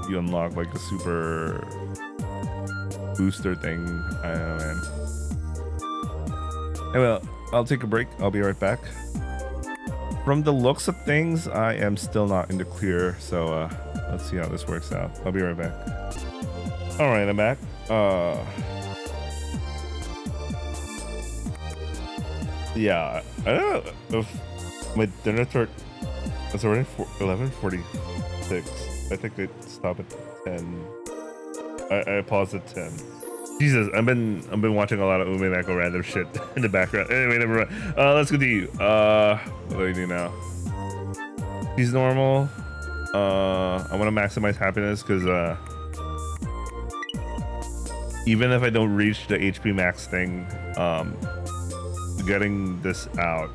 you unlock like a super booster thing. I don't know, man. Anyway, I'll take a break. I'll be right back. From the looks of things, I am still not in the clear, so let's see how this works out. I'll be right back. All right, I'm back. Yeah, I don't know if my dinner start. It's already 11:46. I think they stop at 10. I paused at 10. Jesus, I've been watching a lot of Umineko random shit in the background. Anyway, never mind. Let's continue. What do I do now? He's normal. I want to maximize happiness because even if I don't reach the HP max thing, getting this out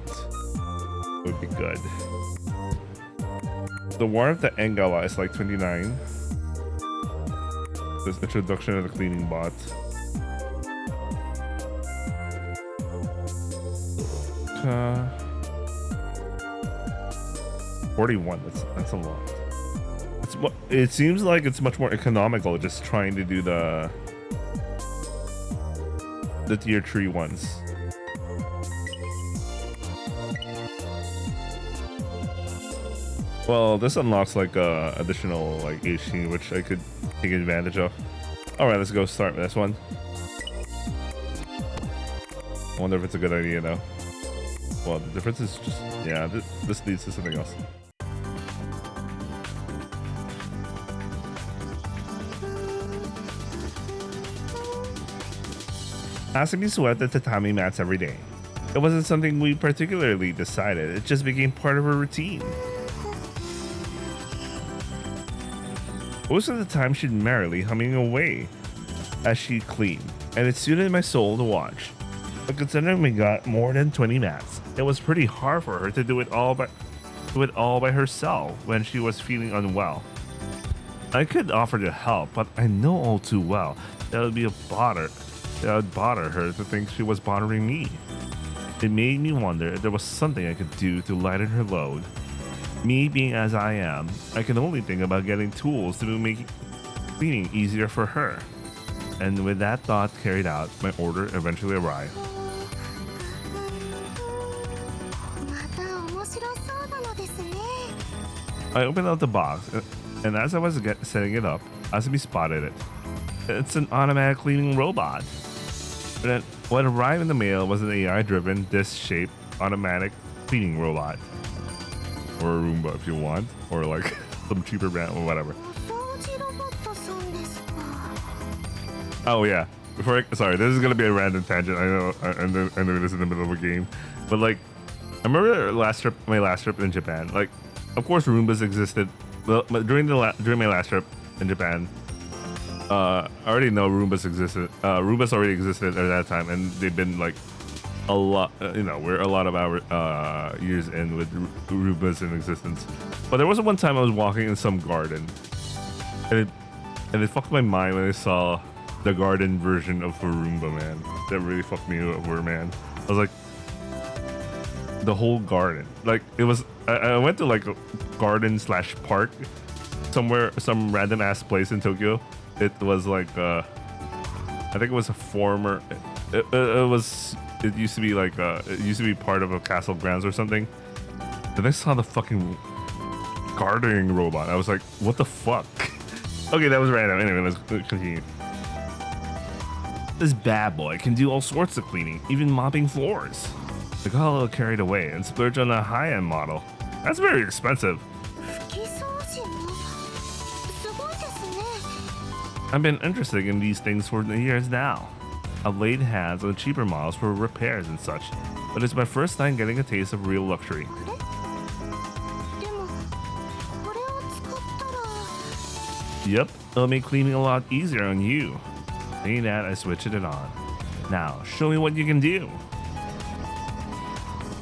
would be good. The warmth at Engala is like 29. This introduction of the cleaning bot. 41. That's a lot. It seems like it's much more economical just trying to do the tier 3 ones. Well, this unlocks like additional like HP, which I could take advantage of. All right, let's go start with this one. I wonder if it's a good idea though. Well, the difference is just, yeah, this leads to something else. Asumi swept the tatami mats every day. It wasn't something we particularly decided, it just became part of her routine. Most of the time she'd merrily humming away as she cleaned, and it suited my soul to watch. But considering we got more than 20 mats, it was pretty hard for her to do it all by herself when she was feeling unwell. I could offer to help, but I know all too well that it would be a bother. That would bother her to think she was bothering me. It made me wonder if there was something I could do to lighten her load. Me being as I am, I can only think about getting tools to make cleaning easier for her. And with that thought carried out, my order eventually arrived. I opened up the box, and as I was setting it up, Asumi spotted it. It's an automatic cleaning robot. But then what arrived in the mail was an AI-driven, disc-shaped, automatic cleaning robot. Or a Roomba if you want, or like some cheaper brand or whatever. Oh yeah, sorry, this is gonna be a random tangent. I know this is in the middle of a game, but like, I remember my last trip in Japan. Like, of course, Roombas existed. Well, during my last trip in Japan, I already know Roombas existed. Roombas already existed at that time, and they've been like a lot. We're a lot of our years in with Roombas in existence. But there was one time I was walking in some garden, and it fucked my mind when I saw the garden version of a Roomba, man. That really fucked me over, man. I was like, the whole garden. Like, it was, I went to like a garden / park somewhere, some random ass place in Tokyo. It was like, I think it was a former, it used to be like, it used to be part of a castle grounds or something. Then I saw the fucking gardening robot. I was like, what the fuck? Okay, that was random. Anyway, let's continue. This bad boy can do all sorts of cleaning, even mopping floors. I got a little carried away and splurged on a high-end model. That's very expensive. I've been interested in these things for years now. I've laid hands on cheaper models for repairs and such, but it's my first time getting a taste of real luxury. Yep, it'll make cleaning a lot easier on you. Saying that, I switched it on. Now, show me what you can do.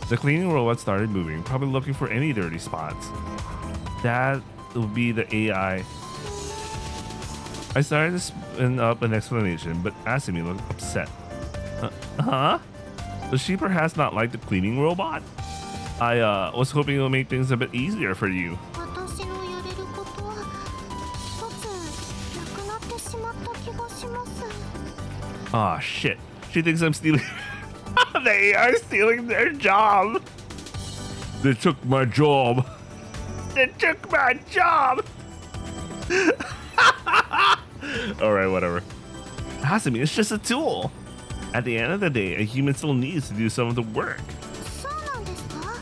The cleaning robot started moving, probably looking for any dirty spots. That will be the AI. I started to spin up an explanation, but Asumi looked upset. Huh? Does she perhaps not like the cleaning robot? I was hoping it would make things a bit easier for you. しまった気がします。 Oh shit. She thinks I'm stealing. They are stealing their job. They took my job. They took my job. Alright, whatever. Hasumi is just a tool. At the end of the day, a human still needs to do some of the work. そうなんですか?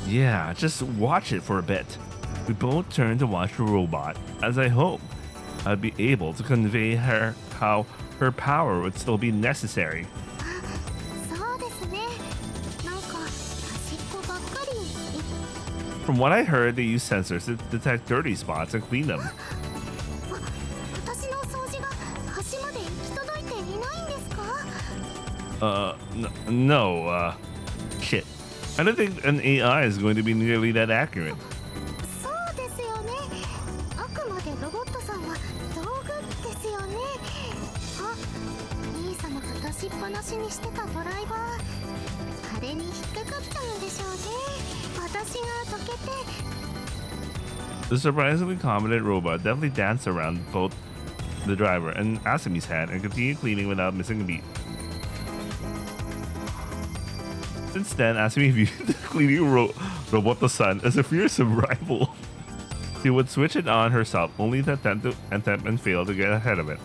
Yeah, just watch it for a bit. We both turned to watch the robot, as I hope I'd be able to convey her how her power would still be necessary. そうですね。なんか端っこばっかり。 From what I heard, they use sensors to detect dirty spots and clean them. 私の掃除が端まで行き届いていないんですか? No, shit. I don't think an AI is going to be nearly that accurate. そうですよね。あくまでロボットさんは道具ですよね。あ、兄様が出しっぱなしにしてたドライバー、あれに引っかかったんでしょうね。私がどけて。 The surprisingly competent robot definitely danced around both the driver and Asumi's hand and continued cleaning without missing a beat. Since then, Asumi viewed the cleaning robot-san as a fearsome rival. She would switch it on herself only to attempt and fail to get ahead of it.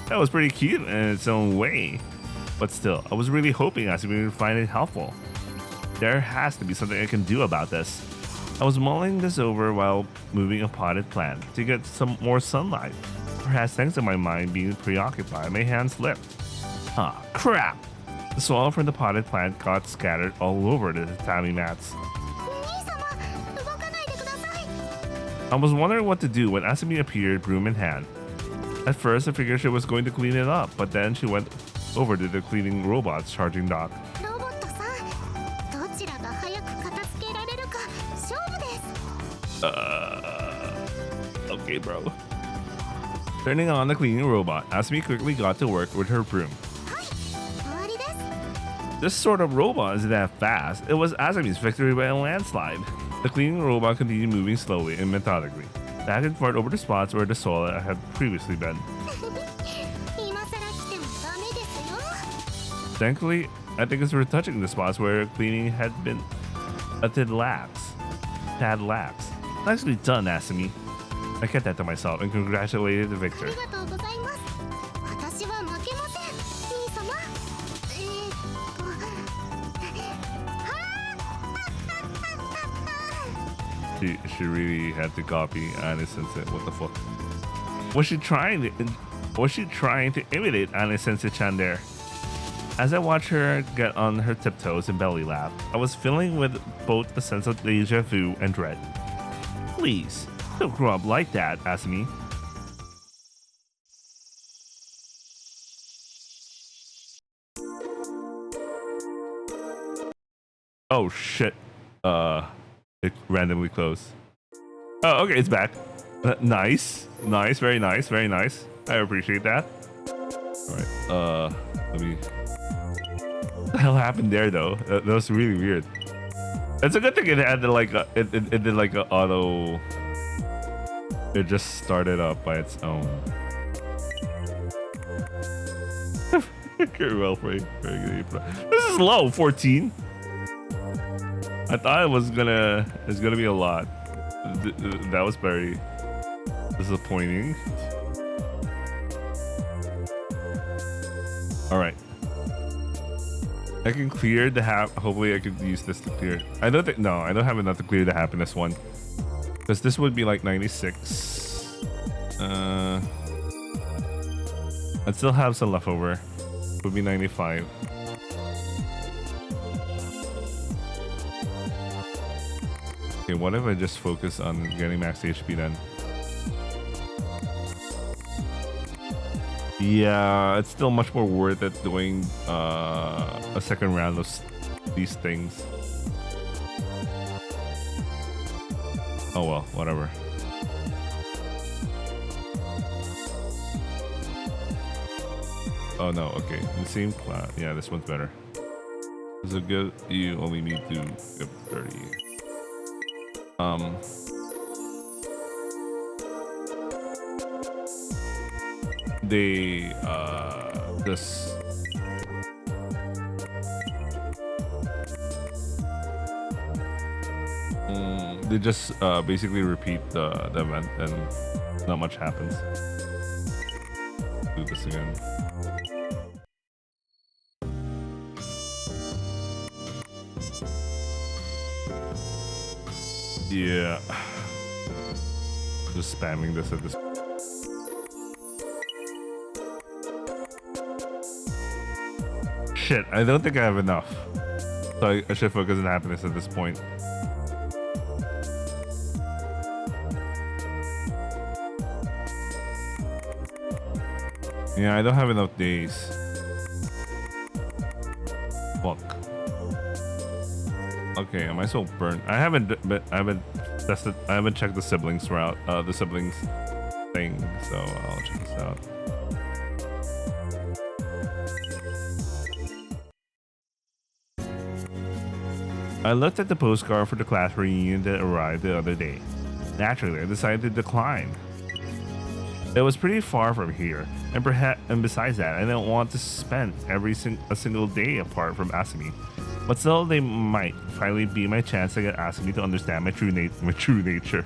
That was pretty cute in its own way. But still, I was really hoping Asumi would find it helpful. There has to be something I can do about this. I was mulling this over while moving a potted plant to get some more sunlight. Perhaps thanks to my mind being preoccupied, my hand slipped. Ah, crap! The soil from the potted plant got scattered all over the tatami mats. 兄様、動かないでください。 I was wondering what to do when Asumi appeared, broom in hand. At first, I figured she was going to clean it up, but then she went over to the cleaning robot's charging dock. ロボットさん、どちらが早く片付けられるか勝負です。 Okay, bro. Turning on the cleaning robot, Asumi quickly got to work with her broom. はい、終わりです。 This sort of robot isn't that fast. It was Asumi's victory by a landslide. The cleaning robot continued moving slowly and methodically, back and forth over the spots where the soil had previously been. 今さら来てもダメですよ。 Thankfully, I think it's retouching the spots where cleaning had been a tad lax. Nicely done, Asumi. I kept that to myself and congratulated the あ victor. りがとうございます。私は負けません、兄様。She really had to copy Anne Sensei. What the fuck? Was she trying to imitate Anne Sensei-chan there? As I watched her get on her tiptoes and belly laugh, I was filling with both a sense of deja vu and dread. Please, don't grow up like that, Asumi. Oh shit. It randomly closed. Oh, okay, it's back. Nice. Nice, very nice, very nice. I appreciate that. Alright, let me... What the hell happened there though? That was really weird. It's a good thing it had like a, it did like a auto... It just started up by its own. Very well played. Very good. This is low, 14. I thought it's gonna be a lot. That was very disappointing. All right, I can clear the hopefully I could use this to clear. I don't have enough to clear the happiness one, because this would be like 96. I'd still have some leftover. Would be 95. Okay, what if I just focus on getting max HP then? Yeah, it's still much more worth it doing a second round of these things. Oh well, whatever. Oh no, okay. The same plot. Yeah, this one's better. So good, you only need to get 30. they just basically repeat the event and not much happens. Do this again. Yeah. Just spamming this at this. Shit, I don't think I have enough. So I should focus on happiness at this point. Yeah, I don't have enough days. Fuck. Okay, am I so burnt? I haven't tested. I haven't checked the siblings route. The siblings thing. So I'll check this out. I looked at the postcard for the class reunion that arrived the other day. Naturally, I decided to decline. It was pretty far from here, and besides that, I didn't want to spend a single day apart from Asumi. But still, they might finally be my chance to get Asumi to understand my true nature.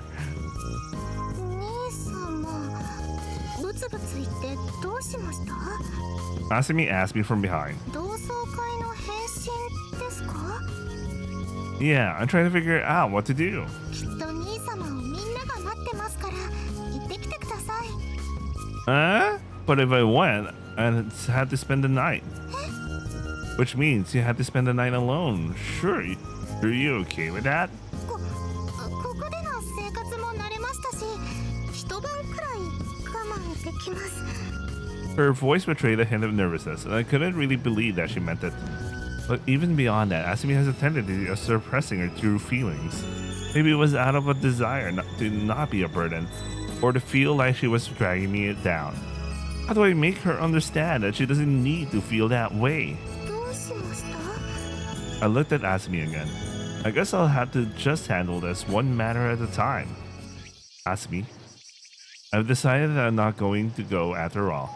Asumi asked me from behind. Yeah, I'm trying to figure out what to do. But if I went, I had to spend the night. Which means you had to spend the night alone. Sure, are you okay with that? Her voice betrayed a hint of nervousness, and I couldn't really believe that she meant it. But even beyond that, Asumi has a tendency of suppressing her true feelings. Maybe it was out of a desire to not be a burden, or to feel like she was dragging me down. How do I make her understand that she doesn't need to feel that way? I looked at Asumi again. I guess I'll have to just handle this one matter at a time. Asumi, I've decided that I'm not going to go after all.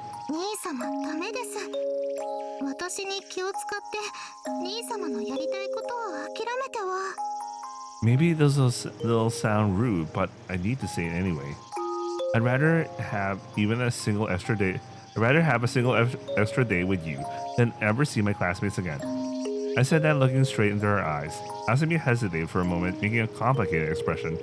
Maybe this will sound rude, but I need to say it anyway. I'd rather have a single extra day with you than ever see my classmates again. I said that looking straight into her eyes. Asumi hesitated for a moment, making a complicated expression.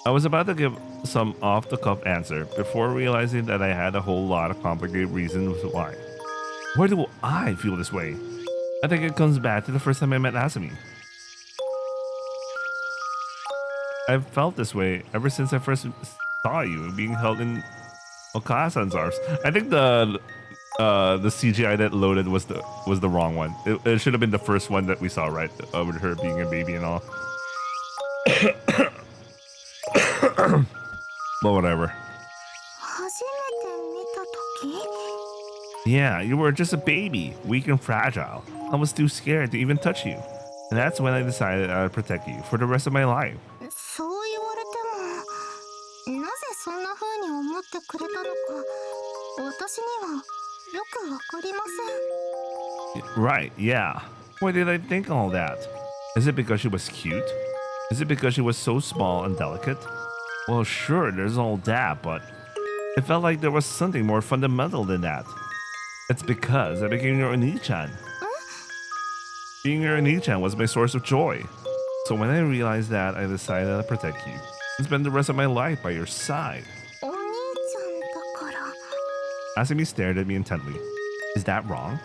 I was about to give some off-the-cuff answer before realizing that I had a whole lot of complicated reasons why. Why do I feel this way? I think it comes back to the first time I met Asumi. I've felt this way ever since I first saw you being held in Okasan's arms. I think the CGI that loaded was the wrong one. It should have been the first one that we saw, right? With her being a baby and all. But whatever. Yeah, you were just a baby, weak and fragile. I was too scared to even touch you. And that's when I decided I'd protect you for the rest of my life. Right, yeah. Why did I think all that? Is it because she was cute? Is it because she was so small and delicate? Well, sure, there's all that, but it felt like there was something more fundamental than that. It's because I became your Oni-chan. Being your Oni-chan was my source of joy. So when I realized that, I decided I'd protect you and spend the rest of my life by your side. Asumi stared at me intently. Is that wrong?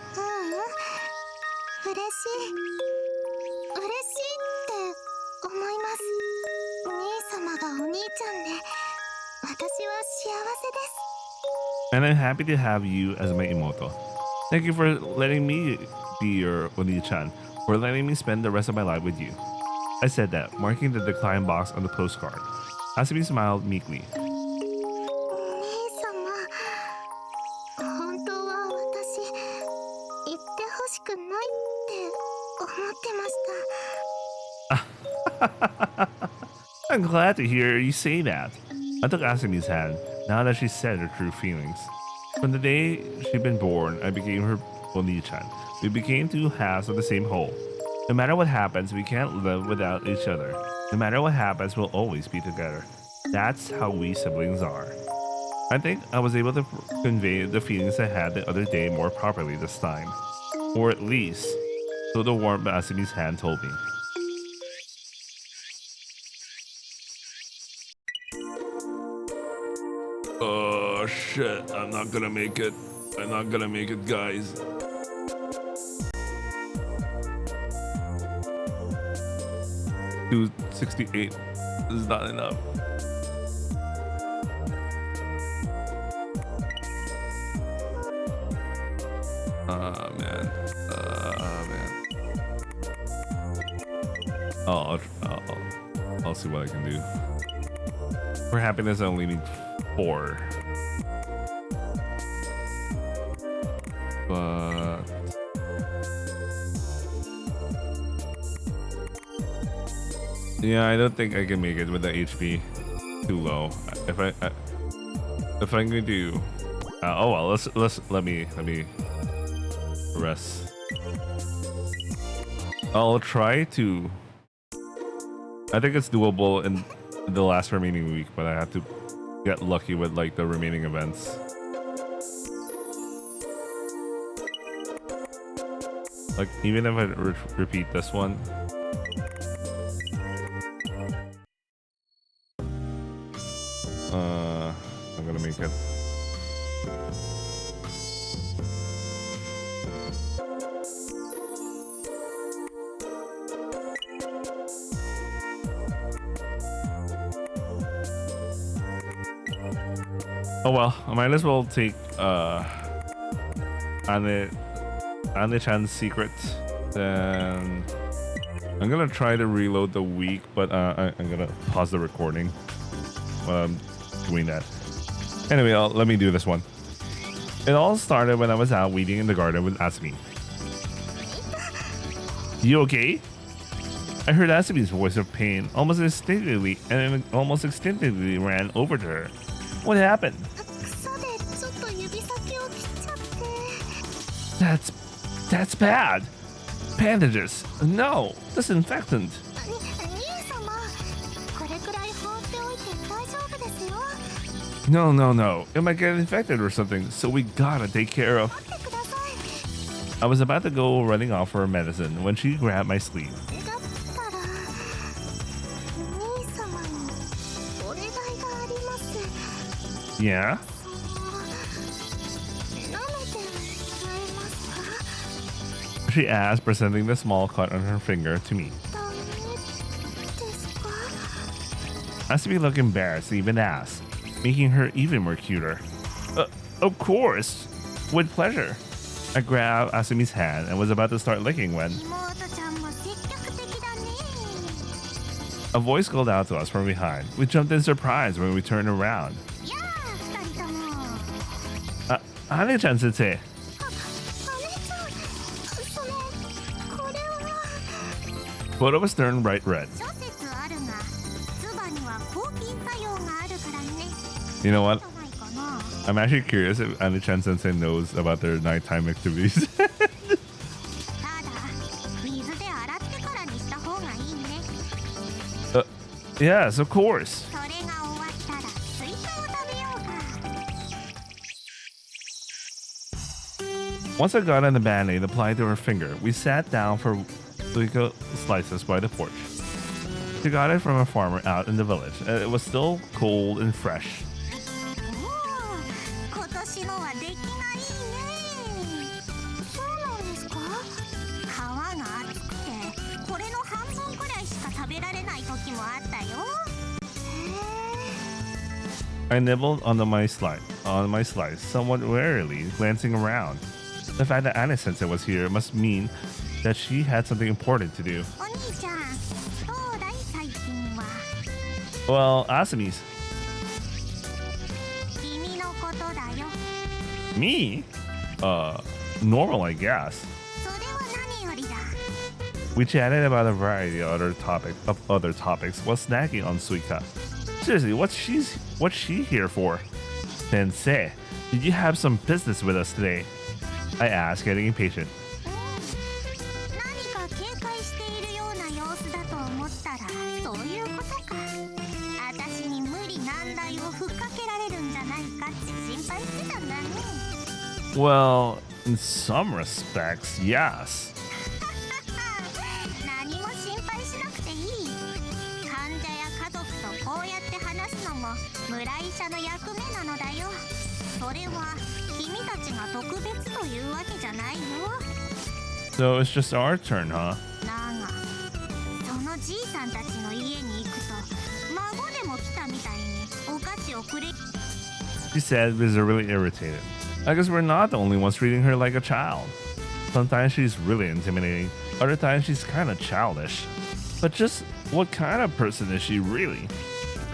And I'm happy to have you as my Imouto. Thank you for letting me be your Oni-chan, for letting me spend the rest of my life with you. I said that, marking the decline box on the postcard. Asumi smiled meekly. I'm glad to hear you say that. I took Asumi's hand, now that she said her true feelings. From the day she'd been born, I became her Oni-chan. We became two halves of the same whole. No matter what happens, we can't live without each other. No matter what happens, we'll always be together. That's how we siblings are. I think I was able to convey the feelings I had the other day more properly this time. Or at least, so the warmth of Asumi's hand told me. Oh shit, I'm not gonna make it. I'm not gonna make it, guys. $268 is not enough. Man. Man. I'll see what I can do. For happiness, I only need 4. But yeah, I don't think I can make it with the HP too low. If I'm going to, oh well, let me rest. I'll try to. I think it's doable in the last remaining week, but I have to get lucky with like the remaining events. Like even if I repeat this one. I'm gonna make it. Oh well, I might as well take Ane-chan's secret. Then I'm gonna try to reload the week, but I'm gonna pause the recording while I'm doing that. Anyway, let me do this one. It all started when I was out weeding in the garden with Asumi. You okay? I heard Asumi's voice of pain almost instinctively ran over to her. What happened? That's bad. Bandages. No, disinfectant. No. It might get infected or something, so we gotta take care of. I was about to go running off for her medicine when she grabbed my sleeve. Yeah? She asked, presenting the small cut on her finger to me. Asumi looked embarrassed to even ask, making her even more cuter. Of course! With pleasure. I grabbed Asumi's hand and was about to start licking when a voice called out to us from behind. We jumped in surprise when we turned around. Ane-chan sensei. Both of us turned bright red. You know what? I'm actually curious if Ane-chan sensei knows about their nighttime activities. Yes, of course. Once I got on the band-aid applied to her finger, we sat down for little slices by the porch. She got it from a farmer out in the village, and it was still cold and fresh. I nibbled on my slice, somewhat warily, glancing around. The fact that Ane-sensei was here must mean that she had something important to do. Well, Asumi's. Me? Normal, I guess. We chatted about a variety of other topics while snacking on Suika. Seriously, what's she here for? Sensei, did you have some business with us today? I asked, getting impatient. 何か警戒しているような様子だと思ったらそういうことか。私に無理難題をふっかけられるんじゃないかって心配してたんだね。Well, in some respects, yes. 何も心配しなくていい。患者や家族とこうやって話すのも村医者の役目なのだよ。それは君たちが特別というわけじゃないよ。 So it's just our turn, huh? だが、そのじいさんたちの家に行くと孫でも来たみたいにお菓子をくれ。 She said, visibly irritated. I guess we're not the only ones treating her like a child. Sometimes she's really intimidating, other times she's kind of childish. But just what kind of person is she really?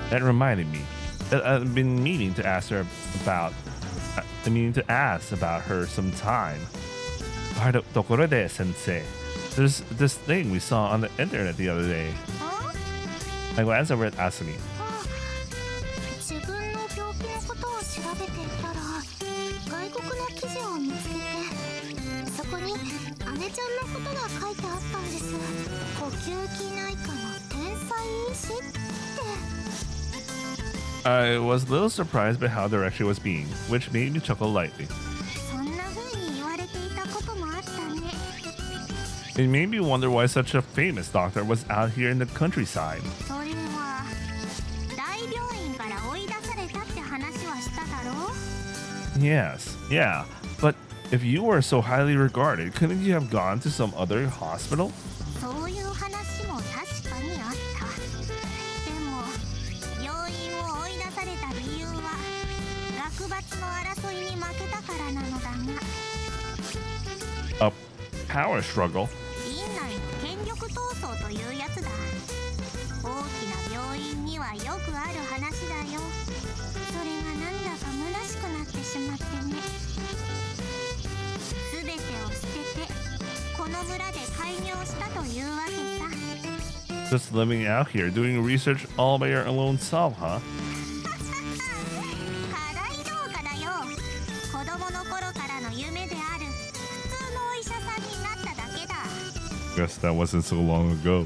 That reminded me that I've been meaning to ask about her some time. Tokorode sensei, there's this thing we saw on the internet the other day. I glanced over at Asumi. 自分の病気のことを調べていたら外国の記事を見つけて、そこに姉ちゃんのことが書いてあったんです。呼吸器内科の天才医師って。 I was a little surprised by how direct she was being, which made me chuckle lightly. そんな風に言われていたこともあったね。 It made me wonder why such a famous doctor was out here in the countryside. それは大病院から追い出されたって話はしただろう。 Yes, yeah, but if you were so highly regarded, couldn't you have gone to some other hospital? そういう話も確かにあった。でも病院を追い出された理由は学閥の争いに負けたからなのだが。 A power struggle? 院内の権力闘争というやつだ。大きな病院にはよくある話だよ。それがなんだか虚しくなってしまってね。すべてを捨ててこの村で開業したというわけさ。 Just living out here, doing research all by your alone self, huh? 課題農家だよ。子供の頃からの夢である普通のお医者さんになっただけだ。 Guess that wasn't so long ago.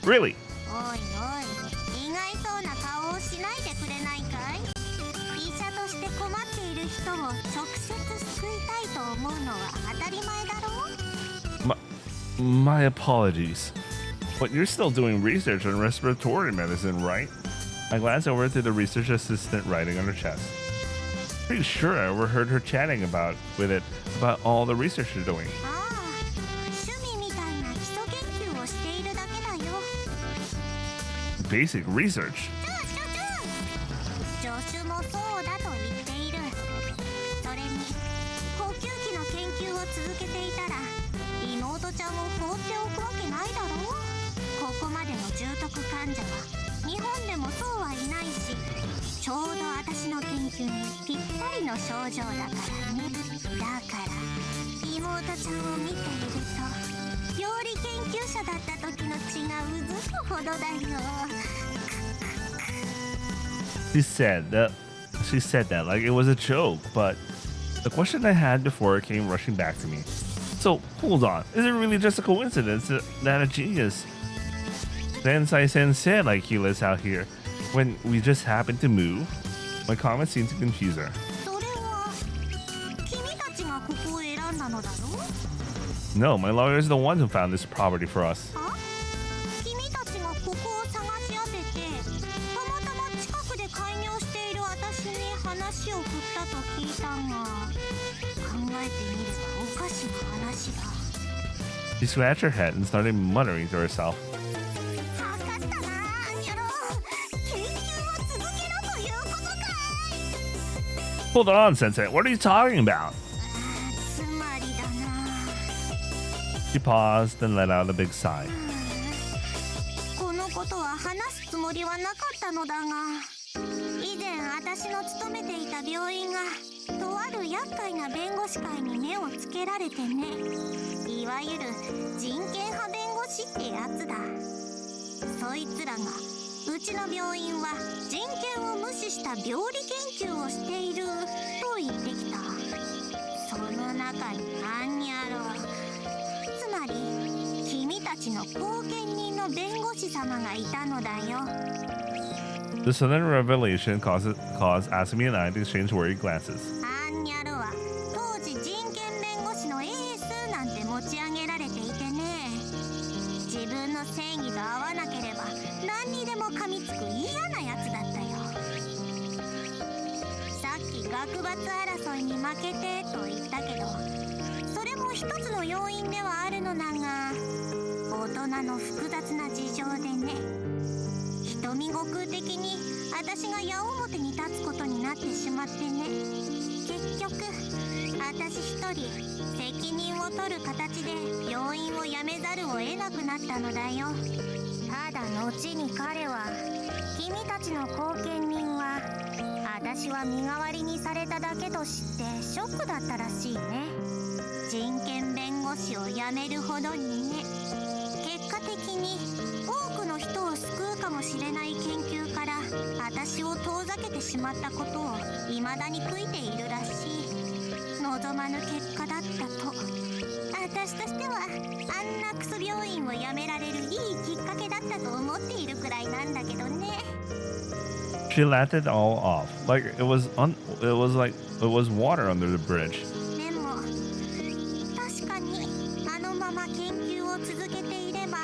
Really? おいおい、意外そうな顔をしないでくれないかい。医者として困っている人を直接救いたいと思うのは当たり前だろう。 My apologies. But you're still doing research on respiratory medicine, right? I glanced over to the research assistant writing on her chest. Pretty sure I overheard her chatting about all the research you're doing. ああ、趣味みたいな基礎研究をしているだけだよ。 Basic research? 助手もそうだと言っている。それに呼吸器の研究を続けていたら妹ちゃんを放っておくわけないだろう。ここまでの重篤患者は日本でもそうはいないし、ちょうど私の研究にぴったりの症状だからね。だから妹ちゃんを見ていると料理研究者だった時の血がうずくほどだよ。 She said that like it was a joke, but the question I had before came rushing back to me. So, hold on. Is it really just a coincidence that a genius sensei like you lives out here when we just happened to move? My comment seemed to confuse her. それは君たちがここを選んだのだろう。 No, my lawyer is the one who found this property for us. あ？君たちがここを探し当てて、たまたま近くで開業している私に話を振ったと聞いたが、考えてみればおかしな話だ。 She scratched her head and started muttering to herself. わかったな、ニョロ。研究を続けろということかい。 Hold on, Sensei. What are you talking about? つまりだな。 She paused and let out a big sigh. このことは話すつもりはなかったのだが、以前私の勤めていた病院がとある厄介な弁護士会に目をつけられてね。いいわゆる人権派弁護士ってやつだ。そいつらがうちの病院は人権を無視した病理研究をしていると言ってきた。その中にアンニャロ、つまり君たちの後見人の弁護士様がいたのだよ。The sudden revelation caused Asumi and I to exchange worried glances. アンニャロは当時人権弁護士のエースなんて持ち上げられていてね、自分の正義と合わなければ何にでも噛みつく嫌なやつだったよ。さっき学閥争いに負けてと言ったけど、それも一つの要因ではあるのだが、大人の複雑な事情でね、瞳悟空的に私が矢面に立つことになってしまってね、結局私一人責任を取る形で病院を辞めざるを得なくなったのだよ。ただ後に彼は、君たちの後見人は私は身代わりにされただけと知ってショックだったらしいね。人権弁護士を辞めるほどにね。結果的に多くの人を救うかもしれない研究から私を遠ざけてしまったことを未だに悔いているらしい。望まぬ結果だったと。私としてはあんなクソ病院を辞められるいいきっかけだったと思っているくらいなんだけどね。She laughed it all off, like it was water under the bridge. でも確かにあのまま研究を続けていれば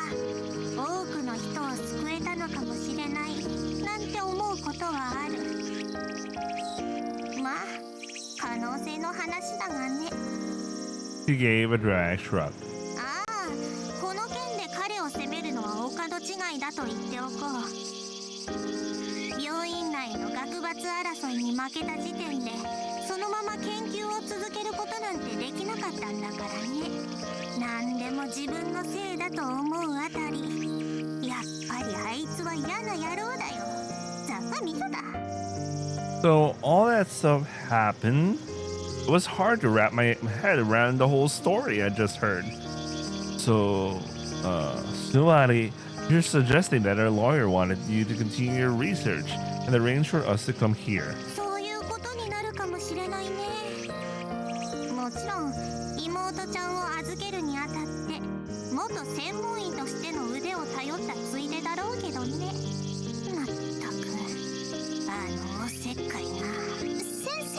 多くの人を救えたのかもしれないなんて思うことはある。まあ可能性の話だがね。She gave a dry shrug. ああ、この件で彼を責めるのはお門違いだと言っておこう。病院内の学閥争いに負けた時点でそのまま研究を続けることなんてできなかったんだからね。何でも自分のせいだと思うあたり、やっぱりあいつは嫌な野郎だよ。ざっぱみそだ。 So all that stuff happened. It was hard to wrap my head around the whole story I just heard. So, Suari, you're suggesting that our lawyer wanted you to continue your research and arrange for us to come here. そういうことになるかもしれないね。もちろん妹ちゃんを預けるにあたって元専門医としての腕を頼ったついでだろうけどね。まったくあのおせっかいな。先生。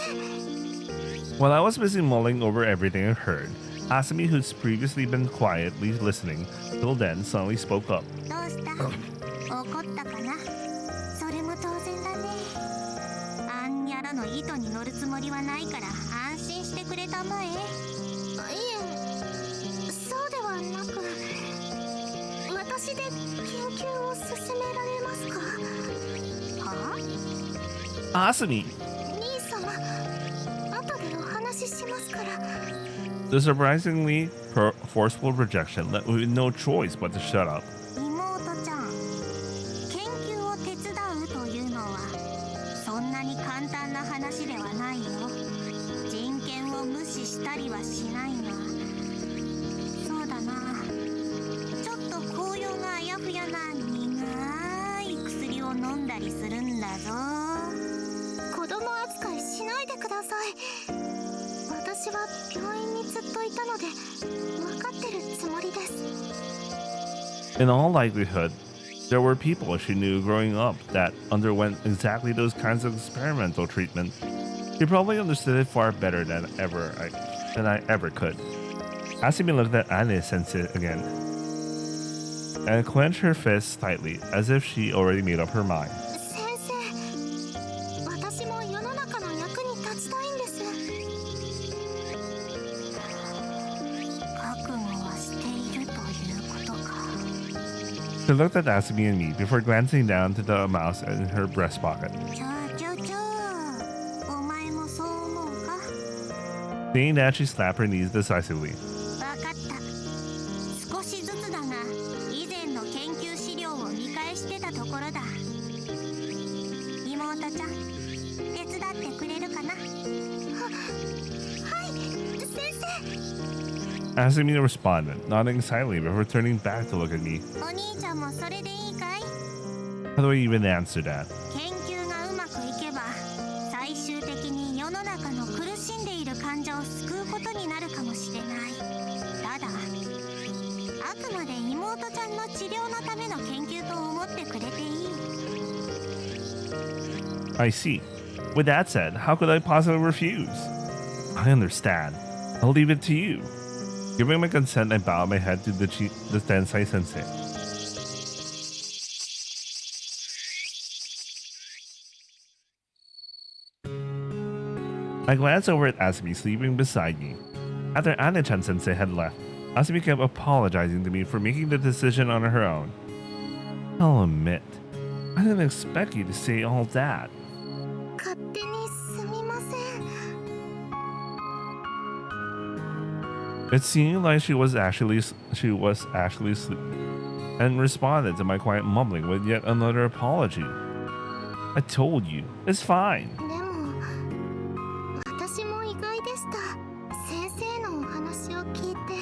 While I was busy mulling over everything I heard, Asumi, who's previously been quietly listening till then, suddenly spoke up. どうした？怒ったかな？それも当然だね。アンニャラの糸に乗るつもりはないから安心してくれたまえ。いえ、そうではなく、私で研究を進められますか？はAsumi! 兄様、後でお話ししますから。 The surprisingly forceful rejection left me with no choice but to shut up. 妹ちゃん、研究を手伝うというのはそんなに簡単な話ではないよ。人権を無視したりはしないが、そうだな、ちょっと効用があやふやな苦い薬を飲んだりするんだぞ。子供扱いしないでください。私は病院にずっといたので分かってるつもりです。 In all likelihood, there were people she knew growing up that underwent exactly those kinds of experimental treatment. She probably understood it far better than I ever could. Asumi looked at Ane-sensei again and clenched her fists tightly, as if she already made up her mind. 先生、私も世の中の役に立ちたいんです。覚悟はしているということか。 She looked at Asumi and me before glancing down to the mouse in her breast pocket. お前もそう思うか？ Saying that, she slapped her knees decisively. わかった。少しずつだが、以前の研究資料を見返してたところだ。妹ちゃん、手伝ってくれるかな？はい、先生。Asumi responded, nodding silently before turning back to look at me. お兄ちゃんもそれでいいかい？ How do I even answer that? 研究がうまくいけば最終的に世の中の苦しんでいる患者を救うことになるかもしれない。ただあくまで妹ちゃんの治療のための研究と思ってくれていい。 I see. With that said, how could I possibly refuse? I understand. I'll leave it to you. Giving my consent, I bowed my head to the Tensei Sensei. I glanced over at Asumi sleeping beside me. After Ane-chan Sensei had left, Asumi kept apologizing to me for making the decision on her own. I'll admit, I didn't expect you to say all that. 勝手にすみません。 It seemed like she was actually asleep, and responded to my quiet mumbling with yet another apology. I told you, it's fine. でも私も意外でした。先生のお話を聞いて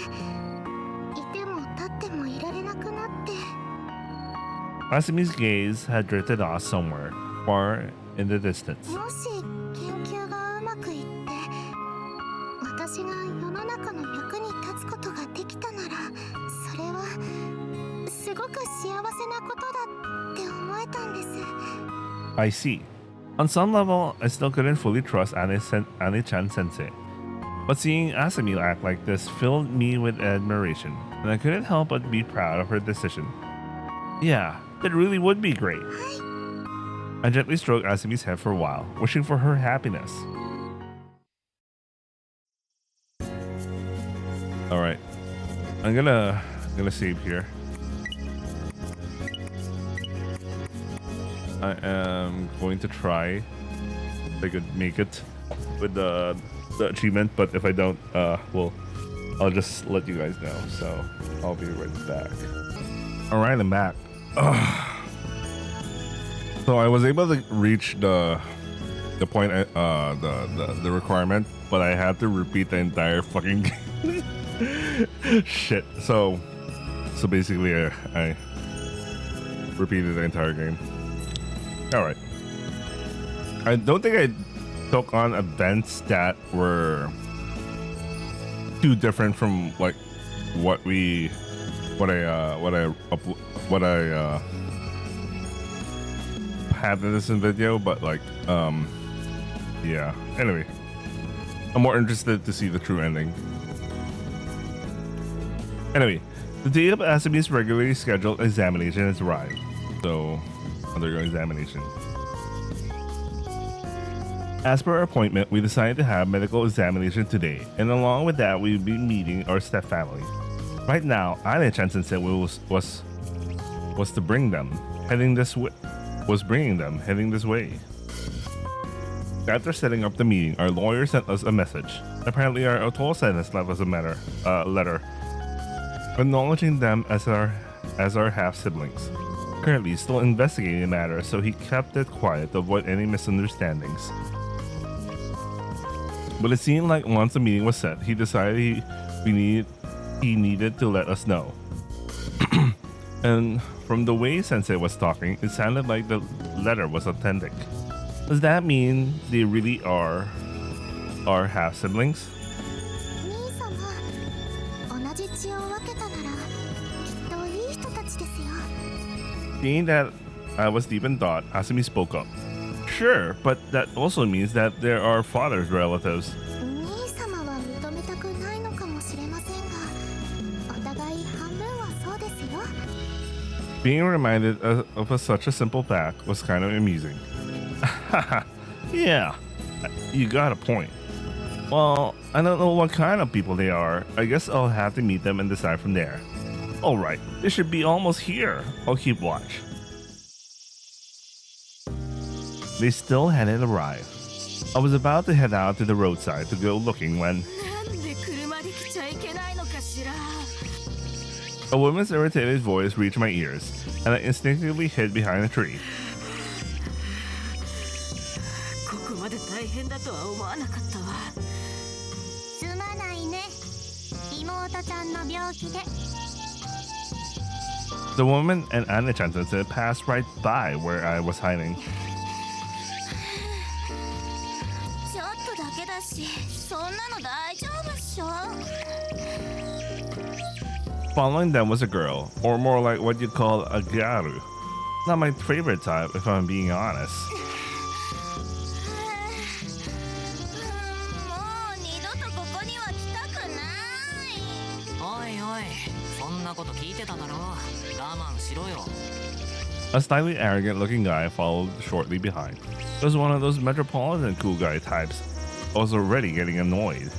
いても立ってもいられなくなって。 Asumi's gaze had drifted off somewhere far in the distance. もし研究がうまくいって私が世の中の役に立つことができたならそれはすごく幸せなことだって思えたんです。 I see. On some level, I still couldn't fully trust Ane-chan Sensei. But seeing Asumi act like this filled me with admiration, and I couldn't help but be proud of her decision. Yeah, that really would be great. I gently stroked Asumi's head for a while, wishing for her happiness. Alright. I'm gonna save here. I am going to try if I could make it with the achievement, but if I don't, well, I'll just let you guys know. So I'll be right back. Alright, I'm back. So I was able to reach the point, the requirement, but I had to repeat the entire fucking game. Shit. So basically, I repeated the entire game. All right. I don't think I took on events that were too different from like what I had in this video, but like yeah. Anyway, I'm more interested to see the true ending. Anyway, the day of Asumi's regularly scheduled examination has arrived. So, undergo examination. As per our appointment, we decided to have medical examination today, and along with that, we'll be meeting our step family. Right now, Ane-chan Sensei was to bring them, heading this way. After setting up the meeting, our lawyer sent us a message. Apparently, our Otosan has left us a letter acknowledging them as our half-siblings. Currently still investigating the matter, so he kept it quiet to avoid any misunderstandings. But it seemed like once the meeting was set, he decided he needed to let us know. And from the way Sensei was talking, it sounded like the letter was authentic. Does that mean they really are our half-siblings? 兄様、同じ血を分けたならきっといい人たちですよ。 Seeing that I was deep in thought, Asumi spoke up. Sure, but that also means that there are father's relatives. 兄様は認めたくないのかもしれませんが、お互い半分はそうですよ。 Being reminded of such a simple fact was kind of amusing. Yeah, you got a point. Well, I don't know what kind of people they are. I guess I'll have to meet them and decide from there. Alright, they should be almost here. I'll keep watch. They still hadn't arrived. I was about to head out to the roadside to go looking when a woman's irritated voice reached my ears, and I instinctively hid behind a tree. ここまで大変だとは思わなかったわ。すまないね。妹妹ちゃんの病気で The woman and Anne-chan sensei passed right by where I was hiding. ちょっとだけだし、そんなの大丈夫っしょ。 Following them was a girl, or more like what you'd call a gyaru. Not my favorite type, if I'm being honest. もう二度とここには来たくない。おいおい、そんなこと聞いてただろ。我慢しろよ。 A slightly arrogant looking guy followed shortly behind. It was one of those metropolitan cool guy types. I was already getting annoyed.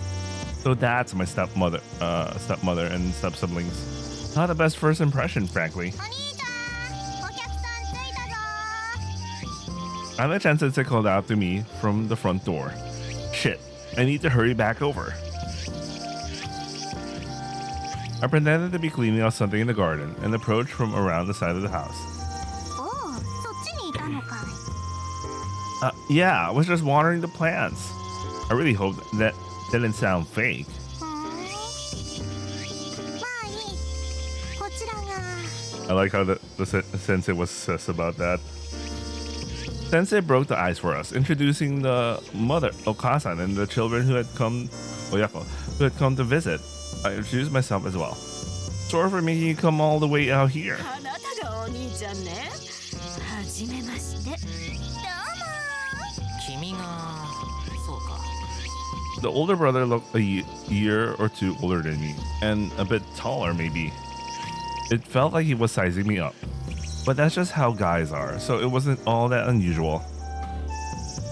So that's my stepmother and step siblings. Not the best first impression, frankly. お兄ちゃんお客さん着いたぞ Anna-chan sensei called out to me from the front door. Shit, I need to hurry back over. I pretended to be cleaning out something in the garden and approached from around the side of the house. おおそっちにいたのか Yeah, I was just watering the plants. I really hope that didn't sound fake. ふーんまあいいこちらが I like how the sensei was sus about that. Sensei broke the ice for us, introducing the mother, Okasan, and the children who had come to visit. I introduced myself as well. Sorry for making you come all the way out here. あなたがお兄ちゃんね。はじめまして。どうも。君がそうか。 The older brother looked a year or two older than me, and a bit taller maybe. It felt like he was sizing me up. But that's just how guys are, so it wasn't all that unusual.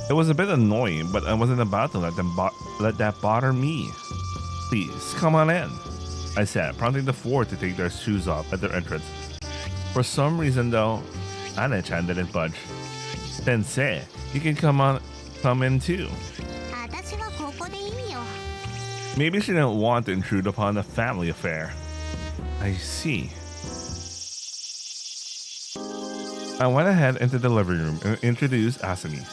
It was a bit annoying, but I wasn't about to let that bother me. Please, come on in, I said, prompting the four to take their shoes off at their entrance. For some reason though, Anna-chan didn't budge. Sensei, you can come in too. 私はここでいいよ Maybe she didn't want to intrude upon a family affair. I see. I went ahead into the living room and introduced Asumi.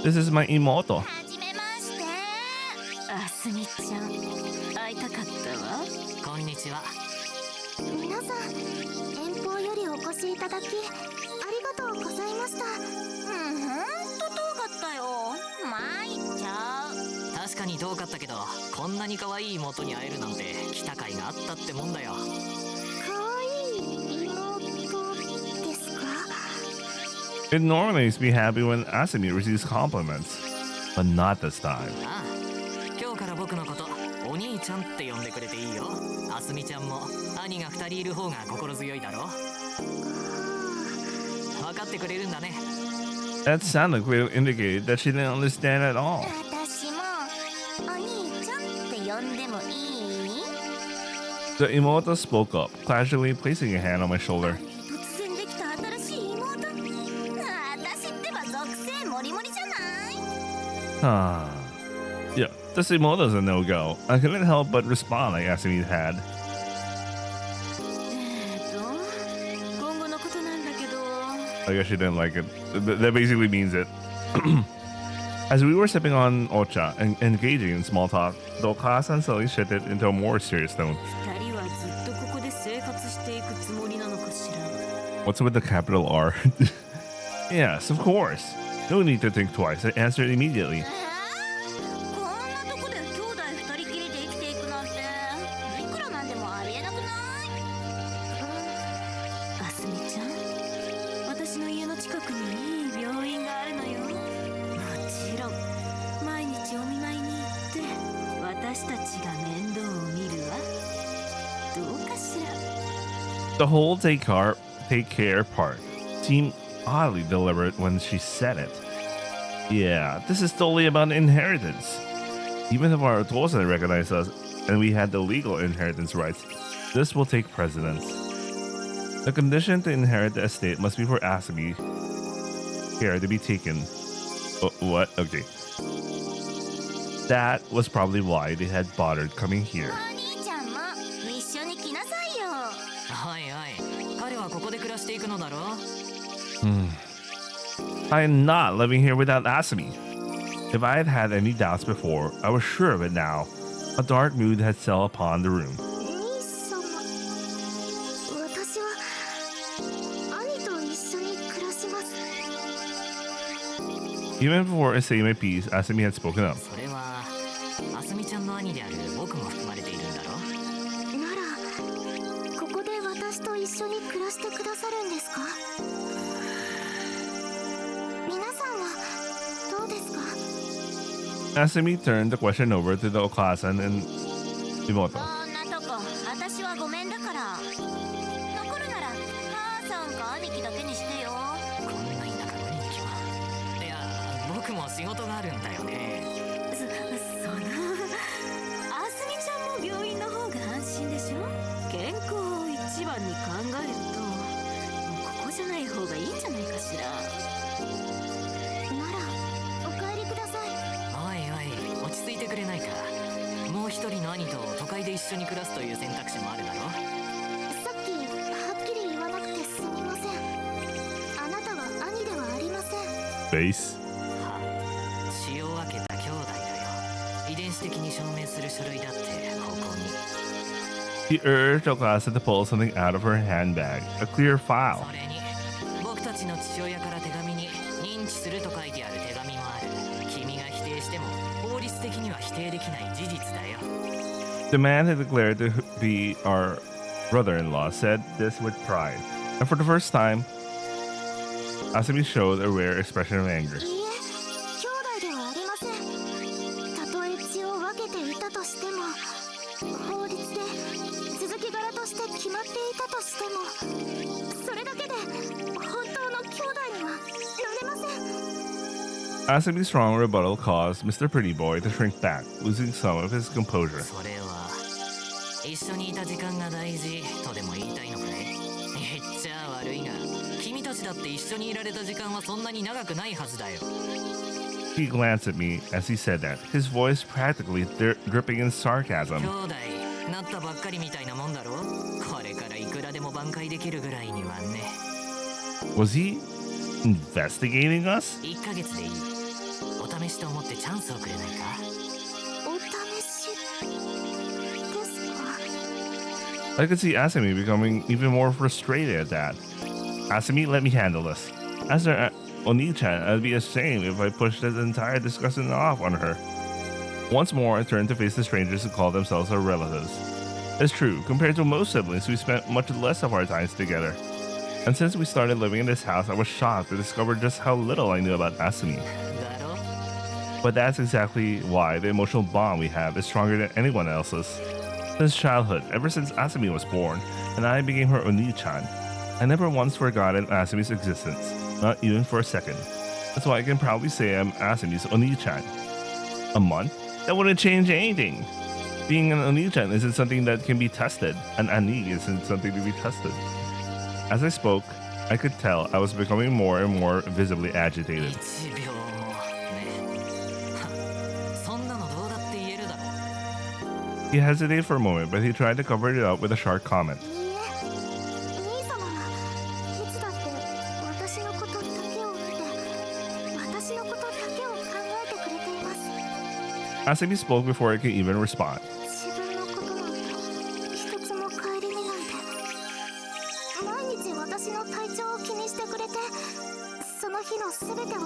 This is my Imouto. はじめまして。あすみちゃん、会いたかったわ。こんにちは。皆さん遠方よりお越しいただきありがとうございましたうん、ほんと遠かったよ。参っちゃう。確かに遠かったけど、こんなに可愛い妹に会えるなんて来た甲斐があったってもんだよ。かわいい妹ですか It normally makes me happy when Asumi receives compliments, but not this time. ああ、今日から僕のことお兄ちゃんって呼んでくれていいよ。あすみちゃんも兄が2人いる方が心強いだろ。分かってくれるんだね。That sounded clearly indicated that she didn't understand at all. 私もお兄ちゃんって呼んでもいい The Imouto spoke up, casually placing a hand on my shoulder. 突然できた新しい妹。私ってば属性モリモリじゃない？ Yeah, this Imouto's a no-go. I couldn't help but respond like Asumi had. 今後のことなんだけど。 I guess she didn't like it. That basically means it. As we were sipping on ocha and engaging in small talk, the Okasan suddenly shifted into a more serious tone. 二人はずっとここで生活していくつもりなのかしら。 What's with the capital R? Yes, of course. No need to think twice. I answered immediately. こんなとこで兄弟二人きりで生きていくなんていくらなんでもありえなくない？あすみちゃん、私の家の近くにいい病院があるのよ。もちろん毎日お見舞いに行って私たちが面倒を見るわ。どうかしら。 The whole take care part seemed oddly deliberate when she said it. Yeah, this is totally about inheritance. Even if our Otosan recognized us and we had the legal inheritance rights, this will take precedence. The condition to inherit the estate must be for Asumi care to be taken. What? Okay. That was probably why they had bothered coming here. お兄ちゃんも一緒に来なさいよ。おいおい、彼はここで暮らしていくのだろ。 I am not living here without Asumi. If I had had any doubts before, I was sure of it now. A dark mood had settled upon the room. 兄 Even before I say my piece, Asami had spoken up. それはあすみちゃんの兄である僕も含まれているんだろ。ならここで私と一緒に暮らしてくださるんですか？皆さんはどうですか？ Asami turned the question over to the Okasan and Imouto. こんなとこ私はごめんだから、残るなら母さんか兄貴だけにしてよ。こんな田舎の人気は。いや僕も仕事があるんだよね。そのあすみちゃんも病院の方が安心でしょ。健康を一番に考えるとここじゃない方がいいんじゃないかしら。ならお帰りください。おいおい落ち着いてくれないか。もう一人の兄と都会で一緒に暮らすという選択肢もあるだろ。さっきはっきり言わなくてすみません。あなたは兄ではありません。 Face. は血を分けた兄弟だよ。遺伝子的に証明する書類だってここに。 He urged Okasan to pull something out of her handbag, a clear file. それに僕たちの父親から手紙に認知すると書いてある手紙もある。君が否定しても法律的には否定できない事実だよ。 The man who declared to be our brother-in-law said this with pride, and for the first time, Asami showed a rare expression of anger. いいえ、兄弟ではありません。たとえ血を分けていたとしても、法律で続き柄として決まっていたとしても、それだけで本当の兄弟にはなれません。 Asami's strong rebuttal caused Mr. Pretty Boy to shrink back, losing some of his composure. それは一緒にいた時間が大事とでも言いたいのかい？言っちゃ悪いが君たちだって一緒にいられた時間はそんなに長くないはずだよ。 He glanced at me as he said that, his voice practically dripping in 兄 sarcasm. 弟なったばっかりみたいなもんだろ。これからいくらでも挽回できるぐらいにはね。 Was he investigating us? 1ヶ月でいい。お試しと思ってチャンスをくれないか？お試しですか？ I could see Asami becoming even more frustrated at that. Asami, let me handle this. As her Oni-chan, I'd be ashamed if I pushed this entire discussion off on her. Once more, I turned to face the strangers who call themselves our relatives. It's true, compared to most siblings, we spent much less of our times together. And since we started living in this house, I was shocked to discover just how little I knew about Asami. だろ？ But that's exactly why the emotional bond we have is stronger than anyone else's. Since childhood, ever since Asami was born, and I became her Oni-chan, I never once forgotten Asami's existence, not even for a second. That's why I can proudly say I'm Asami's Oni-chan. A month? That wouldn't change anything. Being an Oni-chan isn't something that can be tested, and Ani isn't something to be tested. As I spoke, I could tell I was becoming more and more visibly agitated. 1秒もね。そんなのどうだって言えるだろ。 He hesitated for a moment, but he tried to cover it up with a sharp comment. いいえ、兄様はいつだって私のことだけを見て、私のことだけを考えてくれています。 Asami spoke before I could even respond. 自分のことなんて一つも顧みないで、毎日私の体調を気にしてくれて、その日のすべてを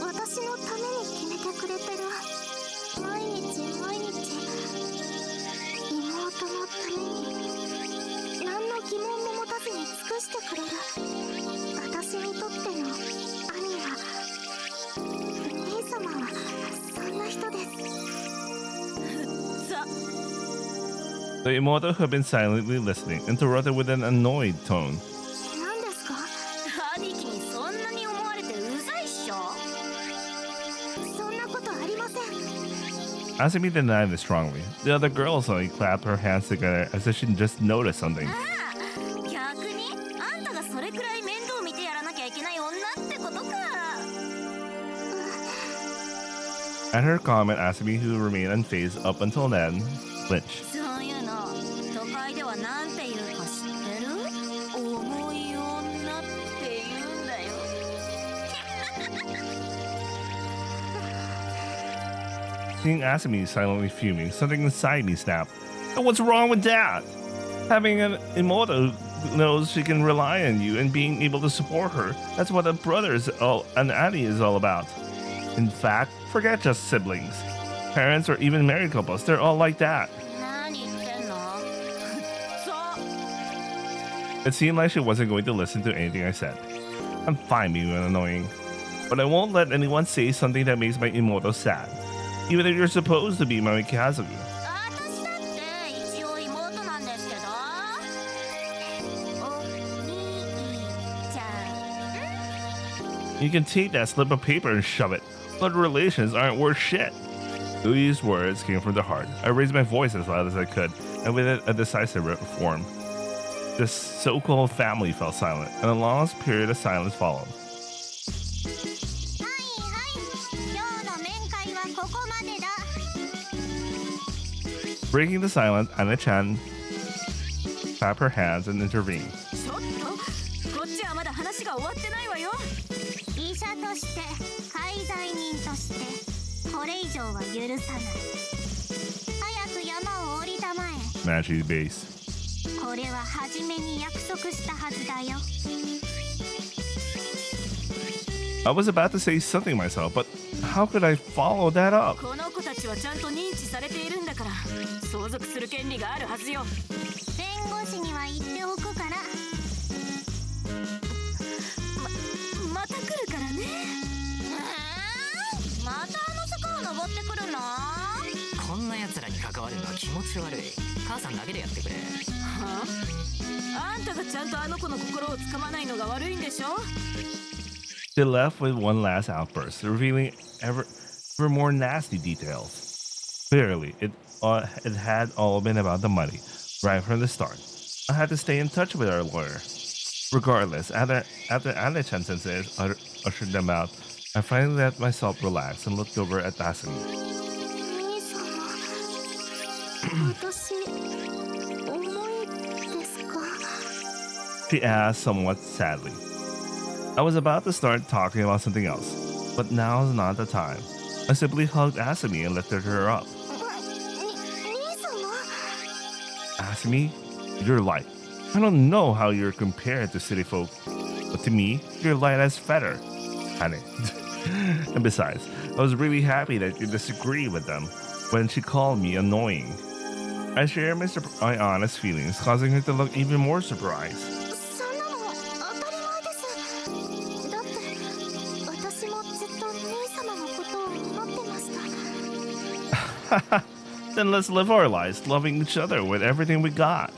私のために決めてくれてる。毎日毎日妹のために何の疑問も持たずに尽くしてくれる。私にとっての兄は、兄様はそんな人です。 The Imouto, who had been silently listening, interrupted with an annoyed tone. 何ですか？兄貴にそんなに思われてうざいっしょ。そんなことありません。 Asami denied this strongly. The other girl suddenly clapped her hands together as if she just noticed something. ああ、逆にあんたがそれくらい面倒見てやらなきゃいけない女ってことか。 At her comment, Asami, who remained unfazed up until then, flinched. そういうの都会ではなんて言うか知ってる？重い女って言うんだよ。 Seeing Asami silently fuming, something inside me snapped. And what's wrong with that? Having an Imouto who knows she can rely on you and being able to support her, that's what a brother is and Annie is all about. In fact, forget just siblings. Parents or even married couples, they're all like that. 何言ってんのそう It seemed like she wasn't going to listen to anything I said. I'm fine being annoying, but I won't let anyone say something that makes my Imouto sad, even if you're supposed to be my Kazugu. 私だって一応妹なんですけどお兄ちゃん You can take that slip of paper and shove it. Blood relations aren't worth shit. These words came from the heart. I raised my voice as loud as I could, and with it a decisive reform. This so-called family fell silent, and a long period of silence followed. はいはい今日の面会はここまでだ Breaking the silence, Anna-chan clapped her hands and intervened. ちょっとこっちはまだ話が終わってないわよ。医者として介在人としてこれ以上は許さない早く山を降りたまえ Matchy base. これは初めに約束したはずだよ I was about to say something myself, but how could I follow that up? この子たちはちゃんと認知されているんだから相続する権利があるはずよ。弁護士には言っておくからまた来るからね。またあの坂を登ってくるのこんな奴らに関わるのは気持ち悪い。母さんだけでやってくれ。はあ、あんたがちゃんとあの子の心をつかまないのが悪いんでしょ。 They left with one last outburst, revealing ever more nasty details. Clearly, it had all been about the money, right from the start. I had to stay in touch with our lawyer. Regardless, after Anna-chan sensei ushered them out, I finally let myself relax and looked over at Asami. 兄様私重いですか She asked somewhat sadly. I was about to start talking about something else, but now's not the time. I simply hugged Asami and lifted her up. 兄様 Asami, you're light. I don't know how you're compared to city folk, but to me, you're light as feather. Honey. And besides, I was really happy that you disagree with them when she called me annoying. I shared my honest feelings, causing her to look even more surprised. そんなの当たり前ですだって私もずっと兄様のことを思ってました Then let's live our lives loving each other with everything we got.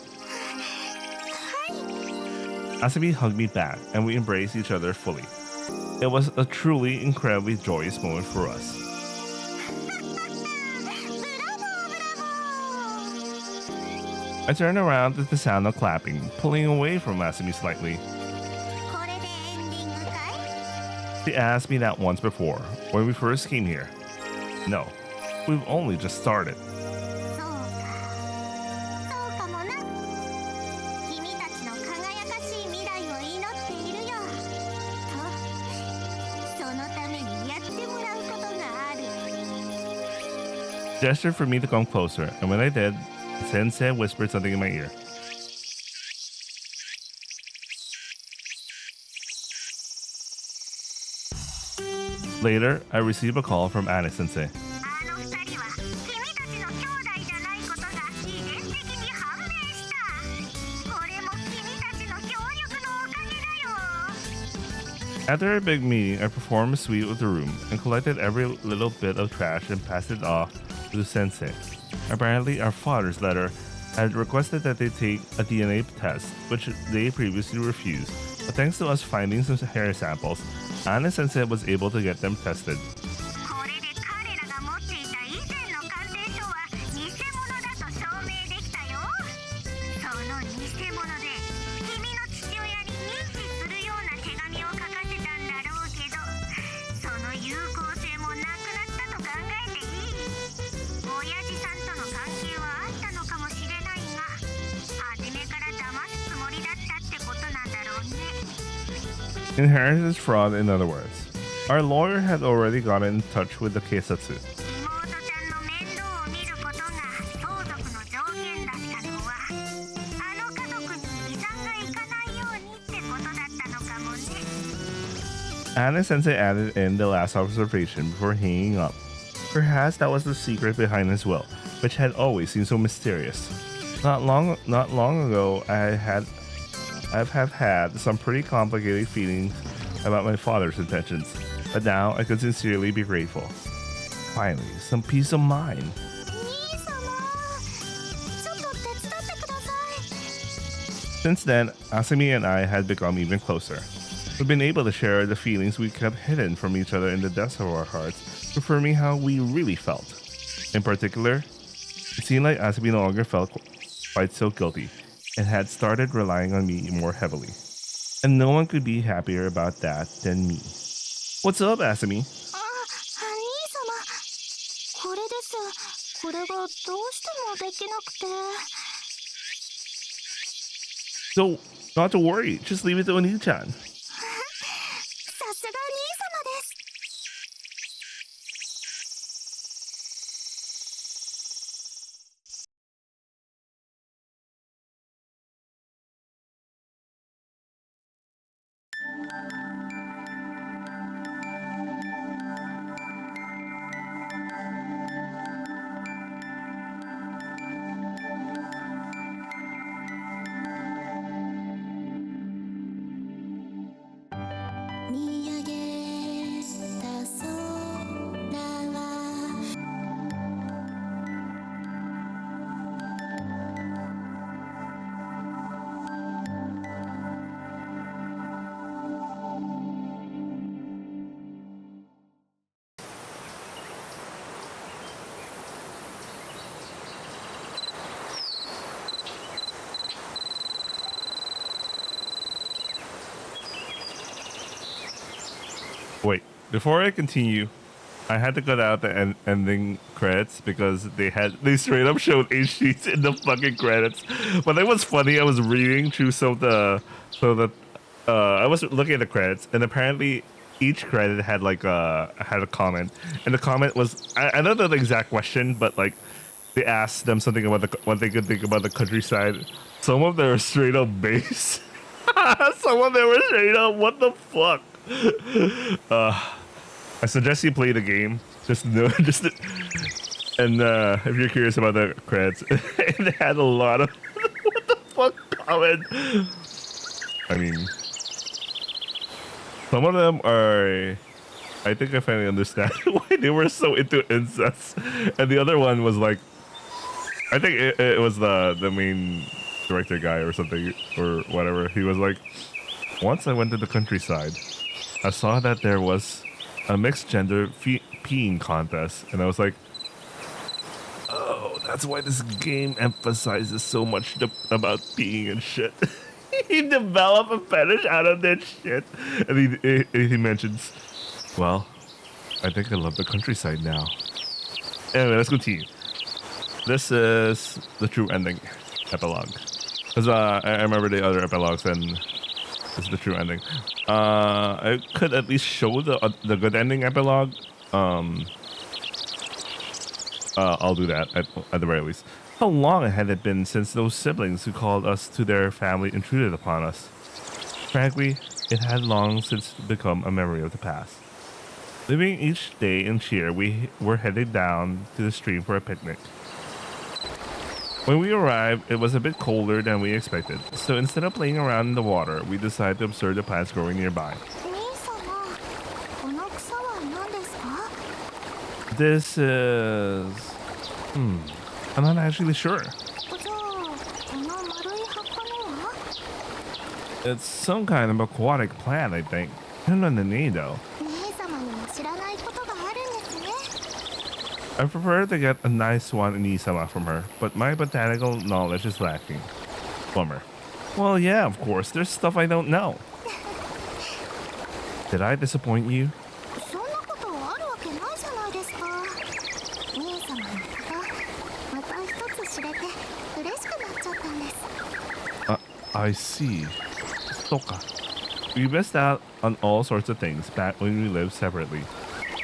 Asami hugged me back, and we embraced each other fully. It was a truly incredibly joyous moment for us. ブラボーブラボー I turned around at the sound of clapping, pulling away from Asami slightly. これでエンディングかい She asked me that once before, when we first came here. No, we've only just started. そうかもな君たちの輝かしい未来を祈っているよとそのためにやってもらうことがある Gestured for me to come closer, and when I did, Sensei whispered something in my ear. Later, I received a call from Anna Sensei. あの二人は君たちの兄弟じゃないことが遺伝的に判明したこれも君たちの協力のおかげだよ After a big meeting, I performed a sweep of the room and collected every little bit of trash and passed it off to the sensei. Apparently, our father's letter had requested that they take a DNA test, which they previously refused. But thanks to us finding some hair samples, Anna Sensei was able to get them tested. これで彼らが持っていた以前の鑑定書は偽物だと証明できたよその偽物で君の父親に認知するような手紙を書かせたんだろうけどその有効性もなくなったと考えていい親父さんとの関係はあったのかもしれないが初めから騙すつもりだったってことなんだろうね Inheritance fraud, in other words. Our lawyer had already gotten in touch with the Keisatsu. 妹ちゃんの面倒を見ることが相続の条件だったのはあの家族に遺産がいかないようにってことだったのかもね Ana-sensei added in the last observation before hanging up. Perhaps that was the secret behind his will, which had always seemed so mysterious. Not long ago, I've had some pretty complicated feelings about my father's intentions, but now I could sincerely be grateful. Finally, some peace of mind. 兄様、ちょっと手伝ってください。 Since then, Asami and I had become even closer. We've been able to share the feelings we kept hidden from each other in the depths of our hearts, confirming how we really felt. In particular, it seemed like Asami no longer felt quite so guilty and had started relying on me more heavily. And no one could be happier about that than me. What's up, Asami? あ、兄様、これです。これがどうしてもできなくて。 So, not to worry, just leave it to Oni-chan. さすが兄様です。 見上げた空は Wait, before I continue, I had to cut out the ending credits because they straight up showed HDs in the fucking credits. But it was funny. I was reading through I was looking at the credits, and apparently each credit had a comment, and the comment was I don't know the exact question, but like they asked them something about what they could think about the countryside. Some of them were straight up bass. Some of them were straight up what the fuck. I suggest you play the game. And if you're curious about the credits, it had a lot of what the fuck comment. I mean, some of them are. I think I finally understand why they were so into incest, and the other one was like, I think it was the main director guy or something or whatever. He was like, once I went to the countryside, I saw that there was a mixed gender peeing contest, and I was like, oh, that's why this game emphasizes so much about peeing and shit. He developed a fetish out of that shit, and he mentions, well, I think I love the countryside now. Anyway, let's continue. This is the true ending epilogue, because I remember the other epilogues, and this is the true ending. I could at least show the good ending epilogue. I'll do that at the very least. How long had it been since those siblings who called us to their family intruded upon us? Frankly, it had long since become a memory of the past. Living each day in cheer, we were headed down to the stream for a picnic. When we arrived, it was a bit colder than we expected, so instead of playing around in the water, we decided to observe the plants growing nearby. 兄様、この草は何ですか？ This is... I'm not actually sure. じゃあ、この丸い葉っぱのは？ It's some kind of aquatic plant, I think. I don't know the name though. 兄様にも知らないことがあるんですね。 I prefer to get a nice one in Isama from her, but my botanical knowledge is lacking. Bummer. Well, yeah, of course. There's stuff I don't know. Did I disappoint you? そんなことあるわけないじゃないですか。兄様のこと、また一つ知れて嬉しくなっちゃったんです。 I see. Soka. We missed out on all sorts of things back when we lived separately.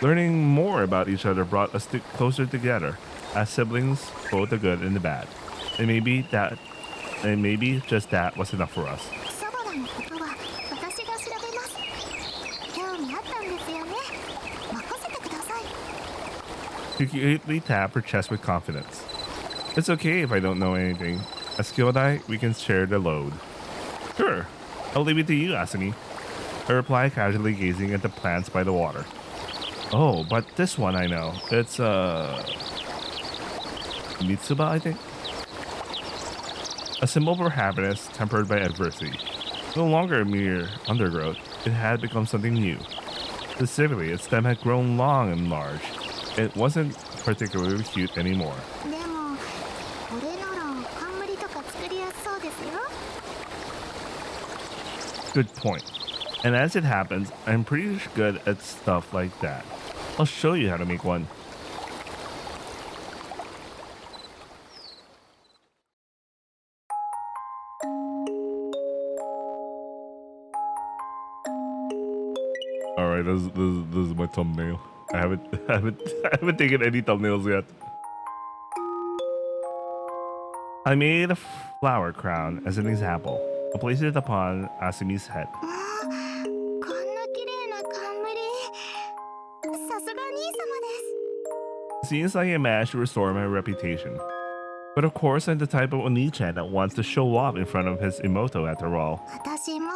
Learning more about each other brought us closer together as siblings, both the good and the bad. And maybe just that was enough for us. 草花のことは私が調べます。興味あった She cutely tapped her chest with confidence. It's okay if I don't know anything. As Kyodai, we can share the load. Sure, I'll leave it to you, Asumi. I replied, casually gazing at the plants by the water. Oh, but this one I know. It's Mitsuba, I think? A symbol for happiness tempered by adversity. No longer a mere undergrowth, it had become something new. Specifically, its stem had grown long and large. It wasn't particularly cute anymore. でもこれなら冠とか作りやすそうですよ。 Good point. And as it happens, I'm pretty good at stuff like that. I'll show you how to make one. All right, this is my thumbnail. I haven't taken any thumbnails yet. I made a flower crown as an example. I placed it upon Asumi's head. こんな綺麗な冠。さすが兄様です。 Seems like I managed to restore my reputation. But of course, I'm the type of Oni-chan that wants to show off in front of his Imouto after all. 私も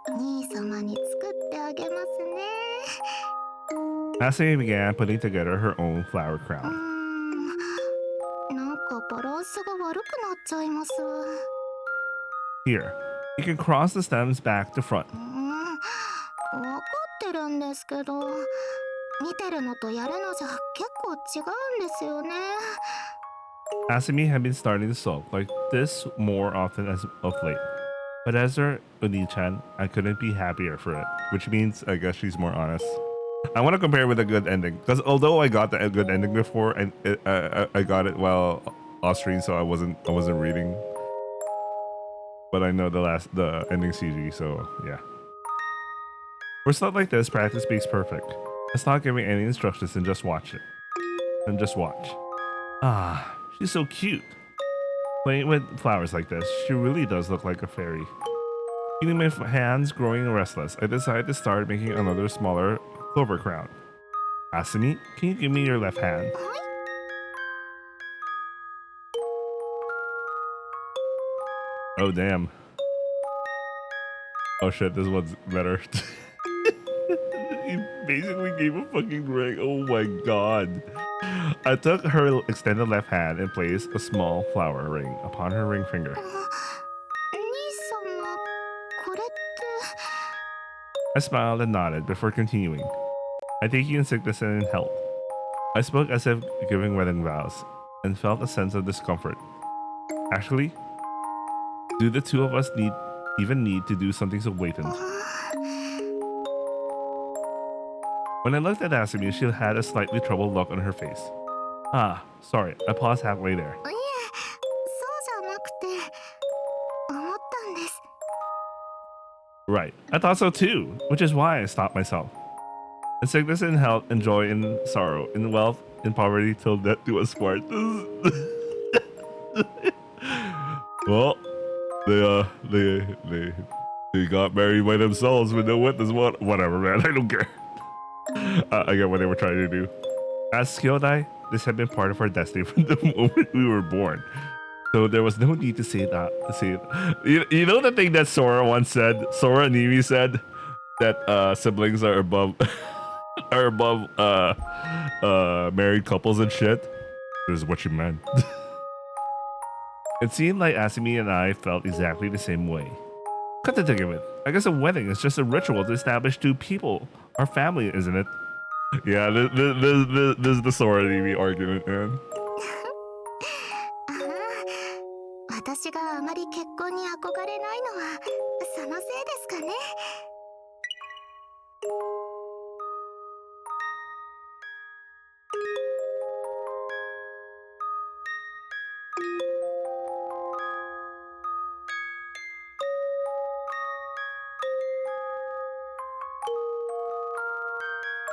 兄様に作ってあげますね。 Asumi began putting together her own flower crown. なんかバランスが悪くなっちゃいます。 Here, you can cross the stems back to front. わかってるんですけど、見てるのとやるのじゃ結構違うんですよね。 Asumi had been starting to sulk like this more often as of late. But as her Oni-chan, I couldn't be happier for it. Which means, I guess she's more honest. I want to compare with a good ending. Because although I got the good ending before, and I got it while off screen, so I wasn't reading. But I know the ending CG, so yeah. For stuff like this, practice makes perfect. Let's not give me any instructions and just watch it. And just watch. Ah, she's so cute. Playing with flowers like this, she really does look like a fairy. Feeling my hands growing restless, I decided to start making another smaller clover crown. Asumi, can you give me your left hand? Oh damn. Oh shit, this one's better. He basically gave a fucking ring. Oh my god. I took her extended left hand and placed a small flower ring upon her ring finger. 兄様、これって。 I smiled and nodded before continuing. I take you in sickness and in health. I spoke as if giving wedding vows and felt a sense of discomfort. Actually, do the two of us even need to do something so blatant? When I looked at Asumi, she had a slightly troubled look on her face. Ah, sorry, I paused halfway there. いえ、そうじゃなくて、思ったんです。 Right, I thought so too, which is why I stopped myself. In sickness and health, in joy and sorrow, in wealth, in poverty, till death do us part. Well, they got married by themselves with no witness. Whatever, man. I don't care. I get what they were trying to do. As Kyodai, this had been part of our destiny from the moment we were born. So there was no need to say that. You know the thing that Sora once said? Sora Nimi said that siblings are above married couples and shit. This is what you meant. It seemed like Asumi and I felt exactly the same way. Cut to think of it. I guess a wedding is just a ritual to establish two people. Our family, isn't it? Yeah, this is the Sora Nimi argument, man. 私があまり結婚に憧れないのはそのせいですかね。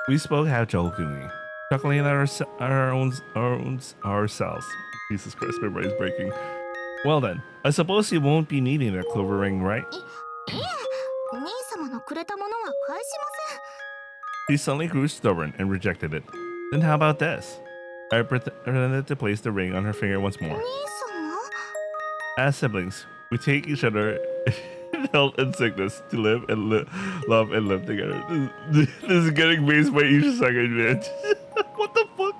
We spoke half jokingly, chuckling at ourselves. Jesus Christ, my brain's breaking. Well then, I suppose you won't be needing a clover ring, right? いえ、兄様のくれたものは返しません。 She suddenly grew stubborn and rejected it. Then how about this? I pretended to place the ring on her finger once more. 兄さんは As siblings, we take each other in health and sickness to live and love and live together. This is getting based by each second, man. What the fuck?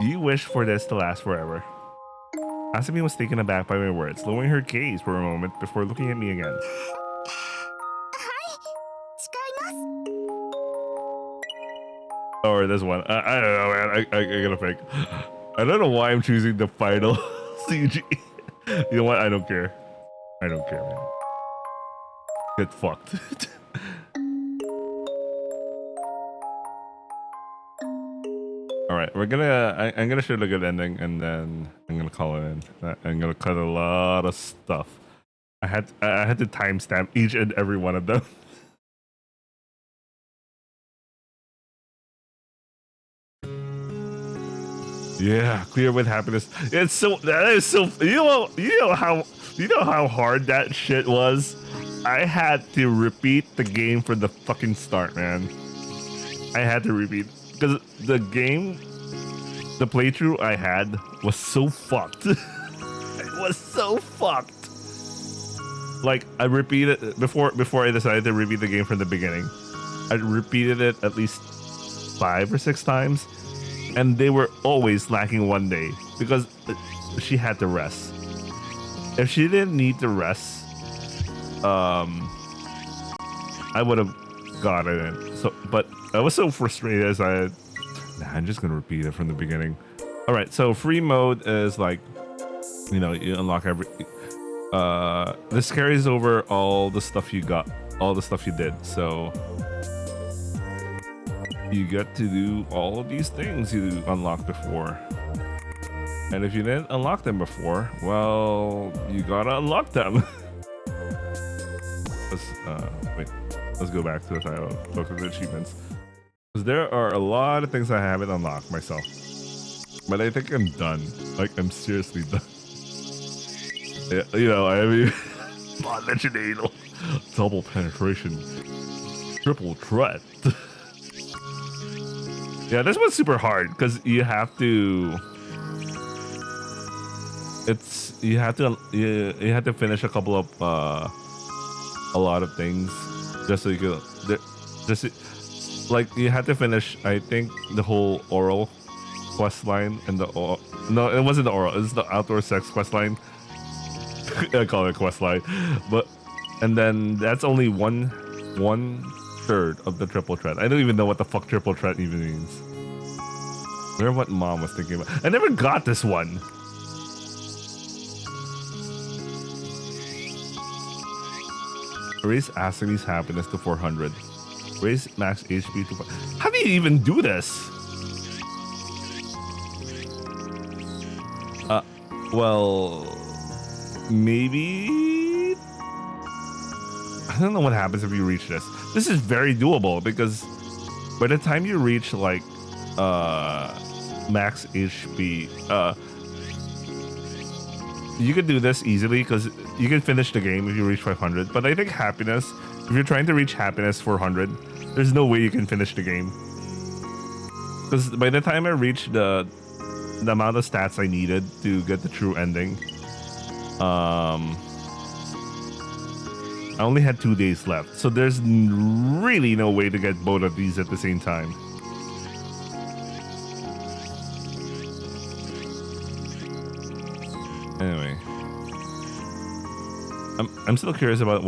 You wish for this to last forever. Asami was taken aback by my words, lowering her gaze for a moment before looking at me again. はい誓います Or this one. I don't know, man. I gotta pick. I don't know why I'm choosing the final CG. You know what? I don't care. I don't care, man. Get fucked. All right, we're gonna. I'm gonna show the good ending, and then I'm gonna call it in. I'm gonna cut a lot of stuff. I had to timestamp each and every one of them. Yeah, clear with happiness. It's so that is so. You know how hard that shit was. I had to repeat the game from the fucking start, man. I had to repeat because the game, the playthrough I had was so fucked. It was so fucked. Like I repeated before I decided to repeat the game from the beginning. I repeated it at least 5 or 6 times. And they were always lacking one day because she had to rest. If she didn't need to rest, I would have got it in. So, but I was so frustrated as I'm just gonna repeat it from the beginning. All right, so free mode is like, you know, you unlock every. This carries over all the stuff you got, all the stuff you did. So. You get to do all of these things you unlocked before. And if you didn't unlock them before, well, you gotta unlock them. Let's go back to the title, look at the achievements. Because there are a lot of things I haven't unlocked myself. But I think I'm done. Like, I'm seriously done. Yeah, you know, I mean, mentioned anal. Double penetration. Triple threat. Yeah, this one's super hard because you have to. You have to finish a couple of a lot of things just so you could like you had to finish. I think the whole oral quest line and no, it wasn't the oral. It's the outdoor sex quest line. I call it quest line, but and then that's only one third of the triple threat. I don't even know what the fuck triple threat even means. I wonder what mom was thinking about. I never got this one. Raise Asami's happiness to 400. Raise max HP to 5. How do you even do this? Well, maybe. I don't know what happens if you reach this. This is very doable because by the time you reach like max HP, you could do this easily because you can finish the game if you reach 500. But I think happiness, if you're trying to reach happiness 400, there's no way you can finish the game. Because by the time I reached the amount of stats I needed to get the true ending, I only had 2 days left. So there's really no way to get both of these at the same time. Anyway, I'm still curious about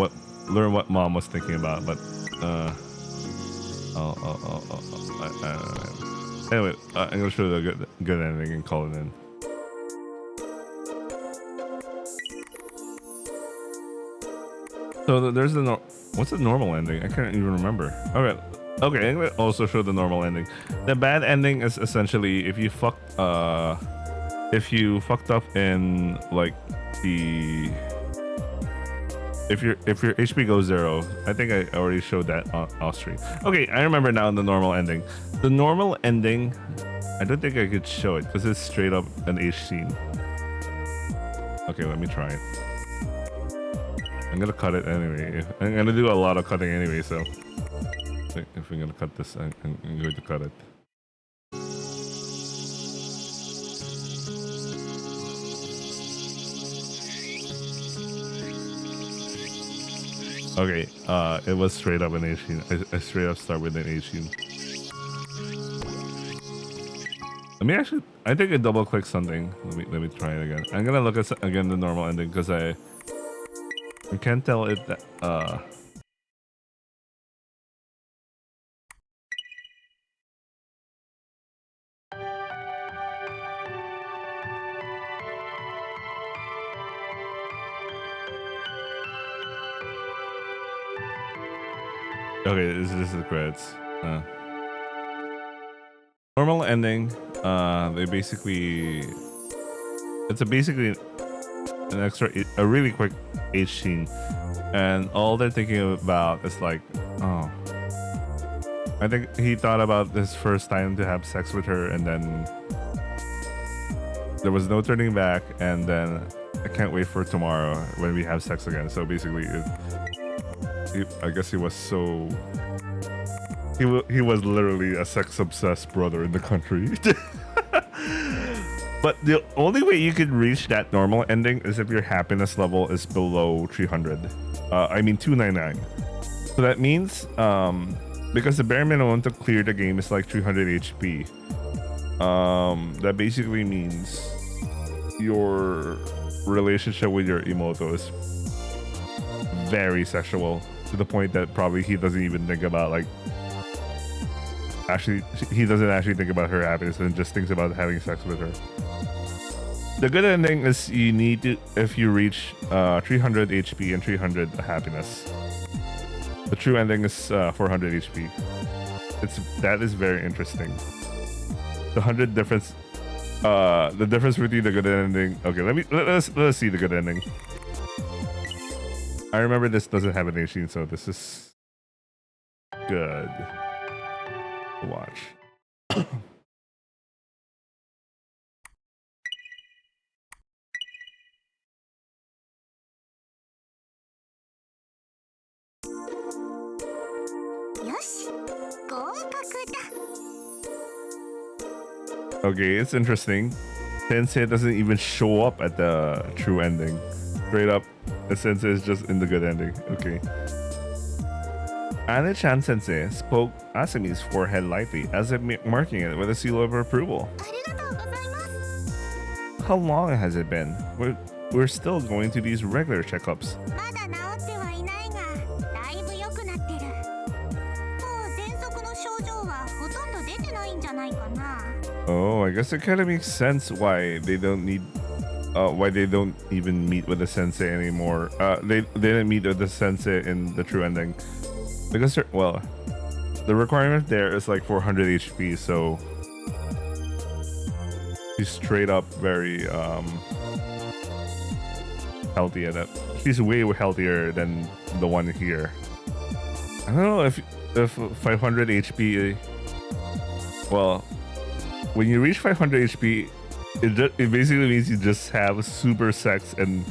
learn what mom was thinking about, but anyway, I'm gonna show the good ending and call it in. So there's what's the normal ending? I can't even remember. Okay, I'm gonna also show the normal ending. The bad ending is essentially if you fucked up in like if your HP goes 0. I think I already showed that off stream. Okay, I remember now the normal ending. The normal ending, I don't think I could show it because it's straight up an H scene. Okay, let me try it. I'm gonna cut it anyway. I'm gonna do a lot of cutting anyway, so. If we're gonna cut this, I'm going to cut it. Okay, it was straight up an 18. I straight up start with an 18. Let me actually, I think I double click something. Let me try it again. I'm gonna look at again the normal ending because I can't tell it that okay, this is the credits. Normal ending. They basically, it's basically an extra, a really quick H scene, and all they're thinking about is like, oh, I think he thought about this first time to have sex with her, and then there was no turning back, and then I can't wait for tomorrow when we have sex again. So basically, I guess he was so. He was literally a sex-obsessed brother in the country. But the only way you could reach that normal ending is if your happiness level is below 300. I mean 299. So that means because the bare minimum to clear the game is like 300 HP. That basically means your relationship with your Imouto is very sexual to the point that probably he doesn't even think about like. Actually, he doesn't actually think about her happiness and just thinks about having sex with her. The good ending is you need to, if you reach 300 HP and 300 happiness. The true ending is 400 HP. That is very interesting. The 100 difference, the difference between the good ending. Okay, let's see the good ending. I remember this doesn't have an 18, so this is good. Watch. Okay, it's interesting. Sensei doesn't even show up at the true ending. Straight up, the Sensei is just in the good ending. Okay. Ane-chan Sensei spoke Asumi's forehead lightly, as if marking it with a seal of approval. How long has it been? We're still going to these regular checkups. Oh, I guess it kind of makes sense why they don't need, why they don't even meet with the Sensei anymore. They didn't meet with the Sensei in the true ending. Because, well, the requirement there is like 400 HP, so she's straight up very healthy at it. She's way healthier than the one here. I don't know if 500 HP, well, when you reach 500 HP, it basically means you just have super sex and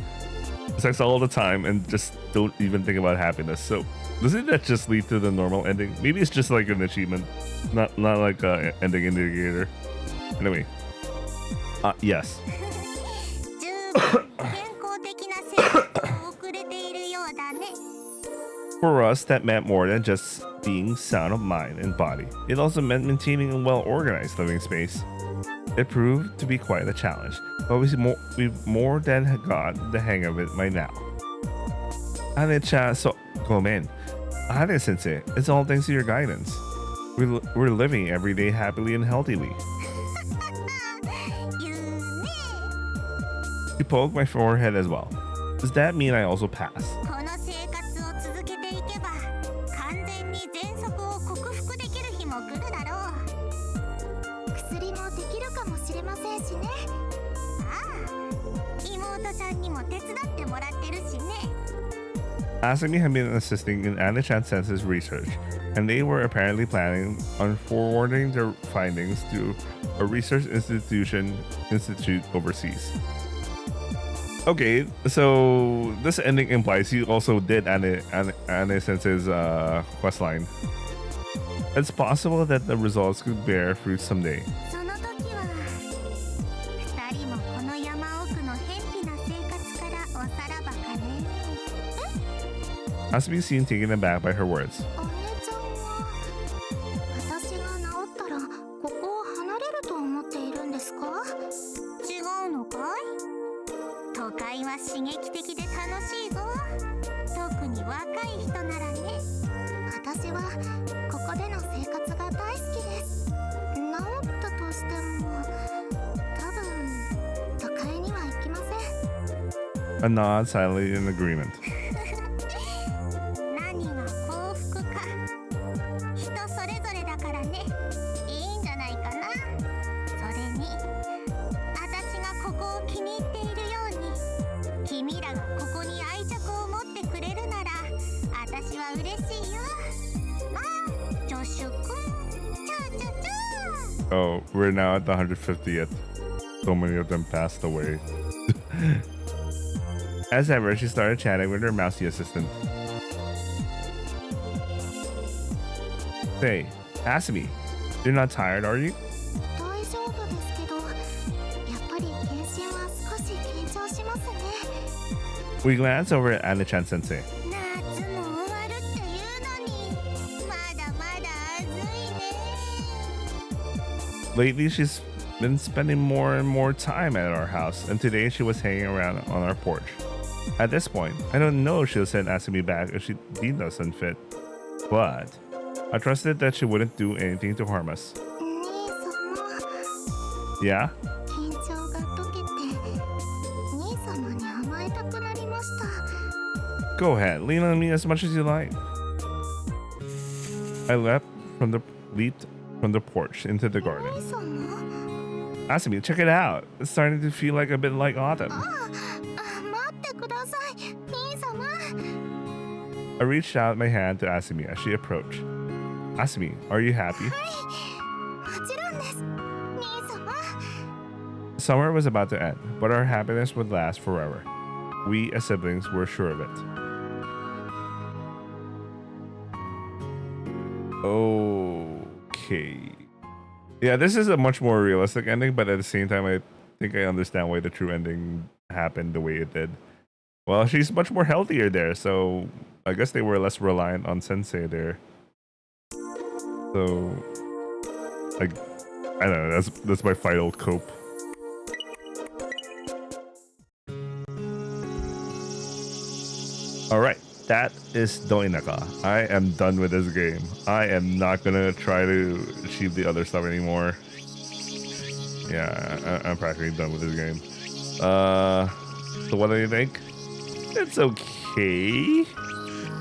sex all the time and just don't even think about happiness. So doesn't that just lead to the normal ending? Maybe it's just like an achievement, not like an ending indicator. Anyway, yes. For us, that meant more than just being sound of mind and body. It also meant maintaining a well-organized living space. It proved to be quite a challenge, but we've more than got the hang of it by now. Ane-chan, so gomen. Ane-sensei, it's all thanks to your guidance. We're living every day happily and healthily. You poked my forehead as well. Does that mean I also pass? Asumi had been assisting in Ane-chan Sensei's research, and they were apparently planning on forwarding their findings to a research institute overseas. Okay, so this ending implies you also did Ane Sensei's quest line. It's possible that the results could bear fruit someday. その時は二人もこの山奥の偏僻な生活からおさらばかね。 Asumi seemed taken aback by her words. お姉ちゃんは私が治ったらここを離れると思っているんですか？違うのかい？都会は刺激的で楽しいぞ。特に若い人ならね。私はここでの生活が大好きです。治ったとしても多分都会には行きません。 A nod silently in agreement. 何が幸福か人それぞれだからね。いいんじゃないかな。それに私がここを気に入っているように君らがここに愛着を持ってくれるなら私は嬉しいよ。まあジョシュ君、チャーチャチャー。 Oh, we're now at the 150th. So many of them passed away. As ever, she started chatting with her mousy assistant. Say, Asumi, you're not tired, are you? 大丈夫ですけどやっぱり検診は少し緊張しますね。 We glance over at Anna-chan sensei. 夏も終わるっていうのにまだまだ暑いね。 Lately, she's been spending more and more time at our house, and today she was hanging around on our porch. At this point, I don't know if she'll send Asumi back if she deemed us unfit, but I trusted that she wouldn't do anything to harm us. 兄様 Yeah? 緊張が解けて兄様に甘えたくなりました。 Go ahead, lean on me as much as you like. I leaped from the porch into the garden. 兄様 Asumi, check it out. It's starting to feel like a bit like autumn. 待ってください兄様。 I reached out my hand to Asumi as she approached. Asumi, are you happy? もちろんです兄様。 Summer was about to end, but our happiness would last forever. We as siblings were sure of it. Okay. Yeah, this is a much more realistic ending, but at the same time, I think I understand why the true ending happened the way it did. Well, she's much more healthier there, so I guess they were less reliant on Sensei there. So, like, I don't know, that's my final cope. Alright, that is Doinaka. I am done with this game. I am not gonna try to achieve the other stuff anymore. Yeah, I'm practically done with this game. So what do you think? It's okay.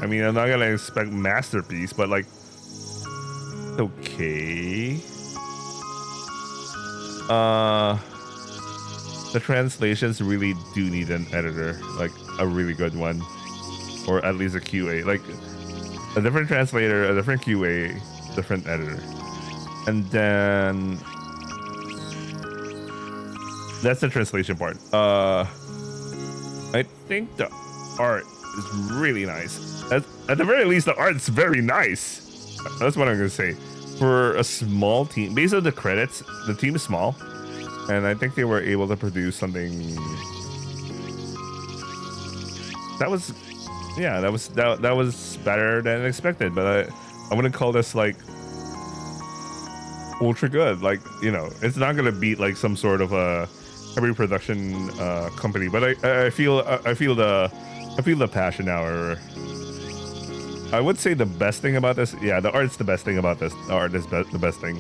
I mean, I'm not gonna expect masterpiece, but like, it's okay. The translations really do need an editor, like a really good one. Or at least a QA, like a different translator, a different QA, different editor. And then that's the translation part. I think the art is really nice. At the very least, the art's very nice. That's what I'm gonna say. For a small team, based on the credits, the team is small, and I think they were able to produce something that was. Yeah, that was better than expected, but I wouldn't call this like ultra good. Like, you know, it's not gonna beat like some sort of a heavy production company, but I feel the passion now. Or I would say the best thing about this, yeah, the art's the best thing about this. The art is the best thing.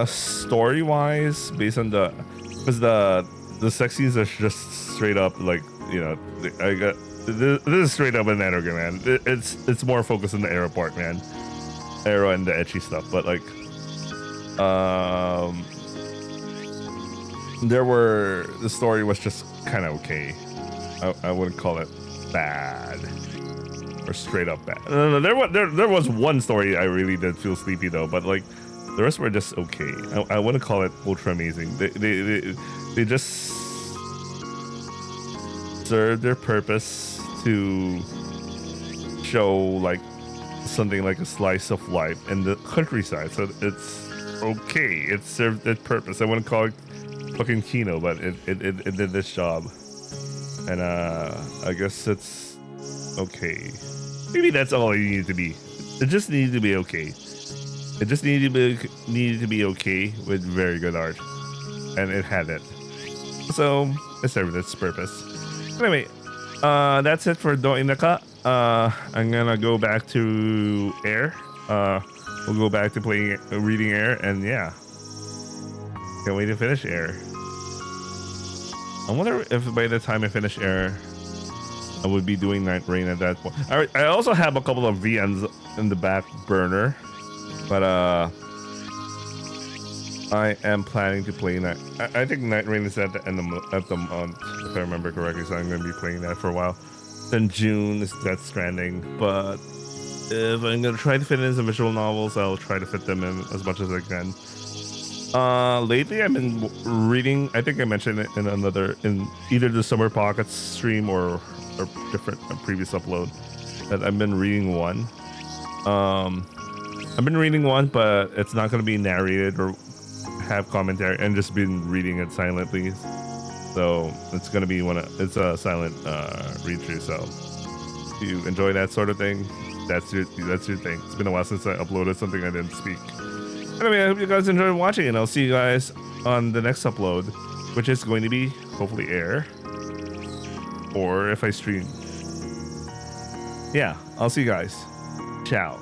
Story wise, based on because the sex scenes are just straight up like. You know, I got this is straight up an anime, man. It's more focused on the arrow part, man. Arrow and the ecchi stuff, but like, the story was just kind of okay. I wouldn't call it bad or straight up bad. No, there was one story I really did feel sleepy though, but like the rest were just okay. I wouldn't call it ultra amazing. They just serve their purpose to show like something like a slice of life in the countryside. So it's okay. It served its purpose. I wouldn't call it fucking Kino, but it did this job. And I guess it's okay. Maybe that's all it needed to be. It just needed to be okay. It just needed to be okay with very good art, and it had it. So it served its purpose. Anyway, that's it for Doinaka. I'm gonna go back to Air. We'll go back to reading Air, and yeah, can't wait to finish Air. I wonder if by the time I finish Air, I would be doing Night Rain at that point. I also have a couple of VNs in the back burner, but I am planning to play Night. I think Night Rain is at the end of the month, if I remember correctly. So I'm going to be playing that for a while. Then June is Death Stranding, but if I'm going to try to fit in some visual novels, I'll try to fit them in as much as I can. Lately I've been reading. I think I mentioned it in either the Summer Pockets stream or different previous upload that I've been reading one. I've been reading one, but it's not going to be narrated or have commentary, and just been reading it silently. So it's going to be it's a silent read through. So if you enjoy that sort of thing, that's your thing. It's been a while since I uploaded something I didn't speak. Anyway, I hope you guys enjoyed watching, and I'll see you guys on the next upload, which is going to be hopefully Air, or if I stream. Yeah, I'll see you guys. Ciao.